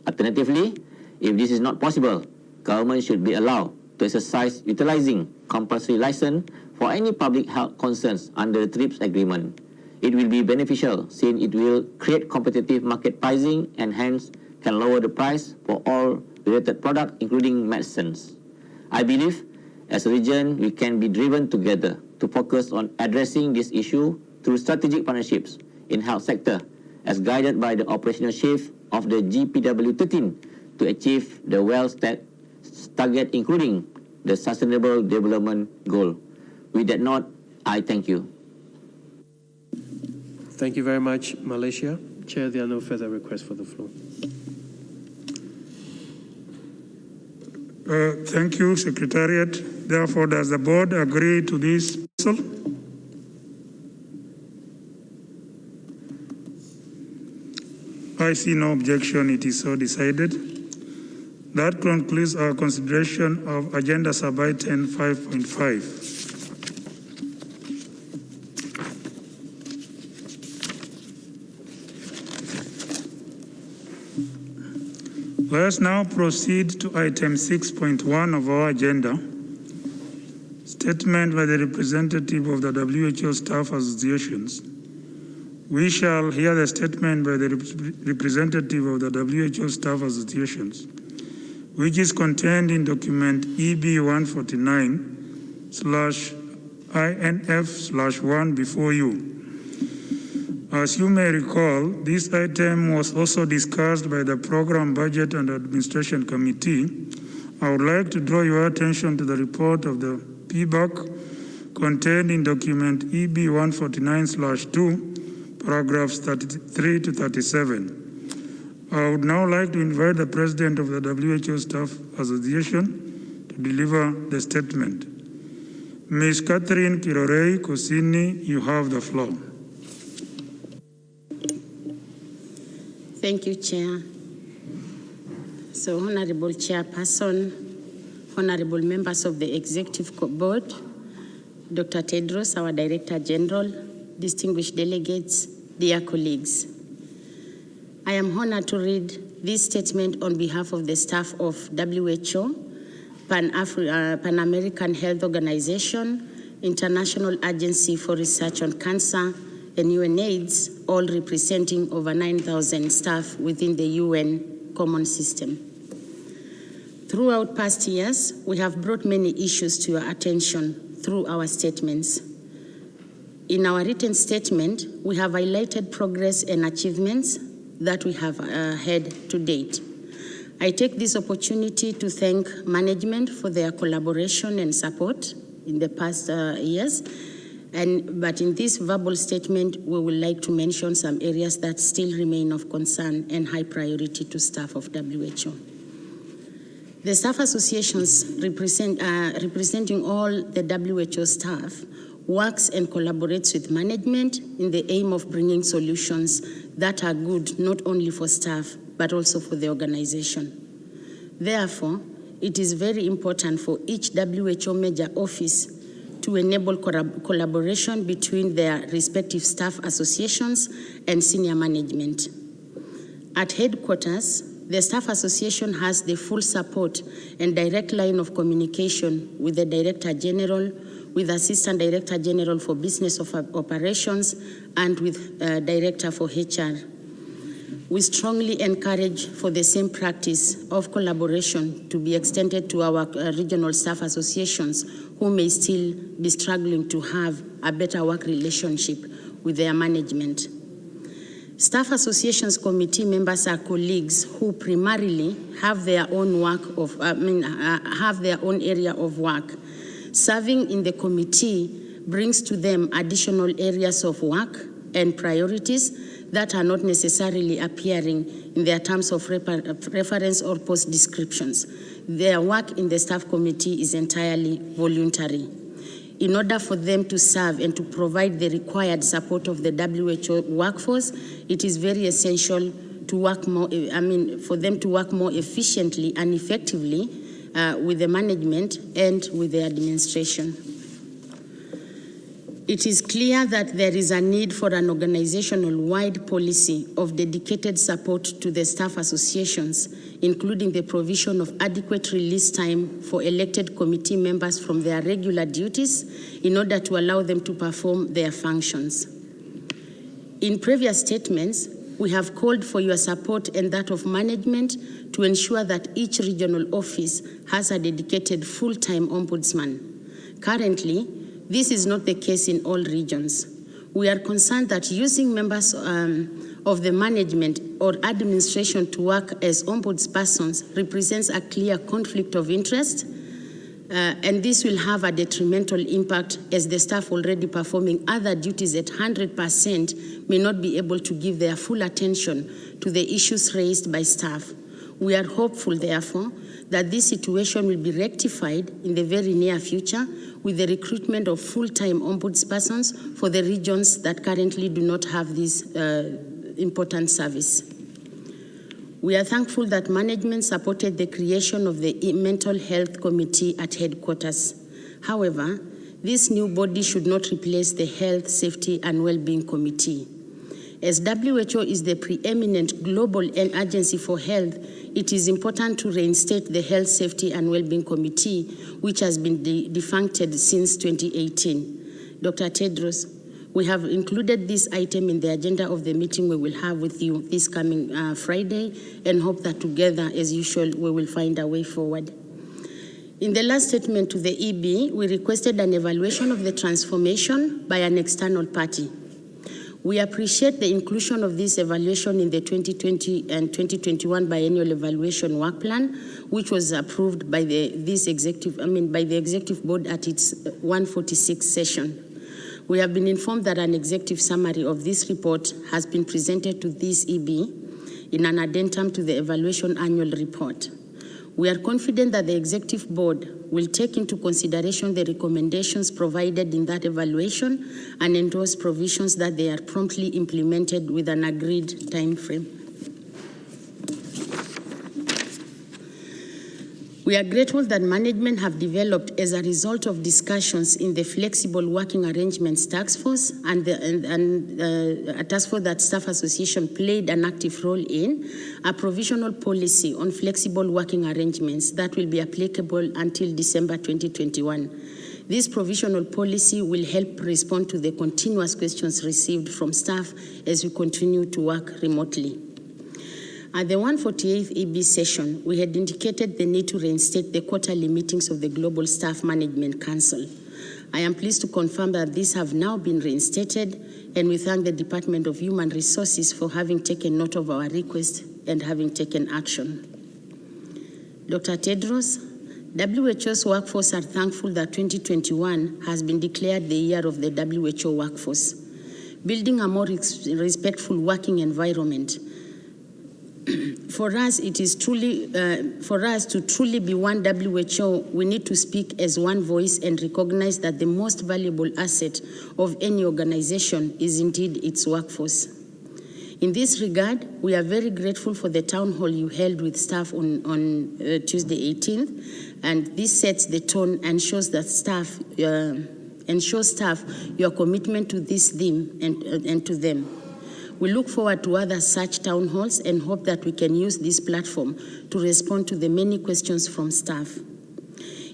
Alternatively, if this is not possible, government should be allowed to exercise utilizing compulsory license for any public health concerns under the TRIPS agreement. It will be beneficial since it will create competitive market pricing and hence can lower the price for all related products, including medicines. I believe as a region, we can be driven together to focus on addressing this issue through strategic partnerships in health sector as guided by the operational shift of the GPW13 to achieve the well-set target, including the Sustainable Development Goal. With that note, I thank you. Thank you very much, Malaysia. Chair, there are no further requests for the floor. Thank you, Secretariat. Therefore, does the board agree to this proposal? I see no objection. It is so decided. That concludes our consideration of Agenda Sub-Item 5.5. Let us now proceed to item 6.1 of our agenda, statement by the representative of the WHO staff associations. We shall hear the statement by the representative of the WHO staff associations, which is contained in document EB 149/INF/1 before you. As you may recall, this item was also discussed by the Program, Budget and Administration Committee. I would like to draw your attention to the report of the PBAC contained in document EB 149/2, paragraphs 33 to 37. I would now like to invite the President of the WHO Staff Association to deliver the statement. Ms. Catherine Kirorei Kosini, you have the floor. Thank you, Chair. So, Honorable Chairperson, Honorable members of the Executive Board, Dr. Tedros, our Director General, distinguished delegates, dear colleagues. I am honored to read this statement on behalf of the staff of WHO, Pan-American Health Organization, International Agency for Research on Cancer, and UNAIDS, all representing over 9,000 staff within the UN common system. Throughout past years, we have brought many issues to your attention through our statements. In our written statement, we have highlighted progress and achievements that we have had to date. I take this opportunity to thank management for their collaboration and support in the past years. But in this verbal statement, we would like to mention some areas that still remain of concern and high priority to staff of WHO. The staff associations representing all the WHO staff works and collaborates with management in the aim of bringing solutions that are good not only for staff, but also for the organization. Therefore, it is very important for each WHO major office to enable collaboration between their respective staff associations and senior management. At headquarters, the Staff Association has the full support and direct line of communication with the Director General, with Assistant Director General for Business Operations, and with Director for HR. We strongly encourage for the same practice of collaboration to be extended to our regional staff associations who may still be struggling to have a better work relationship with their management. Staff associations committee members are colleagues who primarily have their own have their own area of work. Serving in the committee brings to them additional areas of work and priorities that are not necessarily appearing in their terms of reference or post descriptions. Their work in the staff committee is entirely voluntary. In order for them to serve and to provide the required support of the WHO workforce, it is very essential to work more, for them to work more efficiently and effectively with the management and with the administration. It is clear that there is a need for an organizational-wide policy of dedicated support to the staff associations, including the provision of adequate release time for elected committee members from their regular duties in order to allow them to perform their functions. In previous statements, we have called for your support and that of management to ensure that each regional office has a dedicated full-time ombudsman. Currently, this is not the case in all regions. We are concerned that using members of the management or administration to work as ombudspersons represents a clear conflict of interest, and this will have a detrimental impact as the staff already performing other duties at 100% may not be able to give their full attention to the issues raised by staff. We are hopeful, therefore, that this situation will be rectified in the very near future with the recruitment of full-time ombudspersons for the regions that currently do not have this important service. We are thankful that management supported the creation of the Mental Health Committee at headquarters. However, this new body should not replace the Health, Safety and Wellbeing Committee. As WHO is the preeminent global agency for health, it is important to reinstate the Health, Safety and Wellbeing Committee, which has been defuncted since 2018. Dr. Tedros, we have included this item in the agenda of the meeting we will have with you this coming Friday, and hope that together, as usual, we will find a way forward. In the last statement to the EB, we requested an evaluation of the transformation by an external party. We appreciate the inclusion of this evaluation in the 2020 and 2021 biennial evaluation work plan, which was approved by the executive board at its 146th session. We have been informed that an executive summary of this report has been presented to this EB in an addendum to the evaluation annual report. We are confident that the executive board will take into consideration the recommendations provided in that evaluation and endorse provisions that they are promptly implemented with an agreed time frame. We are grateful that management have developed, as a result of discussions in the Flexible Working Arrangements Task Force and a task force that Staff Association played an active role in, a provisional policy on flexible working arrangements that will be applicable until December 2021. This provisional policy will help respond to the continuous questions received from staff as we continue to work remotely. At the 148th EB session, we had indicated the need to reinstate the quarterly meetings of the Global Staff Management Council. I am pleased to confirm that these have now been reinstated, and we thank the Department of Human Resources for having taken note of our request and having taken action. Dr. Tedros, WHO's workforce are thankful that 2021 has been declared the year of the WHO workforce. Building a more respectful working environment. For us, it is truly, for us to truly be one WHO, we need to speak as one voice and recognize that the most valuable asset of any organization is indeed its workforce. In this regard, we are very grateful for the town hall you held with staff on Tuesday 18th, and this sets the tone and shows that staff, your commitment to this theme and to them. We look forward to other such town halls and hope that we can use this platform to respond to the many questions from staff.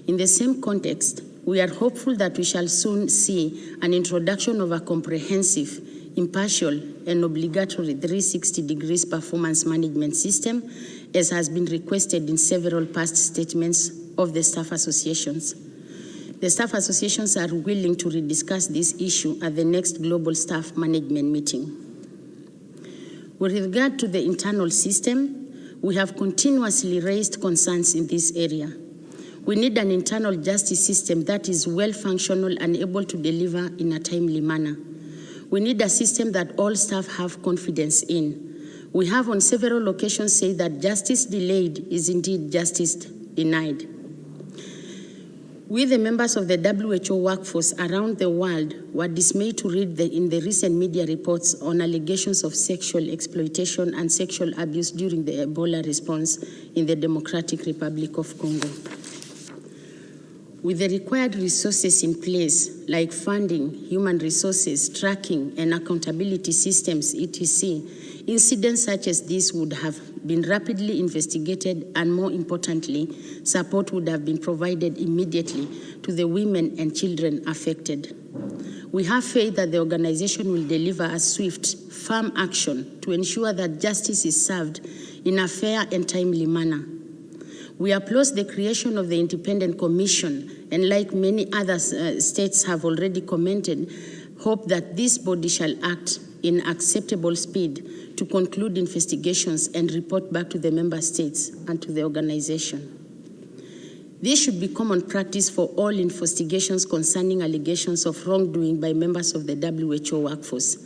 In the same context, we are hopeful that we shall soon see an introduction of a comprehensive, impartial, and obligatory 360 degrees performance management system, as has been requested in several past statements of the staff associations. The staff associations are willing to rediscuss this issue at the next Global Staff Management meeting. With regard to the internal system, we have continuously raised concerns in this area. We need an internal justice system that is well-functional and able to deliver in a timely manner. We need a system that all staff have confidence in. We have on several occasions said that justice delayed is indeed justice denied. We, the members of the WHO workforce around the world, were dismayed to read in the recent media reports on allegations of sexual exploitation and sexual abuse during the Ebola response in the Democratic Republic of Congo. With the required resources in place, like funding, human resources, tracking, and accountability systems, etc., incidents such as this would have been rapidly investigated, and more importantly, support would have been provided immediately to the women and children affected. We have faith that the organization will deliver a swift, firm action to ensure that justice is served in a fair and timely manner. We applaud the creation of the independent commission, and like many other states have already commented, hope that this body shall act in acceptable speed to conclude investigations and report back to the member states and to the organization. This should be common practice for all investigations concerning allegations of wrongdoing by members of the WHO workforce,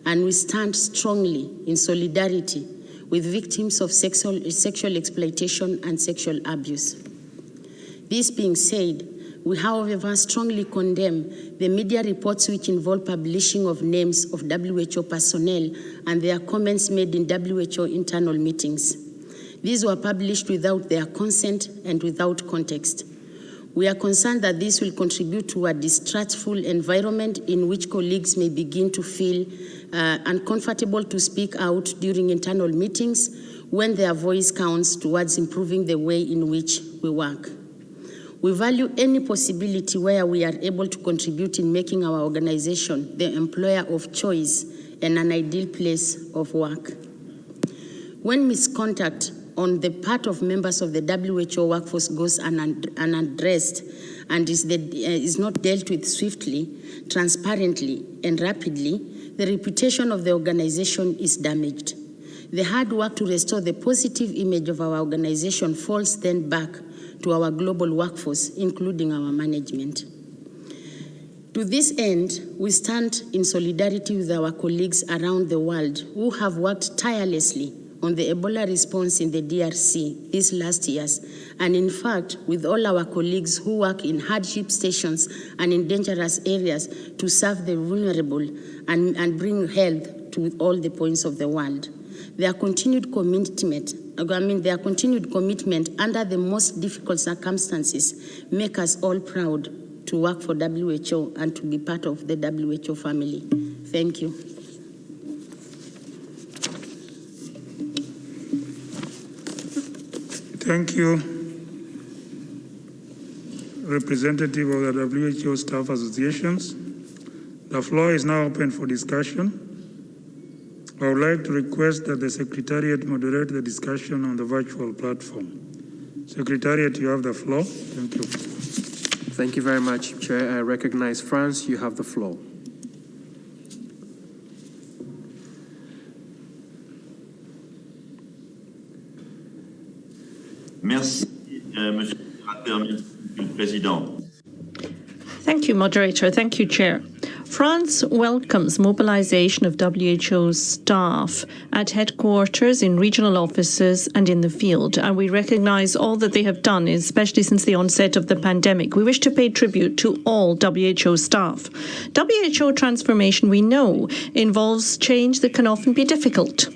and we stand strongly in solidarity with victims of sexual exploitation and sexual abuse. This being said, we, however, strongly condemn the media reports which involve publishing of names of WHO personnel and their comments made in WHO internal meetings. These were published without their consent and without context. We are concerned that this will contribute to a distrustful environment in which colleagues may begin to feel uncomfortable to speak out during internal meetings, when their voice counts towards improving the way in which we work. We value any possibility where we are able to contribute in making our organization the employer of choice and an ideal place of work. When misconduct on the part of members of the WHO workforce goes unaddressed and is not dealt with swiftly, transparently, and rapidly, the reputation of the organization is damaged. The hard work to restore the positive image of our organization falls then back to our global workforce, including our management. To this end, we stand in solidarity with our colleagues around the world who have worked tirelessly on the Ebola response in the DRC these last years, and in fact, with all our colleagues who work in hardship stations and in dangerous areas to serve the vulnerable and bring health to all the points of the world. Their continued commitment under the most difficult circumstances make us all proud to work for WHO and to be part of the WHO family. Thank you. Thank you, representative of the WHO staff associations. The floor is now open for discussion. I would like to request that the Secretariat moderate the discussion on the virtual platform. Secretariat, you have the floor. Thank you. Thank you very much, Chair. I recognize France. You have the floor. Merci, Monsieur le Président. Thank you, Moderator. Thank you, Chair. France welcomes mobilization of WHO staff at headquarters, in regional offices and in the field, and we recognize all that they have done, especially since the onset of the pandemic. We wish to pay tribute to all WHO staff. WHO transformation, we know, involves change that can often be difficult.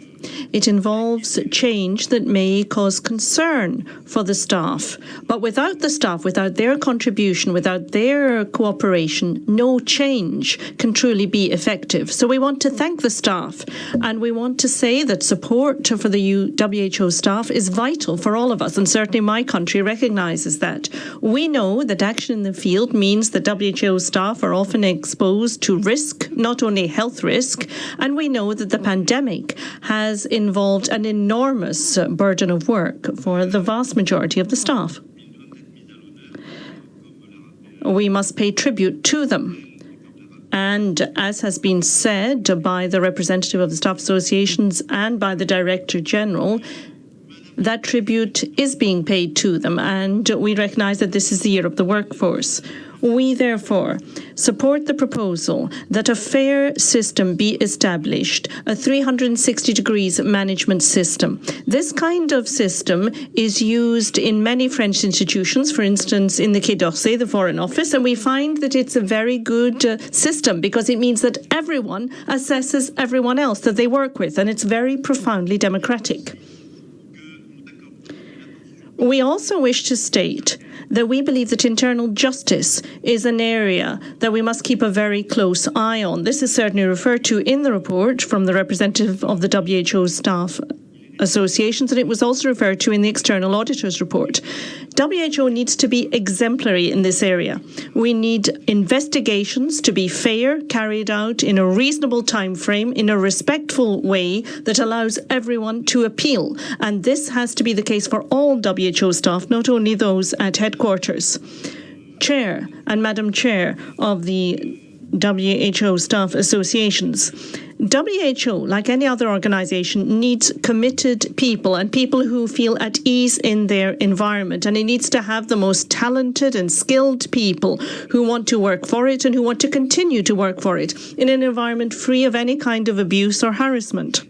It involves change that may cause concern for the staff. But without the staff, without their contribution, without their cooperation, no change can truly be effective. So we want to thank the staff, and we want to say that support for the WHO staff is vital for all of us, and certainly my country recognises that. We know that action in the field means that WHO staff are often exposed to risk, not only health risk, and we know that the pandemic has involved an enormous burden of work for the vast majority of the staff. We must pay tribute to them. And as has been said by the representative of the staff associations and by the Director General, that tribute is being paid to them, and we recognise that this is the year of the workforce. We therefore support the proposal that a fair system be established, a 360 degrees management system. This kind of system is used in many French institutions, for instance in the Quai d'Orsay, the Foreign Office, and we find that it's a very good system because it means that everyone assesses everyone else that they work with, and it's very profoundly democratic. We also wish to state that we believe that internal justice is an area that we must keep a very close eye on. This is certainly referred to in the report from the representative of the WHO staff associations, and it was also referred to in the external auditor's report. WHO needs to be exemplary in this area. We need investigations to be fair, carried out in a reasonable time frame, in a respectful way that allows everyone to appeal. And this has to be the case for all WHO staff, not only those at headquarters. Chair and Madam Chair of the WHO staff associations. WHO, like any other organization, needs committed people and people who feel at ease in their environment. And it needs to have the most talented and skilled people who want to work for it and who want to continue to work for it in an environment free of any kind of abuse or harassment.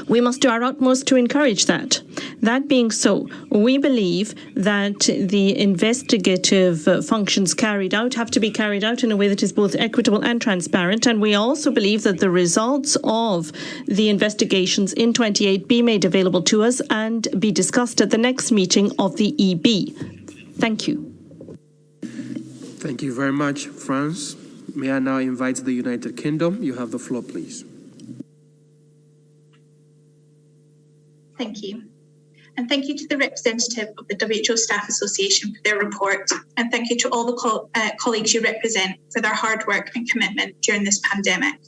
We must do our utmost to encourage that. That being so, we believe that the investigative functions carried out have to be carried out in a way that is both equitable and transparent, and we also believe that the results of the investigations in 28 be made available to us and be discussed at the next meeting of the EB. Thank you. Thank you very much, France. May I now invite the United Kingdom? You have the floor, please. Thank you. And thank you to the representative of the WHO Staff Association for their report. And thank you to all the colleagues you represent for their hard work and commitment during this pandemic.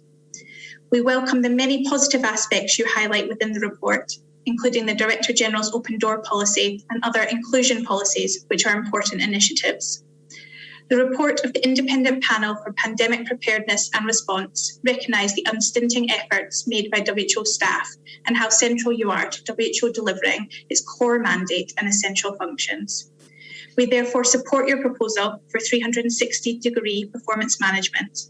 We welcome the many positive aspects you highlight within the report, including the Director General's open door policy and other inclusion policies, which are important initiatives. The report of the Independent Panel for Pandemic Preparedness and Response recognised the unstinting efforts made by WHO staff and how central you are to WHO delivering its core mandate and essential functions. We therefore support your proposal for 360-degree performance management.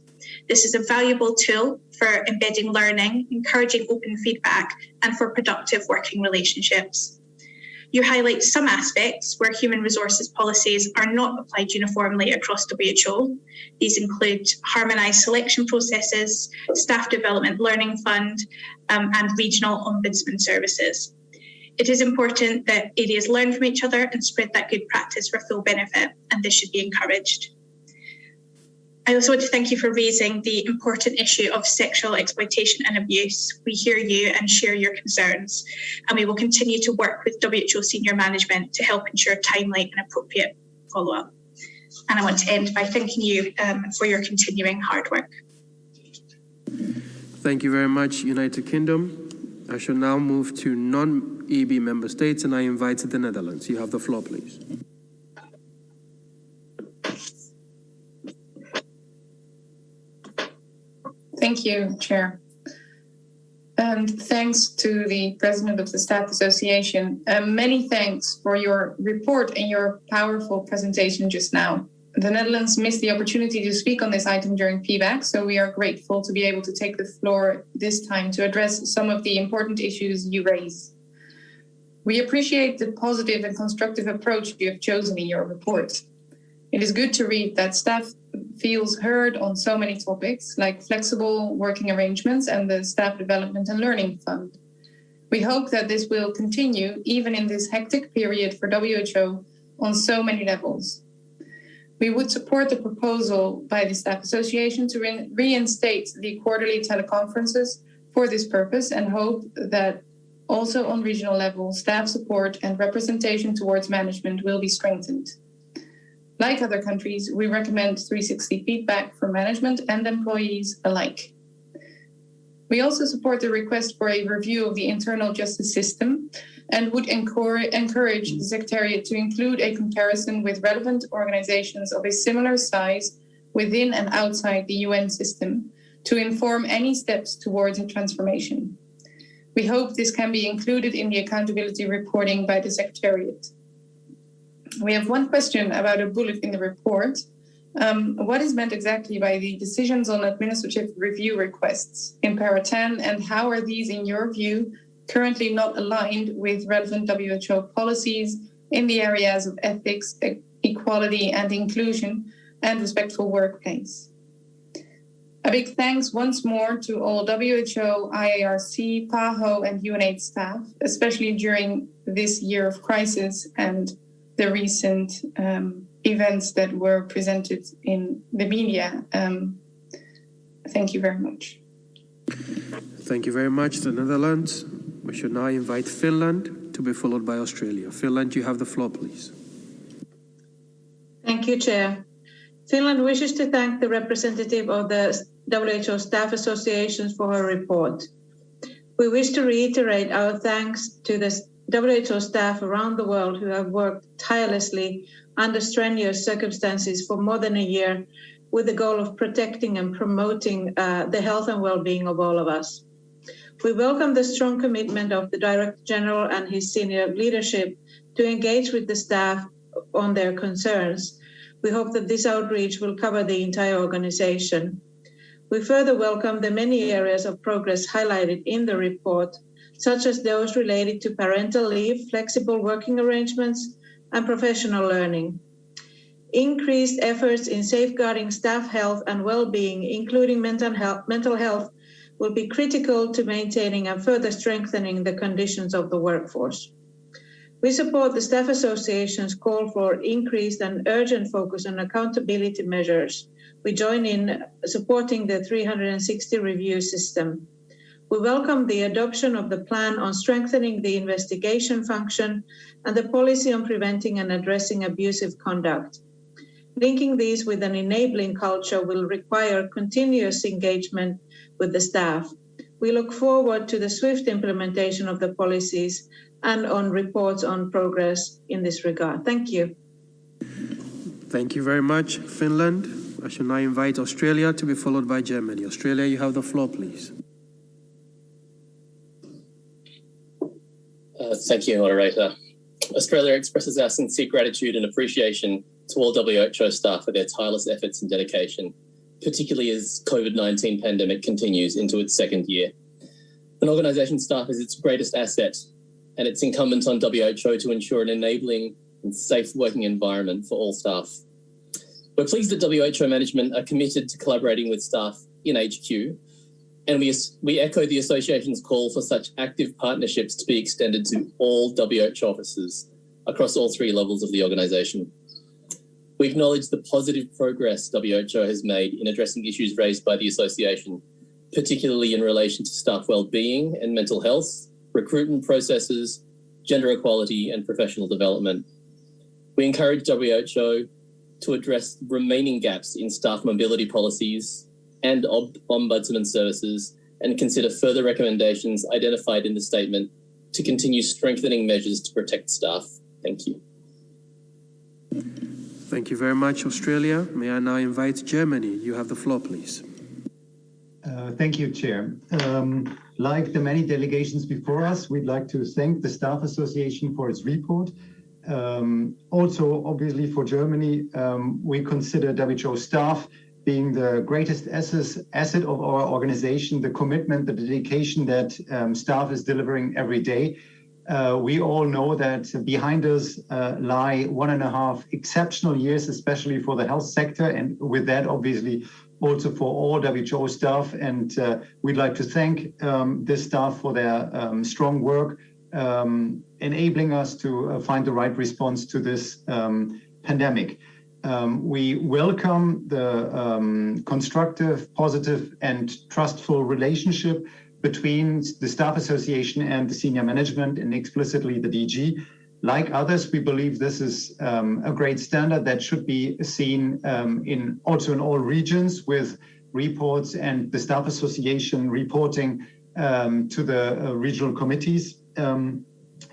This is a valuable tool for embedding learning, encouraging open feedback, and for productive working relationships. You highlight some aspects where human resources policies are not applied uniformly across WHO. These include harmonised selection processes, staff development learning fund, and regional ombudsman services. It is important that areas learn from each other and spread that good practice for full benefit, and this should be encouraged. I also want to thank you for raising the important issue of sexual exploitation and abuse. We hear you and share your concerns, and we will continue to work with WHO senior management to help ensure timely and appropriate follow-up. And I want to end by thanking you for your continuing hard work. Thank you very much, United Kingdom. I shall now move to non-EB member states, and I invite the Netherlands. You have the floor, please. Thank you, Chair. And thanks to the President of the Staff Association. Many thanks for your report and your powerful presentation just now. The Netherlands missed the opportunity to speak on this item during PBAC, so we are grateful to be able to take the floor this time to address some of the important issues you raise. We appreciate the positive and constructive approach you have chosen in your report. It is good to read that staff feels heard on so many topics, like flexible working arrangements and the Staff Development and Learning Fund. We hope that this will continue even in this hectic period for WHO on so many levels. We would support the proposal by the Staff Association to reinstate the quarterly teleconferences for this purpose and hope that also on regional level, staff support and representation towards management will be strengthened. Like other countries, we recommend 360 feedback for management and employees alike. We also support the request for a review of the internal justice system and would encourage the Secretariat to include a comparison with relevant organizations of a similar size within and outside the UN system to inform any steps towards a transformation. We hope this can be included in the accountability reporting by the Secretariat. We have one question about a bullet in the report. What is meant exactly by the decisions on administrative review requests in para 10, and how are these, in your view, currently not aligned with relevant WHO policies in the areas of ethics, equality and inclusion, and respectful workplace? A big thanks once more to all WHO, IARC, PAHO and UNAIDS staff, especially during this year of crisis and the recent events that were presented in the media. Thank you very much. Thank you very much, the Netherlands. We should now invite Finland to be followed by Australia. Finland, you have the floor, please. Thank you, Chair. Finland wishes to thank the representative of the WHO Staff Association for her report. We wish to reiterate our thanks to the WHO staff around the world who have worked tirelessly under strenuous circumstances for more than a year with the goal of protecting and promoting the health and well-being of all of us. We welcome the strong commitment of the Director General and his senior leadership to engage with the staff on their concerns. We hope that this outreach will cover the entire organization. We further welcome the many areas of progress highlighted in the report, such as those related to parental leave, flexible working arrangements, and professional learning. Increased efforts in safeguarding staff health and well-being, including mental health, will be critical to maintaining and further strengthening the conditions of the workforce. We support the Staff Association's call for increased and urgent focus on accountability measures. We join in supporting the 360 review system. We welcome the adoption of the plan on strengthening the investigation function and the policy on preventing and addressing abusive conduct. Linking these with an enabling culture will require continuous engagement with the staff. We look forward to the swift implementation of the policies and on reports on progress in this regard. Thank you. Thank you very much, Finland. I shall now invite Australia to be followed by Germany. Australia, you have the floor, please. Thank you, moderator. Australia expresses our sincere gratitude and appreciation to all WHO staff for their tireless efforts and dedication, particularly as COVID-19 pandemic continues into its second year. An organisation staff is its greatest asset, and it's incumbent on WHO to ensure an enabling and safe working environment for all staff. We're pleased that WHO management are committed to collaborating with staff in HQ, and we echo the association's call for such active partnerships to be extended to all WHO officers across all three levels of the organisation. We acknowledge the positive progress WHO has made in addressing issues raised by the association, particularly in relation to staff well-being and mental health, recruitment processes, gender equality and professional development. We encourage WHO to address remaining gaps in staff mobility policies and ombudsman services and consider further recommendations identified in the statement to continue strengthening measures to protect staff. Thank you. Thank you very much, Australia. May I now invite Germany? You have the floor, please. Thank you, Chair. Like the many delegations before us, we'd like to thank the Staff Association for its report. Also, obviously, for Germany, we consider WHO staff being the greatest asset of our organization, the commitment, the dedication that staff is delivering every day. We all know that behind us lie 1.5 exceptional years, especially for the health sector, and with that, obviously, also for all WHO staff. And we'd like to thank this staff for their strong work, enabling us to find the right response to this pandemic. We welcome the constructive, positive, and trustful relationship between the Staff Association and the senior management, and explicitly the DG. Like others, we believe this is a great standard that should be seen also in all regions, with reports and the Staff Association reporting to the regional committees.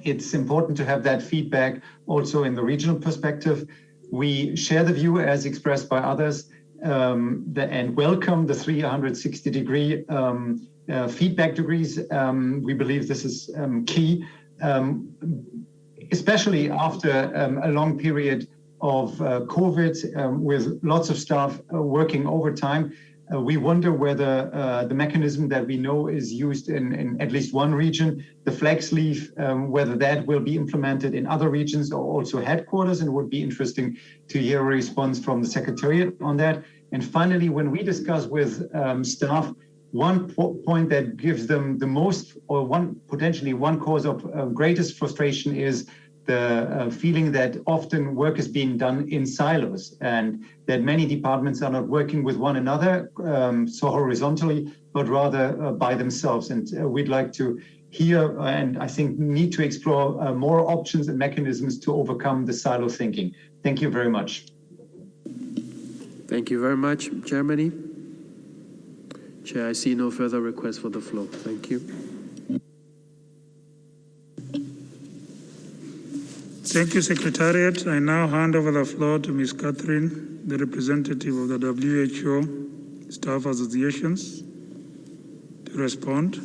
It's important to have that feedback also in the regional perspective. We share the view as expressed by others and welcome the 360-degree feedback degrees. We believe this is key, especially after a long period of COVID with lots of staff working overtime. We wonder whether the mechanism that we know is used in at least one region, the flex leave, whether that will be implemented in other regions or also headquarters, and it would be interesting to hear a response from the Secretariat on that. And finally, when we discuss with staff, one point that gives them the most, or potentially one cause of greatest frustration, is the feeling that often work is being done in silos, and that many departments are not working with one another, so horizontally, but rather by themselves. And we'd like to hear, and I think need to explore more options and mechanisms to overcome the silo thinking. Thank you very much. Thank you very much, Germany. Chair, I see no further requests for the floor. Thank you. Thank you, Secretariat. I now hand over the floor to Ms. Catherine, the representative of the WHO Staff Associations, to respond.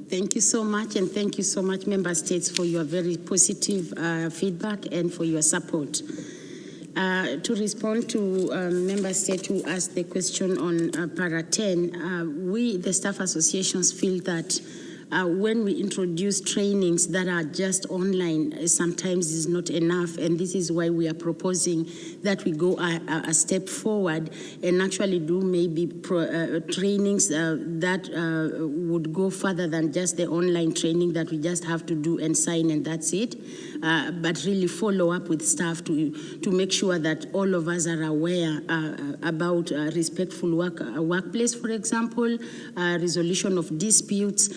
Thank you so much, and thank you so much, Member States, for your very positive feedback and for your support. To respond to Member State who asked the question on Para 10, we, the Staff Associations, feel that when we introduce trainings that are just online, sometimes is not enough, and this is why we are proposing that we go a step forward and actually do maybe trainings that would go further than just the online training that we just have to do and sign and that's it, but really follow up with staff to make sure that all of us are aware about respectful workplace, for example, resolution of disputes.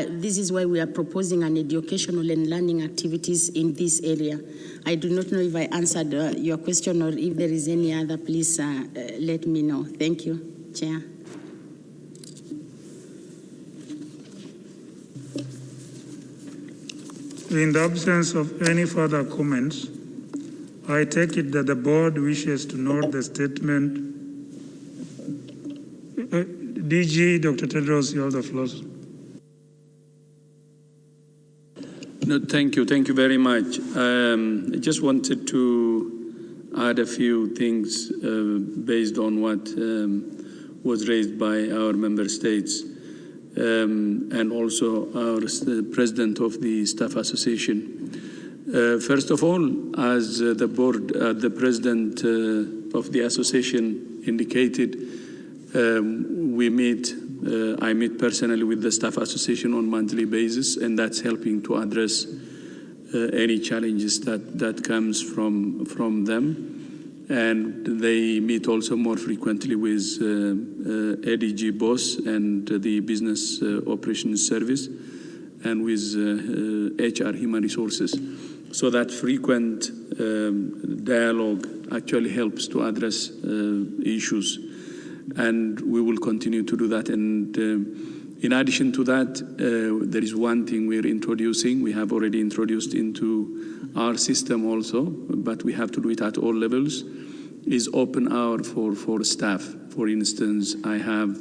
This is why we are proposing an educational and learning activities in this area. I do not know if I answered your question or if there is any other, please let me know. Thank you, Chair. In the absence of any further comments, I take it that the board wishes to note the statement. DG, Dr. Tedros, you have the floor. No, thank you very much. I just wanted to add a few things based on what was raised by our member states and also our president of the Staff Association. First of all, as the board, the president of the association indicated, I meet personally with the Staff Association on a monthly basis, and that's helping to address any challenges that comes from them. And they meet also more frequently with ADG boss and the Business Operations Service and with HR Human Resources. So that frequent dialogue actually helps to address issues. And we will continue to do that. And in addition to that, there is one thing we're introducing. We have already introduced into our system also, but we have to do it at all levels, is open hour for staff. For instance, I have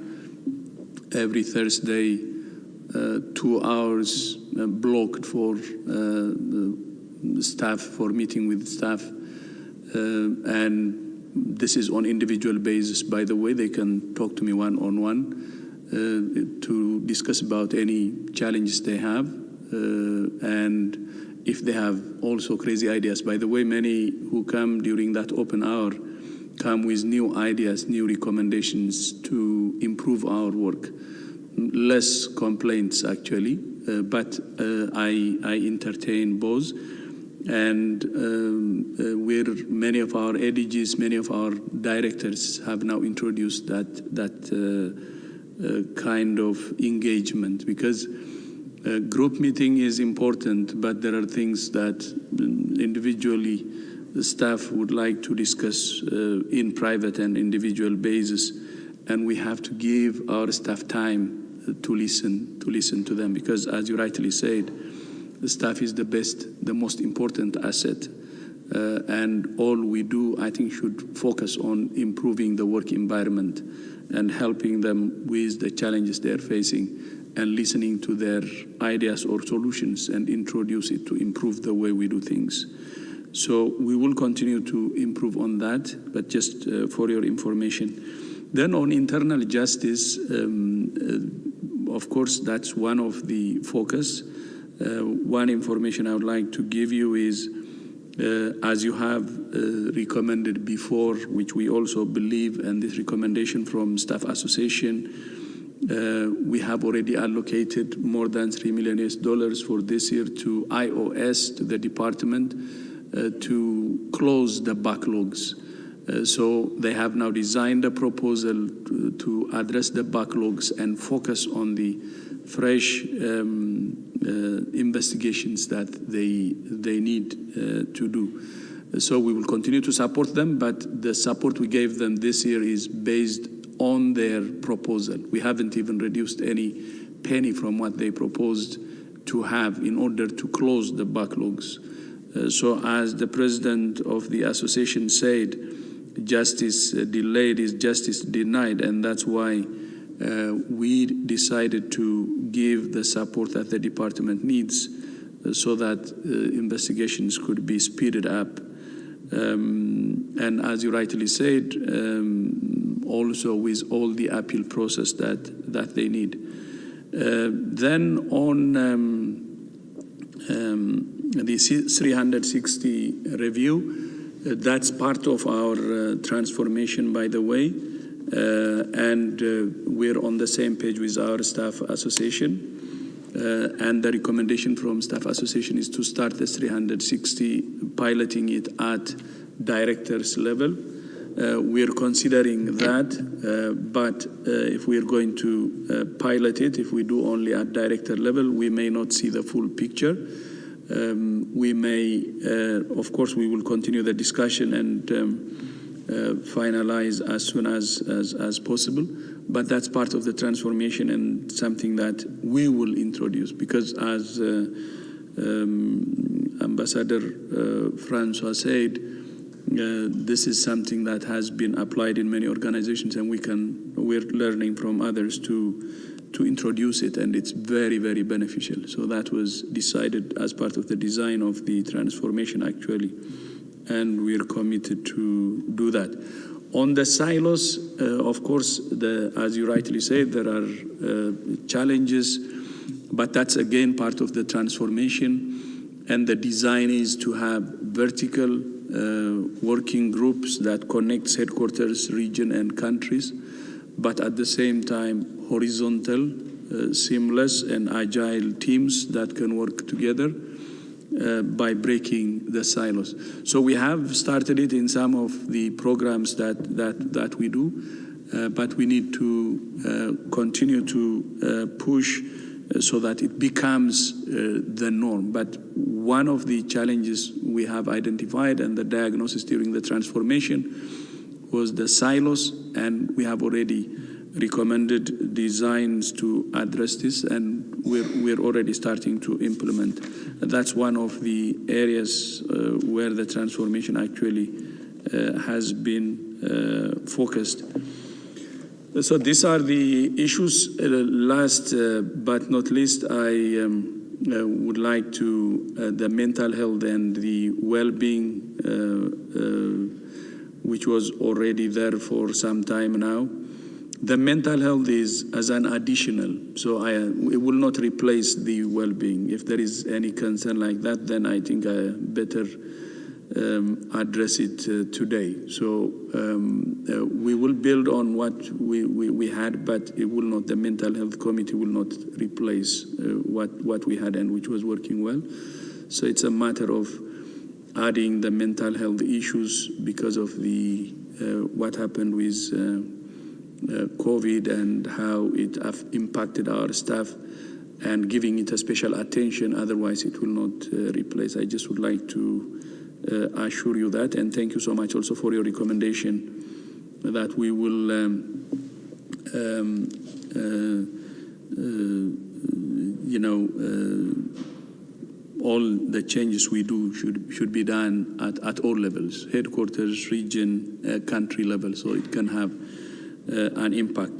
every Thursday 2 hours blocked for staff, for meeting with staff. And this is on individual basis, by the way. They can talk to me one-on-one to discuss about any challenges they have. And if they have also crazy ideas, by the way, many who come during that open hour come with new ideas, new recommendations to improve our work. Less complaints, actually, but I entertain both. And where many of our ADGs, many of our directors have now introduced that kind of engagement, because group meeting is important, but there are things that individually the staff would like to discuss in private and individual basis, and we have to give our staff time to listen to them, because as you rightly said, the staff is the most important asset, and all we do, I think, should focus on improving the work environment and helping them with the challenges they're facing and listening to their ideas or solutions and introduce it to improve the way we do things. So we will continue to improve on that, but just for your information. Then on internal justice, of course, that's one of the focus. One information I would like to give you is, as you have recommended before, which we also believe, and this recommendation from Staff Association, we have already allocated more than $3 million for this year to IOS, to the department, to close the backlogs. So they have now designed a proposal to address the backlogs and focus on the fresh investigations that they need to do. So we will continue to support them, but the support we gave them this year is based on their proposal. We haven't even reduced any penny from what they proposed to have in order to close the backlogs. So as the president of the association said, justice delayed is justice denied, and that's why we decided to give the support that the department needs so that investigations could be speeded up. And as you rightly said, also with all the appeal process that they need. Then on the 360 review, that's part of our transformation, by the way, and we're on the same page with our staff association. And the recommendation from staff association is to start the 360, piloting it at directors level. We're considering that, but if we're going to pilot it, if we do only at director level, we may not see the full picture. We may, of course, we will continue the discussion and finalize as soon as possible. But that's part of the transformation and something that we will introduce, because as Ambassador Francois said, this is something that has been applied in many organizations, and we're learning from others to introduce it, and it's very, very beneficial. So that was decided as part of the design of the transformation, actually, and we're committed to do that. On the silos, of course, as you rightly said, there are challenges, but that's again part of the transformation, and the design is to have vertical working groups that connects headquarters, region, and countries, but at the same time horizontal, seamless, and agile teams that can work together by breaking the silos. So we have started it in some of the programs that we do, but we need to continue to push so that it becomes the norm. But one of the challenges we have identified and the diagnosis during the transformation was the silos, and we have already recommended designs to address this, and we're already starting to implement. That's one of the areas where the transformation actually has been focused. So these are the issues. Last but not least, I would like to, the mental health and the well-being, which was already there for some time now. The mental health is as an additional, so it will not replace the well-being. If there is any concern like that, then I think I better address it today. So we will build on what we had, but it will not. The mental health committee will not replace what we had and which was working well. So it's a matter of adding the mental health issues because of the what happened with COVID and how it impacted our staff, and giving it a special attention. Otherwise, it will not replace. I just would like to assure you that, and thank you so much also for your recommendation that we will all the changes we do should be done at all levels, headquarters, region, country level, so it can have an impact.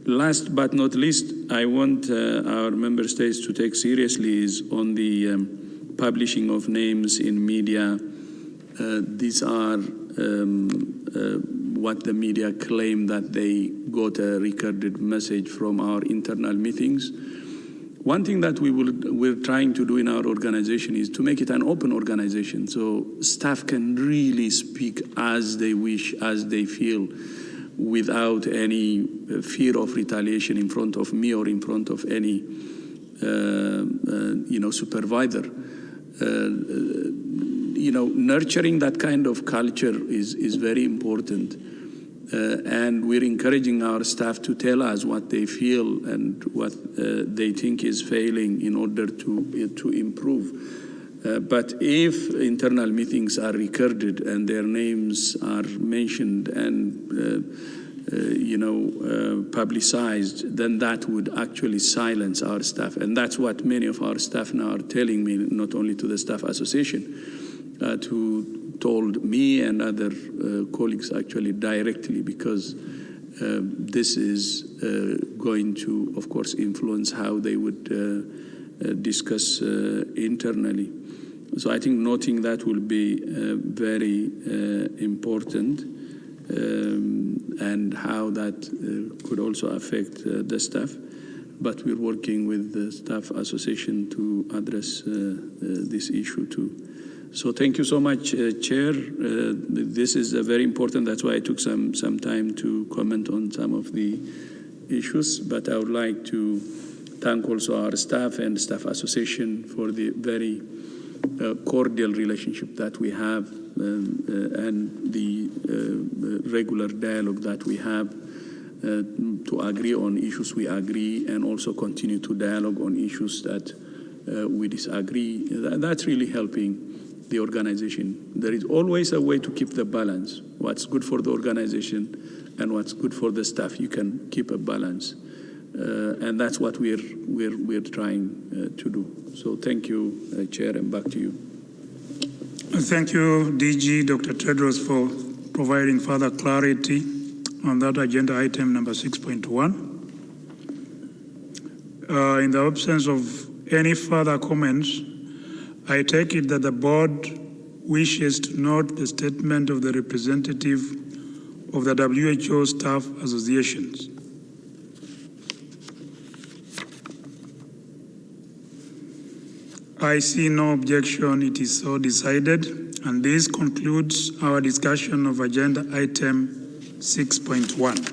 Last but not least, I want our member states to take seriously is on the publishing of names in media. These are what the media claim that they got a recorded message from our internal meetings. One thing that we're trying to do in our organization is to make it an open organization, so staff can really speak as they wish, as they feel, without any fear of retaliation in front of me or in front of any supervisor. Nurturing that kind of culture is very important, and we're encouraging our staff to tell us what they feel and what they think is failing in order to improve. But if internal meetings are recorded and their names are mentioned and publicized, then that would actually silence our staff. And that's what many of our staff now are telling me, not only to the staff association, who told me and other colleagues actually directly, because this is going to, of course, influence how they would discuss internally. So I think noting that will be very important, and how that could also affect the staff. but we're working with the staff association to address this issue too. So thank you so much, Chair. This is very important. That's why I took some time to comment on some of the issues. But I would like to thank also our staff and staff association for the very cordial relationship that we have and the regular dialogue that we have to agree on issues we agree and also continue to dialogue on issues that we disagree. That's really helping the organization. There is always a way to keep the balance. What's good for the organization and what's good for the staff. You can keep a balance. And that's what we're trying to do. So thank you, Chair, and back to you. Thank you, DG Dr. Tedros, for providing further clarity on that agenda item number 6.1. In the absence of any further comments, I take it that the board wishes to note the statement of the representative of the WHO staff associations. I see no objection. It is so decided. And this concludes our discussion of agenda item 6.1.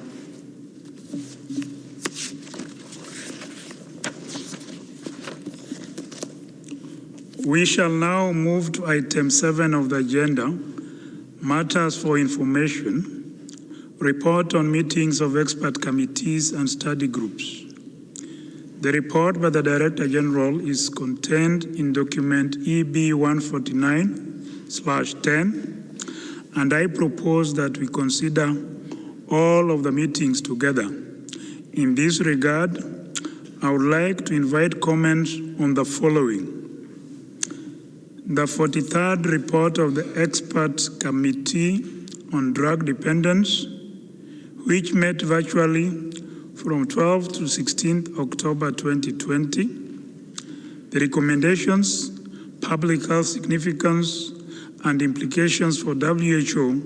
We shall now move to item 7 of the agenda, matters for information, report on meetings of expert committees and study groups. The report by the Director General is contained in document EB 149/10, and I propose that we consider all of the meetings together. In this regard, I would like to invite comments on the following. The 43rd report of the Expert Committee on Drug Dependence, which met virtually from 12th to 16th October 2020. The recommendations, public health significance, and implications for WHO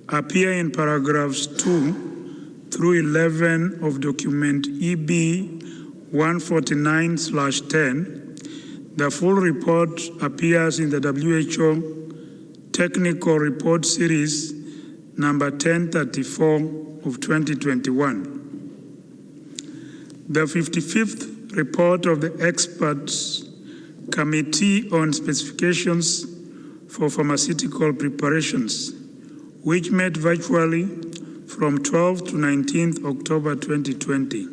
appear in paragraphs 2 through 11 of document EB 149/10. The full report appears in the WHO Technical Report Series number 1034 of 2021. The 55th report of the Experts Committee on Specifications for Pharmaceutical Preparations, which met virtually from 12th to 19th October 2020.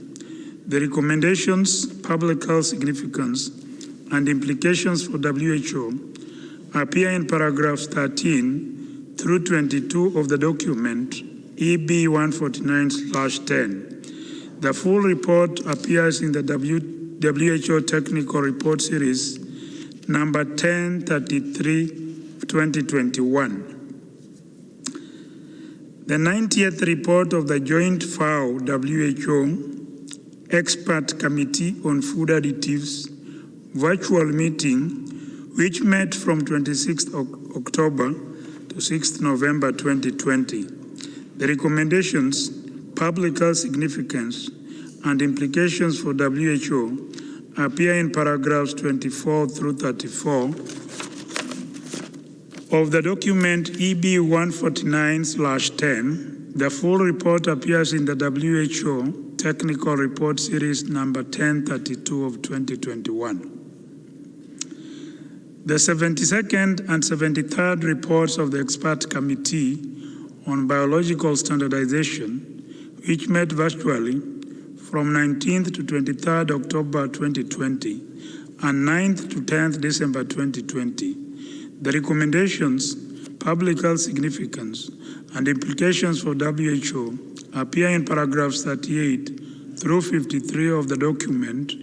The recommendations, public health significance, and implications for WHO appear in paragraphs 13 through 22 of the document EB 149/10. The full report appears in the WHO Technical Report Series number 1033 of 2021. The 90th report of the Joint FAO WHO Expert Committee on Food Additives virtual meeting, which met from 26th October to 6th November 2020. The recommendations, public health significance, and implications for WHO appear in paragraphs 24 through 34 of the document EB 149/10. The full report appears in the WHO Technical Report Series number 1032 of 2021. The 72nd and 73rd reports of the Expert Committee on Biological Standardization, which met virtually from 19th to 23rd October 2020 and 9th to 10th December 2020. The recommendations, public health significance, and implications for WHO appear in paragraphs 38 through 53 of the document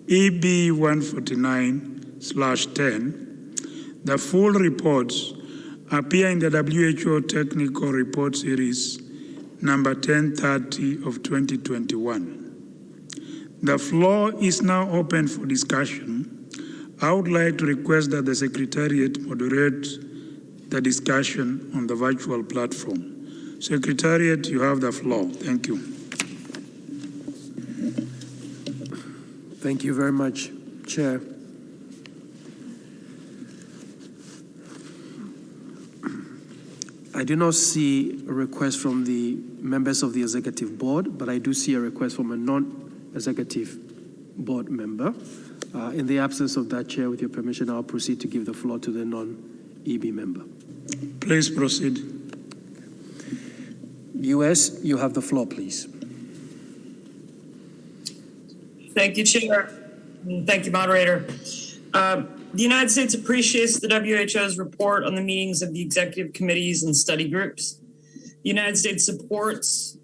EB 149/10. The full reports appear in the WHO Technical Report Series number 1030 of 2021. The floor is now open for discussion. I would like to request that the Secretariat moderate the discussion on the virtual platform. Secretariat, you have the floor. Thank you. Thank you very much, Chair. I do not see a request from the members of the Executive Board, but I do see a request from a non-executive board member. In the absence of that, Chair, with your permission, I'll proceed to give the floor to the non-EB member. Please proceed. US, you have the floor, please. Thank you, Chair. Thank you, Moderator. The United States appreciates the WHO's report on the meetings of the executive committees and study groups. The United States supports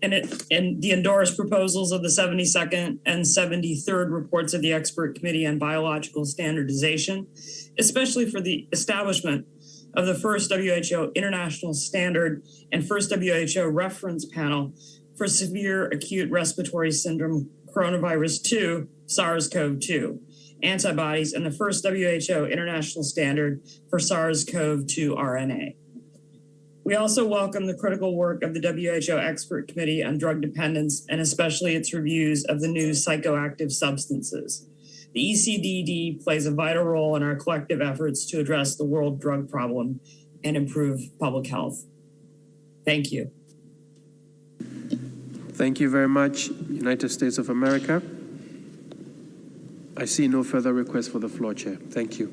and the endorsed proposals of the 72nd and 73rd reports of the Expert Committee on Biological Standardization, especially for the establishment of the first WHO International Standard and first WHO Reference Panel for severe acute respiratory syndrome coronavirus 2, SARS-CoV-2 antibodies, and the first WHO International Standard for SARS-CoV-2 RNA. We also welcome the critical work of the WHO Expert Committee on Drug Dependence, and especially its reviews of the new psychoactive substances. The ECDD plays a vital role in our collective efforts to address the world drug problem and improve public health. Thank you. Thank you very much, United States of America. I see no further requests for the floor, Chair. Thank you.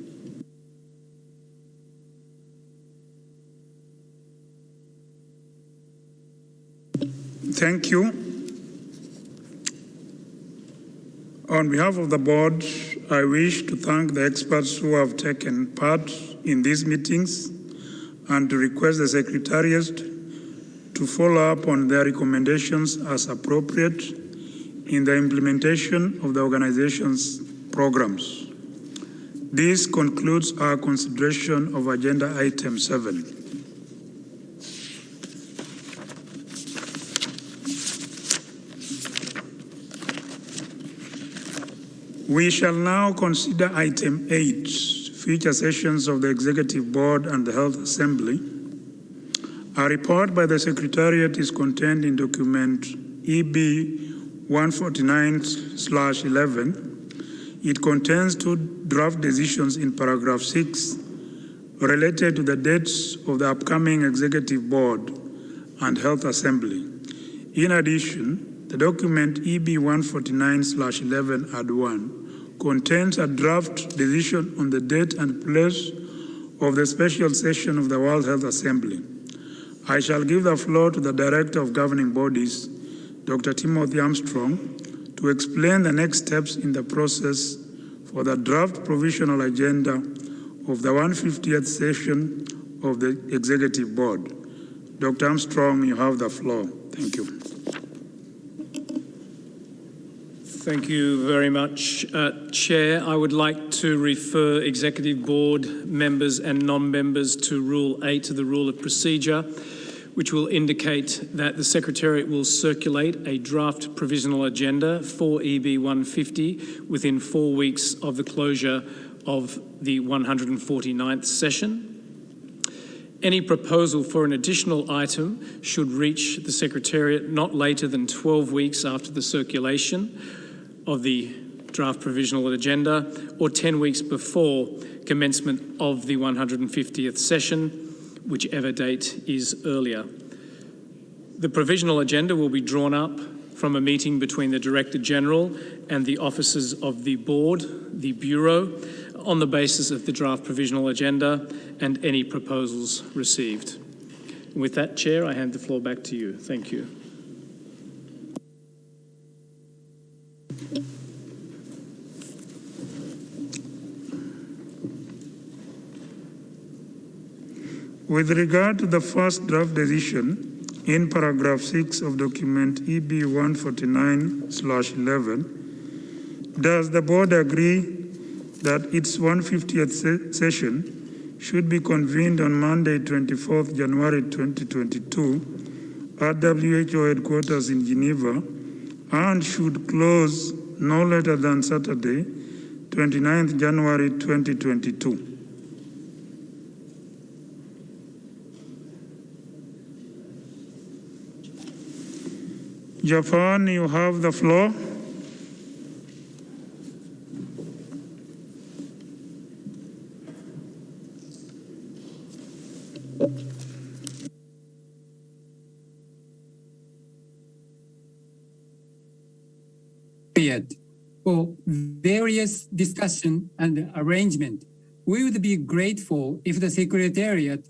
Thank you. On behalf of the board, I wish to thank the experts who have taken part in these meetings and to request the Secretariat to follow up on their recommendations as appropriate in the implementation of the organization's programs. This concludes our consideration of Agenda Item 7. We shall now consider Item 8, future sessions of the Executive Board and the Health Assembly. A report by the Secretariat is contained in document EB 149/11. It contains 2 draft decisions in paragraph 6 related to the dates of the upcoming Executive Board and Health Assembly. In addition, the document EB 149/11 Add 1 contains a draft decision on the date and place of the special session of the World Health Assembly. I shall give the floor to the Director of Governing Bodies, Dr. Timothy Armstrong, to explain the next steps in the process for the draft provisional agenda of the 150th session of the Executive Board. Dr. Armstrong, you have the floor. Thank you. Thank you very much, Chair. I would like to refer Executive Board members and non-members to Rule 8 of the Rule of Procedure, which will indicate that the Secretariat will circulate a draft provisional agenda for EB 150 within 4 weeks of the closure of the 149th session. Any proposal for an additional item should reach the Secretariat not later than 12 weeks after the circulation of the draft provisional agenda or 10 weeks before commencement of the 150th session, whichever date is earlier. The provisional agenda will be drawn up from a meeting between the Director General and the officers of the Board, the Bureau, on the basis of the draft provisional agenda and any proposals received. And with that, Chair, I hand the floor back to you. Thank you. With regard to the first draft decision, in paragraph 6 of document EB 149/11, does the board agree that its 150th session should be convened on Monday, 24th January 2022 at WHO headquarters in Geneva and should close no later than Saturday, 29th January 2022? Japan, you have the floor. For various discussion and arrangement, we would be grateful if the Secretariat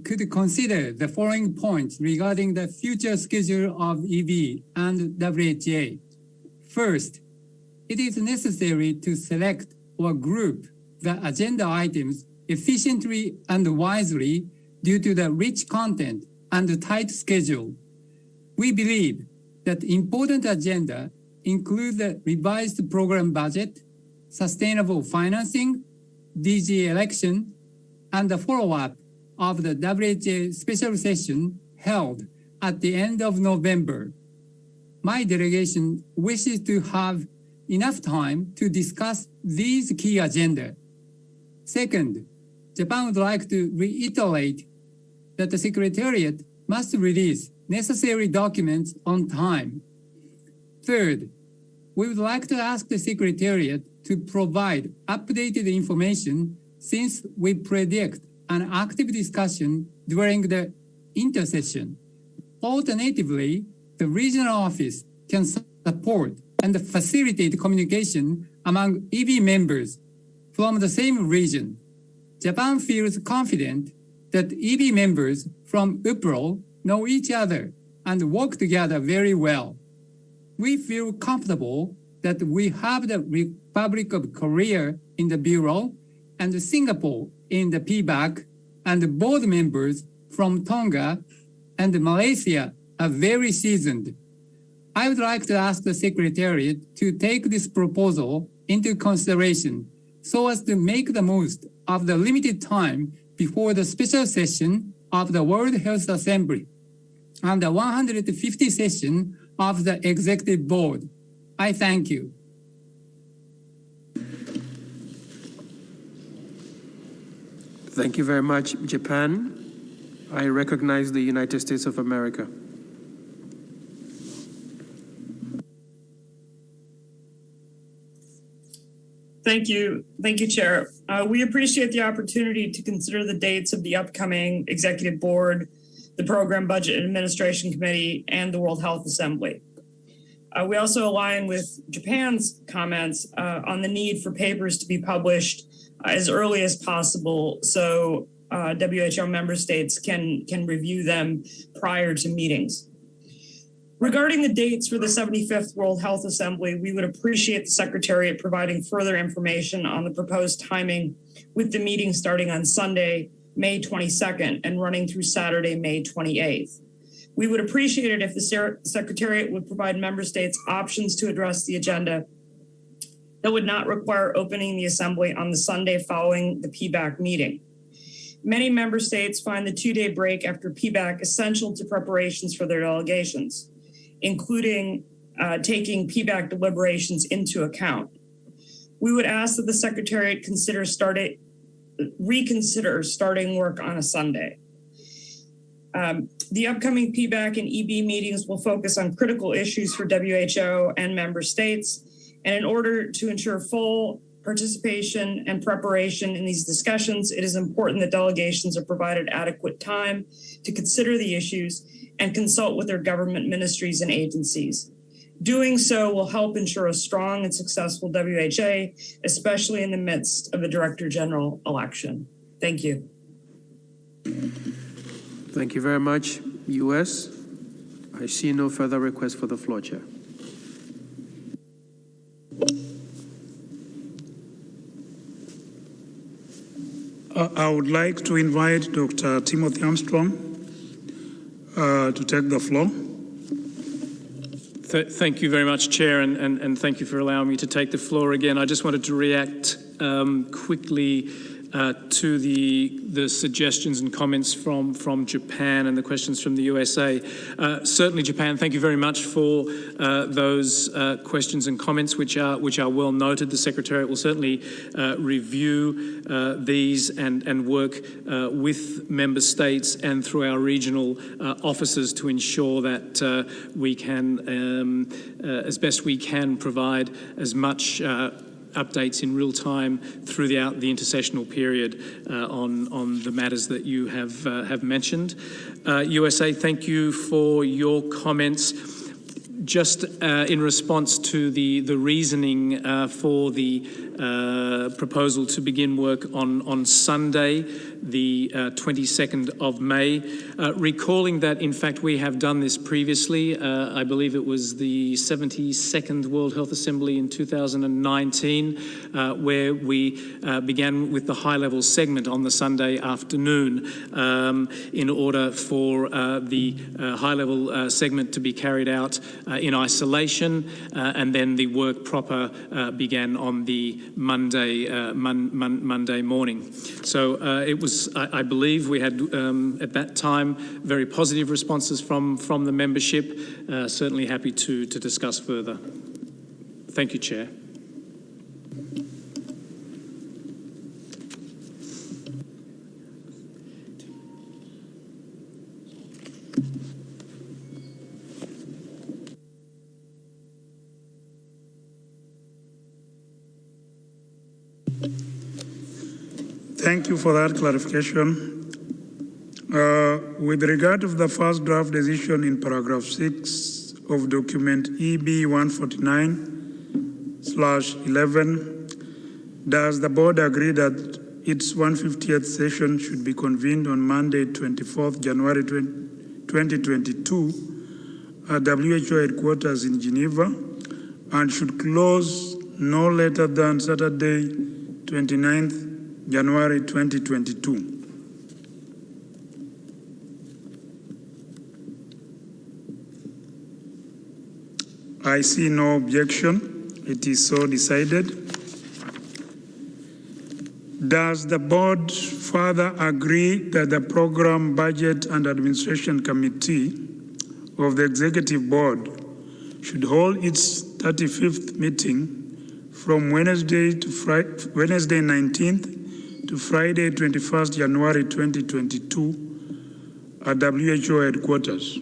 could consider the following points regarding the future schedule of EB and WHA. First, it is necessary to select or group the agenda items efficiently and wisely due to the rich content and the tight schedule. We believe that important agenda include the revised program budget, sustainable financing, DG election, and the follow-up of the WHA special session held at the end of November. My delegation wishes to have enough time to discuss these key agenda. Second, Japan would like to reiterate that the Secretariat must release necessary documents on time. Third, we would like to ask the Secretariat to provide updated information since we predict an active discussion during the intersession. Alternatively, the regional office can support and facilitate communication among EB members from the same region. Japan feels confident that EB members from UPRO know each other and work together very well. We feel comfortable that we have the Republic of Korea in the Bureau and Singapore in the PBAC, and board members from Tonga and Malaysia are very seasoned. I would like to ask the Secretariat to take this proposal into consideration so as to make the most of the limited time before the special session of the World Health Assembly and the 150th session of the Executive Board. I thank you. Thank you very much, Japan. I recognize the United States of America. Thank you, Chair. We appreciate the opportunity to consider the dates of the upcoming Executive Board, the Program Budget and Administration Committee, and the World Health Assembly. We also align with Japan's comments on the need for papers to be published as early as possible so WHO member states can review them prior to meetings. Regarding the dates for the 75th World Health Assembly, we would appreciate the Secretariat providing further information on the proposed timing, with the meeting starting on Sunday, May 22nd and running through Saturday, May 28th. We would appreciate it if the Secretariat would provide member states options to address the agenda that would not require opening the Assembly on the Sunday following the PBAC meeting. Many member states find the two-day break after PBAC essential to preparations for their delegations, including taking PBAC deliberations into account. We would ask that the Secretariat reconsider starting work on a Sunday. The upcoming PBAC and EB meetings will focus on critical issues for WHO and member states. And in order to ensure full participation and preparation in these discussions, it is important that delegations are provided adequate time to consider the issues and consult with their government ministries and agencies. Doing so will help ensure a strong and successful WHA, especially in the midst of a Director General election. Thank you. Thank you very much, US. I see no further requests for the floor, Chair. I would like to invite Dr. Timothy Armstrong to take the floor. Thank you very much, Chair, and thank you for allowing me to take the floor again. I just wanted to react quickly to the suggestions and comments from Japan and the questions from the USA. Certainly, Japan, thank you very much for those questions and comments, which are well noted. The Secretariat will certainly review these and work with member states and through our regional offices to ensure that we can, as best we can, provide as much updates in real time throughout the intersessional period on the matters that you have mentioned. USA, thank you for your comments. Just in response to the reasoning for the proposal to begin work on Sunday, the 22nd of May, recalling that in fact we have done this previously. I believe it was the 72nd World Health Assembly in 2019, where we began with the high-level segment on the Sunday afternoon in order for the high-level segment to be carried out in isolation, and then the work proper began on the Monday morning. So it was, I believe, we had at that time very positive responses from the membership. Certainly happy to discuss further. Thank you, Chair. Thank you for that clarification. With regard to the first draft decision in paragraph 6 of document EB 149/11, does the board agree that its 150th session should be convened on Monday, 24th January 2022 at WHO headquarters in Geneva and should close no later than Saturday, 29th January 2022. I see no objection. It is so decided. Does the board further agree that the Program, Budget and Administration Committee of the Executive Board should hold its 35th meeting from Wednesday 19th to Friday 21st January 2022 at WHO headquarters?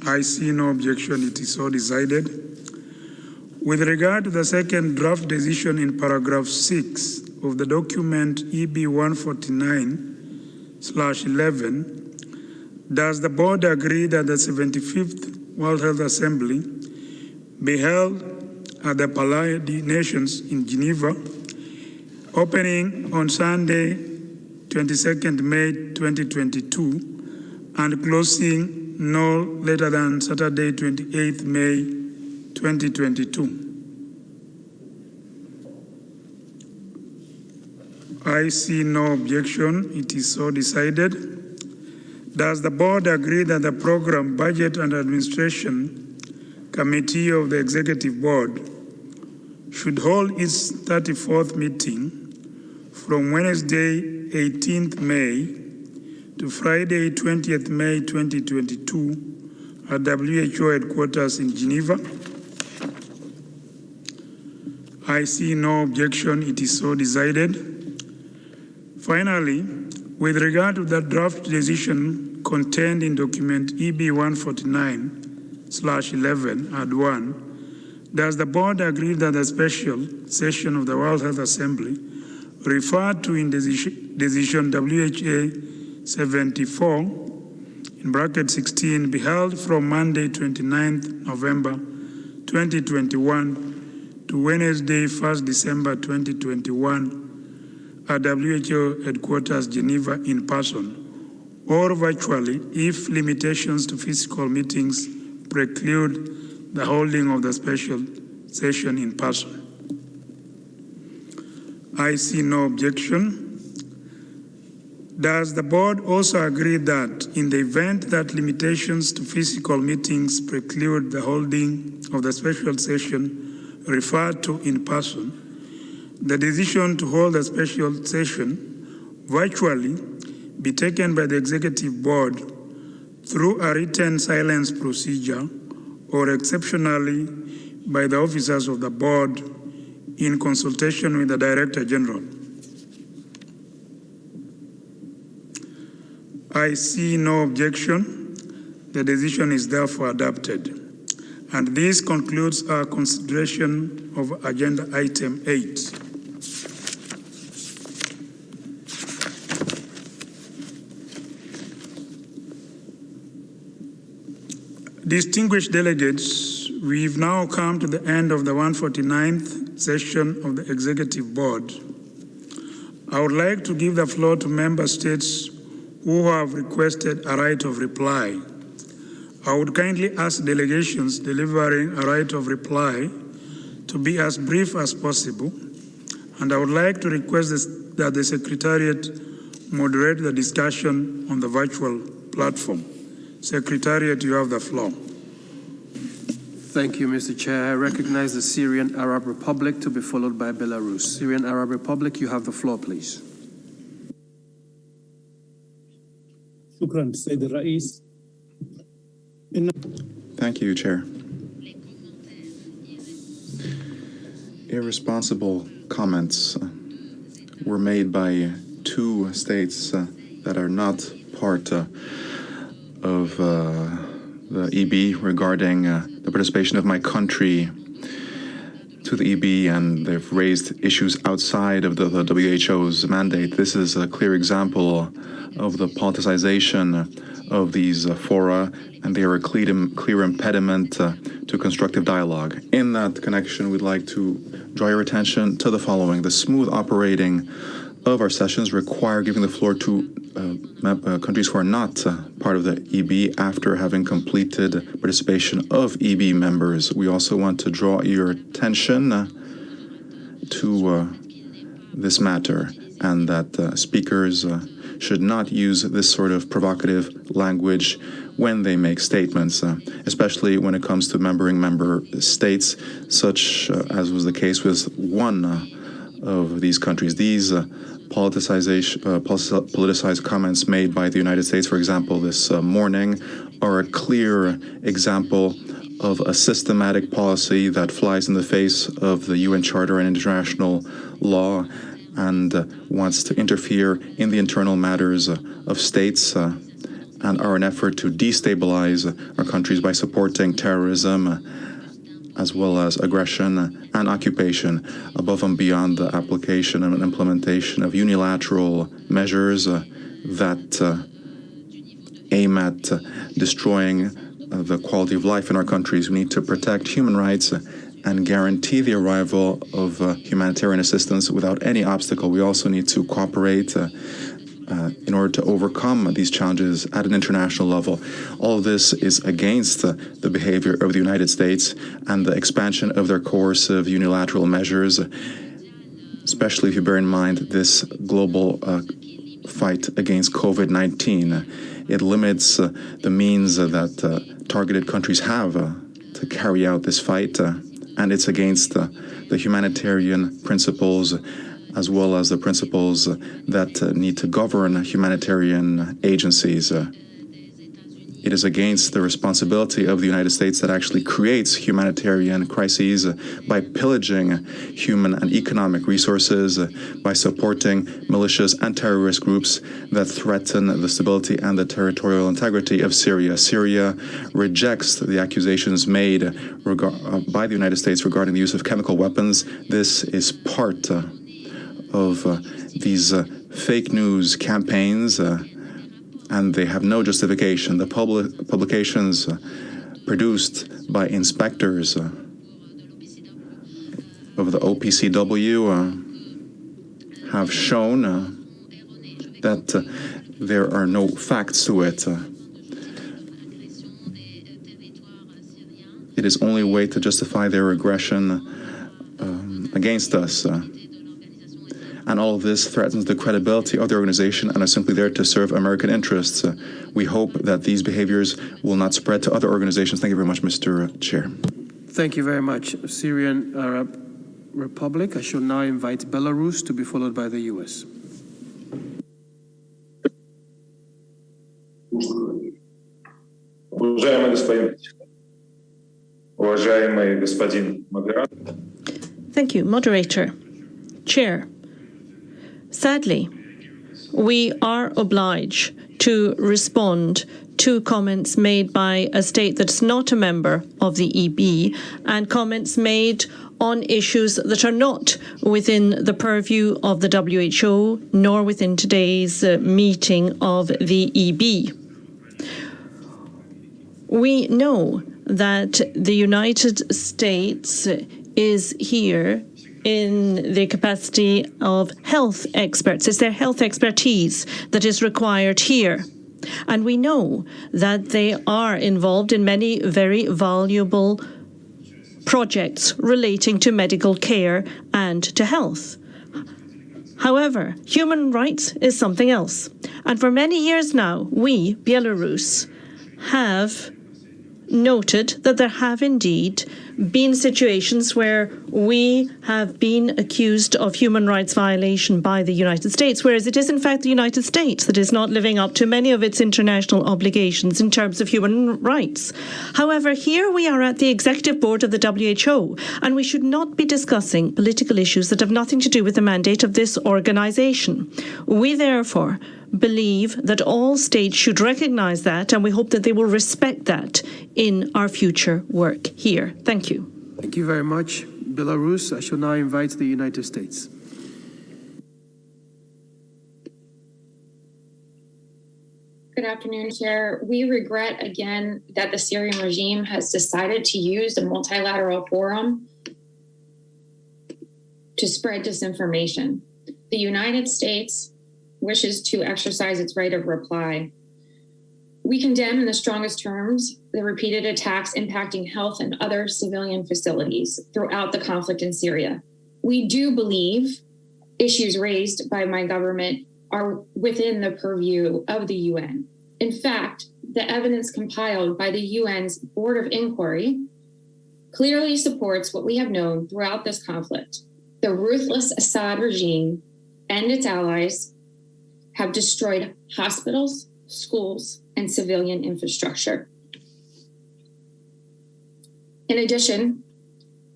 I see no objection. It is so decided. With regard to the second draft decision in paragraph 6 of the document EB 149/11, does the board agree that the 75th World Health Assembly be held at the Palais des Nations in Geneva, opening on Sunday, 22nd May 2022, and closing no later than Saturday, 28th May 2022? I see no objection. It is so decided. Does the board agree that the Program, Budget and Administration Committee of the Executive Board should hold its 34th meeting from Wednesday, 18th May to Friday, 20th May 2022 at WHO headquarters in Geneva? I see no objection. It is so decided. Finally, with regard to the draft decision contained in document EB 149/11 ad 1, does the board agree that the special session of the World Health Assembly referred to in decision WHA 74 in bracket 16 be held from Monday 29th November 2021 to Wednesday 1st December 2021 at WHO headquarters Geneva in person or virtually if limitations to physical meetings preclude the holding of the special session in person? I see no objection. Does the board also agree that in the event that limitations to physical meetings preclude the holding of the special session referred to in person, the decision to hold a special session virtually be taken by the Executive Board through a written silence procedure or exceptionally by the officers of the board in consultation with the Director General? I see no objection. The decision is therefore adopted. And this concludes our consideration of Agenda Item 8. Distinguished delegates, we've now come to the end of the 149th session of the Executive Board. I would like to give the floor to member states who have requested a right of reply. I would kindly ask delegations delivering a right of reply to be as brief as possible, and I would like to request that the Secretariat moderate the discussion on the virtual platform. Secretariat, you have the floor. Thank you, Mr. Chair. I recognize the Syrian Arab Republic to be followed by Belarus. Syrian Arab Republic, you have the floor, please. Thank you, Chair. Irresponsible comments were made by two states that are not part of the EB regarding the participation of my country to the EB, and they've raised issues outside of the WHO's mandate. This is a clear example of the politicization of these fora, and they are a clear impediment to constructive dialogue. In that connection, we'd like to draw your attention to the following. The smooth operating of our sessions require giving the floor to countries who are not part of the EB after having completed participation of EB members. We also want to draw your attention to this matter, and that speakers should not use this sort of provocative language when they make statements, especially when it comes to member states, such as was the case with one of these countries. These politicized comments made by the United States, for example, this morning, are a clear example of a systematic policy that flies in the face of the UN Charter and international law and wants to interfere in the internal matters of states and are an effort to destabilize our countries by supporting terrorism as well as aggression and occupation, above and beyond the application and implementation of unilateral measures that aim at destroying the quality of life in our countries. We need to protect human rights and guarantee the arrival of humanitarian assistance without any obstacle. We also need to cooperate in order to overcome these challenges at an international level. All of this is against the behavior of the United States and the expansion of their coercive unilateral measures, especially if you bear in mind this global fight against COVID-19. It limits the means that targeted countries have to carry out this fight, and it's against the humanitarian principles as well as the principles that need to govern humanitarian agencies. It is against the responsibility of the United States that actually creates humanitarian crises by pillaging human and economic resources, by supporting militias and terrorist groups that threaten the stability and the territorial integrity of Syria. Syria rejects the accusations made by the United States regarding the use of chemical weapons. This is part of these fake news campaigns, and they have no justification. The publications produced by inspectors of the OPCW have shown that there are no facts to it. It is only a way to justify their aggression against us. And all of this threatens the credibility of the organization and are simply there to serve American interests. We hope that these behaviors will not spread to other organizations. Thank you very much, Mr. Chair. Thank you very much, Syrian Arab Republic. I shall now invite Belarus to be followed by the US. Thank you, Moderator. Chair. Sadly, we are obliged to respond to comments made by a state that's not a member of the EB and comments made on issues that are not within the purview of the WHO nor within today's meeting of the EB. We know that the United States is here in the capacity of health experts. It's their health expertise that is required here. And we know that they are involved in many very valuable projects relating to medical care and to health. However, human rights is something else. And for many years now, we, Belarus, have noted that there have indeed been situations where we have been accused of human rights violation by the United States, whereas it is in fact the United States that is not living up to many of its international obligations in terms of human rights. However, here we are at the executive board of the WHO, and we should not be discussing political issues that have nothing to do with the mandate of this organization. We therefore believe that all states should recognize that, and we hope that they will respect that in our future work here. Thank you. Thank you very much. Belarus, I shall now invite the United States. Good afternoon, Chair. We regret again that the Syrian regime has decided to use the multilateral forum to spread disinformation. The United States wishes to exercise its right of reply. We condemn in the strongest terms the repeated attacks impacting health and other civilian facilities throughout the conflict in Syria. We do believe issues raised by my government are within the purview of the UN. In fact, the evidence compiled by the UN's Board of Inquiry clearly supports what we have known throughout this conflict. The ruthless Assad regime and its allies have destroyed hospitals, schools, and civilian infrastructure. In addition,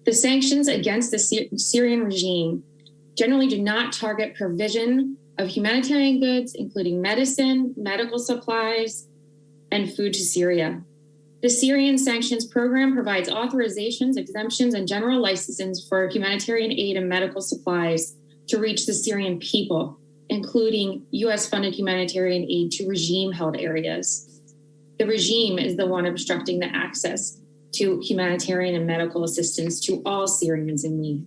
the sanctions against the Syrian regime generally do not target provision of humanitarian goods, including medicine, medical supplies, and food to Syria. The Syrian sanctions program provides authorizations, exemptions, and general licenses for humanitarian aid and medical supplies to reach the Syrian people, including US-funded humanitarian aid to regime-held areas. The regime is the one obstructing the access to humanitarian and medical assistance to all Syrians in need.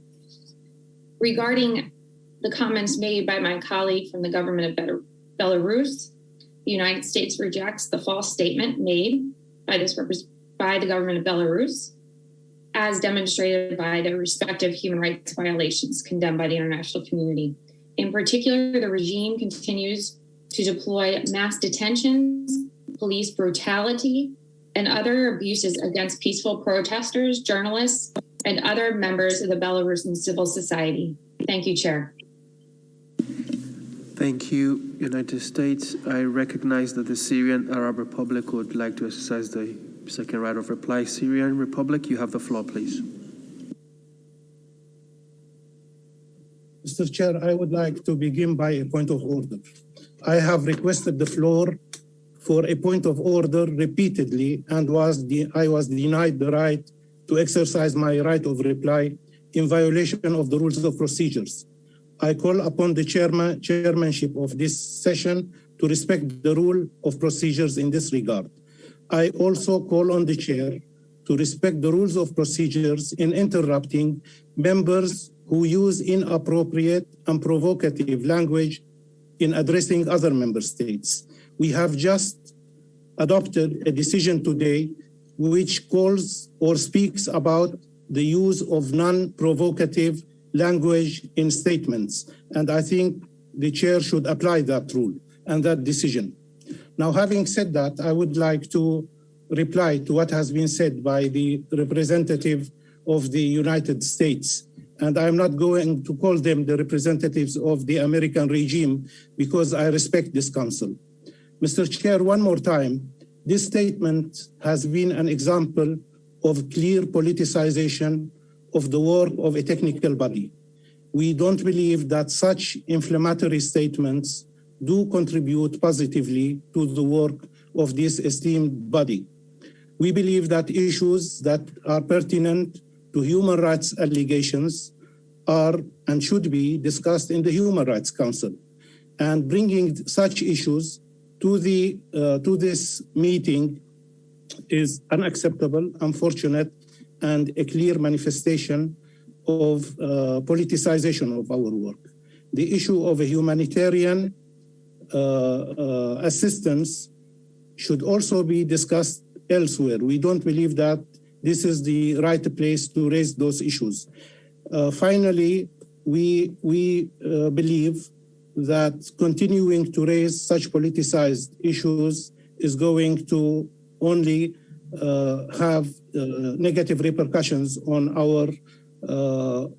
Regarding the comments made by my colleague from the government of Belarus, the United States rejects the false statement made by the government of Belarus, as demonstrated by the respective human rights violations condemned by the international community. In particular, the regime continues to deploy mass detentions, police brutality, and other abuses against peaceful protesters, journalists, and other members of the Belarusian civil society. Thank you, Chair. Thank you, United States. I recognize that the Syrian Arab Republic would like to exercise the second right of reply. Syrian Republic, you have the floor, please. Mr. Chair, I would like to begin by a point of order. I have requested the floor for a point of order repeatedly and I was denied the right to exercise my right of reply in violation of the rules of procedures. I call upon the chairmanship of this session to respect the rule of procedures in this regard. I also call on the chair to respect the rules of procedures in interrupting members who use inappropriate and provocative language in addressing other member states. We have just adopted a decision today which calls or speaks about the use of non-provocative language in statements. And I think the chair should apply that rule and that decision. Now, having said that, I would like to reply to what has been said by the representative of the United States. And I'm not going to call them the representatives of the American regime because I respect this council. Mr. Chair, one more time, this statement has been an example of clear politicization of the work of a technical body. We don't believe that such inflammatory statements do contribute positively to the work of this esteemed body. We believe that issues that are pertinent to human rights allegations are and should be discussed in the Human Rights Council. And bringing such issues to this meeting is unacceptable, unfortunate, and a clear manifestation of politicization of our work. The issue of a humanitarian assistance should also be discussed elsewhere. We don't believe that this is the right place to raise those issues. Finally, we believe that continuing to raise such politicized issues is going to only have negative repercussions on our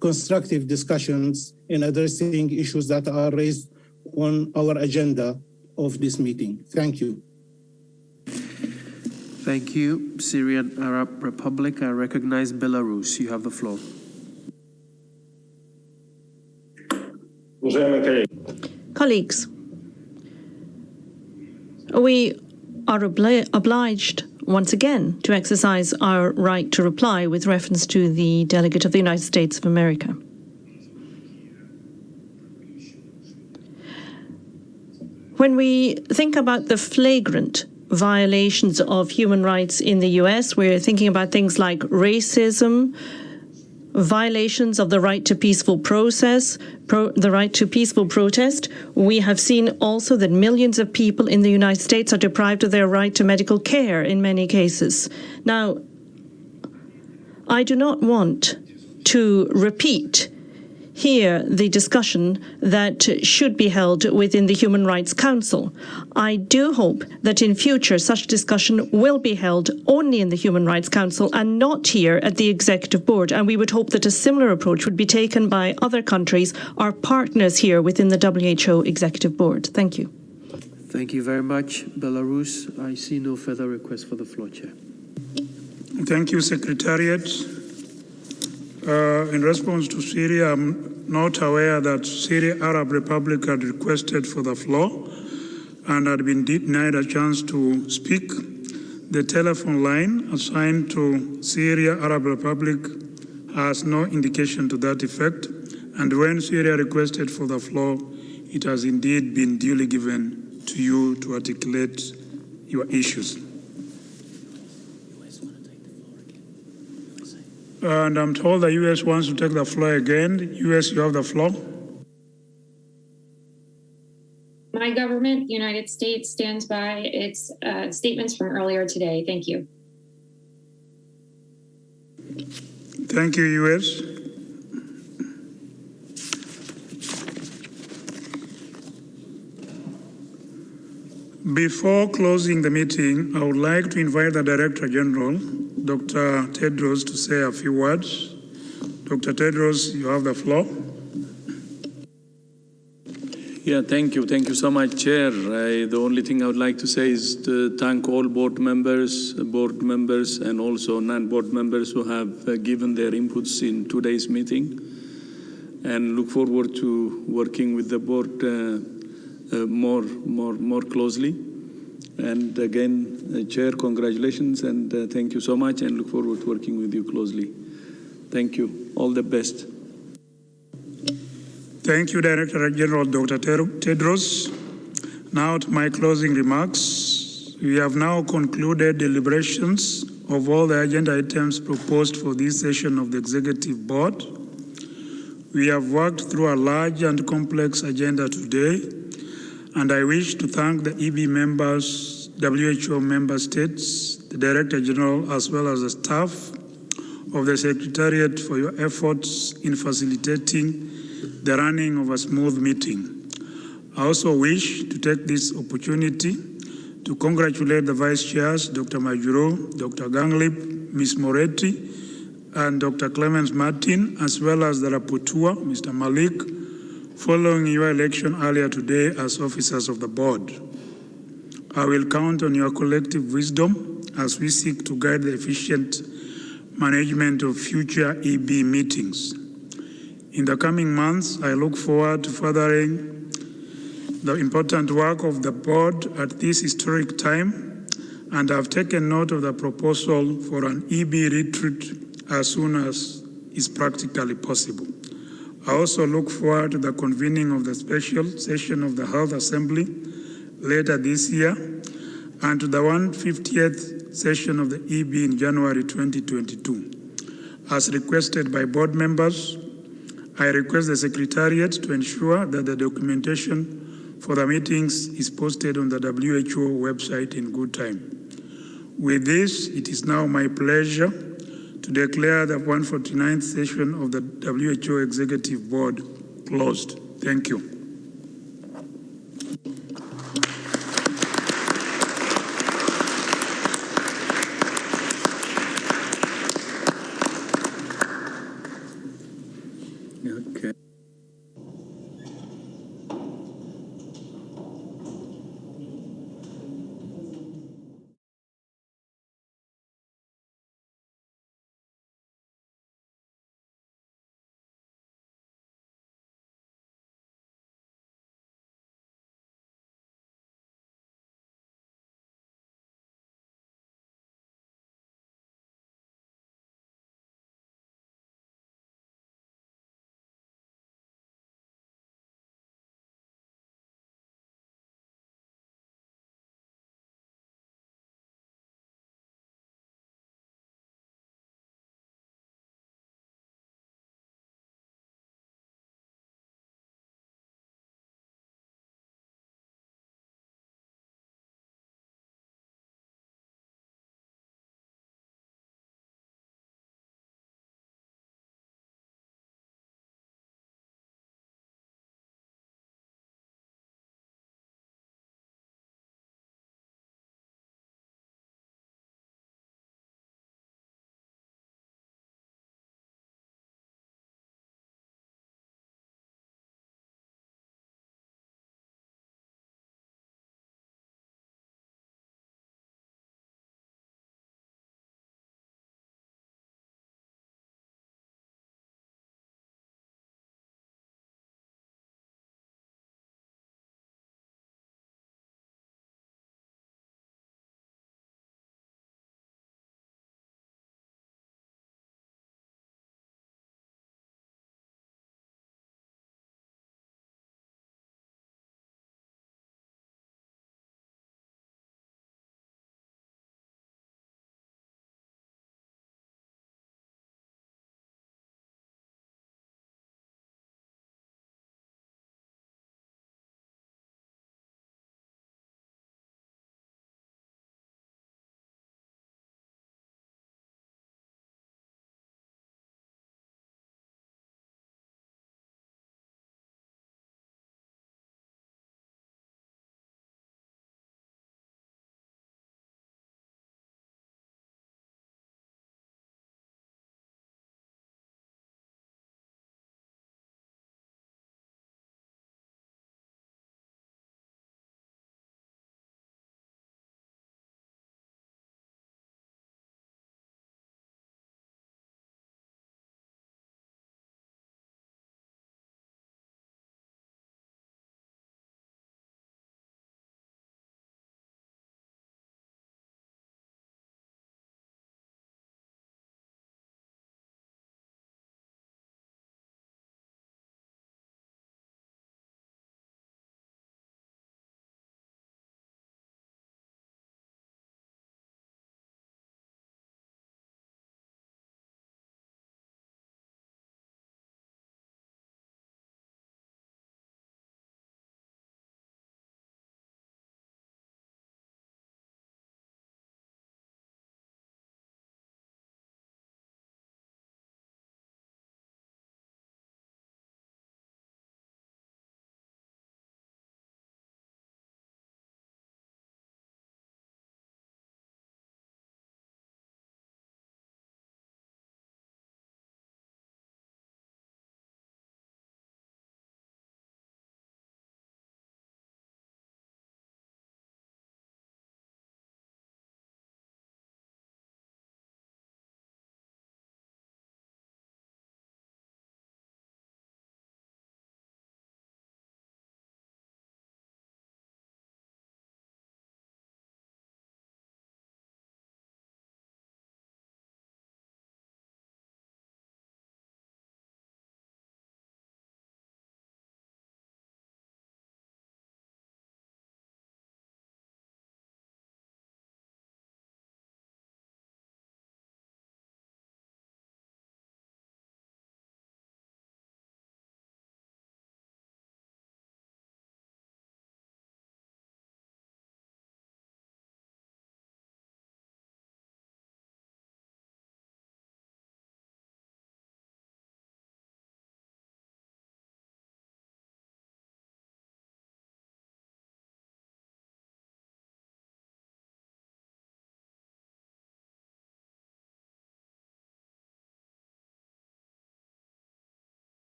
constructive discussions in addressing issues that are raised on our agenda of this meeting. Thank you. Thank you. Syrian Arab Republic, I recognize Belarus. You have the floor. Colleagues, we are obliged once again to exercise our right to reply with reference to the delegate of the United States of America. When we think about the flagrant violations of human rights in the US, we're thinking about things like racism, violations of the right to peaceful process, the right to peaceful protest. We have seen also that millions of people in the United States are deprived of their right to medical care in many cases. Now, I do not want to repeat here the discussion that should be held within the Human Rights Council. I do hope that in future such discussion will be held only in the Human Rights Council and not here at the Executive Board. And we would hope that a similar approach would be taken by other countries, our partners here within the WHO Executive Board. Thank you. Thank you very much, Belarus. I see no further requests for the floor, Chair. Thank you, Secretariat. In response to Syria, I'm not aware that Syria Arab Republic had requested for the floor and had been denied a chance to speak. The telephone line assigned to Syria Arab Republic has no indication to that effect. And when Syria requested for the floor, it has indeed been duly given to you to articulate your issues. And I'm told the U.S. wants to take the floor again. U.S., you have the floor. My government, United States, stands by its statements from earlier today. Thank you. Thank you, U.S. Before closing the meeting, I would like to invite the Director General, Dr. Tedros, to say a few words. Dr. Tedros, you have the floor. Yeah, thank you. Thank you so much, Chair. The only thing I would like to say is to thank all board members, and also non-board members who have given their inputs in today's meeting, and look forward to working with the board more closely. And again, Chair, congratulations, and thank you so much, and look forward to working with you closely. Thank you. All the best. Thank you, Director General Dr. Tedros. Now to my closing remarks. We have now concluded deliberations of all the agenda items proposed for this session of the Executive Board. We have worked through a large and complex agenda today, and I wish to thank the EB members, WHO member states, the Director General, as well as the staff of the Secretariat for your efforts in facilitating the running of a smooth meeting. I also wish to take this opportunity to congratulate the Vice Chairs, Dr. Majuro, Dr. Ganglip, Ms. Moretti, and Dr. Clemens Martin, as well as the Rapporteur, Mr. Malik, following your election earlier today as officers of the board. I will count on your collective wisdom as we seek to guide the efficient management of future EB meetings. In the coming months, I look forward to furthering the important work of the board at this historic time and have taken note of the proposal for an EB retreat as soon as is practically possible. I also look forward to the convening of the special session of the Health Assembly later this year and to the 150th session of the EB in January 2022. As requested by board members, I request the Secretariat to ensure that the documentation for the meetings is posted on the WHO website in good time. With this, it is now my pleasure to declare the 149th session of the WHO Executive Board closed. Thank you.